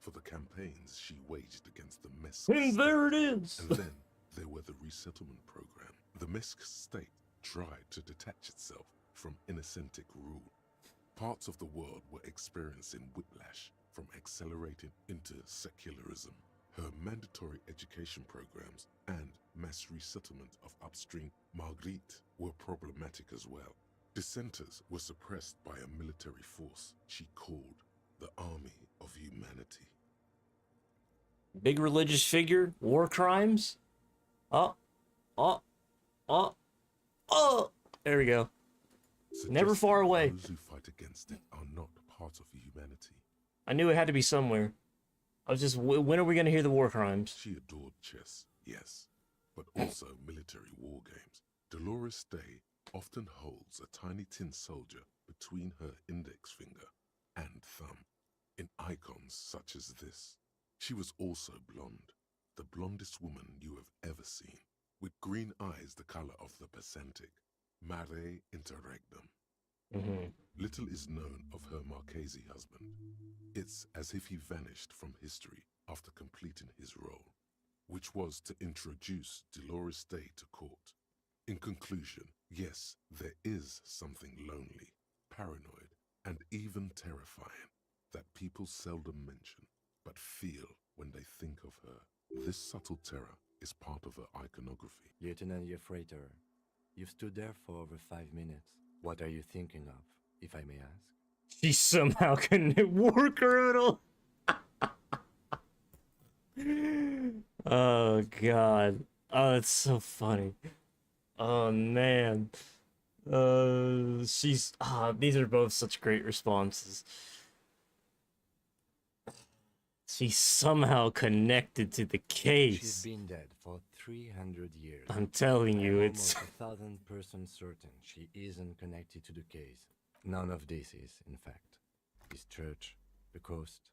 for the campaigns she waged against the Mesk And state. there it is! And then there were the resettlement program. The Mesk state tried to detach itself from innocentic rule. Parts of the world were experiencing whiplash from accelerating into secularism. Her mandatory education programs and mass resettlement of upstream Marguerite were problematic as well. Dissenters were suppressed by a military force she called the Army of Humanity. Big religious figure, war crimes. Oh. There we go. Never far away. Those who fight against it are not part of humanity. I knew it had to be somewhere. I was just, when are we going to hear the war crimes? She adored chess, yes, but also military war games. Dolores Day often holds a tiny tin soldier between her index finger and thumb in icons such as this. She was also blonde, the blondest woman you have ever seen, with green eyes the color of the Pacific, mare interregnum. Little is known of her Marchese husband. It's as if he vanished from history after completing his role, which was to introduce Dolores Day to court. In conclusion, yes, there is something lonely, paranoid, and even terrifying that people seldom mention, but feel when they think of her. This subtle terror is part of her iconography. Lieutenant Yefreiter, you've stood there for over 5 minutes. What are you thinking of, if I may ask? She somehow can war criminal. Oh god. Oh, it's so funny. Oh man. These are both such great responses. She's somehow connected to the case. She's been dead for 300 years. I'm telling you, I'm it's almost 1,000% certain she isn't connected to the case. None of this is, in fact. This church, the coast,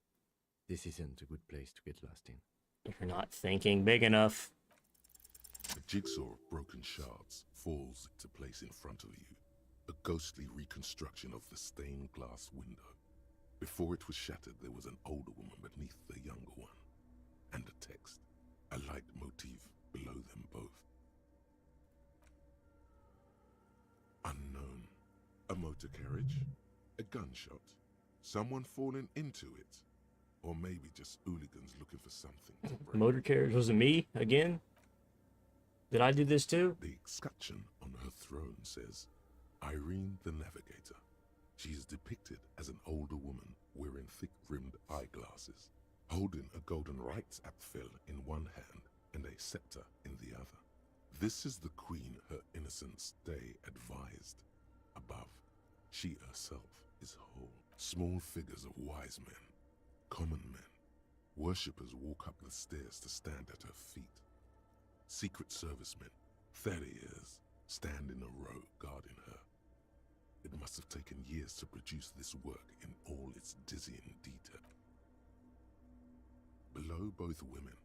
this isn't a good place to get lost in. You're not thinking big enough. A jigsaw of broken shards falls into place in front of you, a ghostly reconstruction of the stained glass window. Before it was shattered, there was an older woman beneath the younger one, and a text, a light motif below them both. Unknown. A motor carriage, a gunshot, someone falling into it, or maybe just hooligans looking for something to break. Motor carriage, was it me again? Did I do this too? The escutcheon on her throne says, Irene the Navigator. She is depicted as an older woman wearing thick-rimmed eyeglasses, holding a golden rights apfel in one hand and a scepter in the other. This is the queen her innocence day advised. Above, she herself is whole. Small figures of wise men, common men, worshippers walk up the stairs to stand at her feet. Secret servicemen, 30 years, stand in a row guarding her. It must have taken years to produce this work in all its dizzying detail. Below both women,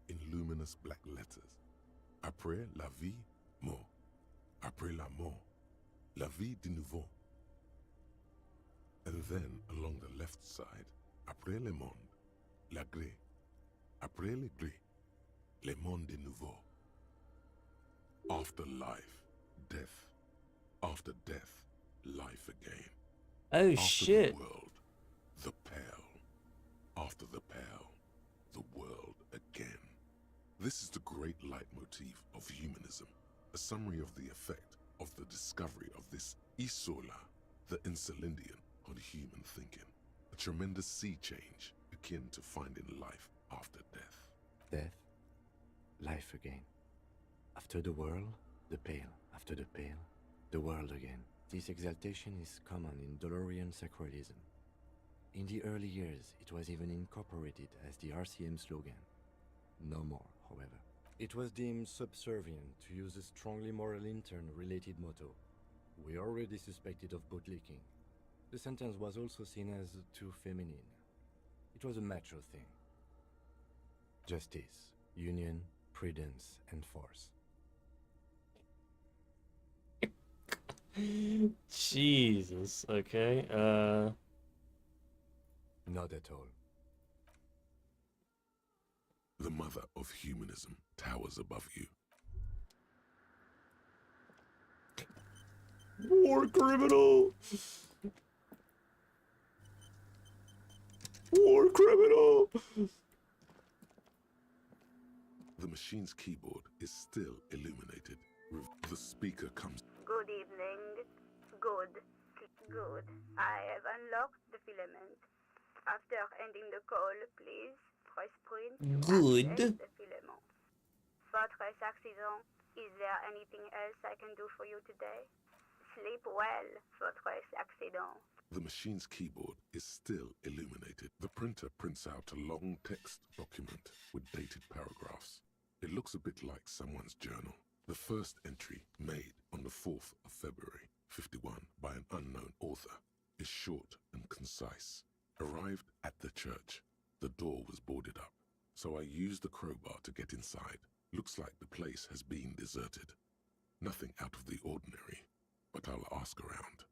in luminous black letters, Après la vie, mort. Après la mort, la vie de nouveau. And then, along the left side, Après le monde, la gré. Après le gré, le monde de nouveau. After life, death. After death, life again. Oh, After shit. the world, the pale. After the pale, the world again. This is the great leitmotif of humanism, a summary of the effect of the discovery of this isola, the Insulindian, on human thinking. A tremendous sea change akin to finding life after death. Death, life again. After the world, the pale. After the pale, the world again. This exaltation is common in Dolorian sacralism. In the early years, it was even incorporated as the RCM slogan. No more, however. It was deemed subservient to use a strongly moral intern-related motto. We already suspected of bootlicking. The sentence was also seen as too feminine. It was a macho thing. Justice, union, prudence, and force. Jesus, okay, Not at all. The mother of humanism towers above you. War criminal! War criminal! The machine's keyboard is still illuminated. The speaker comes. Good evening. Good. Good. I have unlocked the filament. After ending the call, please press print to Good. access the filament. Fortress Accident, is there anything else I can do for you today? Sleep well, Fortress Accident. The machine's keyboard is still illuminated. The printer prints out a long text document with dated paragraphs. It looks a bit like someone's journal. The first entry, made on the 4th of February, 51, by an unknown author, is short and concise. Arrived at the church. The door was boarded up, so I used the crowbar to get inside. Looks like the place has been deserted. Nothing out of the ordinary, but I'll ask around.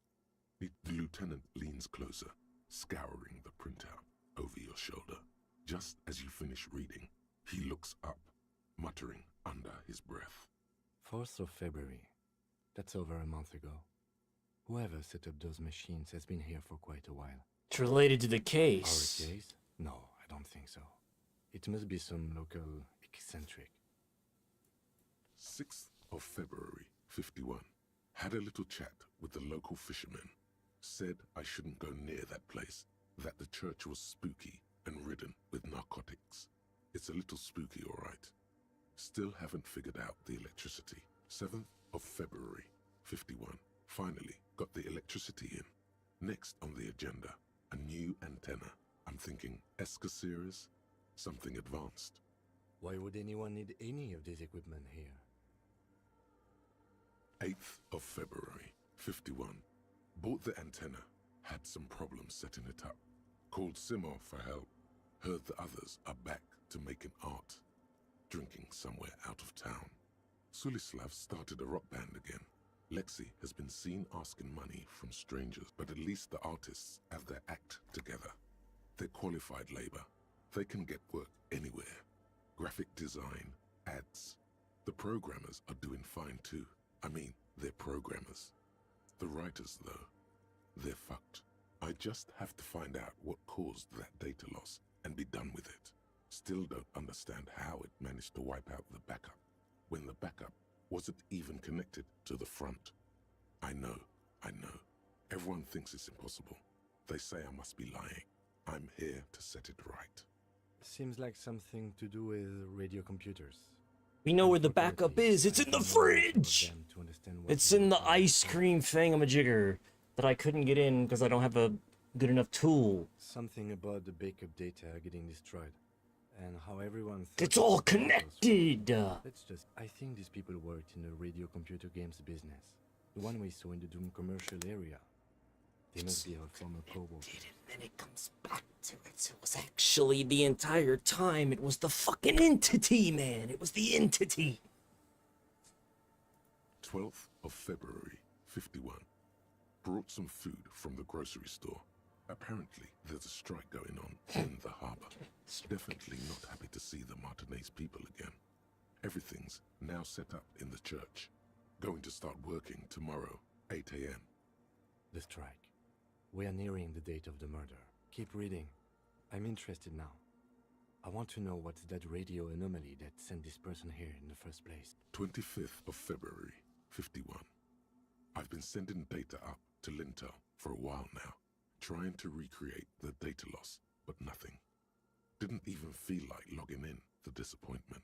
The lieutenant leans closer, scouring the printout over your shoulder. Just as you finish reading, he looks up, muttering under his breath. 4th of February. That's over a month ago. Whoever set up those machines has been here for quite a while. It's related to the case. Our case? No, I don't think so. It must be some local eccentric. 6th of February, 51. Had a little chat with the local fishermen. Said I shouldn't go near that place, that the church was spooky and ridden with narcotics. It's a little spooky, all right. Still haven't figured out the electricity. 7th of February, 51. Finally got the electricity in. Next on the agenda, a new antenna. I'm thinking ESCA series, something advanced. Why would anyone need any of this equipment here? 8th of February, 51. Bought the antenna, had some problems setting it up. Called Simor for help. Heard the others are back to making art. Drinking somewhere out of town. Sulislav started a rock band again. Lexi has been seen asking money from strangers, but at least the artists have their act together. They're qualified labor. They can get work anywhere. Graphic design, ads. The programmers are doing fine too. I mean, they're programmers. The writers, though, they're fucked. I just have to find out what caused that data loss and be done with it. Still don't understand how it managed to wipe out the backup, when the backup wasn't even connected to the front. I know. Everyone thinks it's impossible. They say I must be lying. I'm here to set it right. Seems like something to do with radio computers. We know where the backup is. It's in the fridge! It's in the ice cream thingamajigger that I couldn't get in because I don't have a good enough tool. Something about the backup data getting destroyed. And how everyone... It's all connected! I think these people worked in the radio computer games business. The one we saw in the Doom commercial area. They must be our former co-workers. And then it comes back to it. It was actually the entire time. It was the fucking entity, man. It was the entity. 12th of February, 51. Brought some food from the grocery store. Apparently, there's a strike going on in the harbor. Definitely not happy to see the Martinez people again. Everything's now set up in the church. Going to start working tomorrow, 8 a.m. The strike. We are nearing the date of the murder. Keep reading. I'm interested now. I want to know what's that radio anomaly that sent this person here in the first place. 25th of February, 51. I've been sending data up to Lintel for a while now, trying to recreate the data loss, but nothing. Didn't even feel like logging in, the disappointment.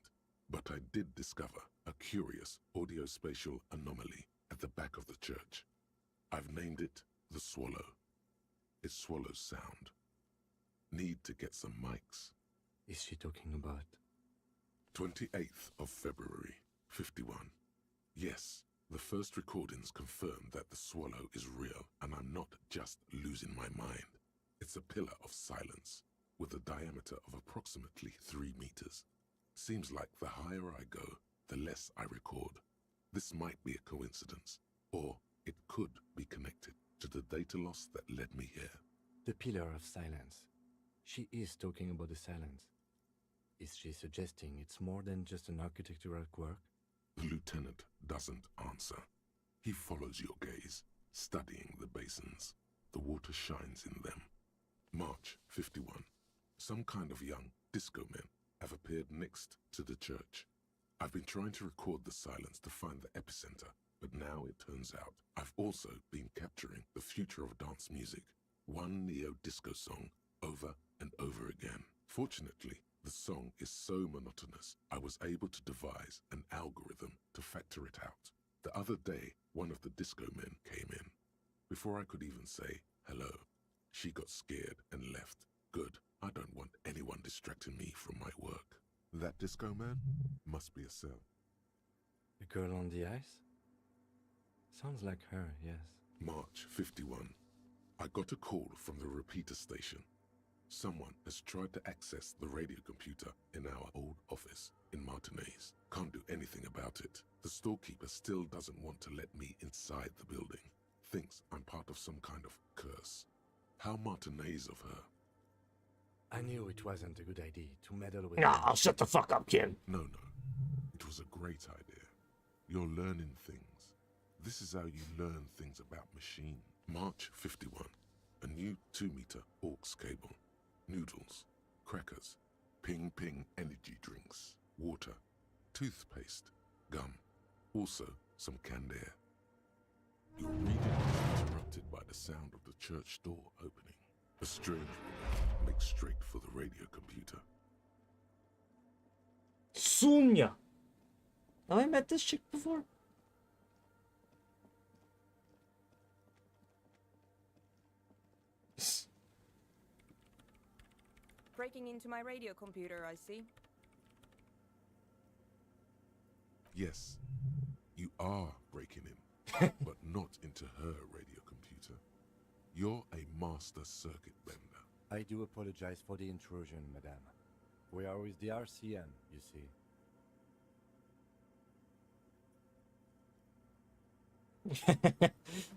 But I did discover a curious audio-spatial anomaly at the back of the church. I've named it the Swallow. It swallows sound. Need to get some mics. Is she talking about? 28th of February, 51. Yes, the first recordings confirm that the swallow is real and I'm not just losing my mind. It's a pillar of silence with a diameter of approximately 3 meters. Seems like the higher I go, the less I record. This might be a coincidence, or it could be connected to the data loss that led me here. The pillar of silence. She is talking about the silence. Is she suggesting it's more than just an architectural quirk? The lieutenant doesn't answer. He follows your gaze, studying the basins. The water shines in them. March 51. Some kind of young disco men have appeared next to the church. I've been trying to record the silence to find the epicenter, but now it turns out I've also been capturing the future of dance music, one neo-disco song over and over again. Fortunately, the song is so monotonous, I was able to devise an algorithm to factor it out. The other day, one of the disco men came in. Before I could even say hello, she got scared and left. Good, I don't want anyone distracting me from my work. That disco man must be a cell. The girl on the ice? Sounds like her, yes. March 51. I got a call from the repeater station. Someone has tried to access the radio computer in our old office in Martinez. Can't do anything about it. The storekeeper still doesn't want to let me inside the building. thinks I'm part of some kind of curse. How Martinez of her. I knew it wasn't a good idea to meddle with Nah, I'll shut the fuck up, kid. No. It was a great idea. You're learning things. This is how you learn things about machine. March 51. A new 2-meter aux cable. Noodles. Crackers. Ping energy drinks. Water. Toothpaste. Gum. Also, some canned air. Your reading is interrupted by the sound of the church door opening. A strange woman makes straight for the radio computer. Sunya! Have I met this chick before? Breaking into my radio computer, I see. Yes, you are breaking in, but not into her radio computer. You're a master circuit bender. I do apologize for the intrusion, madame. We are with the RCN, you see.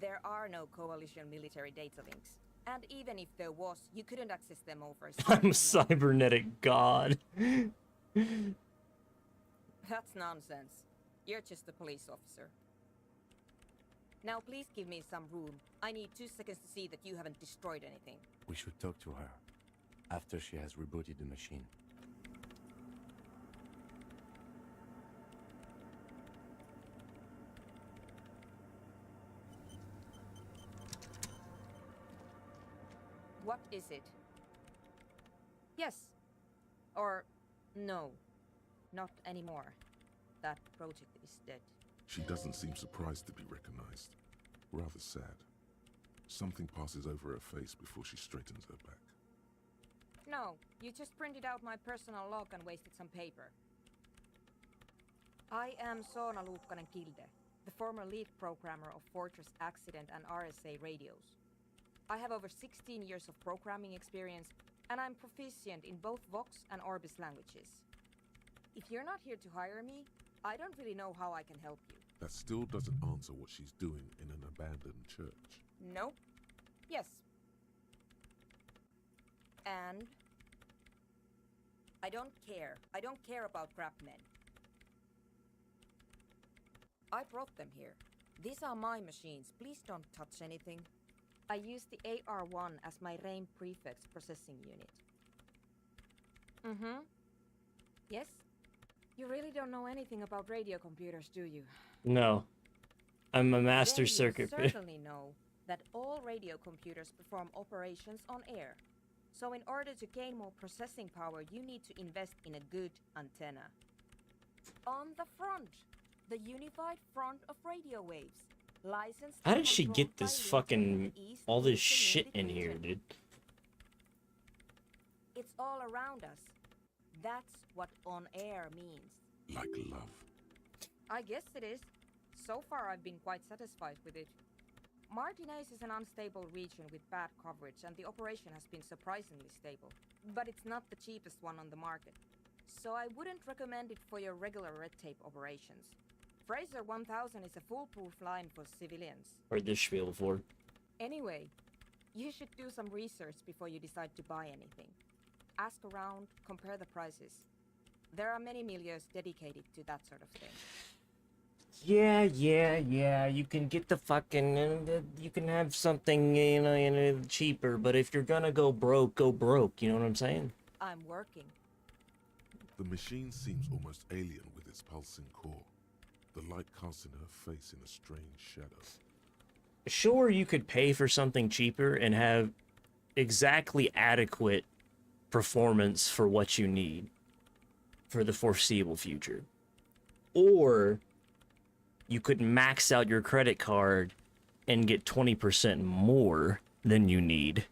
There are no coalition military data links. And even if there was, you couldn't access them over. I'm a cybernetic god. That's nonsense. You're just a police officer. Now please give me some room. I need 2 seconds to see that you haven't destroyed anything. We should talk to her after she has rebooted the machine. What is it? Yes. Or no. Not anymore. That project is dead. She doesn't seem surprised to be recognized. Rather sad. Something passes over her face before she straightens her back. No, you just printed out my personal log and wasted some paper. I am Soona Luukkanen-Kilde, the former lead programmer of Fortress Accident and RSA radios. I have over 16 years of programming experience, and I'm proficient in both Vox and Orbis languages. If you're not here to hire me, I don't really know how I can help you. That still doesn't answer what she's doing in an abandoned church. Nope. Yes. And? I don't care. I don't care about crap men. I brought them here. These are my machines. Please don't touch anything. I use the AR-1 as my RAIN prefix processing unit. Mm-hmm. Yes? You really don't know anything about radio computers, do you? No. I'm a master Then circuit. You certainly know that all radio computers perform operations on air. So in order to gain more processing power, you need to invest in a good antenna. On the front, the unified front of radio waves. Licensed How and did she controlled get by this Link fucking to the east all this with the shit in Lindic here, region. dude? It's all around us. That's what on air means. Like love. I guess it is. So far I've been quite satisfied with it. Martinez is an unstable region with bad coverage, and the operation has been surprisingly stable. But it's not the cheapest one on the market. So I wouldn't recommend it for your regular red tape operations. Fraser 1000 is a foolproof line for civilians. Heard this spiel before. Anyway, you should do some research before you decide to buy anything. Ask around, compare the prices. There are many milieus dedicated to that sort of thing. Yeah. You can get the fucking, you can have something, cheaper. But if you're gonna go broke, go broke. You know what I'm saying? I'm working. The machine seems almost alien with its pulsing core. The light casting her face in a strange shadow. Sure, you could pay for something cheaper and have exactly adequate performance for what you need for the foreseeable future. Or you could max out your credit card and get 20% more than you need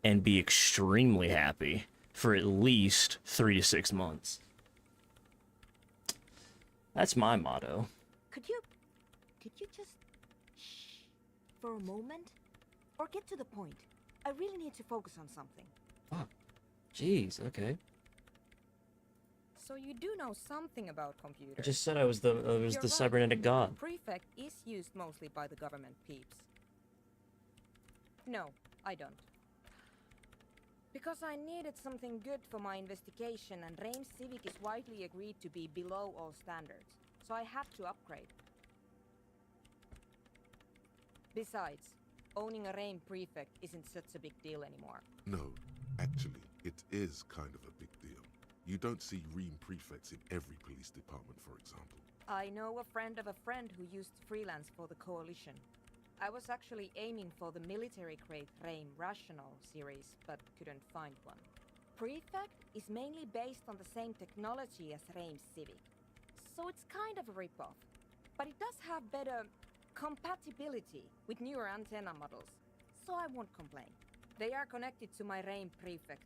and be extremely happy for at least 3 to 6 months. That's my motto. Could you just shh for a moment? Or get to the point. I really need to focus on something. Fuck. Jeez, okay. So you do know something about computers. I just said I was the You're right. cybernetic god. Prefect is used mostly by the government peeps. No, I don't. Because I needed something good for my investigation, and Reims Civic is widely agreed to be below all standards, so I had to upgrade. Besides, owning a Reims prefect isn't such a big deal anymore. No, actually, it is kind of a big deal. You don't see Ream prefects in every police department, for example. I know a friend of a friend who used to freelance for the Coalition. I was actually aiming for the military-grade Reim Rational series, but couldn't find one. Prefect is mainly based on the same technology as Reims Civic, so it's kind of a rip-off. But it does have better compatibility with newer antenna models, so I won't complain. They are connected to my Reim Prefect.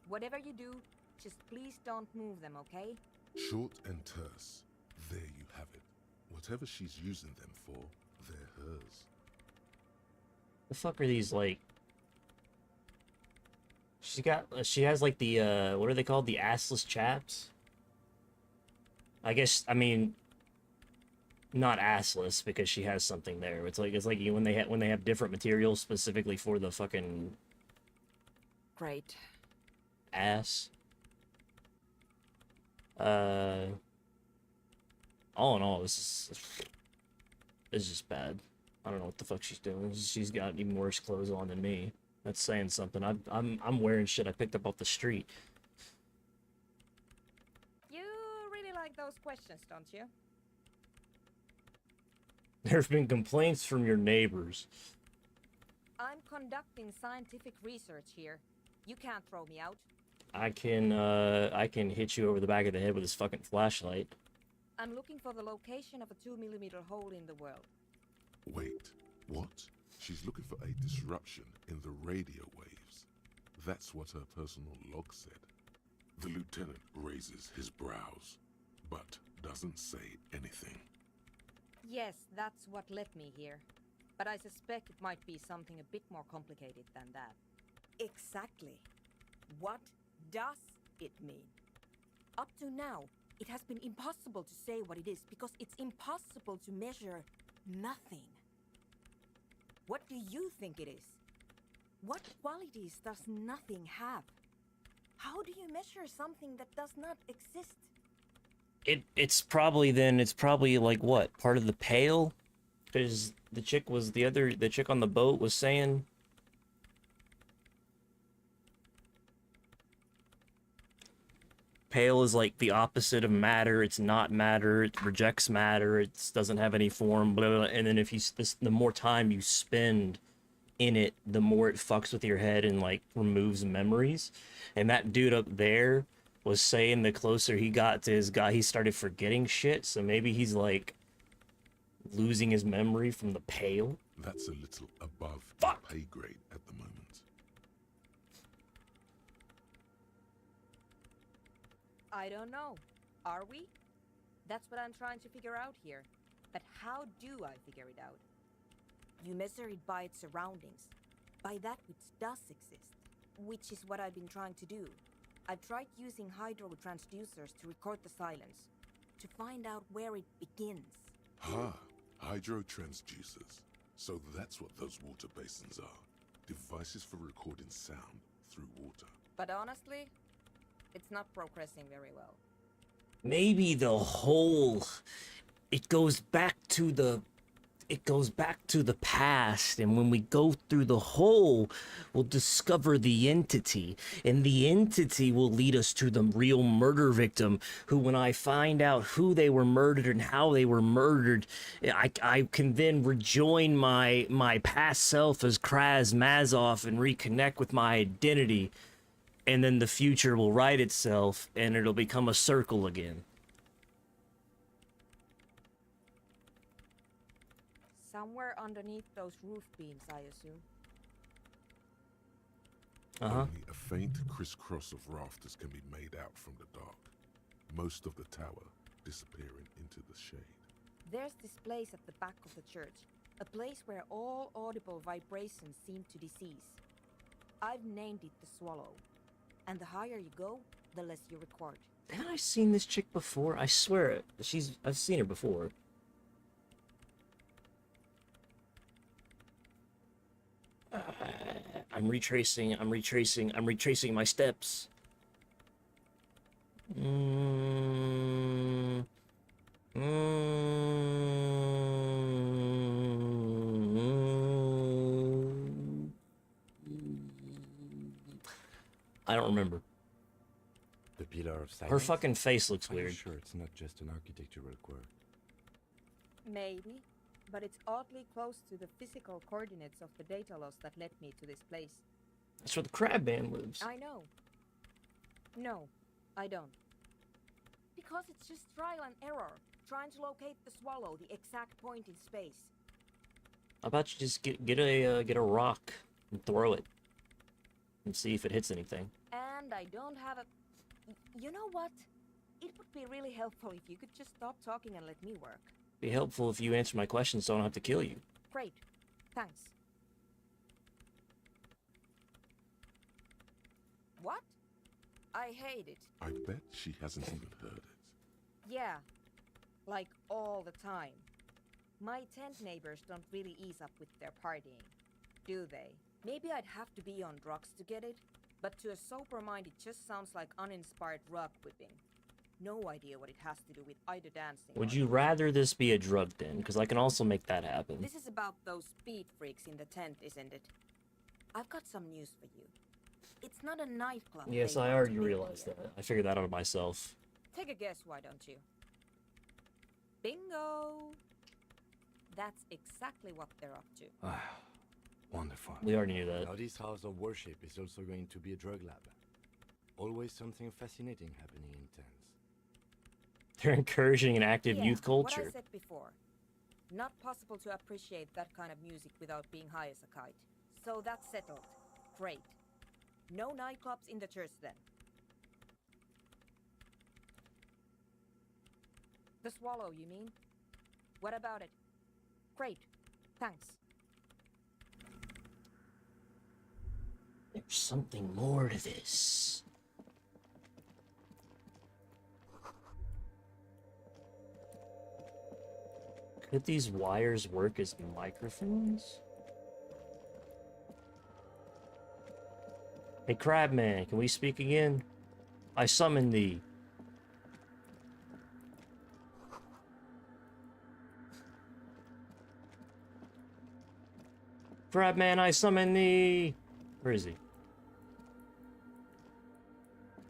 Whatever you do, just please don't move them, okay? Short and terse. There you have it. Whatever she's using them for, they're hers. The fuck are these, like... She has, like, the, what are they called? The assless chaps? I guess, I mean... Not assless, because she has something there. It's like when they have different materials specifically for the fucking... Great. Ass. All in all, this is just bad. I don't know what the fuck she's doing. She's got even worse clothes on than me. That's saying something. I'm wearing shit I picked up off the street. You really like those questions, don't you? There have been complaints from your neighbors. I'm conducting scientific research here. You can't throw me out. I can hit you over the back of the head with this fucking flashlight. I'm looking for the location of a 2mm hole in the world. Wait, what? She's looking for a disruption in the radio waves. That's what her personal log said. The lieutenant raises his brows, but doesn't say anything. Yes, that's what led me here. But I suspect it might be something a bit more complicated than that. Exactly. What does it mean? Up to now, it has been impossible to say what it is because it's impossible to measure nothing. What do you think it is? What qualities does nothing have? How do you measure something that does not exist? It's probably like what? Part of the Pale? Because the chick on the boat was saying Pale is like the opposite of matter. It's not matter. It rejects matter. It doesn't have any form. Blah, blah, blah. And then if the more time you spend in it, the more it fucks with your head and like removes memories. And that dude up there was saying the closer he got to his guy, he started forgetting shit. So maybe he's like losing his memory from the Pale. That's a little above the pay grade at the moment. I don't know. Are we? That's what I'm trying to figure out here. But how do I figure it out? You measure it by its surroundings, by that which does exist, which is what I've been trying to do. I've tried using hydro transducers to record the silence, to find out where it begins. Hydro transducers. So that's what those water basins are. Devices for recording sound through water. But honestly, it's not progressing very well. Maybe the whole, it goes back to the past, and when we go through the hole, we'll discover the entity, and the entity will lead us to the real murder victim, who, when I find out who they were murdered and how they were murdered, I can then rejoin my past self as Kraz Mazov and reconnect with my identity. And then the future will right itself, and it'll become a circle again. Somewhere underneath those roof beams, I assume. Only a faint crisscross of rafters can be made out from the dark. Most of the tower disappearing into the shade. There's this place at the back of the church. A place where all audible vibrations seem to decease. I've named it the Swallow. And the higher you go, the less you record. Haven't I seen this chick before? I swear it. I've seen her before. I'm retracing my steps. I don't remember. The Pillar of Silence? Her fucking face looks Are you weird. sure it's not just an architectural quirk? Maybe, but it's oddly close to the physical coordinates of the data loss that led me to this place. That's where the crab man lives. I know. No, I don't. Because it's just trial and error, trying to locate the swallow, the exact point in space. How about you just get a rock and throw it and see if it hits anything. And I don't have a... You know what? It would be really helpful if you could just stop talking and let me work. Be helpful if you answer my questions so I don't have to kill you. Great. Thanks. What? I hate it. I bet she hasn't even heard it. Yeah. Like all the time. My tent neighbors don't really ease up with their partying, do they? Maybe I'd have to be on drugs to get it, but to a sober mind it just sounds like uninspired rug whipping. No idea what it has to do with either dancing Would or... you rather this be a drug den? Because I can also make that happen. This is about those speed freaks in the tent, isn't it? I've got some news for you. It's not a nightclub. Yes, they I want already to make realized here. that. I figured that out myself. Take a guess, why don't you? Bingo! That's exactly what they're up to. Wonderful. We already knew that. Now this house of worship is also going to be a drug lab. Always something fascinating happening in tents. They're encouraging an active youth What I culture. said before. Not possible to appreciate that kind of music without being high as a kite. So that's settled. Great. No nightclubs in the church then. The Swallow, you mean? What about it? Great. Thanks. There's something more to this. Could these wires work as microphones? Hey, Crabman, can we speak again? I summon thee. Crabman, I summon thee. Where is he?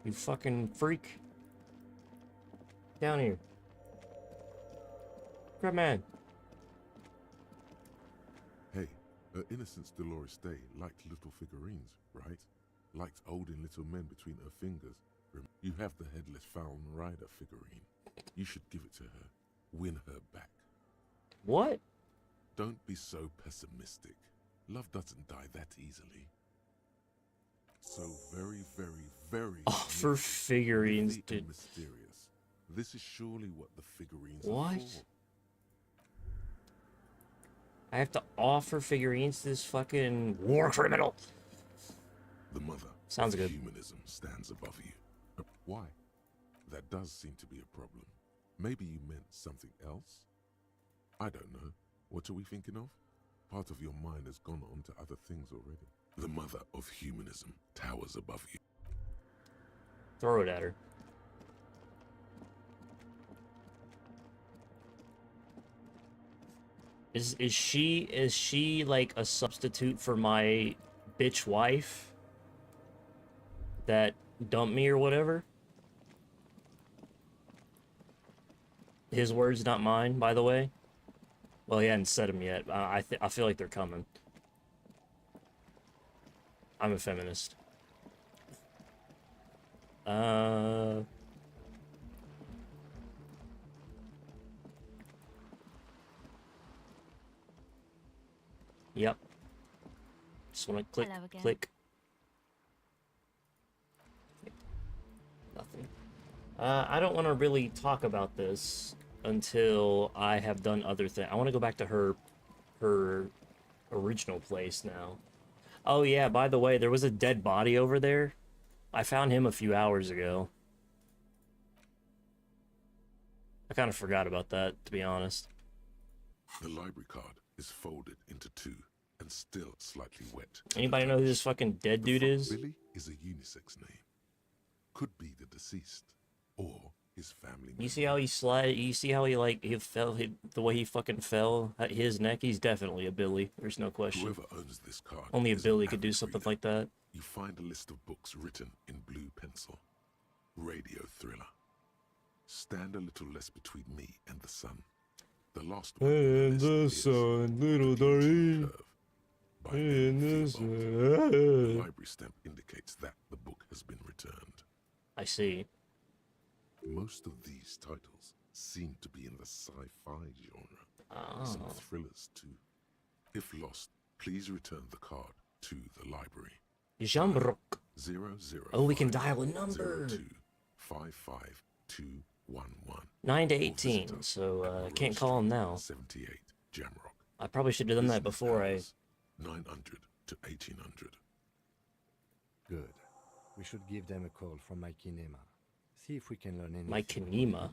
You fucking freak. Down here. Crabman. Hey, her Innocence Dolores Day liked little figurines, right? Liked holding little men between her fingers. You have the headless Fallen Rider figurine. You should give it to her. Win her back. What? Don't be so pessimistic. Love doesn't die that easily. So very, very, very... Offer figurines, mythy and dude. mysterious. This is surely what the figurines What? are for. I have to offer figurines to this fucking war criminal. The mother Sounds of good. humanism stands above you. Why? That does seem to be a problem. Maybe you meant something else? I don't know. What are we thinking of? Part of your mind has gone on to other things already. The mother of humanism towers above you. Throw it at her. Is she like a substitute for my bitch wife that dumped me or whatever? His words, not mine, by the way. Well, he hadn't said them yet. I feel like they're coming. I'm a feminist. Yep. Just want to click, Hello again. click. Nothing. I don't want to really talk about this until I have done other things. I want to go back to her original place now. Oh yeah, by the way, there was a dead body over there. I found him a few hours ago. I kind of forgot about that, to be honest. The library card is folded into two. and still slightly wet. Anybody know who this fucking dead dude is? Billy is a unisex name. Could be the deceased or his family member. You see how he slid? You see how he fell? The way he fucking fell at his neck? He's definitely a Billy. There's no question. Whoever owns this card Only a is Billy an could do avid something reader. like that. You find a list of books written in blue pencil. Radio thriller. Stand a little less between me and the sun. The last one And the sun, little darling. And the sun. The library stamp indicates that the book has been returned. I see. Most of these titles seem to be in the sci-fi genre. Some Oh. thrillers too. If lost, please return the card to the library. Jamrock. 005 Oh, we can dial a number. 02 55211. 9 to 18, so can't call him now. 78 Jamrock. I probably should have done that before I... 900 to 1800. Good. We should give them a call from my kinema. See if we can learn anything. My kinema?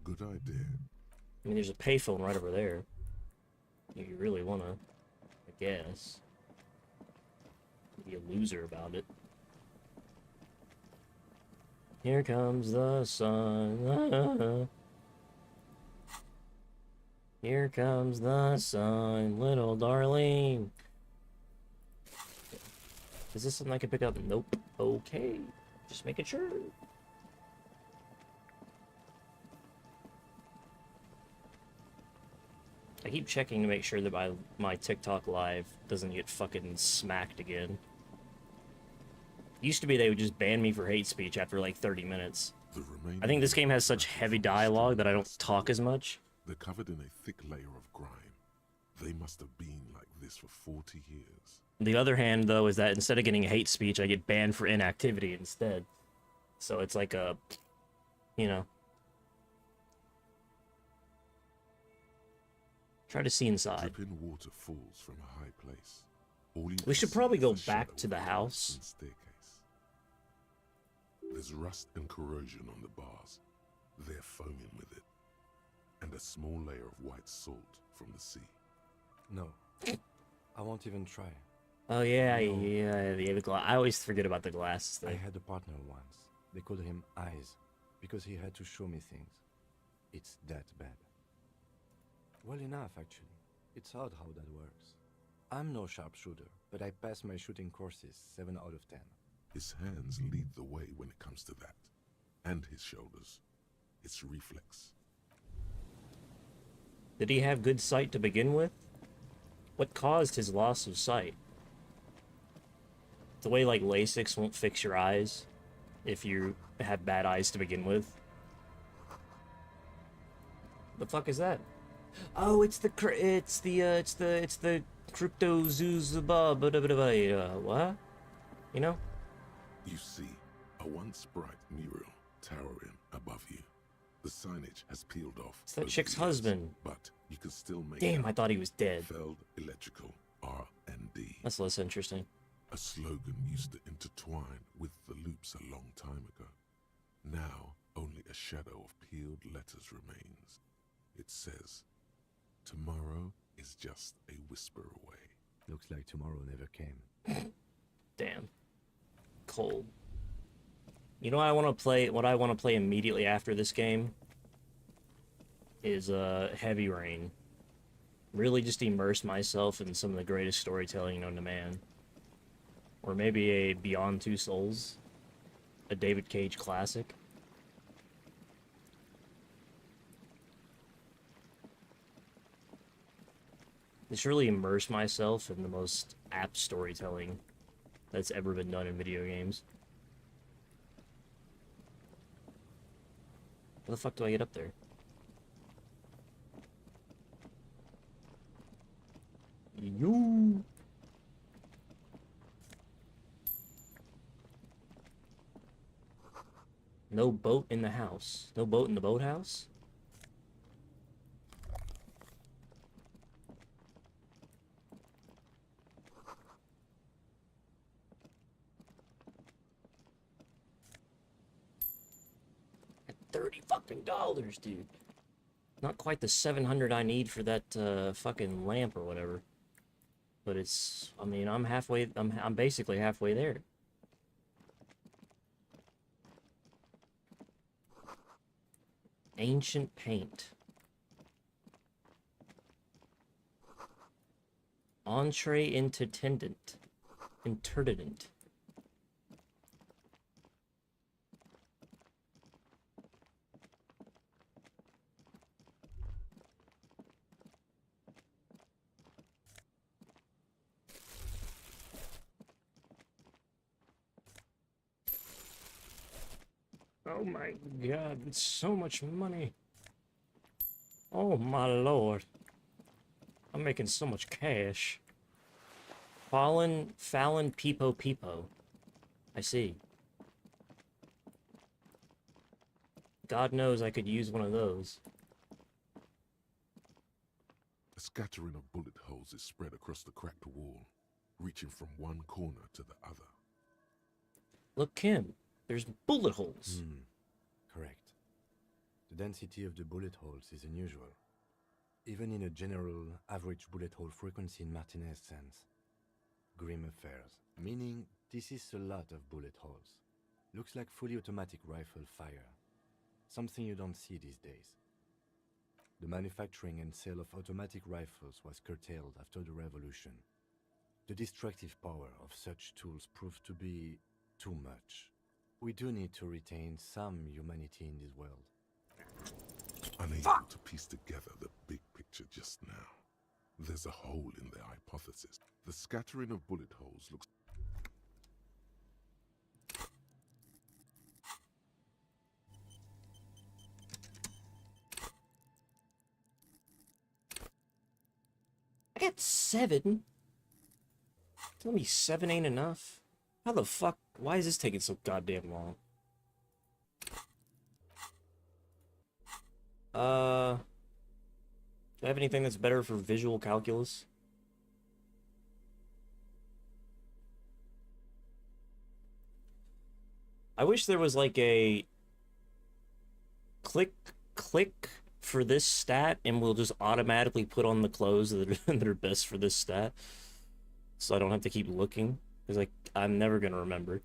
Good idea. I mean, there's a payphone right over there. You really wanna, I guess. Be a loser about it. Here comes the sun. Here comes the sun, little darling. Is this something I can pick up? Nope. Okay. Just making sure. I keep checking to make sure that my TikTok live doesn't get fucking smacked again. Used to be they would just ban me for hate speech after like 30 minutes. I think this game has such heavy dialogue that I don't talk as much. They're covered in a thick layer of grime. They must have been like this for 40 years. The other hand, though, is that instead of getting hate speech, I get banned for inactivity instead. So it's like a, you know. Try to see inside. Dripping water falls from a high place. All you We can should see probably is go the back shadow to the of a house. rusting staircase. There's rust and corrosion on the bars. They're foaming with it. And a small layer of white salt from the sea. No. I won't even try. Oh yeah, yeah, the glass. I always forget about the glasses I thing. had a partner once. They called him Eyes because he had to show me things. It's that bad. Well enough, actually. It's odd how that works. I'm no sharpshooter, but I pass my shooting courses 7 out of 10. His hands lead the way when it comes to that. And his shoulders. It's reflex. Did he have good sight to begin with? What caused his loss of sight? The way like LASIK won't fix your eyes if you have bad eyes to begin with. The fuck is that? Oh, it's the cryptozoobah. What? You know? You see a once bright mural towering above you. The signage has peeled off. It's that over chick's the years, husband. But you can still make Damn, out I thought he was dead. Feld Electrical R&D. That's less interesting. A slogan used to intertwine with the loops a long time ago. Now, only a shadow of peeled letters remains. It says, tomorrow is just a whisper away. Looks like tomorrow never came. Damn. Cold. You know what I want to play? What I want to play immediately after this game is Heavy Rain. Really just immerse myself in some of the greatest storytelling known to man. Or maybe a Beyond Two Souls, a David Cage classic. Just really immerse myself in the most apt storytelling that's ever been done in video games. How the fuck do I get up there? You. No boat in the house. No boat in the boathouse? $30 fucking, dude. Not quite the 700 I need for that fucking lamp or whatever. But it's, I mean, I'm halfway, I'm basically halfway there. Ancient paint. Entree interdent. Interdent. Oh my god, it's so much money. Oh my lord. I'm making so much cash. Fallon Peepo Peepo. I see. God knows I could use one of those. A scattering of bullet holes is spread across the cracked wall, reaching from one corner to the other. Look, Kim. There's bullet holes. Correct. The density of the bullet holes is unusual. Even in a general average bullet hole frequency in Martinez sense. Grim affairs. Meaning this is a lot of bullet holes. Looks like fully automatic rifle fire. Something you don't see these days. The manufacturing and sale of automatic rifles was curtailed after the revolution. The destructive power of such tools proved to be too much. We do need to retain some humanity in this world. Unable to piece together the big picture just now. There's a hole in their hypothesis. The scattering of bullet holes looks... I got 7. Tell me 7 ain't enough. How the fuck? Why is this taking so goddamn long? Do I have anything that's better for visual calculus? I wish there was like a click for this stat and we'll just automatically put on the clothes that are best for this stat. So I don't have to keep looking. Because like I'm never gonna remember.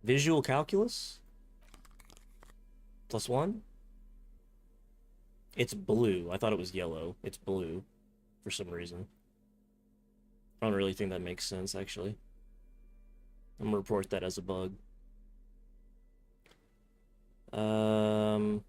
Visual calculus? +1? It's blue. I thought it was yellow. It's blue. For some reason. I don't really think that makes sense, actually. I'm gonna report that as a bug. Uh-huh.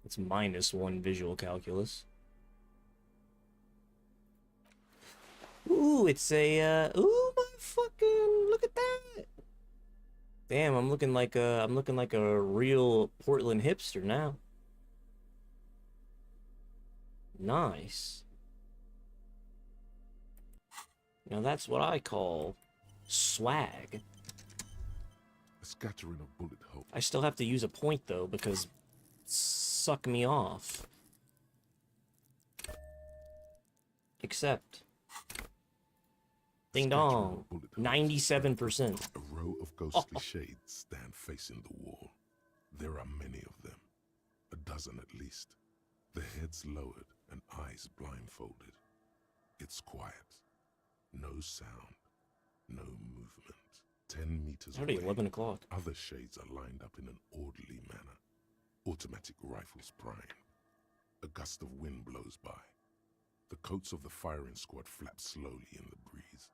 It's -1 visual calculus. Ooh, it's a, ooh, my fucking, look at that! Damn, I'm looking like a real Portland hipster now. Nice. Now that's what I call swag. A scattering of bullet holes. I still have to use a point though because suck me off. Except ding dong, 97%. A row of ghostly shades stand facing the wall. There are many of them, a dozen at least. Their heads lowered and eyes blindfolded. It's quiet. No sound. No movement. 10 meters Already away, 11 o'clock. other shades are lined up in an orderly manner. Automatic rifles primed. A gust of wind blows by. The coats of the firing squad flap slowly in the breeze.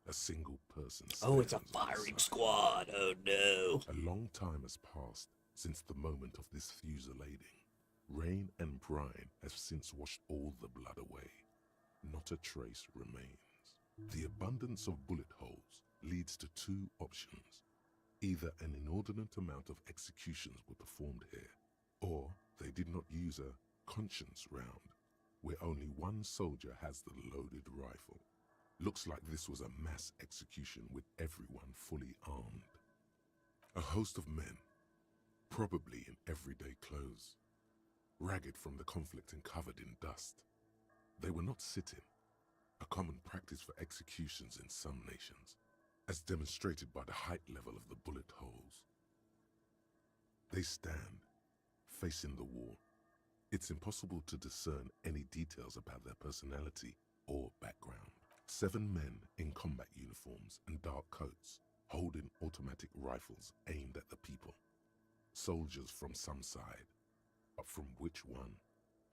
A single person Oh, it's a stands on the firing side. squad. Oh no. A long time has passed since the moment of this fusillading. Rain and brine have since washed all the blood away. Not a trace remains. The abundance of bullet holes leads to two options. Either an inordinate amount of executions were performed here, or they did not use a conscience round, where only one soldier has the loaded rifle. Looks like this was a mass execution with everyone fully armed. A host of men, probably in everyday clothes, ragged from the conflict and covered in dust. They were not sitting, a common practice for executions in some nations, as demonstrated by the height level of the bullet holes. They stand, facing the wall. It's impossible to discern any details about their personality or background. 7 men in combat uniforms and dark coats, holding automatic rifles aimed at the people. Soldiers from some side, but from which one?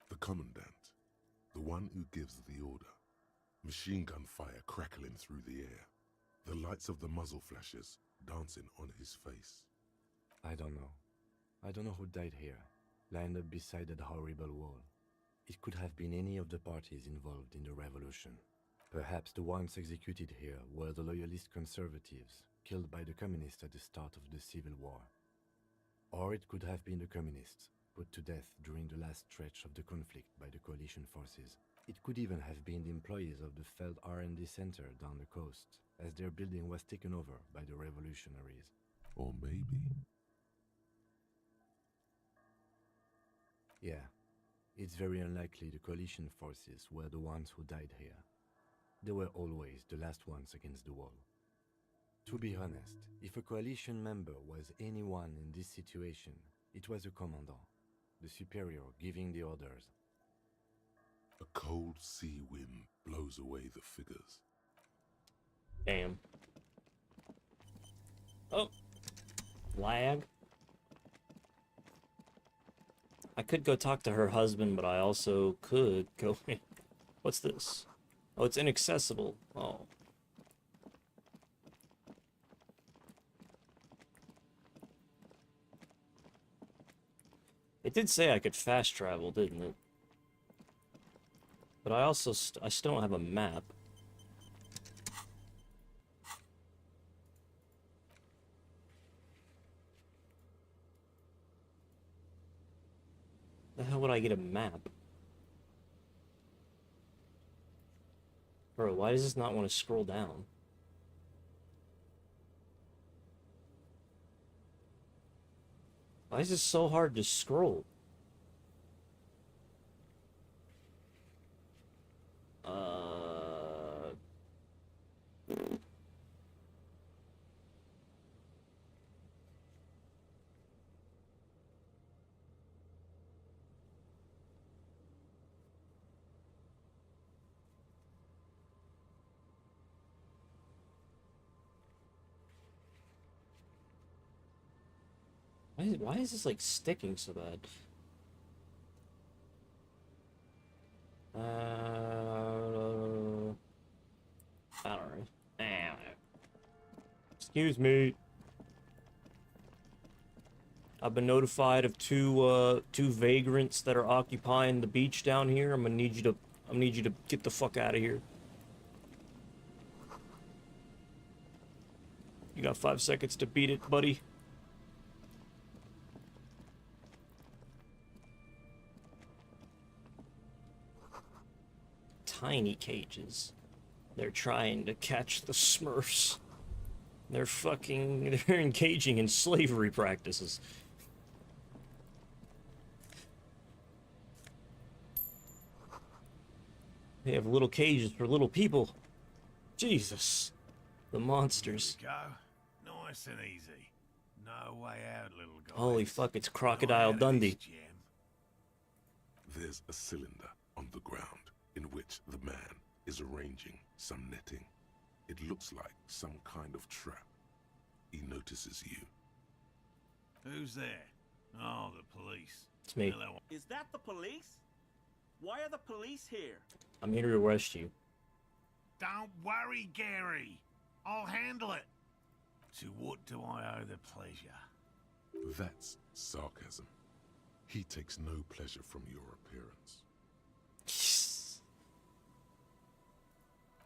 The commandant, the one who gives the order. Machine gun fire crackling through the air, the lights of the muzzle flashes dancing on his face. I don't know. I don't know who died here, lined up beside that horrible wall. It could have been any of the parties involved in the revolution. Perhaps the ones executed here were the loyalist conservatives, killed by the communists at the start of the Civil War. Or it could have been the communists, put to death during the last stretch of the conflict by the coalition forces. It could even have been the employees of the failed R&D center down the coast, as their building was taken over by the revolutionaries. Or maybe... Yeah, it's very unlikely the coalition forces were the ones who died here. They were always the last ones against the wall. To be honest, if a coalition member was anyone in this situation, it was a commandant, the superior giving the orders. A cold sea wind blows away the figures. Damn. Oh. Lag. I could go talk to her husband, but I also could go in. What's this? Oh, it's inaccessible. Oh. It did say I could fast travel, didn't it? But I also I still don't have a map. The hell would I get a map? Bro, why does this not want to scroll down? Why is this so hard to scroll? Why is this like sticking so bad? I don't know. Excuse me. I've been notified of two vagrants that are occupying the beach down here. I'm gonna need you to get the fuck out of here. You got 5 seconds to beat it, buddy. Tiny cages. They're trying to catch the Smurfs. They're engaging in slavery practices. They have little cages for little people. Jesus. The monsters. Here we go. Nice and easy. No way out, little guy. Holy fuck, it's Crocodile Dundee. There's a cylinder on the ground in which the man is arranging some netting. It looks like some kind of trap. He notices you. Who's there? Oh, the police. It's me. Is that the police? Why are the police here? I'm here to arrest you. Don't worry, Gary. I'll handle it. To what do I owe the pleasure? That's sarcasm. He takes no pleasure from your appearance.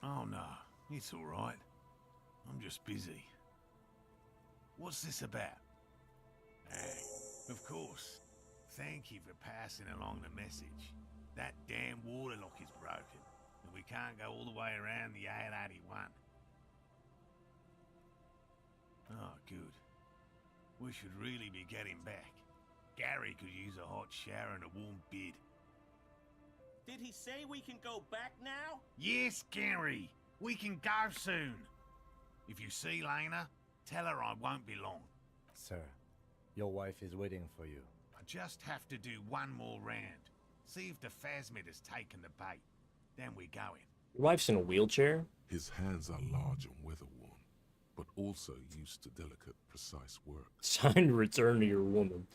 Oh no, it's all right. I'm just busy. What's this about? Of course. Thank you for passing along the message. That damn water lock is broken, and we can't go all the way around the 881. Oh, good. We should really be getting back. Gary could use a hot shower and a warm bed. Did he say we can go back now? Yes, Gary. We can go soon. If you see Lena, tell her I won't be long. Sir, your wife is waiting for you. I just have to do one more round. See if the phasmid has taken the bait. Then we're going. Your wife's in a wheelchair? His hands are large and weather-worn, but also used to delicate, precise work. Signed, return to your woman.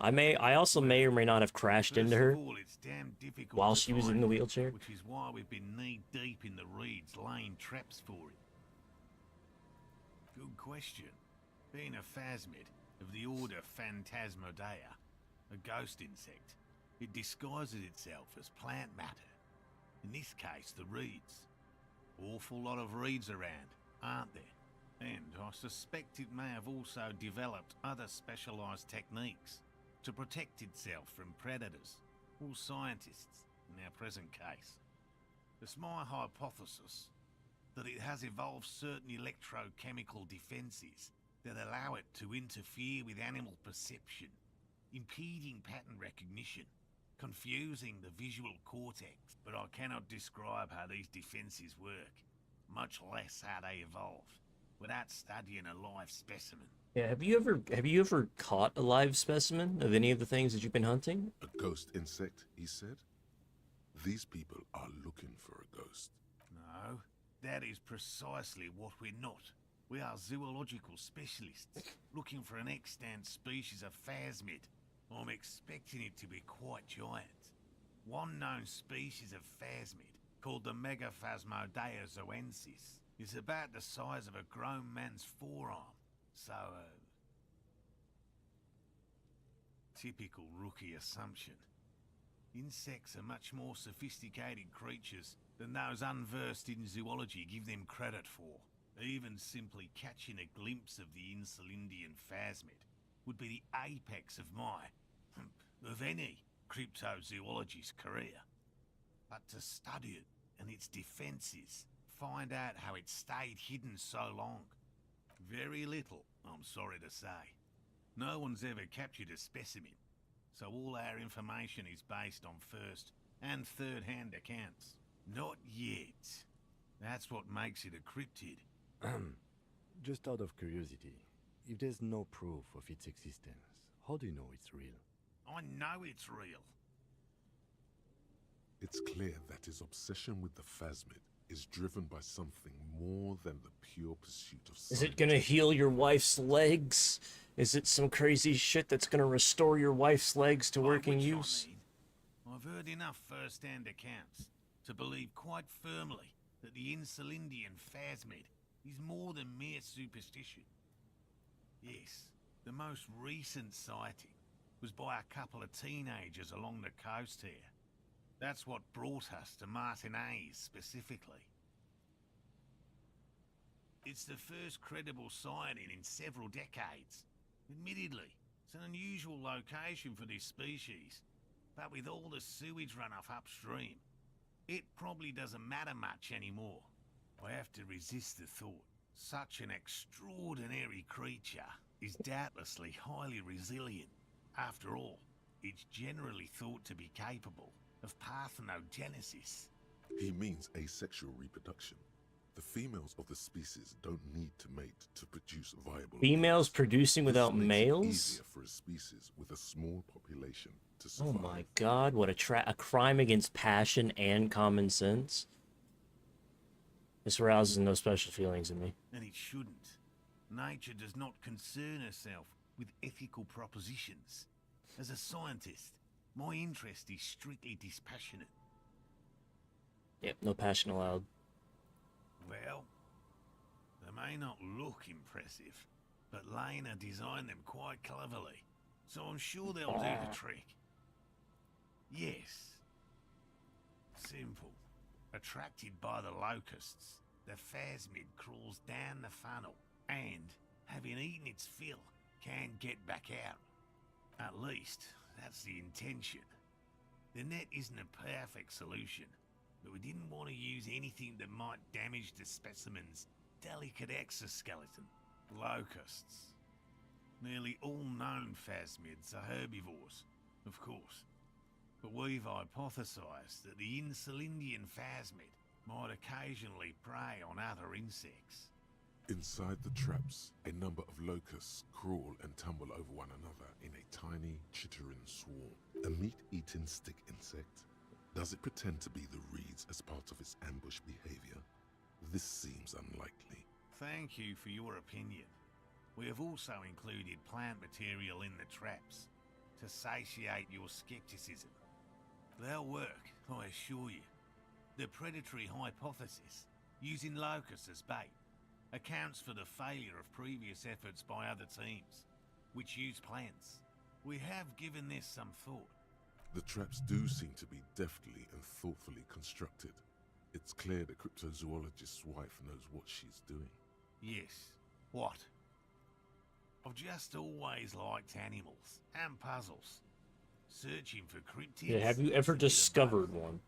I also may or may not have crashed into her It's damn difficult while to she was in find, the wheelchair. which is why we've been knee-deep in the reeds laying traps for it. Good question. Being a phasmid of the order Phantasmodea, a ghost insect, it disguises itself as plant matter. In this case, the reeds. Awful lot of reeds around, aren't there? And I suspect it may have also developed other specialised techniques to protect itself from predators or scientists in our present case. It's my hypothesis that it has evolved certain electrochemical defences that allow it to interfere with animal perception, impeding pattern recognition, confusing the visual cortex. But I cannot describe how these defences work, much less how they evolved, without studying a live specimen. Yeah, have you ever caught a live specimen of any of the things that you've been hunting? A ghost insect, he said? These people are looking for a ghost. No, that is precisely what we're not. We are zoological specialists, looking for an extant species of phasmid. I'm expecting it to be quite giant. One known species of phasmid, called the Megaphasmodea zoensis, is about the size of a grown man's forearm. So, typical rookie assumption. Insects are much more sophisticated creatures than those unversed in zoology give them credit for. Even simply catching a glimpse of the Insulindian phasmid would be the apex of of any cryptozoologist's career. But to study it and its defences, find out how it stayed hidden so long. Very little, I'm sorry to say. No one's ever captured a specimen, so all our information is based on first and third-hand accounts. Not yet. That's what makes it a cryptid. Just out of curiosity, if there's no proof of its existence, how do you know it's real? I know it's real. It's clear that his obsession with the phasmid is driven by something more than the pure pursuit of science. Is it gonna heal your wife's legs? Is it some crazy shit that's gonna restore your wife's legs to working use? I've heard enough first-hand accounts to believe quite firmly that the Insulindian phasmid is more than mere superstition. Yes, the most recent sighting was by a couple of teenagers along the coast here. That's what brought us to Martinez specifically. It's the first credible sighting in several decades. Admittedly, it's an unusual location for this species, but with all the sewage runoff upstream, it probably doesn't matter much anymore. I have to resist the thought. Such an extraordinary creature is doubtlessly highly resilient. After all, it's generally thought to be capable of parthenogenesis. He means asexual reproduction. The females of the species don't need to mate to produce viable Females producing without This makes it males? easier for a species with a small population to survive. Oh my god, what a crime against passion and common sense. This arouses no special feelings in me. And it shouldn't. Nature does not concern herself with ethical propositions. As a scientist, my interest is strictly dispassionate. Yep, no passion allowed. Well, they may not look impressive, but Lena designed them quite cleverly, so I'm sure they'll do the trick. Yes. Simple. Attracted by the locusts, the phasmid crawls down the funnel and, having eaten its fill, can get back out. At least, that's the intention. The net isn't a perfect solution, but we didn't want to use anything that might damage the specimen's delicate exoskeleton. Locusts. Nearly all known phasmids are herbivores, of course. but we've hypothesized that the Insulindian phasmid might occasionally prey on other insects. Inside the traps, a number of locusts crawl and tumble over one another in a tiny, chittering swarm. A meat-eating stick insect? Does it pretend to be the reeds as part of its ambush behavior? This seems unlikely. Thank you for your opinion. We have also included plant material in the traps to satiate your skepticism. They'll work, I assure you. The predatory hypothesis, using locusts as bait, accounts for the failure of previous efforts by other teams, which use plants. We have given this some thought. The traps do seem to be deftly and thoughtfully constructed. It's clear the cryptozoologist's wife knows what she's doing. Yes. What? I've just always liked animals and puzzles. Searching for cryptids. Yeah, have you ever discovered one?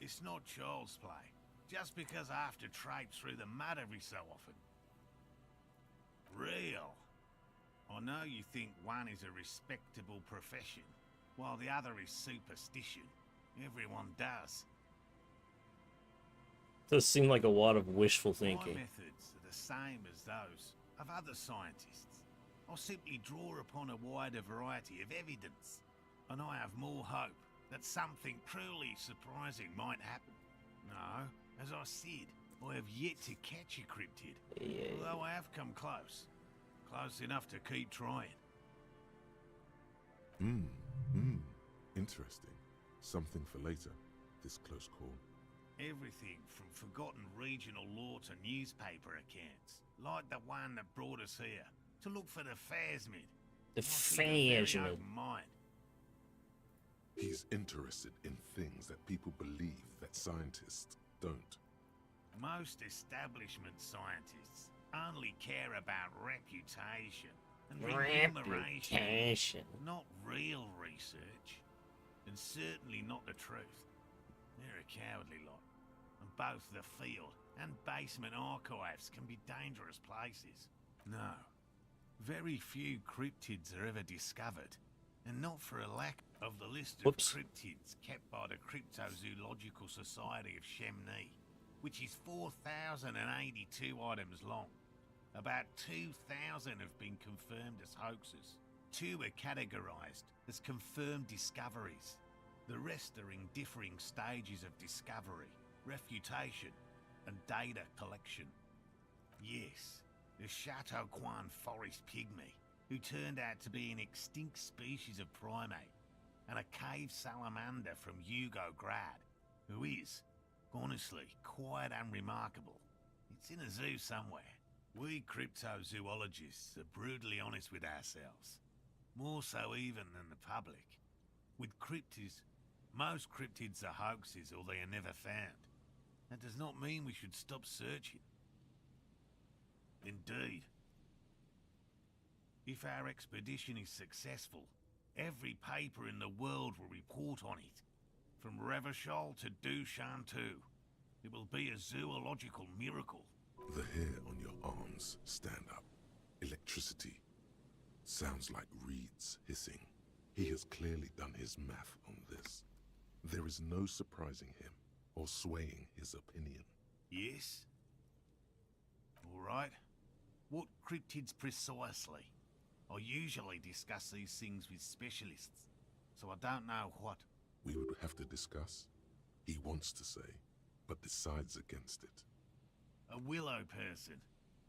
It's not child's play. Just because I have to traipse through the mud every so often. Real. I know you think one is a respectable profession, while the other is superstition. Everyone does. Does seem like a lot of wishful My thinking. methods are the same as those of other scientists. I simply draw upon a wider variety of evidence, and I have more hope that something truly surprising might happen. No, as I said, I have yet to catch a cryptid, although I have come close. Close enough to keep trying. Interesting. Something for later, this close call. Everything from forgotten regional lore to newspaper accounts, like the one that brought us here, to look for the phasmid. The Very phasmid. open mind. He's interested in things that people believe that scientists don't. Most establishment scientists only care about reputation and remuneration, Reputation. not real research, and certainly not the truth. They're a cowardly lot, and both the field and basement archives can be dangerous places. No, very few cryptids are ever discovered, and not for a lack of the list of cryptids kept by the Cryptozoological Society of Chemnee, which is 4,082 items long. About 2,000 have been confirmed as hoaxes. 2 are categorized as confirmed discoveries. The rest are in differing stages of discovery, refutation, and data collection. Yes, the Chateau Quan forest pygmy, who turned out to be an extinct species of primate, and a cave salamander from Grad, who is, honestly, quite unremarkable. It's in a zoo somewhere. We cryptozoologists are brutally honest with ourselves, more so even than the public. With cryptids, most cryptids are hoaxes or they are never found. That does not mean we should stop searching. Indeed. If our expedition is successful, every paper in the world will report on it. From Revachol to Dushantu. It will be a zoological miracle. The hair on your arms stand up. Electricity. Sounds like reeds hissing. He has clearly done his math on this. There is no surprising him or swaying his opinion. Yes? All right. What cryptids precisely? I usually discuss these things with specialists, so I don't know what. We would have to discuss. He wants to say, but decides against it. A willow person.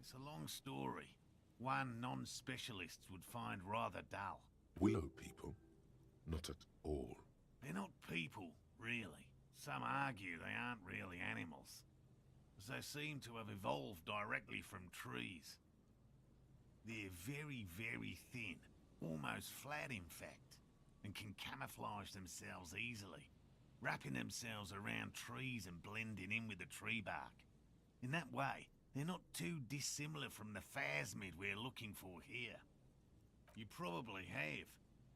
It's a long story. One non-specialist would find rather dull. Willow people? Not at all. They're not people, really. Some argue they aren't really animals, as they seem to have evolved directly from trees. They're very, very thin, almost flat in fact, and can camouflage themselves easily, wrapping themselves around trees and blending in with the tree bark. In that way, they're not too dissimilar from the phasmid we're looking for here. You probably have.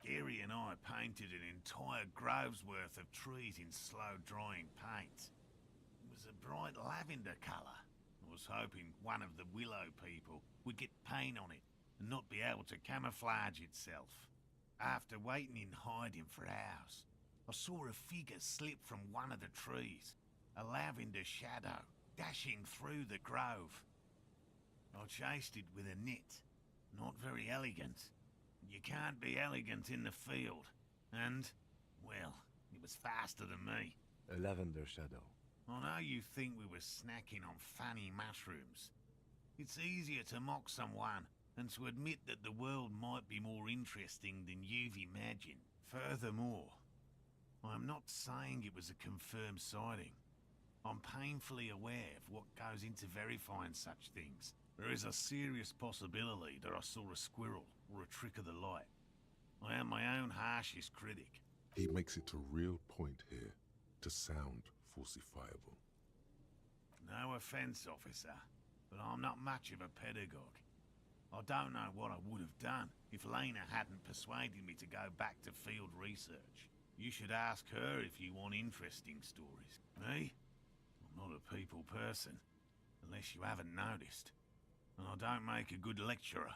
Gary and I painted an entire grove's worth of trees in slow-drying paint. It was a bright lavender colour. I was hoping one of the willow people would get paint on it and not be able to camouflage itself. After waiting in hiding for hours, I saw a figure slip from one of the trees, a lavender shadow, dashing through the grove. I chased it with a net. Not very elegant. You can't be elegant in the field. And, well, it was faster than me. A lavender shadow. I know you think we were snacking on funny mushrooms. It's easier to mock someone than to admit that the world might be more interesting than you've imagined. Furthermore, I'm not saying it was a confirmed sighting. I'm painfully aware of what goes into verifying such things. There is a serious possibility that I saw a squirrel or a trick of the light. I am my own harshest critic. He makes it a real point here to sound falsifiable. No offense, officer, but I'm not much of a pedagogue. I don't know what I would have done if Lena hadn't persuaded me to go back to field research. You should ask her if you want interesting stories. Me? I'm not a people person, unless you haven't noticed. And I don't make a good lecturer.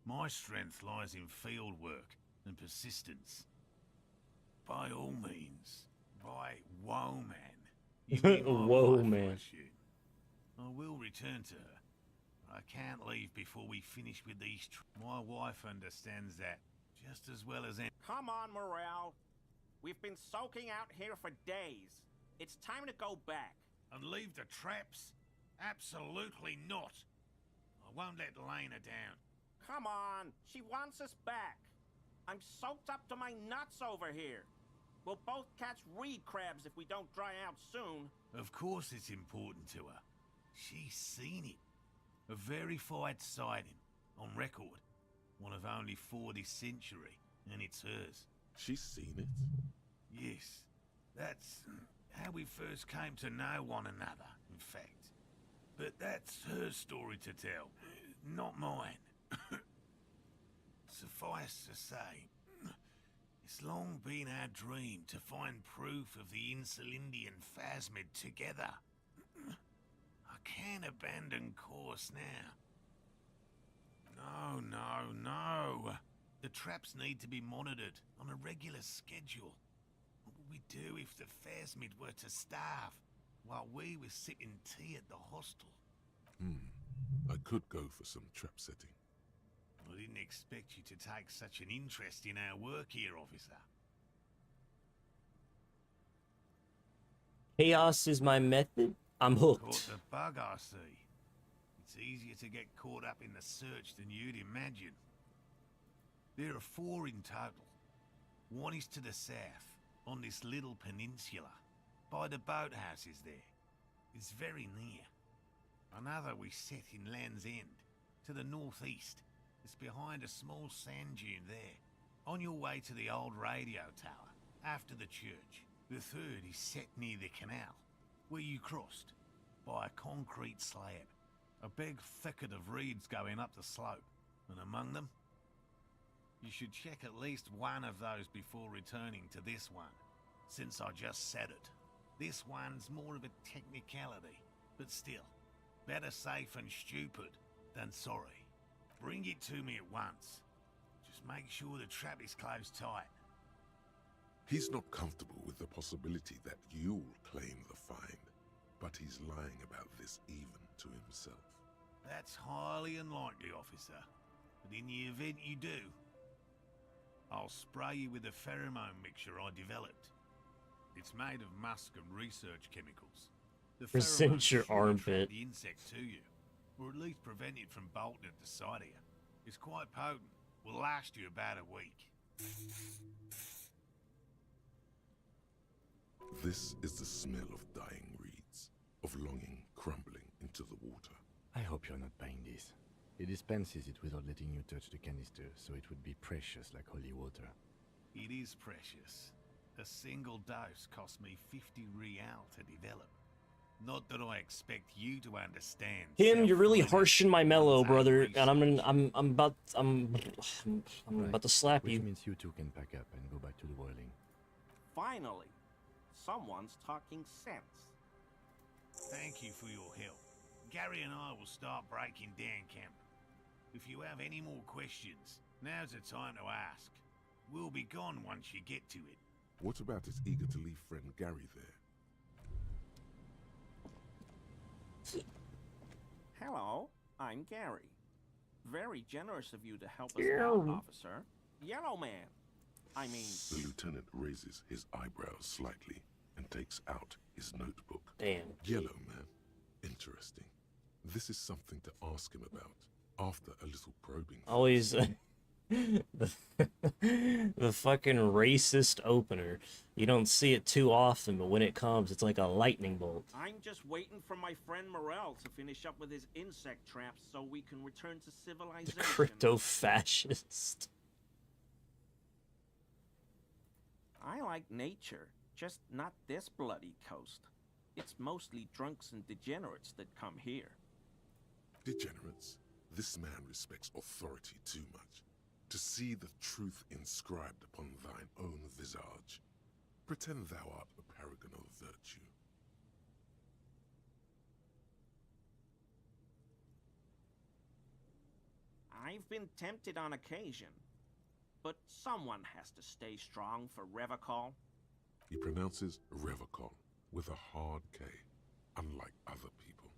My strength lies in field work and persistence. By all means, by woe man. You mean my Whoa, wife, man. I assume. I will return to her. I can't leave before we finish with these. My wife understands that just as well as any. Come on, Morale. We've been soaking out here for days. It's time to go back. And leave the traps? Absolutely not. I won't let Lena down. Come on, she wants us back. I'm soaked up to my nuts over here. We'll both catch reed crabs if we don't dry out soon. Of course it's important to her. She's seen it. A verified sighting, on record. One of only 4 this century, and it's hers. She's seen it? Yes. That's how we first came to know one another, in fact. But that's her story to tell, not mine. Suffice to say, it's long been our dream to find proof of the Insulindian phasmid together. I can't abandon course now. No. The traps need to be monitored on a regular schedule. What would we do if the phasmid were to starve while we were sipping tea at the hostel? I could go for some trap setting. I didn't expect you to take such an interest in our work here, officer. Chaos is my method. I'm Caught hooked. the bug, I see. It's easier to get caught up in the search than you'd imagine. There are 4 in total. One is to the south, on this little peninsula, by the boathouses there. It's very near. Another we set in Land's End, to the northeast. It's behind a small sand dune there, on your way to the old radio tower, after the church. The third is set near the canal, where you crossed, by a concrete slab. A big thicket of reeds going up the slope, and among them, you should check at least one of those before returning to this one, since I just said it. This one's more of a technicality, but still, better safe and stupid than sorry. Bring it to me at once. Just make sure the trap is closed tight. He's not comfortable with the possibility that you'll claim the find, but he's lying about this even to himself. That's highly unlikely, officer. But in the event you do, I'll spray you with a pheromone mixture I developed. It's made of musk and research chemicals. The Present pheromones your should armpit. attract the insect to you, or at least prevent it from bolting at the sight of you. It's quite potent. Will last you about a week. This is the smell of dying reeds, of longing crumbling into the water. I hope you're not buying this. It dispenses it without letting you touch the canister, so it would be precious like holy water. It is precious. A single dose cost me 50 real to develop. Not that I expect you to understand. Tim, you're really harshing my mellow, brother, and I'm about to slap Which you. means you two can pack up and go back to the boiling. Finally, someone's talking sense. Thank you for your help. Gary and I will start breaking down camp. If you have any more questions, now's the time to ask. We'll be gone once you get to it. What about his eager to leave friend Gary there? Hello, I'm Gary. Very generous of you to help us out, officer. Yellow Man. I mean... The lieutenant raises his eyebrows slightly and takes out his notebook. Damn. Yellow Man. Interesting. This is something to ask him about after a little probing. Always the fucking racist opener. You don't see it too often, but when it comes, it's like a lightning bolt. I'm just waiting for my friend Morel to finish up with his insect traps so we can return to The civilization. crypto-fascist. I like nature, just not this bloody coast. It's mostly drunks and degenerates that come here. Degenerates. This man respects authority too much. To see the truth inscribed upon thine own visage. Pretend thou art a paragon of virtue. I've been tempted on occasion, but someone has to stay strong for Revacol. He pronounces Revacol with a hard K, unlike other people.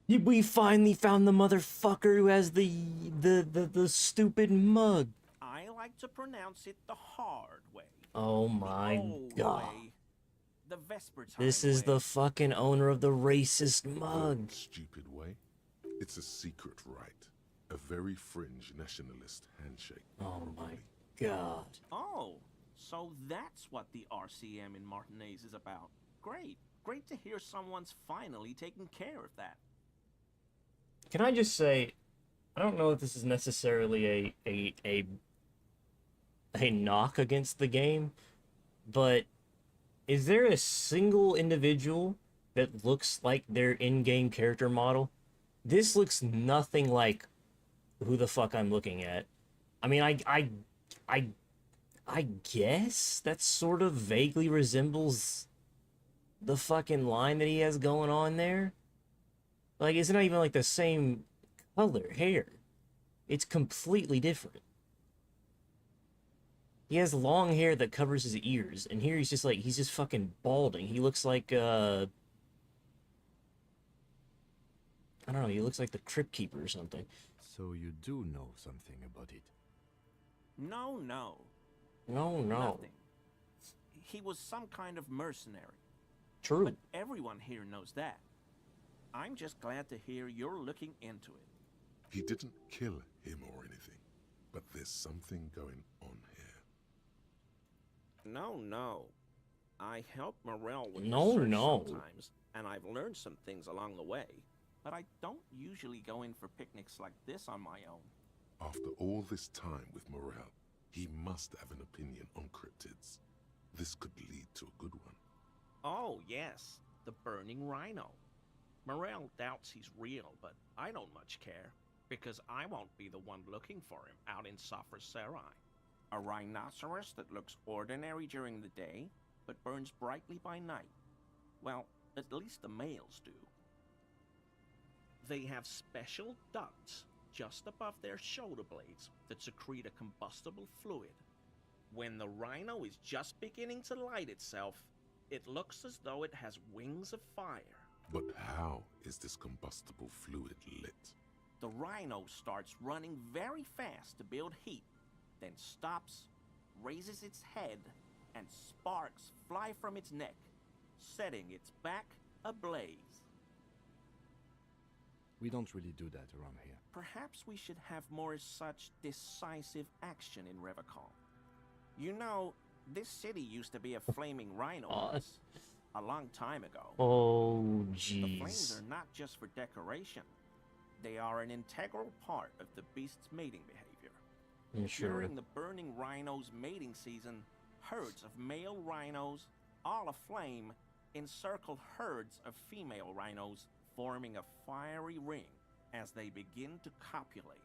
We finally found the motherfucker who has the stupid mug. I like to pronounce it the hard way. Oh my god. Way. The Vespertine This is way. the fucking owner of the racist mug. Stupid way. It's a secret right. A very fringe nationalist handshake. Oh my god. Oh, so that's what the RCM in Martinez is about. Great. Great to hear someone's finally taking care of that. Can I just say, I don't know if this is necessarily a knock against the game, but is there a single individual that looks like their in-game character model? This looks nothing like who the fuck I'm looking at. I mean, I guess that sort of vaguely resembles the fucking line that he has going on there. Like, it's not even like the same color hair. It's completely different. He has long hair that covers his ears, and here he's just like, he's just fucking balding. He looks like, I don't know, he looks like the Crypt Keeper or something. So you do know something about it? No. No. Nothing. He was some kind of mercenary. True. But everyone here knows that. I'm just glad to hear you're looking into it. He didn't kill him or anything, but there's something going on here. No. I help Morel with No. research sometimes, and I've learned some things along the way. But I don't usually go in for picnics like this on my own. After all this time with Morel, he must have an opinion on cryptids. This could lead to a good one. Oh, yes, the burning rhino. Morel doubts he's real, but I don't much care, because I won't be the one looking for him out in Safra Serai. A rhinoceros that looks ordinary during the day, but burns brightly by night. Well, at least the males do. They have special ducts just above their shoulder blades that secrete a combustible fluid. When the rhino is just beginning to light itself, it looks as though it has wings of fire. But how is this combustible fluid lit? The rhino starts running very fast to build heat, then stops, raises its head, and sparks fly from its neck, setting its back ablaze. We don't really do that around here. Perhaps we should have more such decisive action in Revacol. You know, this city used to be a flaming rhino once, a long time ago. Oh, The flames jeez. are not just for decoration. They are an integral part of the beast's mating behavior. Yeah, sure. During the burning rhino's mating season, herds of male rhinos, all aflame, encircle herds of female rhinos, forming a fiery ring as they begin to copulate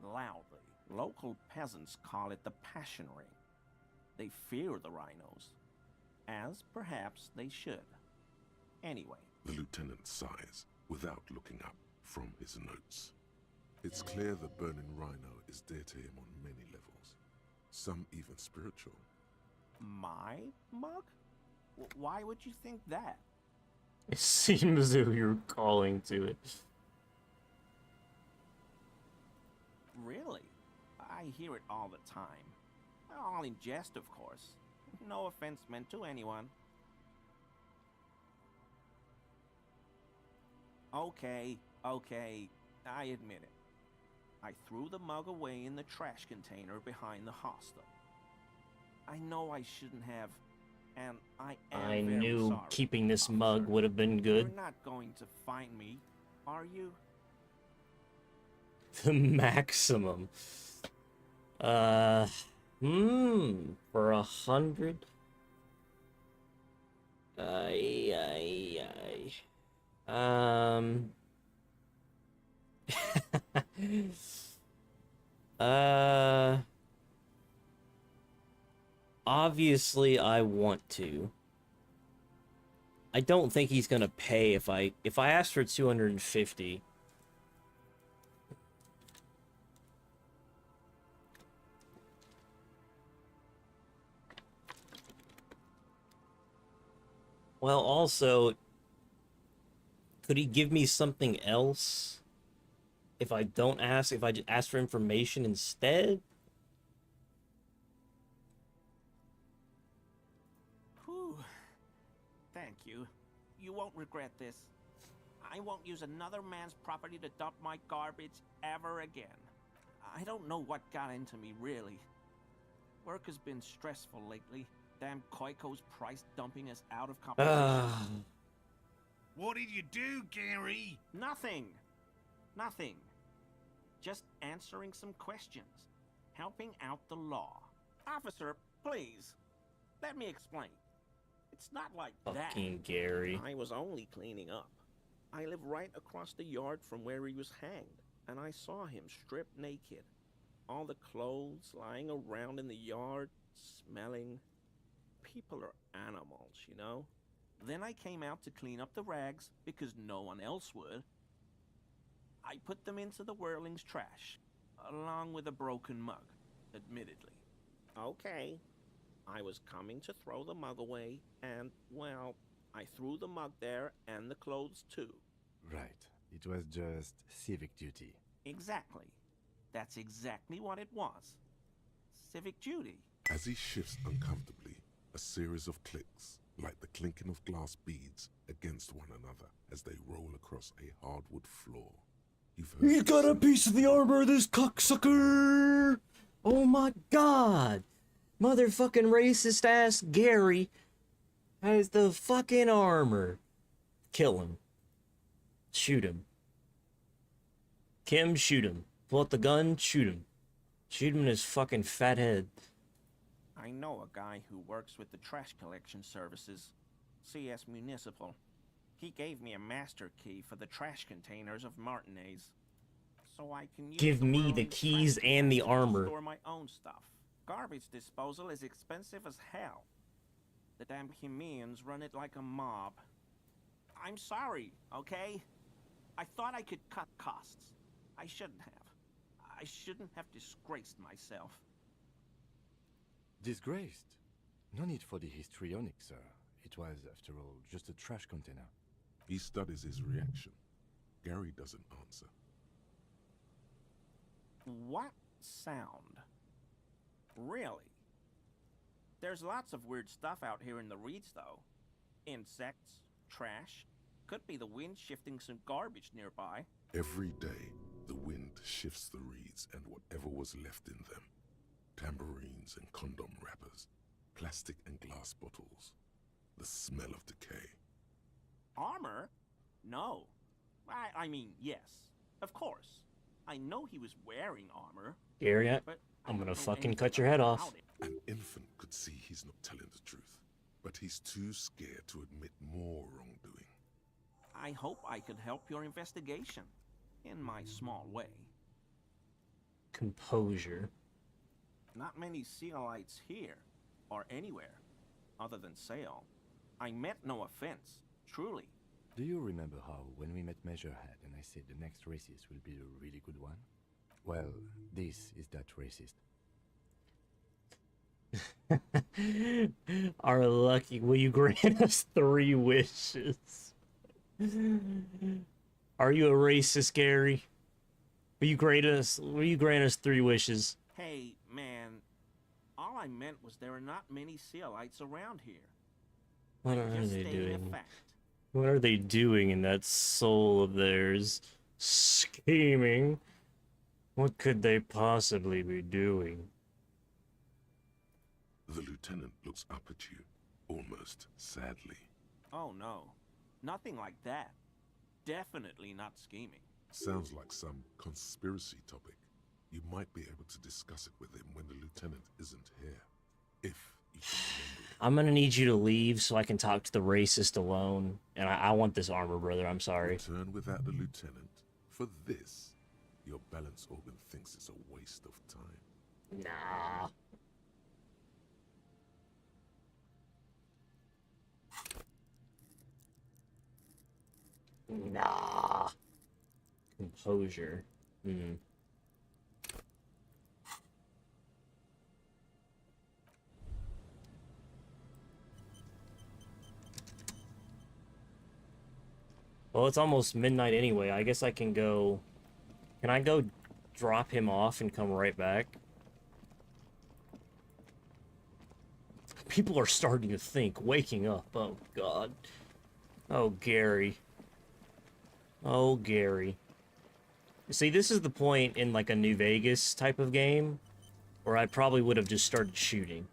loudly. Local peasants call it the passion ring. They fear the rhinos, as perhaps they should. Anyway. The lieutenant sighs without looking up from his notes. It's clear the burning rhino is dear to him on many levels, some even spiritual. My mug? Why would you think that? It seems as though you're calling to it. Really? I hear it all the time. All in jest, of course. No offense meant to anyone. Okay, I admit it. I threw the mug away in the trash container behind the hostel. I know I shouldn't have, and I am I very knew sorry, keeping this officer. mug would have been good. You're not going to find me, are you? The maximum. For 100. Obviously I want to. I don't think he's gonna pay if I ask for 250. Well, also, could he give me something else if I don't ask, if I just ask for information instead? Whew. Thank you. You won't regret this. I won't use another man's property to dump my garbage ever again. I don't know what got into me, really. Work has been stressful lately. Damn Koiko's price dumping us out of competition. What did you do, Gary? Nothing. Nothing. Just answering some questions. Helping out the law. Officer, please. Let me explain. It's not like that. Fucking Gary. I was only cleaning up. I live right across the yard from where he was hanged, and I saw him stripped naked. All the clothes lying around in the yard, smelling. People are animals, you know? Then I came out to clean up the rags because no one else would. I put them into the whirling's trash, along with a broken mug, admittedly. Okay. I was coming to throw the mug away, and, well, I threw the mug there and the clothes too. Right. It was just civic duty. Exactly. That's exactly what it was. Civic duty. As he shifts uncomfortably, a series of clicks, like the clinking of glass beads against one another as they roll across a hardwood floor. He got a piece of the armor, this cocksucker! Oh my god! Motherfucking racist ass Gary has the fucking armor. Kill him. Shoot him. Kim, shoot him. Pull out the gun, shoot him. Shoot him in his fucking fat head. I know a guy who works with the trash collection services, CS Municipal. He gave me a master key for the trash containers of Martinez, so I can use Give me the whirling keys trash and the containers to armor. store my own stuff. Garbage disposal is expensive as hell. The damn Hemians run it like a mob. I'm sorry, okay? I thought I could cut costs. I shouldn't have. I shouldn't have disgraced myself. Disgraced? No need for the histrionic, sir. It was, after all, just a trash container. He studies his reaction. Gary doesn't answer. What sound? Really? There's lots of weird stuff out here in the reeds, though. Insects, trash. Could be the wind shifting some garbage nearby. Every day, the wind shifts the reeds and whatever was left in them. Tambourines and condom wrappers, plastic and glass bottles. The smell of decay. Armor? No. I mean, yes. Of course. I know he was wearing armor. Gary, but I'm gonna know fucking anything cut your head off. about it. An infant could see he's not telling the truth, but he's too scared to admit more wrongdoing. I hope I could help your investigation, in my small way. Composure. Not many Sealites here, or anywhere, other than Sale. I meant no offense, truly. Do you remember how, when we met Measurehead and I said the next racist will be a really good one? Well, this is that racist. Our lucky, will you grant us 3 wishes? Are you a racist, Gary? Will you grant us 3 wishes? Hey, man, all I meant was there are not many Sealites around here. What I'm are just they stating a doing? fact. What are they doing in that soul of theirs? Scheming? What could they possibly be doing? The lieutenant looks up at you, almost sadly. Oh no, nothing like that. Definitely not scheming. Sounds like some conspiracy topic. You might be able to discuss it with him when the lieutenant isn't here. If you can remember. I'm gonna need you to leave so I can talk to the racist alone. And I want this armor, brother. I'm sorry. Return without the lieutenant. For this, your balance organ thinks it's a waste of time. Nah. Nah. Composure. Well, it's almost midnight anyway. I guess I can go... Can I go drop him off and come right back? People are starting to think, waking up. Oh, God. Oh, Gary. Oh, Gary. See, this is the point in, like, a New Vegas type of game where I probably would have just started shooting.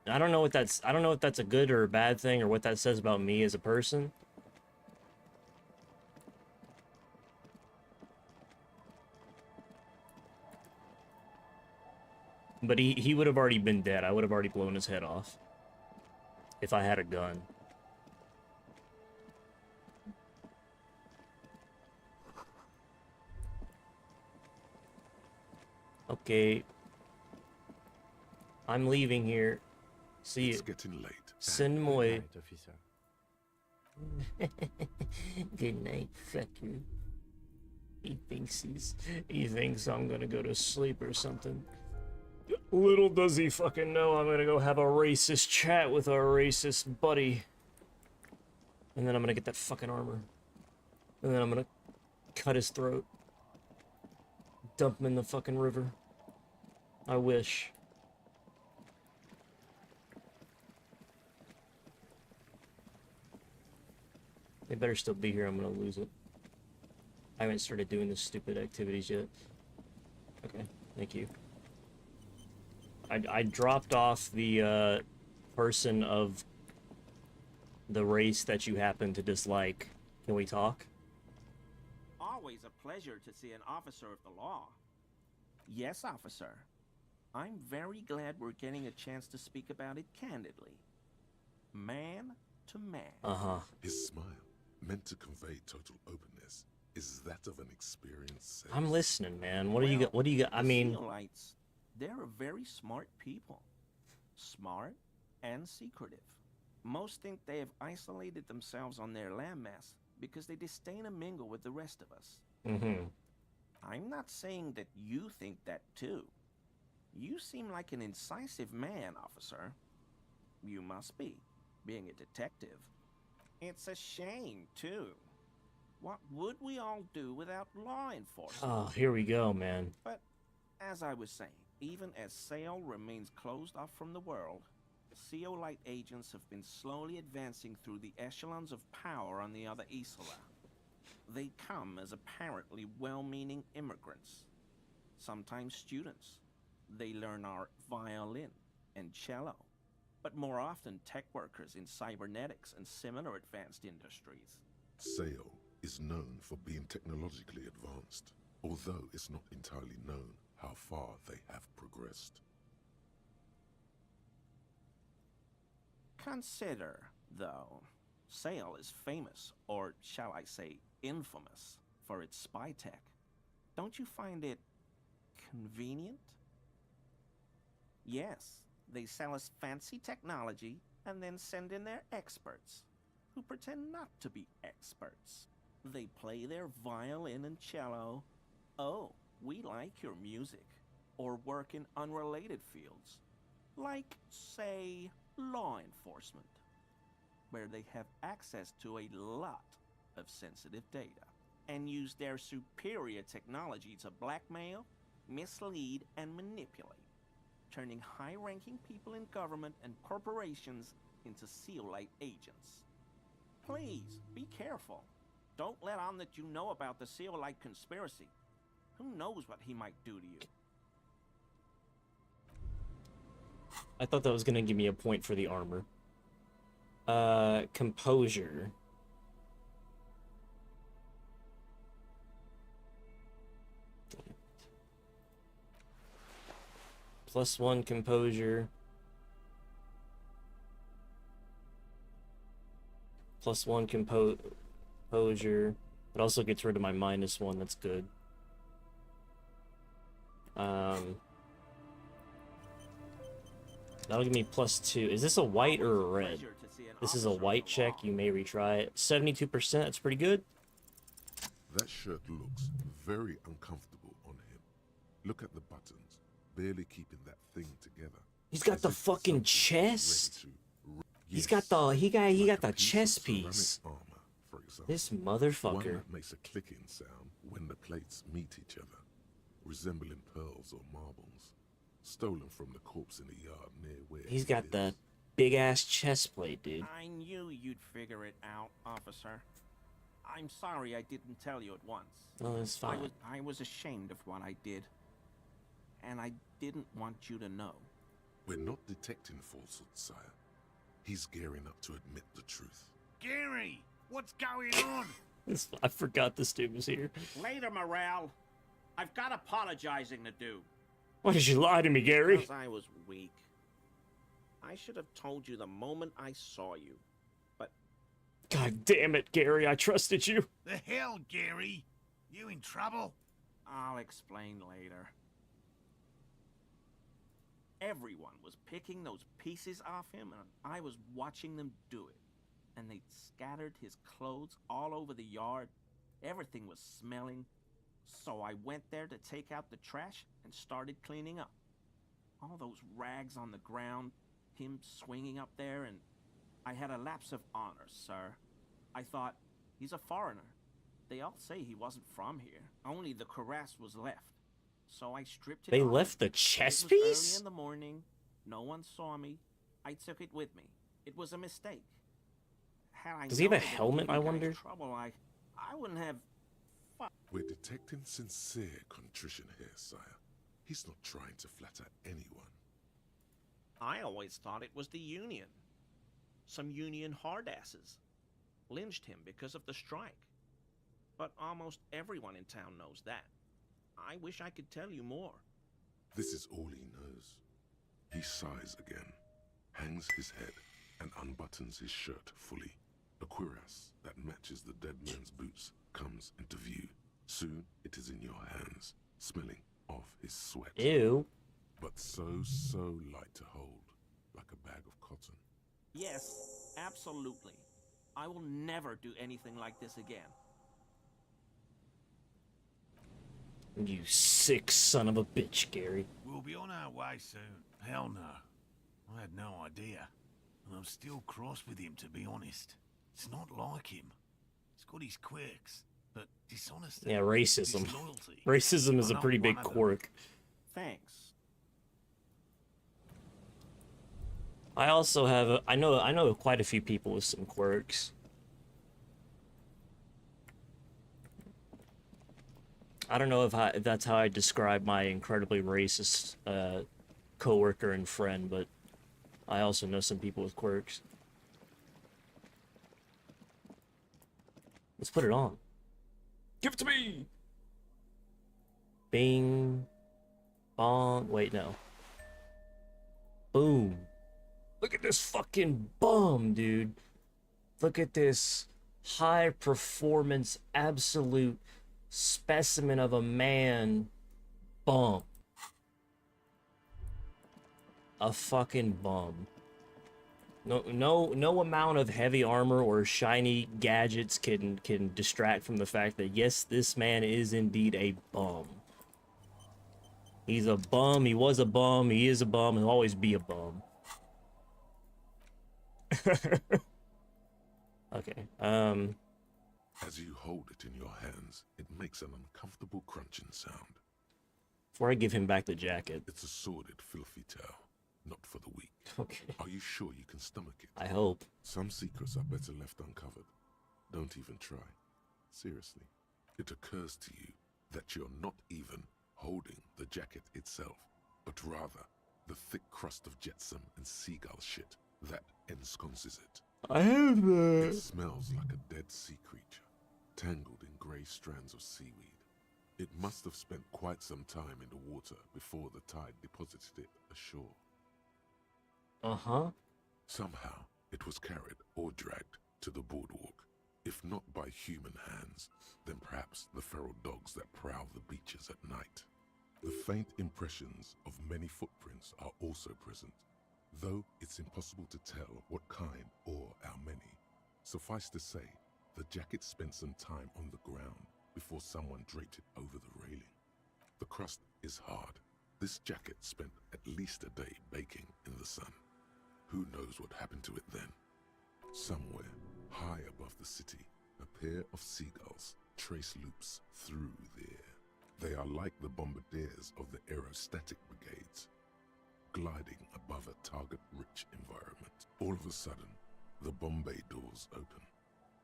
I don't know what that's... I don't know if that's a good or a bad thing or what that says about me as a person. But he would have already been dead. I would have already blown his head off. If I had a gun. Okay. I'm leaving here. See you. It's getting late. Send him away. Good night, officer. Good night, fucker. He thinks I'm gonna go to sleep or something. Little does he fucking know I'm gonna go have a racist chat with our racist buddy. And then I'm gonna get that fucking armor. And then I'm gonna cut his throat. Dump him in the fucking river. I wish. They better still be here, I'm gonna lose it. I haven't started doing the stupid activities yet. Okay, thank you. I dropped off the person of the race that you happen to dislike. Can we talk? Always a pleasure to see an officer of the law. Yes, officer. I'm very glad we're getting a chance to speak about it candidly. Man to man. Uh-huh. His smile, meant to convey total openness, is that of an experienced sales. I'm listening, man. What do you got? What do you got? I mean... Sealites, they're very smart people. Smart and secretive. Most think they have isolated themselves on their landmass because they disdain to mingle with the rest of us. Mm-hmm. I'm not saying that you think that too. You seem like an incisive man, officer. You must be, being a detective. It's a shame, too. What would we all do without law enforcement? Oh, here we go, man. But, as I was saying, even as Sale remains closed off from the world, Seolite agents have been slowly advancing through the echelons of power on the other Isla. They come as apparently well-meaning immigrants, sometimes students. They learn our violin and cello, but more often tech workers in cybernetics and similar advanced industries. Sale is known for being technologically advanced, although it's not entirely known how far they have progressed. Consider, though, Sale is famous, or shall I say infamous, for its spy tech. Don't you find it convenient? Yes, they sell us fancy technology and then send in their experts, who pretend not to be experts. They play their violin and cello. Oh, we like your music. Or work in unrelated fields. Like, say, law enforcement, where they have access to a lot of sensitive data and use their superior technology to blackmail, mislead, and manipulate, turning high-ranking people in government and corporations into SEAL-like agents. Please, be careful. Don't let on that you know about the SEAL-like conspiracy. Who knows what he might do to you? I thought that was gonna give me a point for the armor. Composure. +1 composure. +1 composure. It also gets rid of my -1, that's good. That'll give me +2. Is this a white or a red? This is a white check. You may retry it. 72%. That's pretty good. That shirt looks very uncomfortable on him. Look at the buttons, barely keeping that thing together. He's got the fucking chest. He's got the he got the chest piece. Armor, for example. This One motherfucker. that makes a clicking sound when the plates meet each other, resembling pearls or marbles, stolen from the corpse in the yard near where He's he got the lives. big ass chest plate, dude. I knew you'd figure it out, officer. I'm sorry I didn't tell you at once. Oh, that's fine. I was ashamed of what I did. And I didn't want you to know. We're not detecting falsehood, sire. He's gearing up to admit the truth. Gary, what's going on? I forgot this dude was here. Later, Morale. I've got apologizing to do. Why did you lie to me, Gary? Because I was weak. I should have told you the moment I saw you. But God damn it, Gary. I trusted you. The hell, Gary? You in trouble? I'll explain later. Everyone was picking those pieces off him, and I was watching them do it. And they'd scattered his clothes all over the yard. Everything was smelling. So I went there to take out the trash and started cleaning up. All those rags on the ground, him swinging up there, and I had a lapse of honor, sir. I thought, he's a foreigner. They all say he wasn't from here. Only the cuirass was left. So I stripped it They off. left the chest It was piece? early in the morning. No one saw me. I took it with me. It was a mistake. Had I Does he have a known it would helmet, give I you guys wonder? Trouble, I wouldn't have. We're detecting sincere contrition here, sire. He's not trying to flatter anyone. I always thought it was the Union. Some Union hardasses lynched him because of the strike. But almost everyone in town knows that. I wish I could tell you more. This is all he knows. He sighs again, hangs his head, and unbuttons his shirt fully. A cuirass that matches the dead man's boots comes into view. Soon it is in your hands, smelling of his sweat. Ew. But so light to hold, like a bag of cotton. Yes, absolutely. I will never do anything like this again. You sick son of a bitch, Gary. We'll be on our way soon. Hell no. I had no idea. And I'm still cross with him, to be honest. It's not like him. He's got his quirks, but dishonesty. Yeah, racism. Disloyalty. Racism is I'm a not pretty big one of them. quirk. Thanks. I also have I know quite a few people with some quirks. I don't know if that's how I describe my incredibly racist coworker and friend, but I also know some people with quirks. Let's put it on. Give it to me. Bing. Bong. Wait, no. Boom. Look at this fucking bum, dude. Look at this high performance, absolute specimen of a man bum. A fucking bum. No amount of heavy armor or shiny gadgets can distract from the fact that yes, this man is indeed a bum. He's a bum, he was a bum, he is a bum, he'll always be a bum. Okay, As you hold it in your hands, it makes an uncomfortable crunching sound. before I give him back the jacket. It's a sordid, filthy tale, not for the weak. Okay. Are you sure you can stomach it? I hope. Some secrets are better left uncovered. Don't even try. Seriously. It occurs to you that you're not even holding the jacket itself, but rather the thick crust of jetsam and seagull shit that ensconces it. I have that. It smells like a dead sea creature, tangled in grey strands of seaweed. It must have spent quite some time in the water before the tide deposited it ashore. Uh-huh. Somehow, it was carried or dragged to the boardwalk. If not by human hands, then perhaps the feral dogs that prowl the beaches at night. The faint impressions of many footprints are also present, though it's impossible to tell what kind or how many. Suffice to say, the jacket spent some time on the ground before someone draped it over the railing. The crust is hard. This jacket spent at least a day baking in the sun. Who knows what happened to it then? Somewhere, high above the city, a pair of seagulls trace loops through the air. They are like the bombardiers of the aerostatic brigades, gliding above a target-rich environment. All of a sudden, the Bombay doors open,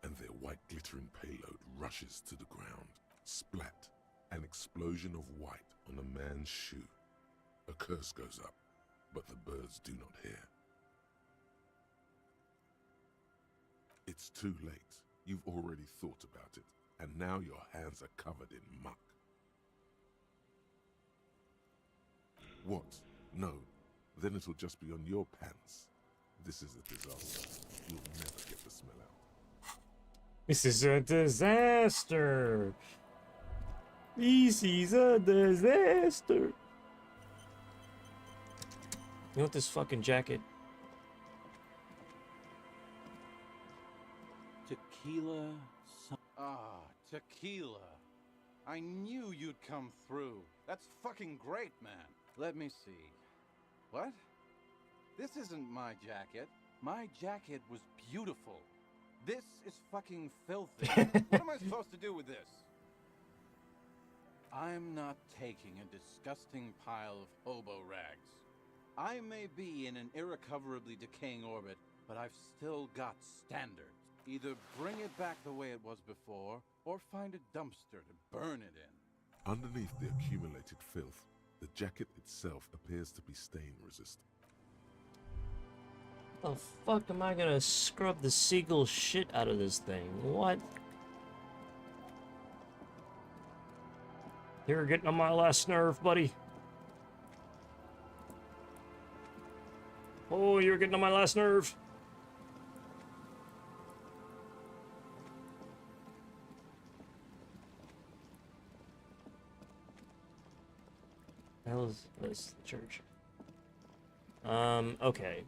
and their white glittering payload rushes to the ground. Splat! An explosion of white on a man's shoe. A curse goes up, but the birds do not hear. It's too late. You've already thought about it, and now your hands are covered in muck. What? No. Then it'll just be on your pants. This is a disaster. You'll never get the smell out. This is a disaster. This is a disaster. You want this fucking jacket? Tequila. Tequila. I knew you'd come through. That's fucking great, man. Let me see. What? This isn't my jacket. My jacket was beautiful. This is fucking filthy. What am I supposed to do with this? I'm not taking a disgusting pile of hobo rags. I may be in an irrecoverably decaying orbit, but I've still got standards. Either bring it back the way it was before, or find a dumpster to burn it in. Underneath the accumulated filth, the jacket itself appears to be stain resistant. The fuck am I gonna scrub the seagull shit out of this thing? What? You're getting on my last nerve, buddy. Oh, you're getting on my last nerve. Hell is this church? Okay.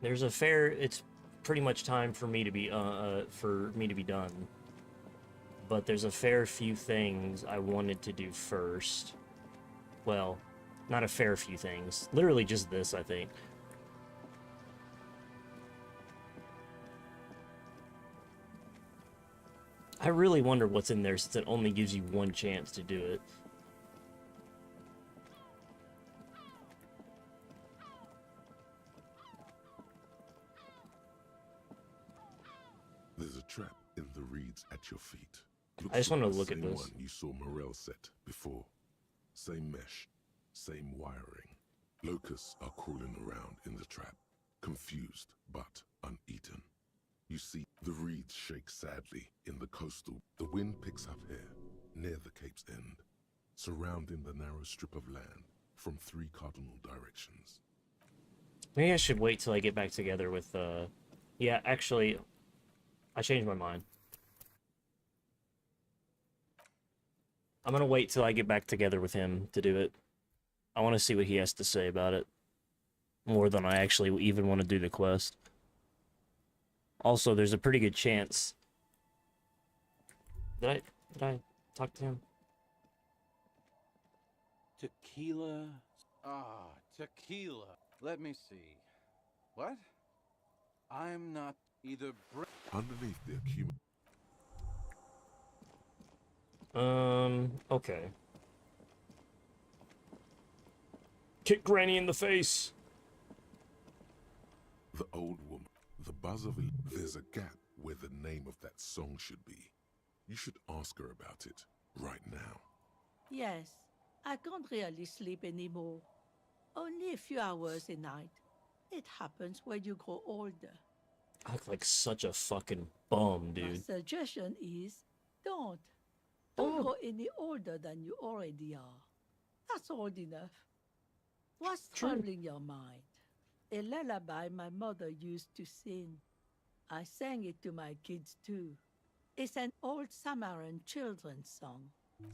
There's a fair. It's pretty much time for me to be done. But there's a fair few things I wanted to do first. Well, not a fair few things. Literally just this, I think. I really wonder what's in there since it only gives you one chance to do it. There's a trap in the reeds at your feet. I just want to like the look at same this. one you saw Morel set before. Same mesh, same wiring. Locusts are crawling around in the trap, confused but uneaten. You see the reeds shake sadly in the coastal. The wind picks up here, near the cape's end, surrounding the narrow strip of land from 3 cardinal directions. Maybe I should wait till I get back together with, yeah, actually, I changed my mind. I'm gonna wait till I get back together with him to do it. I want to see what he has to say about it. More than I actually even want to do the quest. Also, there's a pretty good chance... Did I talk to him? Tequila. Tequila. Let me see. What? I'm not either. Underneath the accumulation. Okay. Kick Granny in the face. The old woman. The buzz of it. There's a gap where the name of that song should be. You should ask her about it right now. Yes, I can't really sleep anymore. Only a few hours a night. It happens when you grow older. I look like such a fucking bum, My dude. suggestion is don't. Don't grow any older than you already are. That's old enough. What's troubling your mind? A lullaby my mother used to sing. I sang it to my kids too. It's an old Samaritan children's song.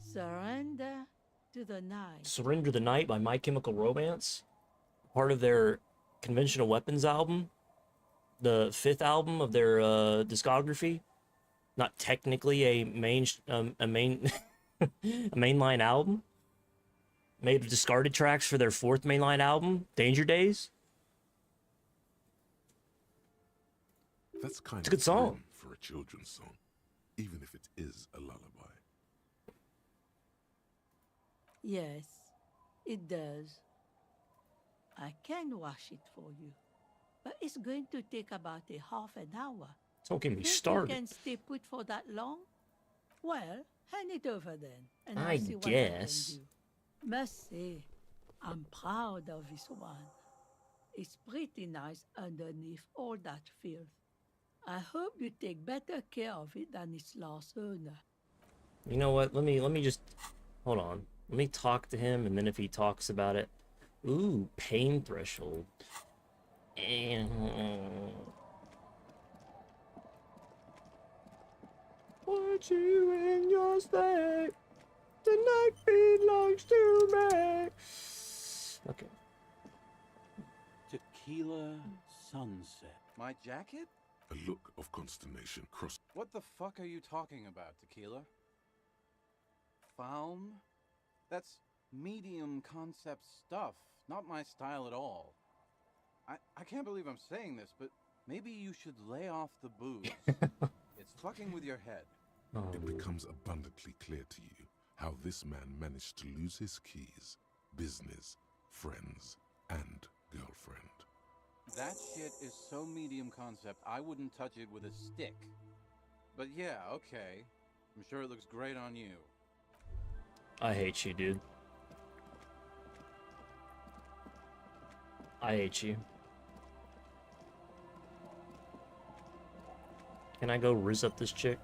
Surrender to the night. Surrender the Night by My Chemical Romance. Part of their Conventional Weapons album. The 5th album of their discography. Not technically a mainline album. Made of discarded tracks for their 4th mainline album, Danger Days. That's kind It's a good song. grim for a children's song, even if it is a lullaby. Yes, it does. I can wash it for you, but it's going to take about a half an hour. Don't get me Think started. You can stay put for that long? Well, hand it over then, and I I'll see what guess. I can do. Must say, I'm proud of this one. It's pretty nice underneath all that filth. I hope you take better care of it than its last owner. You know what? Let me just hold on. Let me talk to him, and then if he talks about it, ooh, pain threshold. And want you in your state. The night belongs to me. Okay. Tequila sunset. My jacket? A look of consternation crossed. What the fuck are you talking about, Tequila? Faum? That's medium concept stuff, not my style at all. I can't believe I'm saying this, but maybe you should lay off the booze. It's fucking with your head. It becomes abundantly clear to you how this man managed to lose his keys, business, friends, and girlfriend. That shit is so medium concept, I wouldn't touch it with a stick. But yeah, okay. I'm sure it looks great on you. I hate you, dude. I hate you. Can I go rizz up this chick?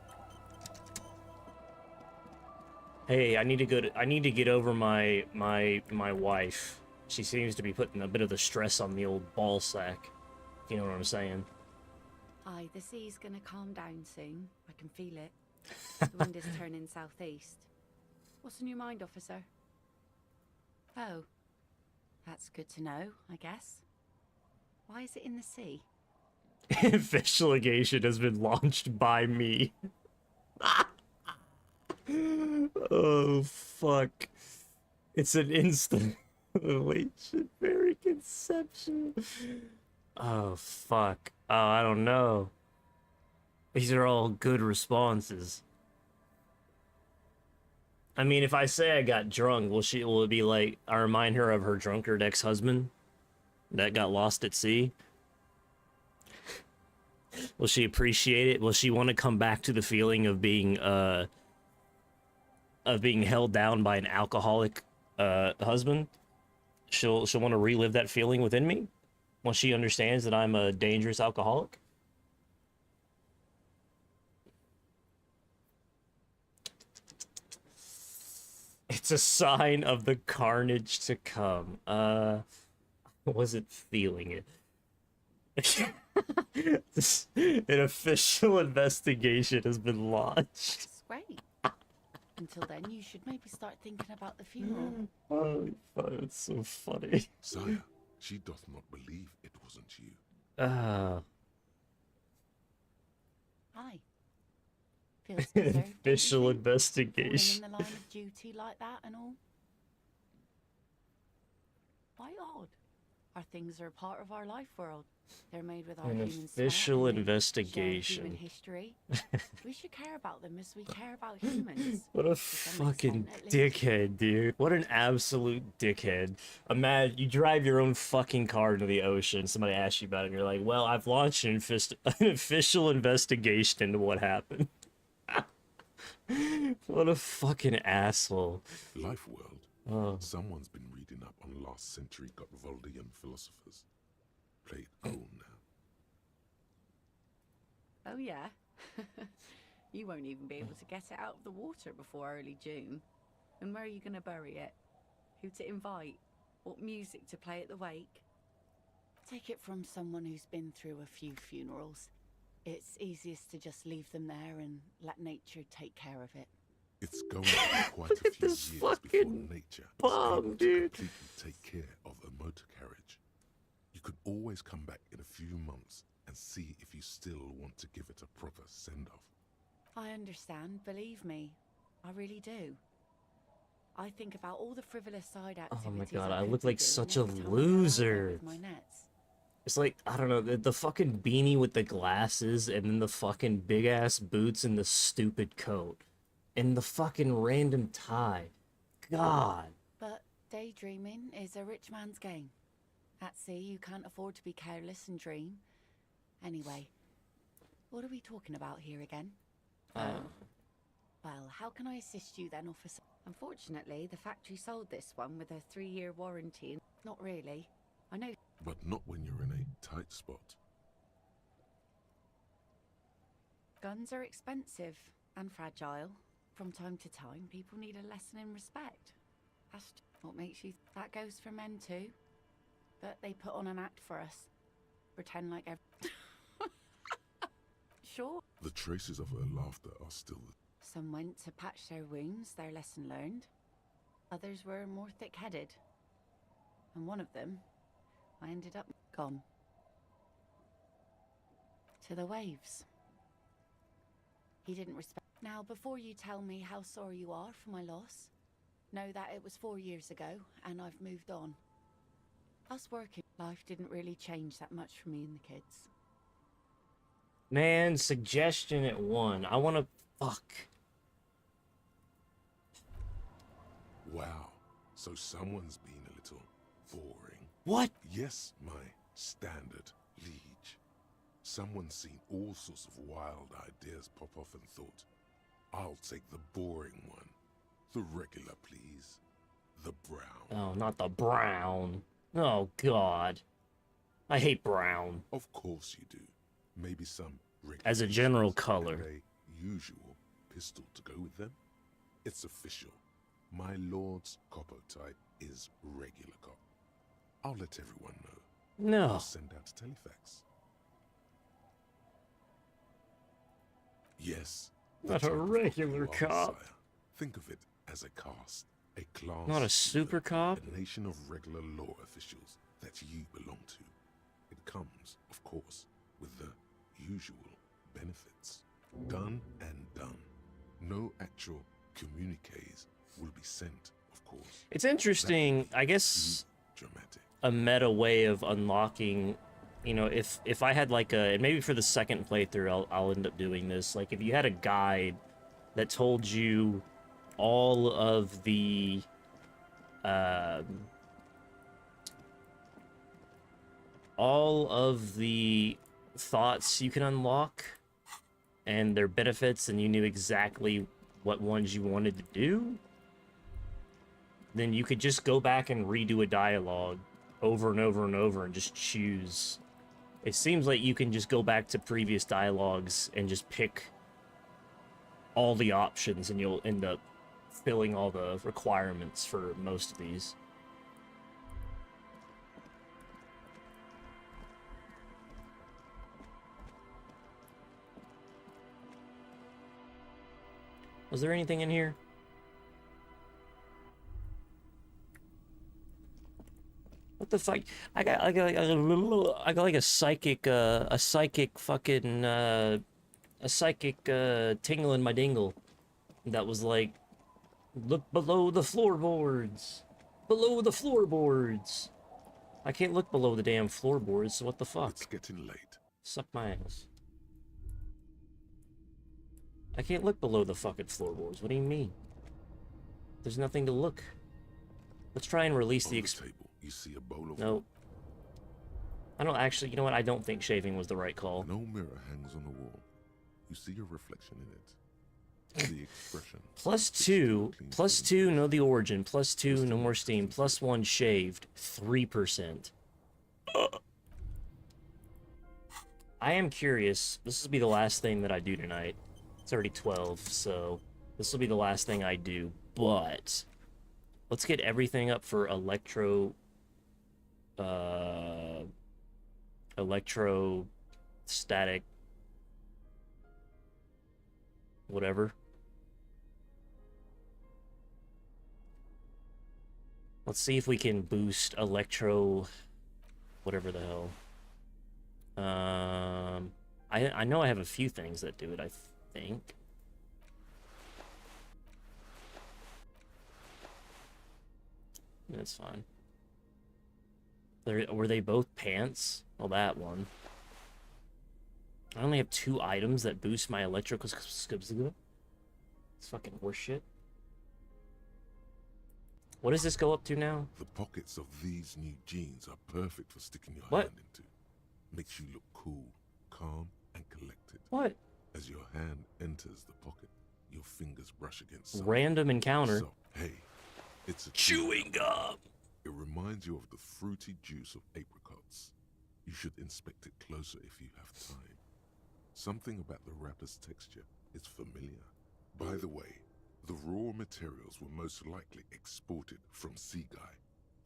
Hey, I need to get over my wife. She seems to be putting a bit of the stress on the old ball sack. If you know what I'm saying. Aye, the sea's gonna calm down soon. I can feel it. The wind is turning southeast. What's on your mind, officer? Oh, that's good to know, I guess. Why is it in the sea? Investigation has been launched by me. Oh, fuck. It's an instant relation, very conception. Oh, fuck. Oh, I don't know. These are all good responses. I mean, if I say I got drunk, will it be like, I remind her of her drunkard ex-husband that got lost at sea? Will she appreciate it? Will she want to come back to the feeling of being held down by an alcoholic husband? She'll want to relive that feeling within me once she understands that I'm a dangerous alcoholic. It's a sign of the carnage to come. I wasn't feeling it. An official investigation has been launched. That's great. Until then, you should maybe start thinking about the funeral. Oh, it's so funny. Sire, she doth not believe it wasn't you. Aye. Feels deserved. Official Falling investigation. in the line of duty like that and all. Why odd? Our things are part of our life world. They're made with our An human official sweat and they share investigation. human history. We should care about them as we care about humans. What a to some fucking extent, at least. dickhead, dude. What an absolute dickhead. Imagine you drive your own fucking car into the ocean. Somebody asks you about it, and you're like, well, I've launched an official investigation into what happened. What a fucking asshole. Life world. Oh. Someone's been reading up on last century Gotvaldian philosophers. Play it cool now. Oh yeah. You won't even be able to get it out of the water before early June. And where are you going to bury it? Who to invite? What music to play at the wake? Take it from someone who's been through a few funerals. It's easiest to just leave them there and let nature take care of it. It's going to be quite a few years before nature is able to completely take care of a motor carriage. You could always come back in a few months and see if you still want to give it a proper send-off. I understand, believe me. I really do. I think about all the frivolous side activities. Oh my god, I could look be like doing such a every time I go out there loser. with my nets. It's like, I don't know, the fucking beanie with the glasses and then the fucking big ass boots and the stupid coat. And the fucking random tie. God. But daydreaming is a rich man's game. At sea, you can't afford to be careless and dream. Anyway, what are we talking about here again? Well, how can I assist you then, officer? Unfortunately, the factory sold this one with a 3-year warranty. Not really. I know. But not when you're in a tight spot. Guns are expensive and fragile. From time to time, people need a lesson in respect. That's what makes you... That goes for men too. But they put on an act for us. Pretend like Sure. The traces of her laughter are still... Some went to patch their wounds, their lesson learned. Others were more thick-headed. And one of them, I ended up gone. To the waves. He didn't respect... Now, before you tell me how sorry you are for my loss, know that it was 4 years ago, and I've moved on. Us working life didn't really change that much for me and the kids. Man, suggestion at 1. I wanna... Fuck. Wow. So someone's been a little boring. What? Yes, my standard liege. Someone's seen all sorts of wild ideas pop off and thought, I'll take the boring one. The regular, please. The brown. Oh, not the brown. Oh, God. I hate brown. Of course you do. Maybe some regular as a general pistols color. and a usual pistol to go with them. It's official. My lord's copper type is regular cop. I'll let everyone know. No. I'll send out a telefax. Yes. Not a regular cop. Sire. Think of it as a caste, a class. Not a super cop? A nation of regular law officials that you belong to. It comes, of course, with the usual benefits. Done and done. No actual communiques will be sent, of course. It's interesting, I guess, dramatic. A meta way of unlocking, you know, if I had like a, and maybe for the second playthrough I'll end up doing this, like if you had a guide that told you all of the, thoughts you can unlock and their benefits, and you knew exactly what ones you wanted to do, then you could just go back and redo a dialogue over and over and over and just choose. It seems like you can just go back to previous dialogues and just pick all the options, and you'll end up filling all the requirements for most of these. Was there anything in here? What the fuck? I got like a psychic tingle in my dingle that was like, look below the floorboards, below the floorboards. I can't look below the damn floorboards, so what the fuck? It's getting late. Suck my ass. I can't look below the fucking floorboards. What do you mean? There's nothing to look. Let's try and release the table, you see a bowl of Nope. I don't actually, you know what? I don't think shaving was the right call. An old mirror hangs on the wall. You see your reflection in it. The expression. +2, know the origin. +2, no more steam. +1, shaved. 3%. I am curious. This will be the last thing that I do tonight. It's already 12, so this will be the last thing I do. But let's get everything up for electrostatic whatever. Let's see if we can boost electro whatever the hell. I know I have a few things that do it, I think. That's fine. Were they both pants? Well, that one. I only have 2 items that boost my electrical skips. It's fucking horseshit. What does this go up to now? The pockets of these new jeans are perfect for sticking your What? hand into. Makes you look cool, calm, and collected. What? As your hand enters the pocket, your fingers brush against something. Random encounter. So, hey, it's a chewing gum. It reminds you of the fruity juice of apricots. You should inspect it closer if you have time. Something about the wrapper's texture is familiar. By the way, the raw materials were most likely exported from Seaguy,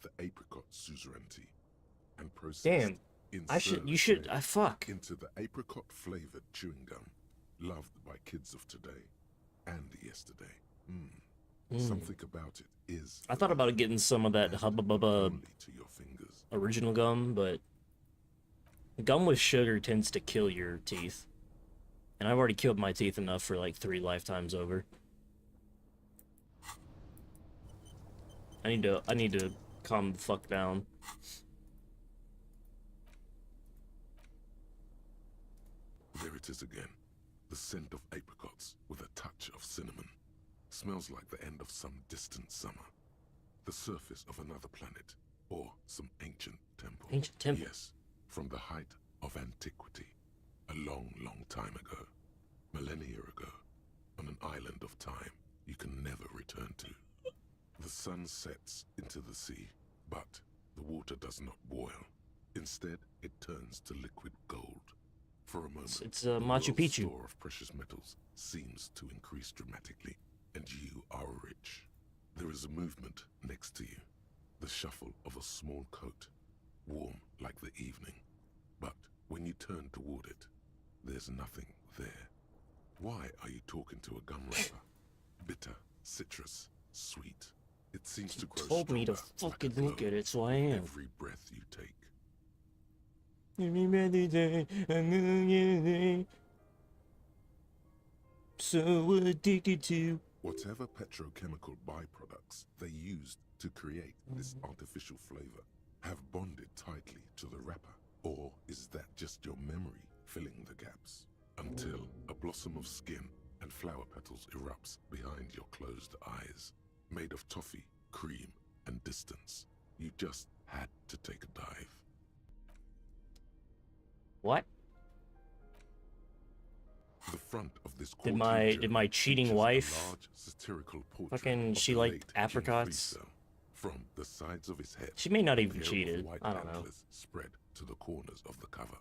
the apricot suzerainty, and processed into the apricot-flavored chewing gum, loved by kids of today and yesterday. Something about it is. I thought about getting some of that Hubba Bubba original gum, but gum with sugar tends to kill your teeth. And I've already killed my teeth enough for like 3 lifetimes over. I need to calm the fuck down. There it is again. The scent of apricots with a touch of cinnamon. Smells like the end of some distant summer. The surface of another planet, or some ancient temple. Ancient temple? Yes, from the height of antiquity. A long, long time ago. Millennia ago. On an island of time you can never return to. The sun sets into the sea, but the water does not boil. Instead, it turns to liquid gold. For a moment, it's the Machu world's Picchu. store of precious metals seems to increase dramatically, and you are rich. There is a movement next to you, the shuffle of a small coat, warm like the evening. But when you turn toward it, there's nothing there. Why are you talking to a gum wrapper? Bitter, citrus, sweet. It seems to grow Told me to stronger, fucking like a look glow at it, so I with am. every breath you take. So addicted to. Whatever petrochemical byproducts they used to create this artificial flavor have bonded tightly to the wrapper. Or is that just your memory filling the gaps? Until a blossom of skin and flower petals erupts behind your closed eyes. Made of toffee, cream, and distance. You just had to take a dive. What? The front of this Did my cheating wife fucking she liked apricots? From the sides of his head, She may not even a pair of cheated. white I don't know. antlers spread to the corners of the cover.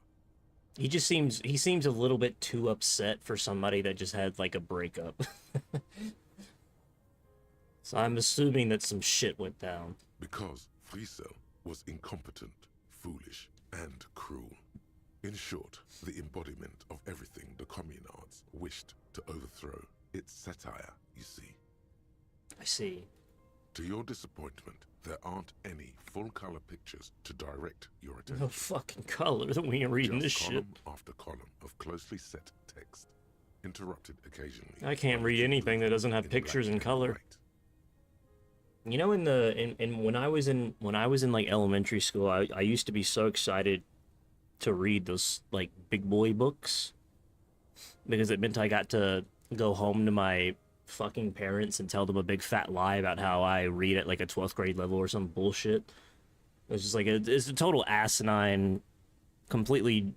He seems a little bit too upset for somebody that just had like a breakup. So I'm assuming that some shit went down. Because Friesel was incompetent, foolish, and cruel. In short, the embodiment of everything the communards wished to overthrow. It's satire, you see. I see. To your disappointment, there aren't any full-color pictures to direct your attention. No fucking color that we ain't reading this Just shit. column after column of closely set text, interrupted occasionally. I can't read anything that doesn't have in pictures black in and color. white. You know, in when I was in like elementary school, I used to be so excited to read those like big boy books because it meant I got to go home to my fucking parents and tell them a big fat lie about how I read at like a 12th grade level or some bullshit. It's just like it's a total asinine, completely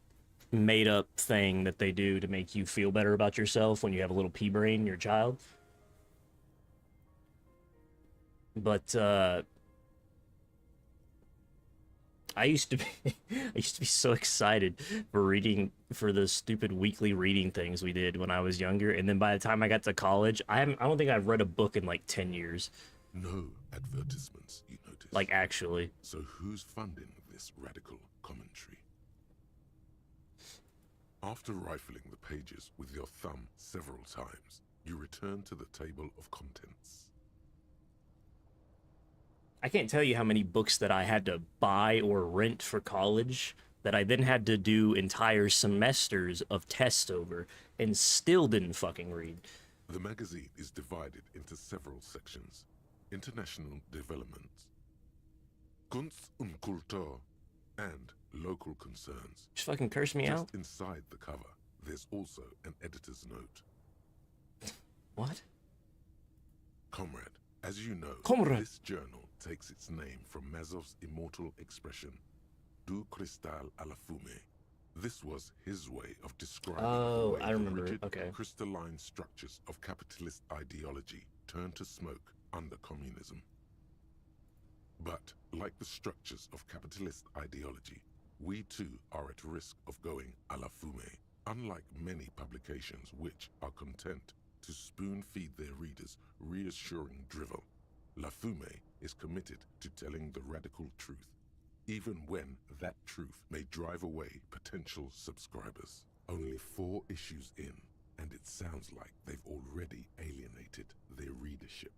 made up thing that they do to make you feel better about yourself when you have a little pea brain, your child. But I used to be I used to be so excited for reading for the stupid weekly reading things we did when I was younger, and then by the time I got to college, I don't think I've read a book in like 10 years. No advertisements, you notice. Like actually. So who's funding this radical commentary? After rifling the pages with your thumb several times, you return to the table of contents. I can't tell you how many books that I had to buy or rent for college that I then had to do entire semesters of tests over and still didn't fucking read. The magazine is divided into several sections. International development, Kunst und Kultur, and local concerns. Just fucking curse me out. Just inside the cover, there's also an editor's note. What? Comrade, as you know, this journal takes its name from Mazov's immortal expression, du cristal a la fumée. This was his way of describing the way I remember. rigid, Okay. crystalline structures of capitalist ideology turned to smoke under communism. But, like the structures of capitalist ideology, we too are at risk of going a la fumée, unlike many publications which are content to spoon-feed their readers reassuring drivel. La Fumée is committed to telling the radical truth, even when that truth may drive away potential subscribers. Only 4 issues in, and it sounds like they've already alienated their readership.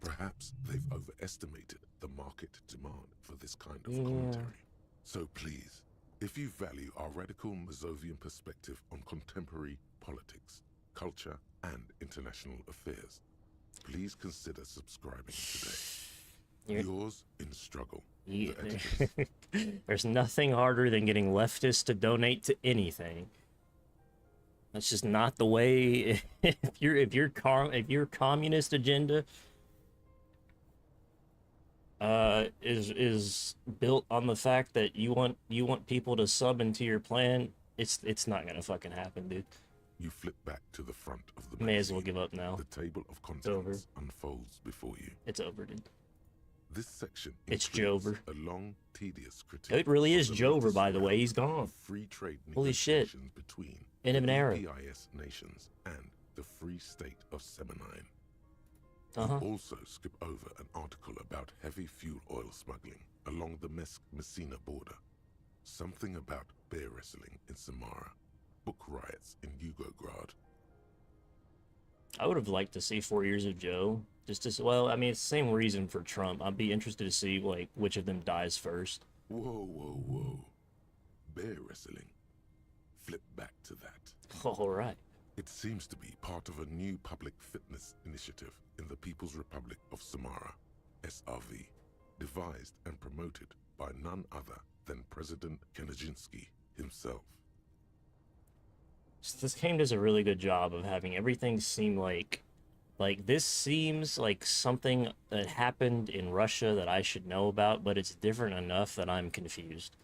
Perhaps they've overestimated the market demand for this kind of commentary. So please, if you value our radical Mazovian perspective on contemporary politics, culture, and international affairs, please consider subscribing today. Yours in struggle. The editors. There's nothing harder than getting leftists to donate to anything. That's just not the way. If your communist agenda is built on the fact that you want people to sub into your plan, it's not gonna fucking happen, dude. You flip back to the front of the May as well give up now. The table of contents unfolds before you. It's over, dude. This section It's includes Jover. a long, tedious critique. It really is of the Jover, latest by the way. round He's gone. of free trade Holy shit. negotiations between End of an the era. EPIS nations and the Free State of Semenine. Uh-huh. You also skip over an article about heavy fuel oil smuggling along the Messina border. Something about bear wrestling in Samara. Book riots in Yugograd. I would have liked to see 4 Years of Joe. Just as well, I mean, it's the same reason for Trump. I'd be interested to see like which of them dies first. Whoa, whoa, whoa. Bear wrestling. Flip back to that. All right. It seems to be part of a new public fitness initiative in the People's Republic of Samara, SRV, devised and promoted by none other than President Kanajinsky himself. This game does a really good job of having everything seem like this seems like something that happened in Russia that I should know about, but it's different enough that I'm confused.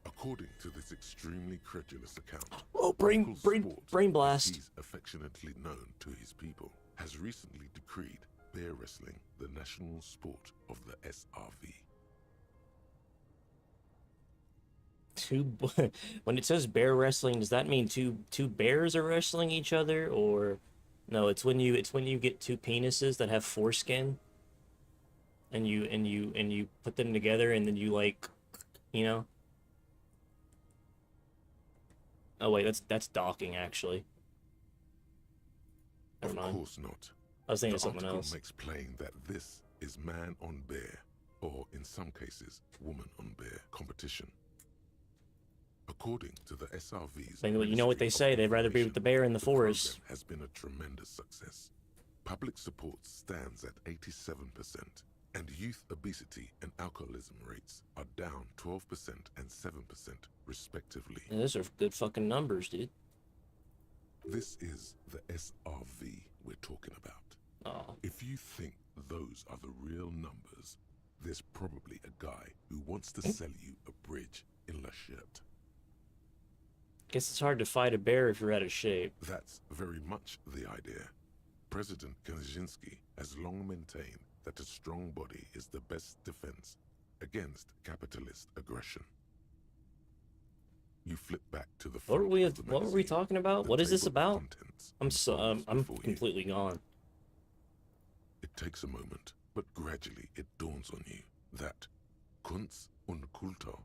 According to this extremely credulous account, oh, brain blast. He's affectionately known to his people, has recently decreed bear wrestling the national sport of the SRV. When it says bear wrestling, does that mean two bears are wrestling each other, or no? It's when you get two penises that have foreskin, and you put them together, and then you like, you know. Oh wait, that's docking actually. Never mind. Of course not. I was thinking of the something article else. makes plain that this is man on bear, or in some cases, woman on bear competition. According to the SRV's, You know what they say? They'd rather be with the bear in the forest. has been a tremendous success. Public support stands at 87%, And youth obesity and alcoholism rates are down 12% and 7% respectively. Yeah, those are good fucking numbers, dude. This is the SRV we're talking about. Oh. If you think those are the real numbers, there's probably a guy who wants to sell you a bridge in La Chute. Guess it's hard to fight a bear if you're out of shape. That's very much the idea. President Kaczynski has long maintained that a strong body is the best defense against capitalist aggression. You flip back to the front What were we talking about? What is this about? I'm completely gone. It takes a moment, but gradually it dawns on you that Kunst und Kultur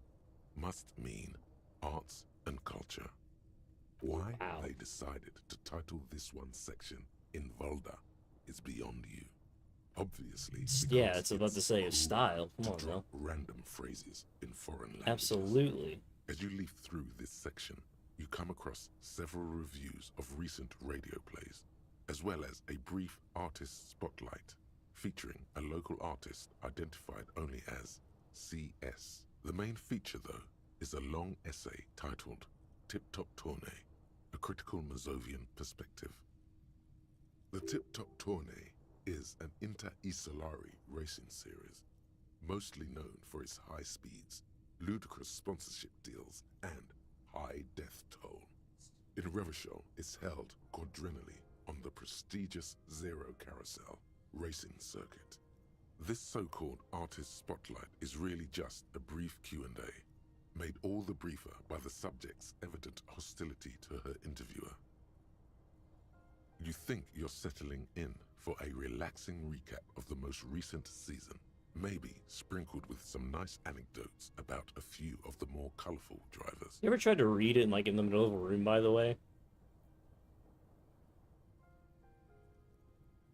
must mean arts and culture. Why they decided to title this one section in Valda is beyond you. Obviously, yeah, it's about to say a style. Come on, now. Random phrases in foreign languages. Absolutely. As you leaf through this section, you come across several reviews of recent radio plays, as well as a brief artist spotlight featuring a local artist identified only as CS. The main feature, though, is a long essay titled Tip Top Tournée, a critical Mazovian perspective. The Tip Top Tournée is an inter-Isolari racing series, mostly known for its high speeds, ludicrous sponsorship deals, and high death toll. In Revachol, it's held quadrennially on the prestigious Zero Carousel racing circuit. This so-called artist spotlight is really just a brief Q&A, made all the briefer by the subject's evident hostility to her interviewer. You think you're settling in for a relaxing recap of the most recent season, maybe sprinkled with some nice anecdotes about a few of the more colorful drivers. You ever tried to read it in the middle of a room, by the way?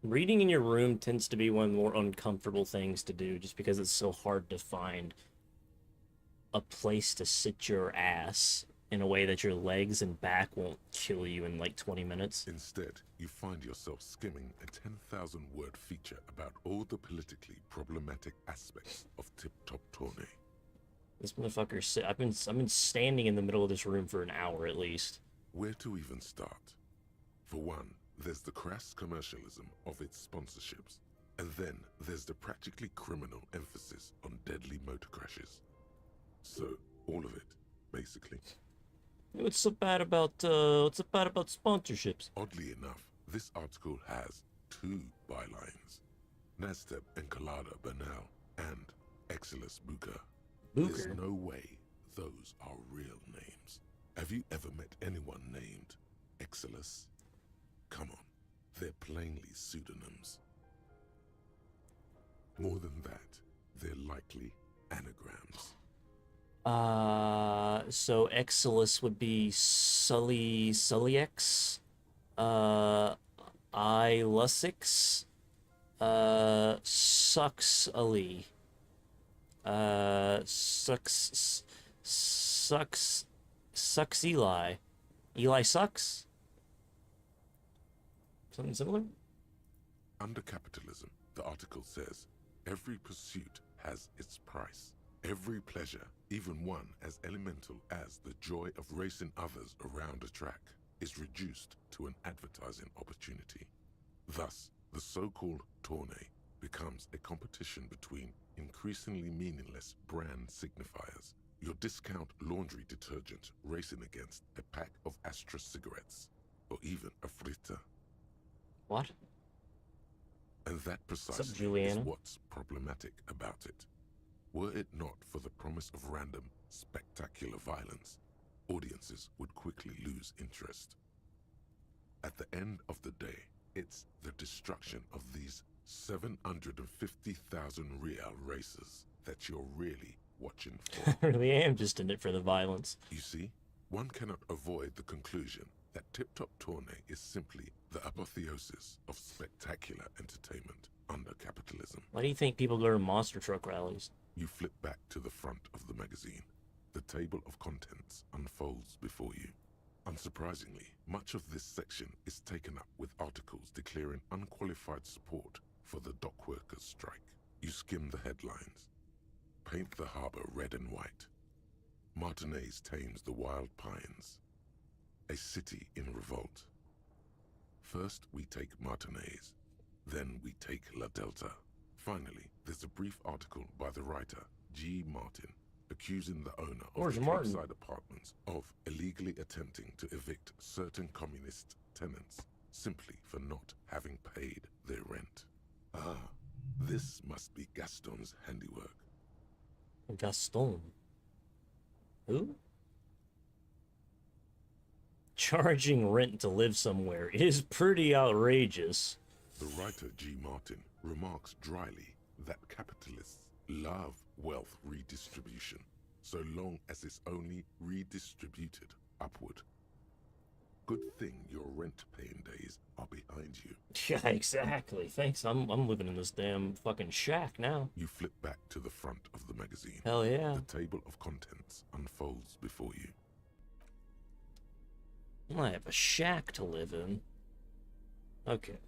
Reading in your room tends to be one of the more uncomfortable things to do, just because it's so hard to find a place to sit your ass in a way that your legs and back won't kill you in 20 minutes. Instead, you find yourself skimming a 10,000-word feature about all the politically problematic aspects of Tip Top Tournée. This motherfucker, I've been standing in the middle of this room for an hour at least. Where to even start? For one, there's the crass commercialism of its sponsorships, and then there's the practically criminal emphasis on deadly motor crashes. So, all of it, basically. What's so bad about sponsorships? Oddly enough, this article has two bylines: Nasteb Encolada Bernal and Exilus Buka. There's no way those are real names. Have you ever met anyone named Exilus? Come on, they're plainly pseudonyms. More than that, they're likely anagrams. So Exilus would be Sulliex, Ilusix, Sucks Ali, Sucks Eli. Eli sucks? Something similar? Under capitalism, the article says, every pursuit has its price. Every pleasure, even one as elemental as the joy of racing others around a track, is reduced to an advertising opportunity. Thus, the so-called tournée becomes a competition between increasingly meaningless brand signifiers. Your discount laundry detergent racing against a pack of Astra cigarettes, or even a fritter. What? And that precisely is what's problematic about it. Were it not for the promise of random, spectacular violence, audiences would quickly lose interest. At the end of the day, it's the destruction of these 750,000 real races that you're really watching for. I really am just in it for the violence. You see, one cannot avoid the conclusion that Tip Top Tournée is simply the apotheosis of spectacular entertainment under capitalism. Why do you think people go to monster truck rallies? You flip back to the front of the magazine. The table of contents unfolds before you. Unsurprisingly, much of this section is taken up with articles declaring unqualified support for the dock workers' strike. You skim the headlines. Paint the harbor red and white. Martinez tames the wild pines. A city in revolt. First we take Martinez, then we take La Delta. Finally, there's a brief article by the writer, G. Martin, accusing the owner of the Capeside Apartments of illegally attempting to evict certain communist tenants simply for not having paid their rent. Ah, this must be Gaston's handiwork. Gaston. Who? Charging rent to live somewhere is pretty outrageous. The writer G. Martin remarks dryly that capitalists love wealth redistribution, so long as it's only redistributed upward. Good thing your rent-paying days are behind you. Yeah, exactly. Thanks. I'm living in this damn fucking shack now. You flip back to the front of the magazine. Hell yeah. The table of contents unfolds before you. I have a shack to live in. Okay.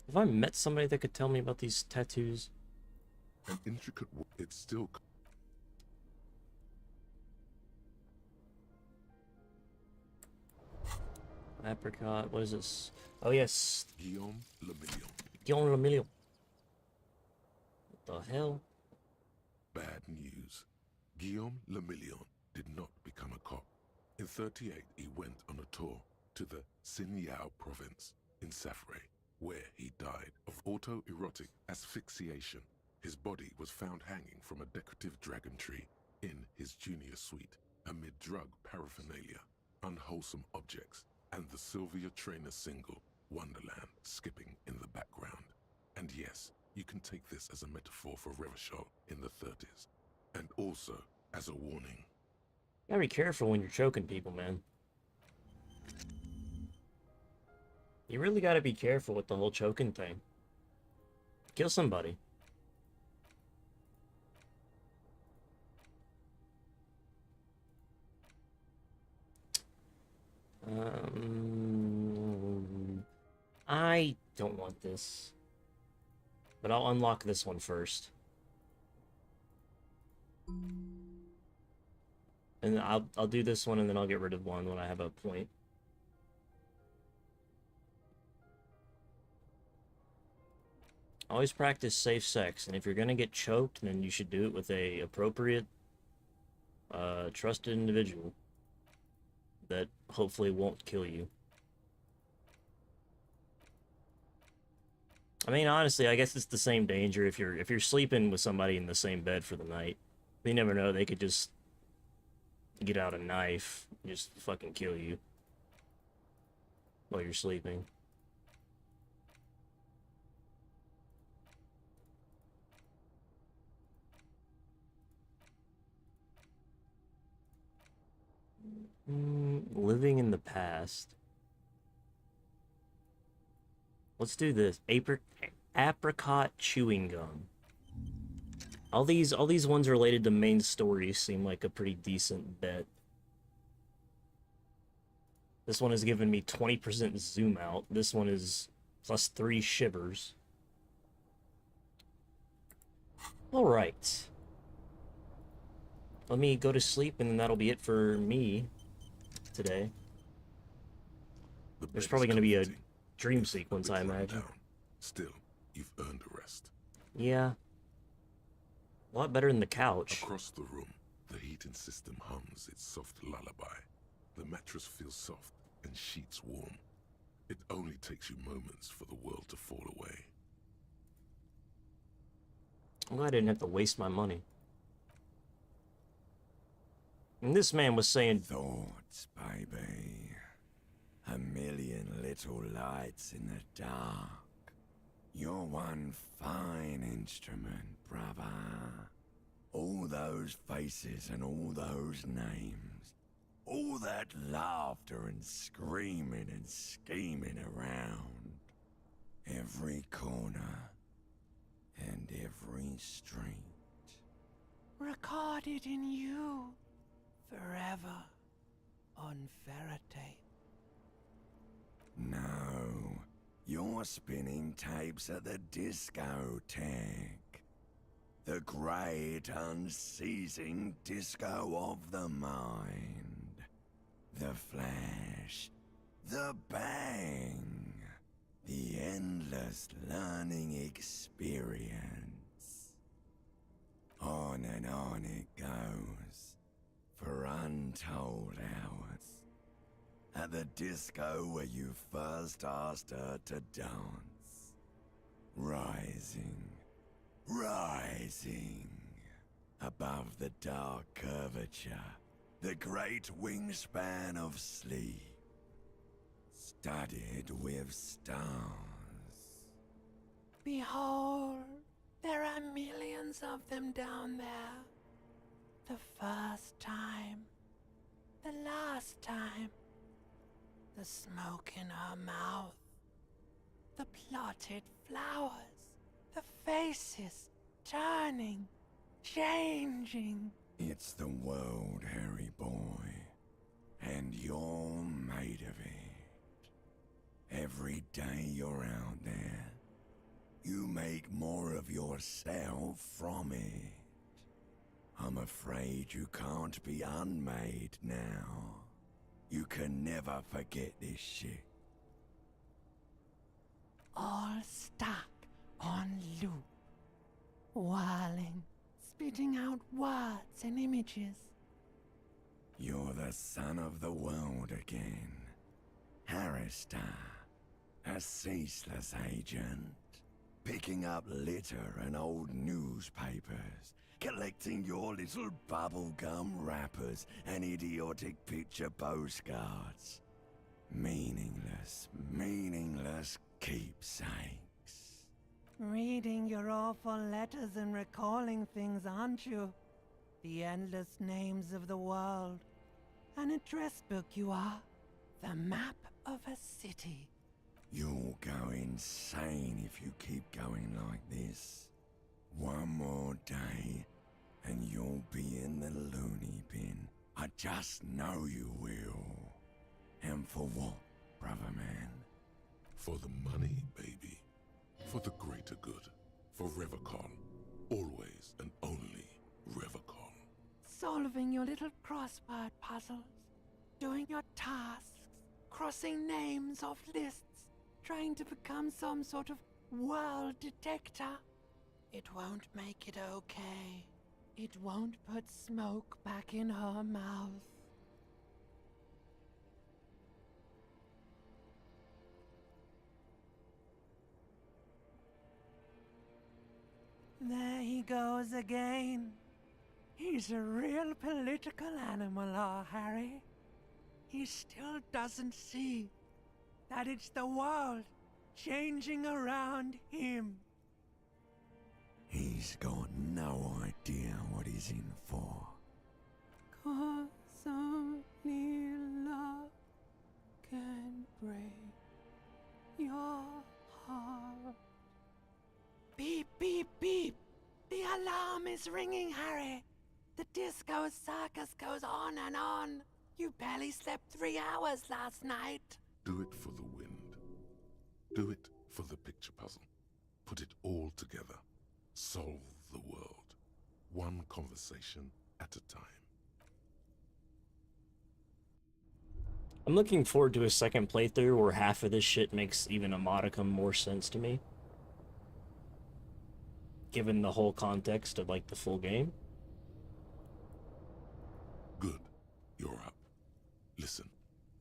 Have I met somebody that could tell me about these tattoos? An intricate it's still... Apricot, what is this? Oh yes. Guillaume Le Million. Guillaume Le Million. What the hell? Bad news. Guillaume Le Million did not become a cop. In 38, he went on a tour to the Sinyao province in Safre, where he died of autoerotic asphyxiation. His body was found hanging from a decorative dragon tree in his junior suite, amid drug paraphernalia, unwholesome objects, and the Sylvia Trainer single, Wonderland, skipping in the background. And yes, you can take this as a metaphor for Revachol in the 30s, and also as a warning. You gotta be careful when you're choking people, man. You really gotta be careful with the whole choking thing. Kill somebody. I don't want this. But I'll unlock this one first. And I'll do this one and then I'll get rid of one when I have a point. Always practice safe sex, and if you're gonna get choked, then you should do it with a appropriate, trusted individual that hopefully won't kill you. I mean, honestly, I guess it's the same danger if you're sleeping with somebody in the same bed for the night. You never know, they could just get out a knife, and just fucking kill you while you're sleeping. Living in the past. Let's do this. Apricot chewing gum. All these ones related to main stories seem like a pretty decent bet. This one is giving me 20% zoom out. This one is +3 shivers. Alright. Let me go to sleep and then that'll be it for me today. There's probably going to be a dream sequence, I imagine. Still, you've earned a rest. Yeah. A lot better than the couch. Across the room, the heating system hums its soft lullaby. The mattress feels soft and sheets warm. It only takes you moments for the world to fall away. I'm glad I didn't have to waste my money. And this man was saying... Thoughts, baby. A million little lights in the dark. You're one fine instrument, brother. All those faces and all those names. All that laughter and screaming and scheming around. Every corner and every street. Recorded in you. Forever. On Faraday. No, you're spinning tapes at the discotheque. The great unceasing disco of the mind. The flash. The bang. The endless learning experience. On and on it goes. For untold hours. At the disco where you first asked her to dance. Rising. Rising above the dark curvature, the great wingspan of sleep, studded with stars. Behold, there are millions of them down there. The first time, the last time, the smoke in her mouth, the plotted flowers. The faces turning, changing. It's the world, Harry boy, and you're made of it. Every day you're out there, you make more of yourself from it. I'm afraid you can't be unmade now. You can never forget this shit. All stuck on loop, whirling, spitting out words and images. You're the son of the world again. Harrister, a ceaseless agent, picking up litter and old newspapers, collecting your little bubblegum wrappers and idiotic picture postcards. Meaningless, meaningless keepsakes. Reading your awful letters and recalling things, aren't you? The endless names of the world. An address book you are. The map of a city. You'll go insane if you keep going like this. One more day, and you'll be in the loony bin. I just know you will. And for what, brother man? For the money, baby. For the greater good. For Revacol. Always and only Revacol. Solving your little crossword puzzles. Doing your tasks. Crossing names off lists. Trying to become some sort of world detector. It won't make it okay. It won't put smoke back in her mouth. There he goes again. He's a real political animal, our Harry. He still doesn't see that it's the world changing around him. He's got no idea what he's in for. 'Cause only love can break your heart. Beep, beep, beep. The alarm is ringing, Harry. The disco circus goes on and on. You barely slept 3 hours last night. Do it for the wind. Do it for the picture puzzle. Put it all together. Solve the world. One conversation at a time. I'm looking forward to a second playthrough where half of this shit makes even a modicum more sense to me. Given the whole context of, like, the full game. Good. You're up. Listen,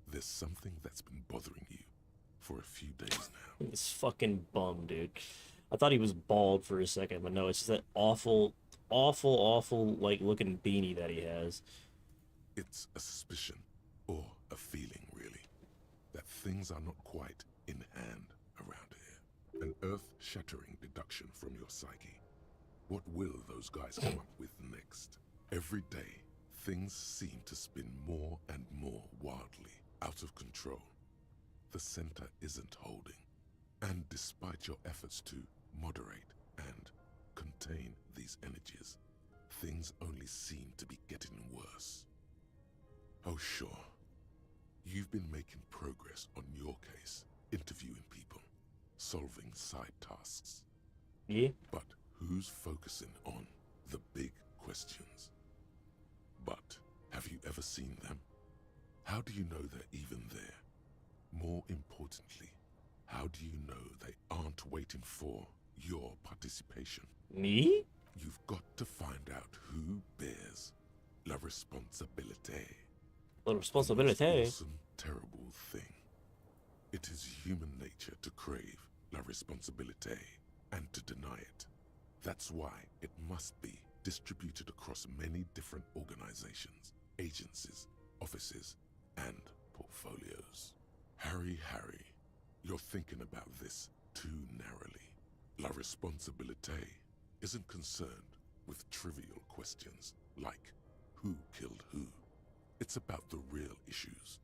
there's something that's been bothering you for a few days now. This fucking bum, dude. I thought he was bald for a second, but no, it's that awful, like, looking beanie that he has. It's a suspicion, or a feeling, really, that things are not quite in hand around here. An earth-shattering deduction from your psyche. What will those guys come up with next? Every day, things seem to spin more and more wildly, out of control. The center isn't holding. And despite your efforts to moderate and contain these energies, things only seem to be getting worse. Oh sure, You've been making progress on your case, interviewing people, solving side tasks. Yeah. But who's focusing on the big questions? But have you ever seen them? How do you know they're even there? More importantly, how do you know they aren't waiting for your participation? Me? You've got to find out who bears la responsabilité. La responsabilité? Awesome, terrible thing. It is human nature to crave la responsabilité and to deny it. That's why it must be distributed across many different organizations, agencies, offices, and portfolios. Harry, you're thinking about this too narrowly. La responsabilité isn't concerned with trivial questions like who killed who. It's about the real issues,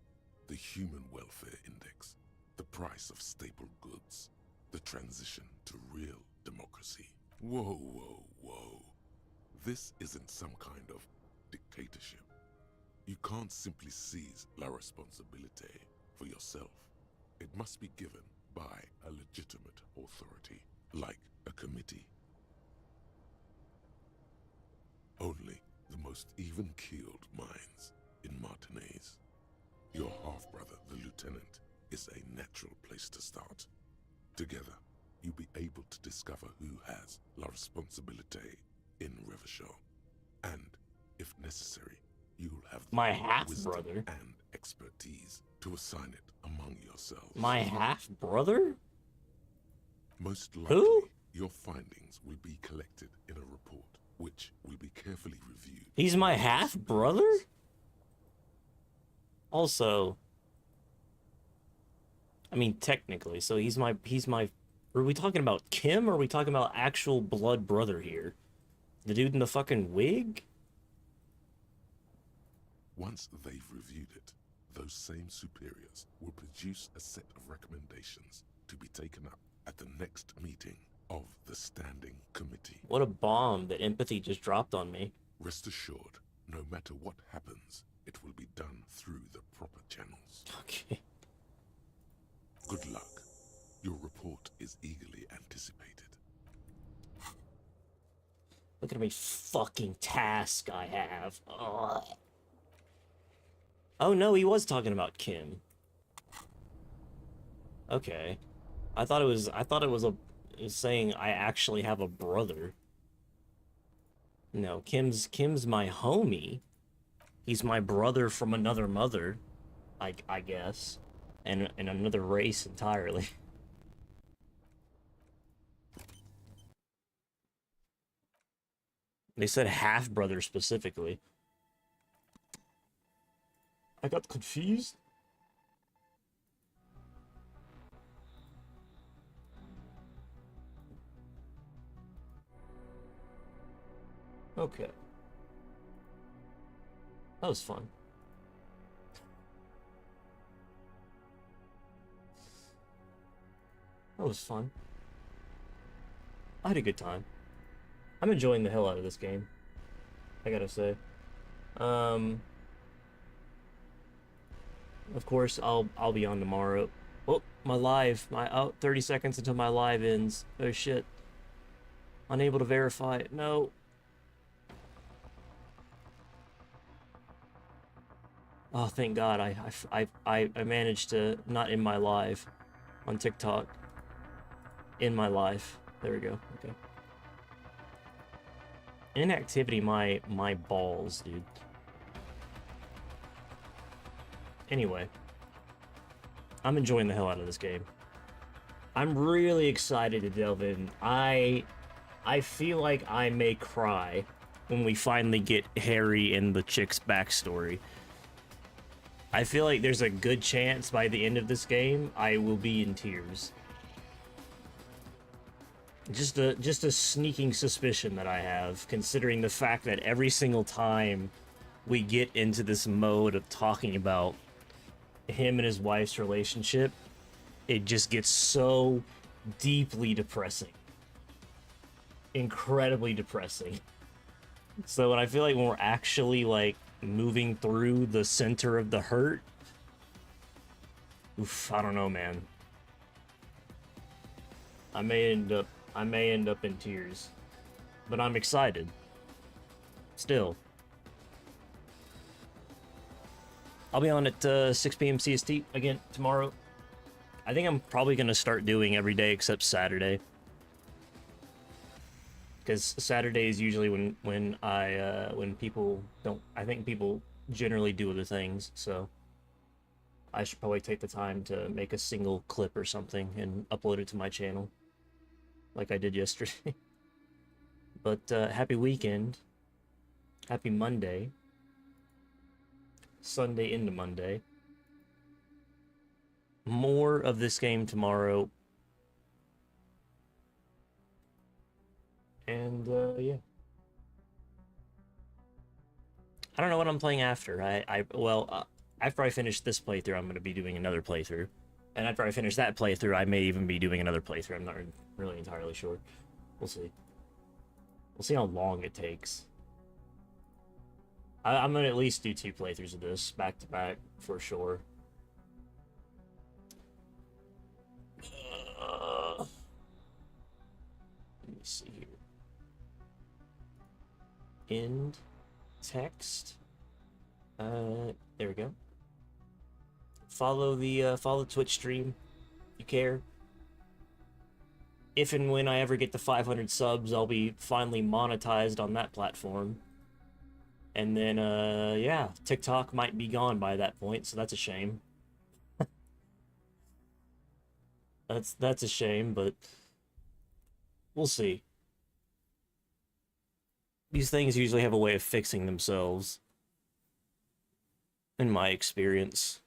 the human welfare index, the price of staple goods, the transition to real democracy. Whoa. This isn't some kind of dictatorship. You can't simply seize la responsabilité for yourself. It must be given by a legitimate authority, like a committee. Only the most even-keeled minds in Martinez. Your half-brother, the lieutenant, is a natural place to start. Together, you'll be able to discover who has la responsabilité in Revachol. And, if necessary, you'll have the My wisdom half-brother? and expertise to assign it among yourselves. My half-brother? Most likely, Who? your findings will be collected in a report, which will be carefully reviewed. He's my half-brother? Also, I mean, technically, so he's my, are we talking about Kim, or are we talking about actual blood brother here? The dude in the fucking wig? Once they've reviewed it, those same superiors will produce a set of recommendations to be taken up at the next meeting of the Standing Committee. What a bomb that empathy just dropped on me. Rest assured, no matter what happens, it will be done through the proper channels. Okay. Good luck. Your report is eagerly anticipated. Look at how many fucking tasks I have. Ugh. Oh no, he was talking about Kim. Okay. I thought it was saying I actually have a brother. No, Kim's my homie. He's my brother from another mother, I guess. And another race entirely. They said half-brother specifically. I got confused. Okay. That was fun. That was fun. I had a good time. I'm enjoying the hell out of this game, I gotta say. Of course, I'll be on tomorrow. Oh, my live. 30 seconds until my live ends. Oh shit. Unable to verify it. No. Oh, thank God. I managed to not end my live on TikTok. In my life. There we go. Okay. Inactivity my balls, dude. Anyway, I'm enjoying the hell out of this game. I'm really excited to delve in. I feel like I may cry when we finally get Harry and the chick's backstory. I feel like there's a good chance by the end of this game I will be in tears. Just a sneaking suspicion that I have, considering the fact that every single time we get into this mode of talking about him and his wife's relationship, it just gets so deeply depressing. Incredibly depressing. So when I feel like when we're actually like moving through the center of the hurt, Oof, I don't know, man. I may end up in tears. But I'm excited. Still. I'll be on at 6 p.m. CST again tomorrow. I think I'm probably going to start doing every day except Saturday. Because Saturday is usually when people don't... I think people generally do other things, so... I should probably take the time to make a single clip or something and upload it to my channel. Like I did yesterday. But happy weekend. Happy Monday. Sunday into Monday. More of this game tomorrow. And yeah. I don't know what I'm playing after. After I finish this playthrough, I'm going to be doing another playthrough. And after I finish that playthrough, I may even be doing another playthrough. I'm not really entirely sure. We'll see. We'll see how long it takes. I'm going to at least do 2 playthroughs of this, back to back, for sure. Let me see here. End text. There we go. Follow the Twitch stream. You care. If and when I ever get to 500 subs, I'll be finally monetized on that platform. And then, yeah, TikTok might be gone by that point, so that's a shame. That's a shame, but we'll see. These things usually have a way of fixing themselves, in my experience.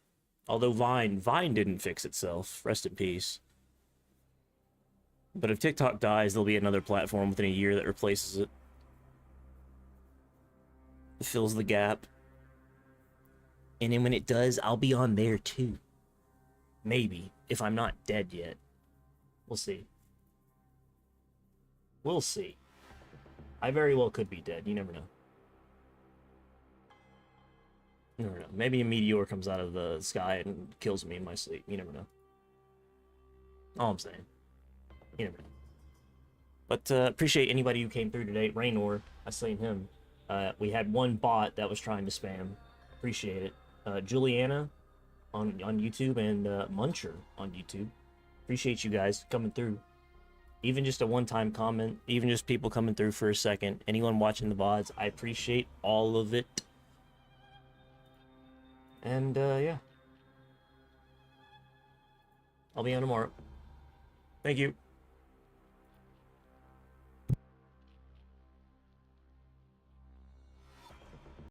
Although Vine didn't fix itself. Rest in peace. But if TikTok dies, there'll be another platform within a year that replaces it. It fills the gap. And then when it does, I'll be on there too. Maybe, if I'm not dead yet. We'll see. We'll see. I very well could be dead, you never know. You never know. Maybe a meteor comes out of the sky and kills me in my sleep. You never know. All I'm saying. You never know. But appreciate anybody who came through today. Raynor, I seen him. We had one bot that was trying to spam. Appreciate it. Juliana on YouTube and Muncher on YouTube. Appreciate you guys coming through. Even just a one-time comment. Even just people coming through for a second. Anyone watching the VODs. I appreciate all of it. And, yeah. I'll be on tomorrow. Thank you.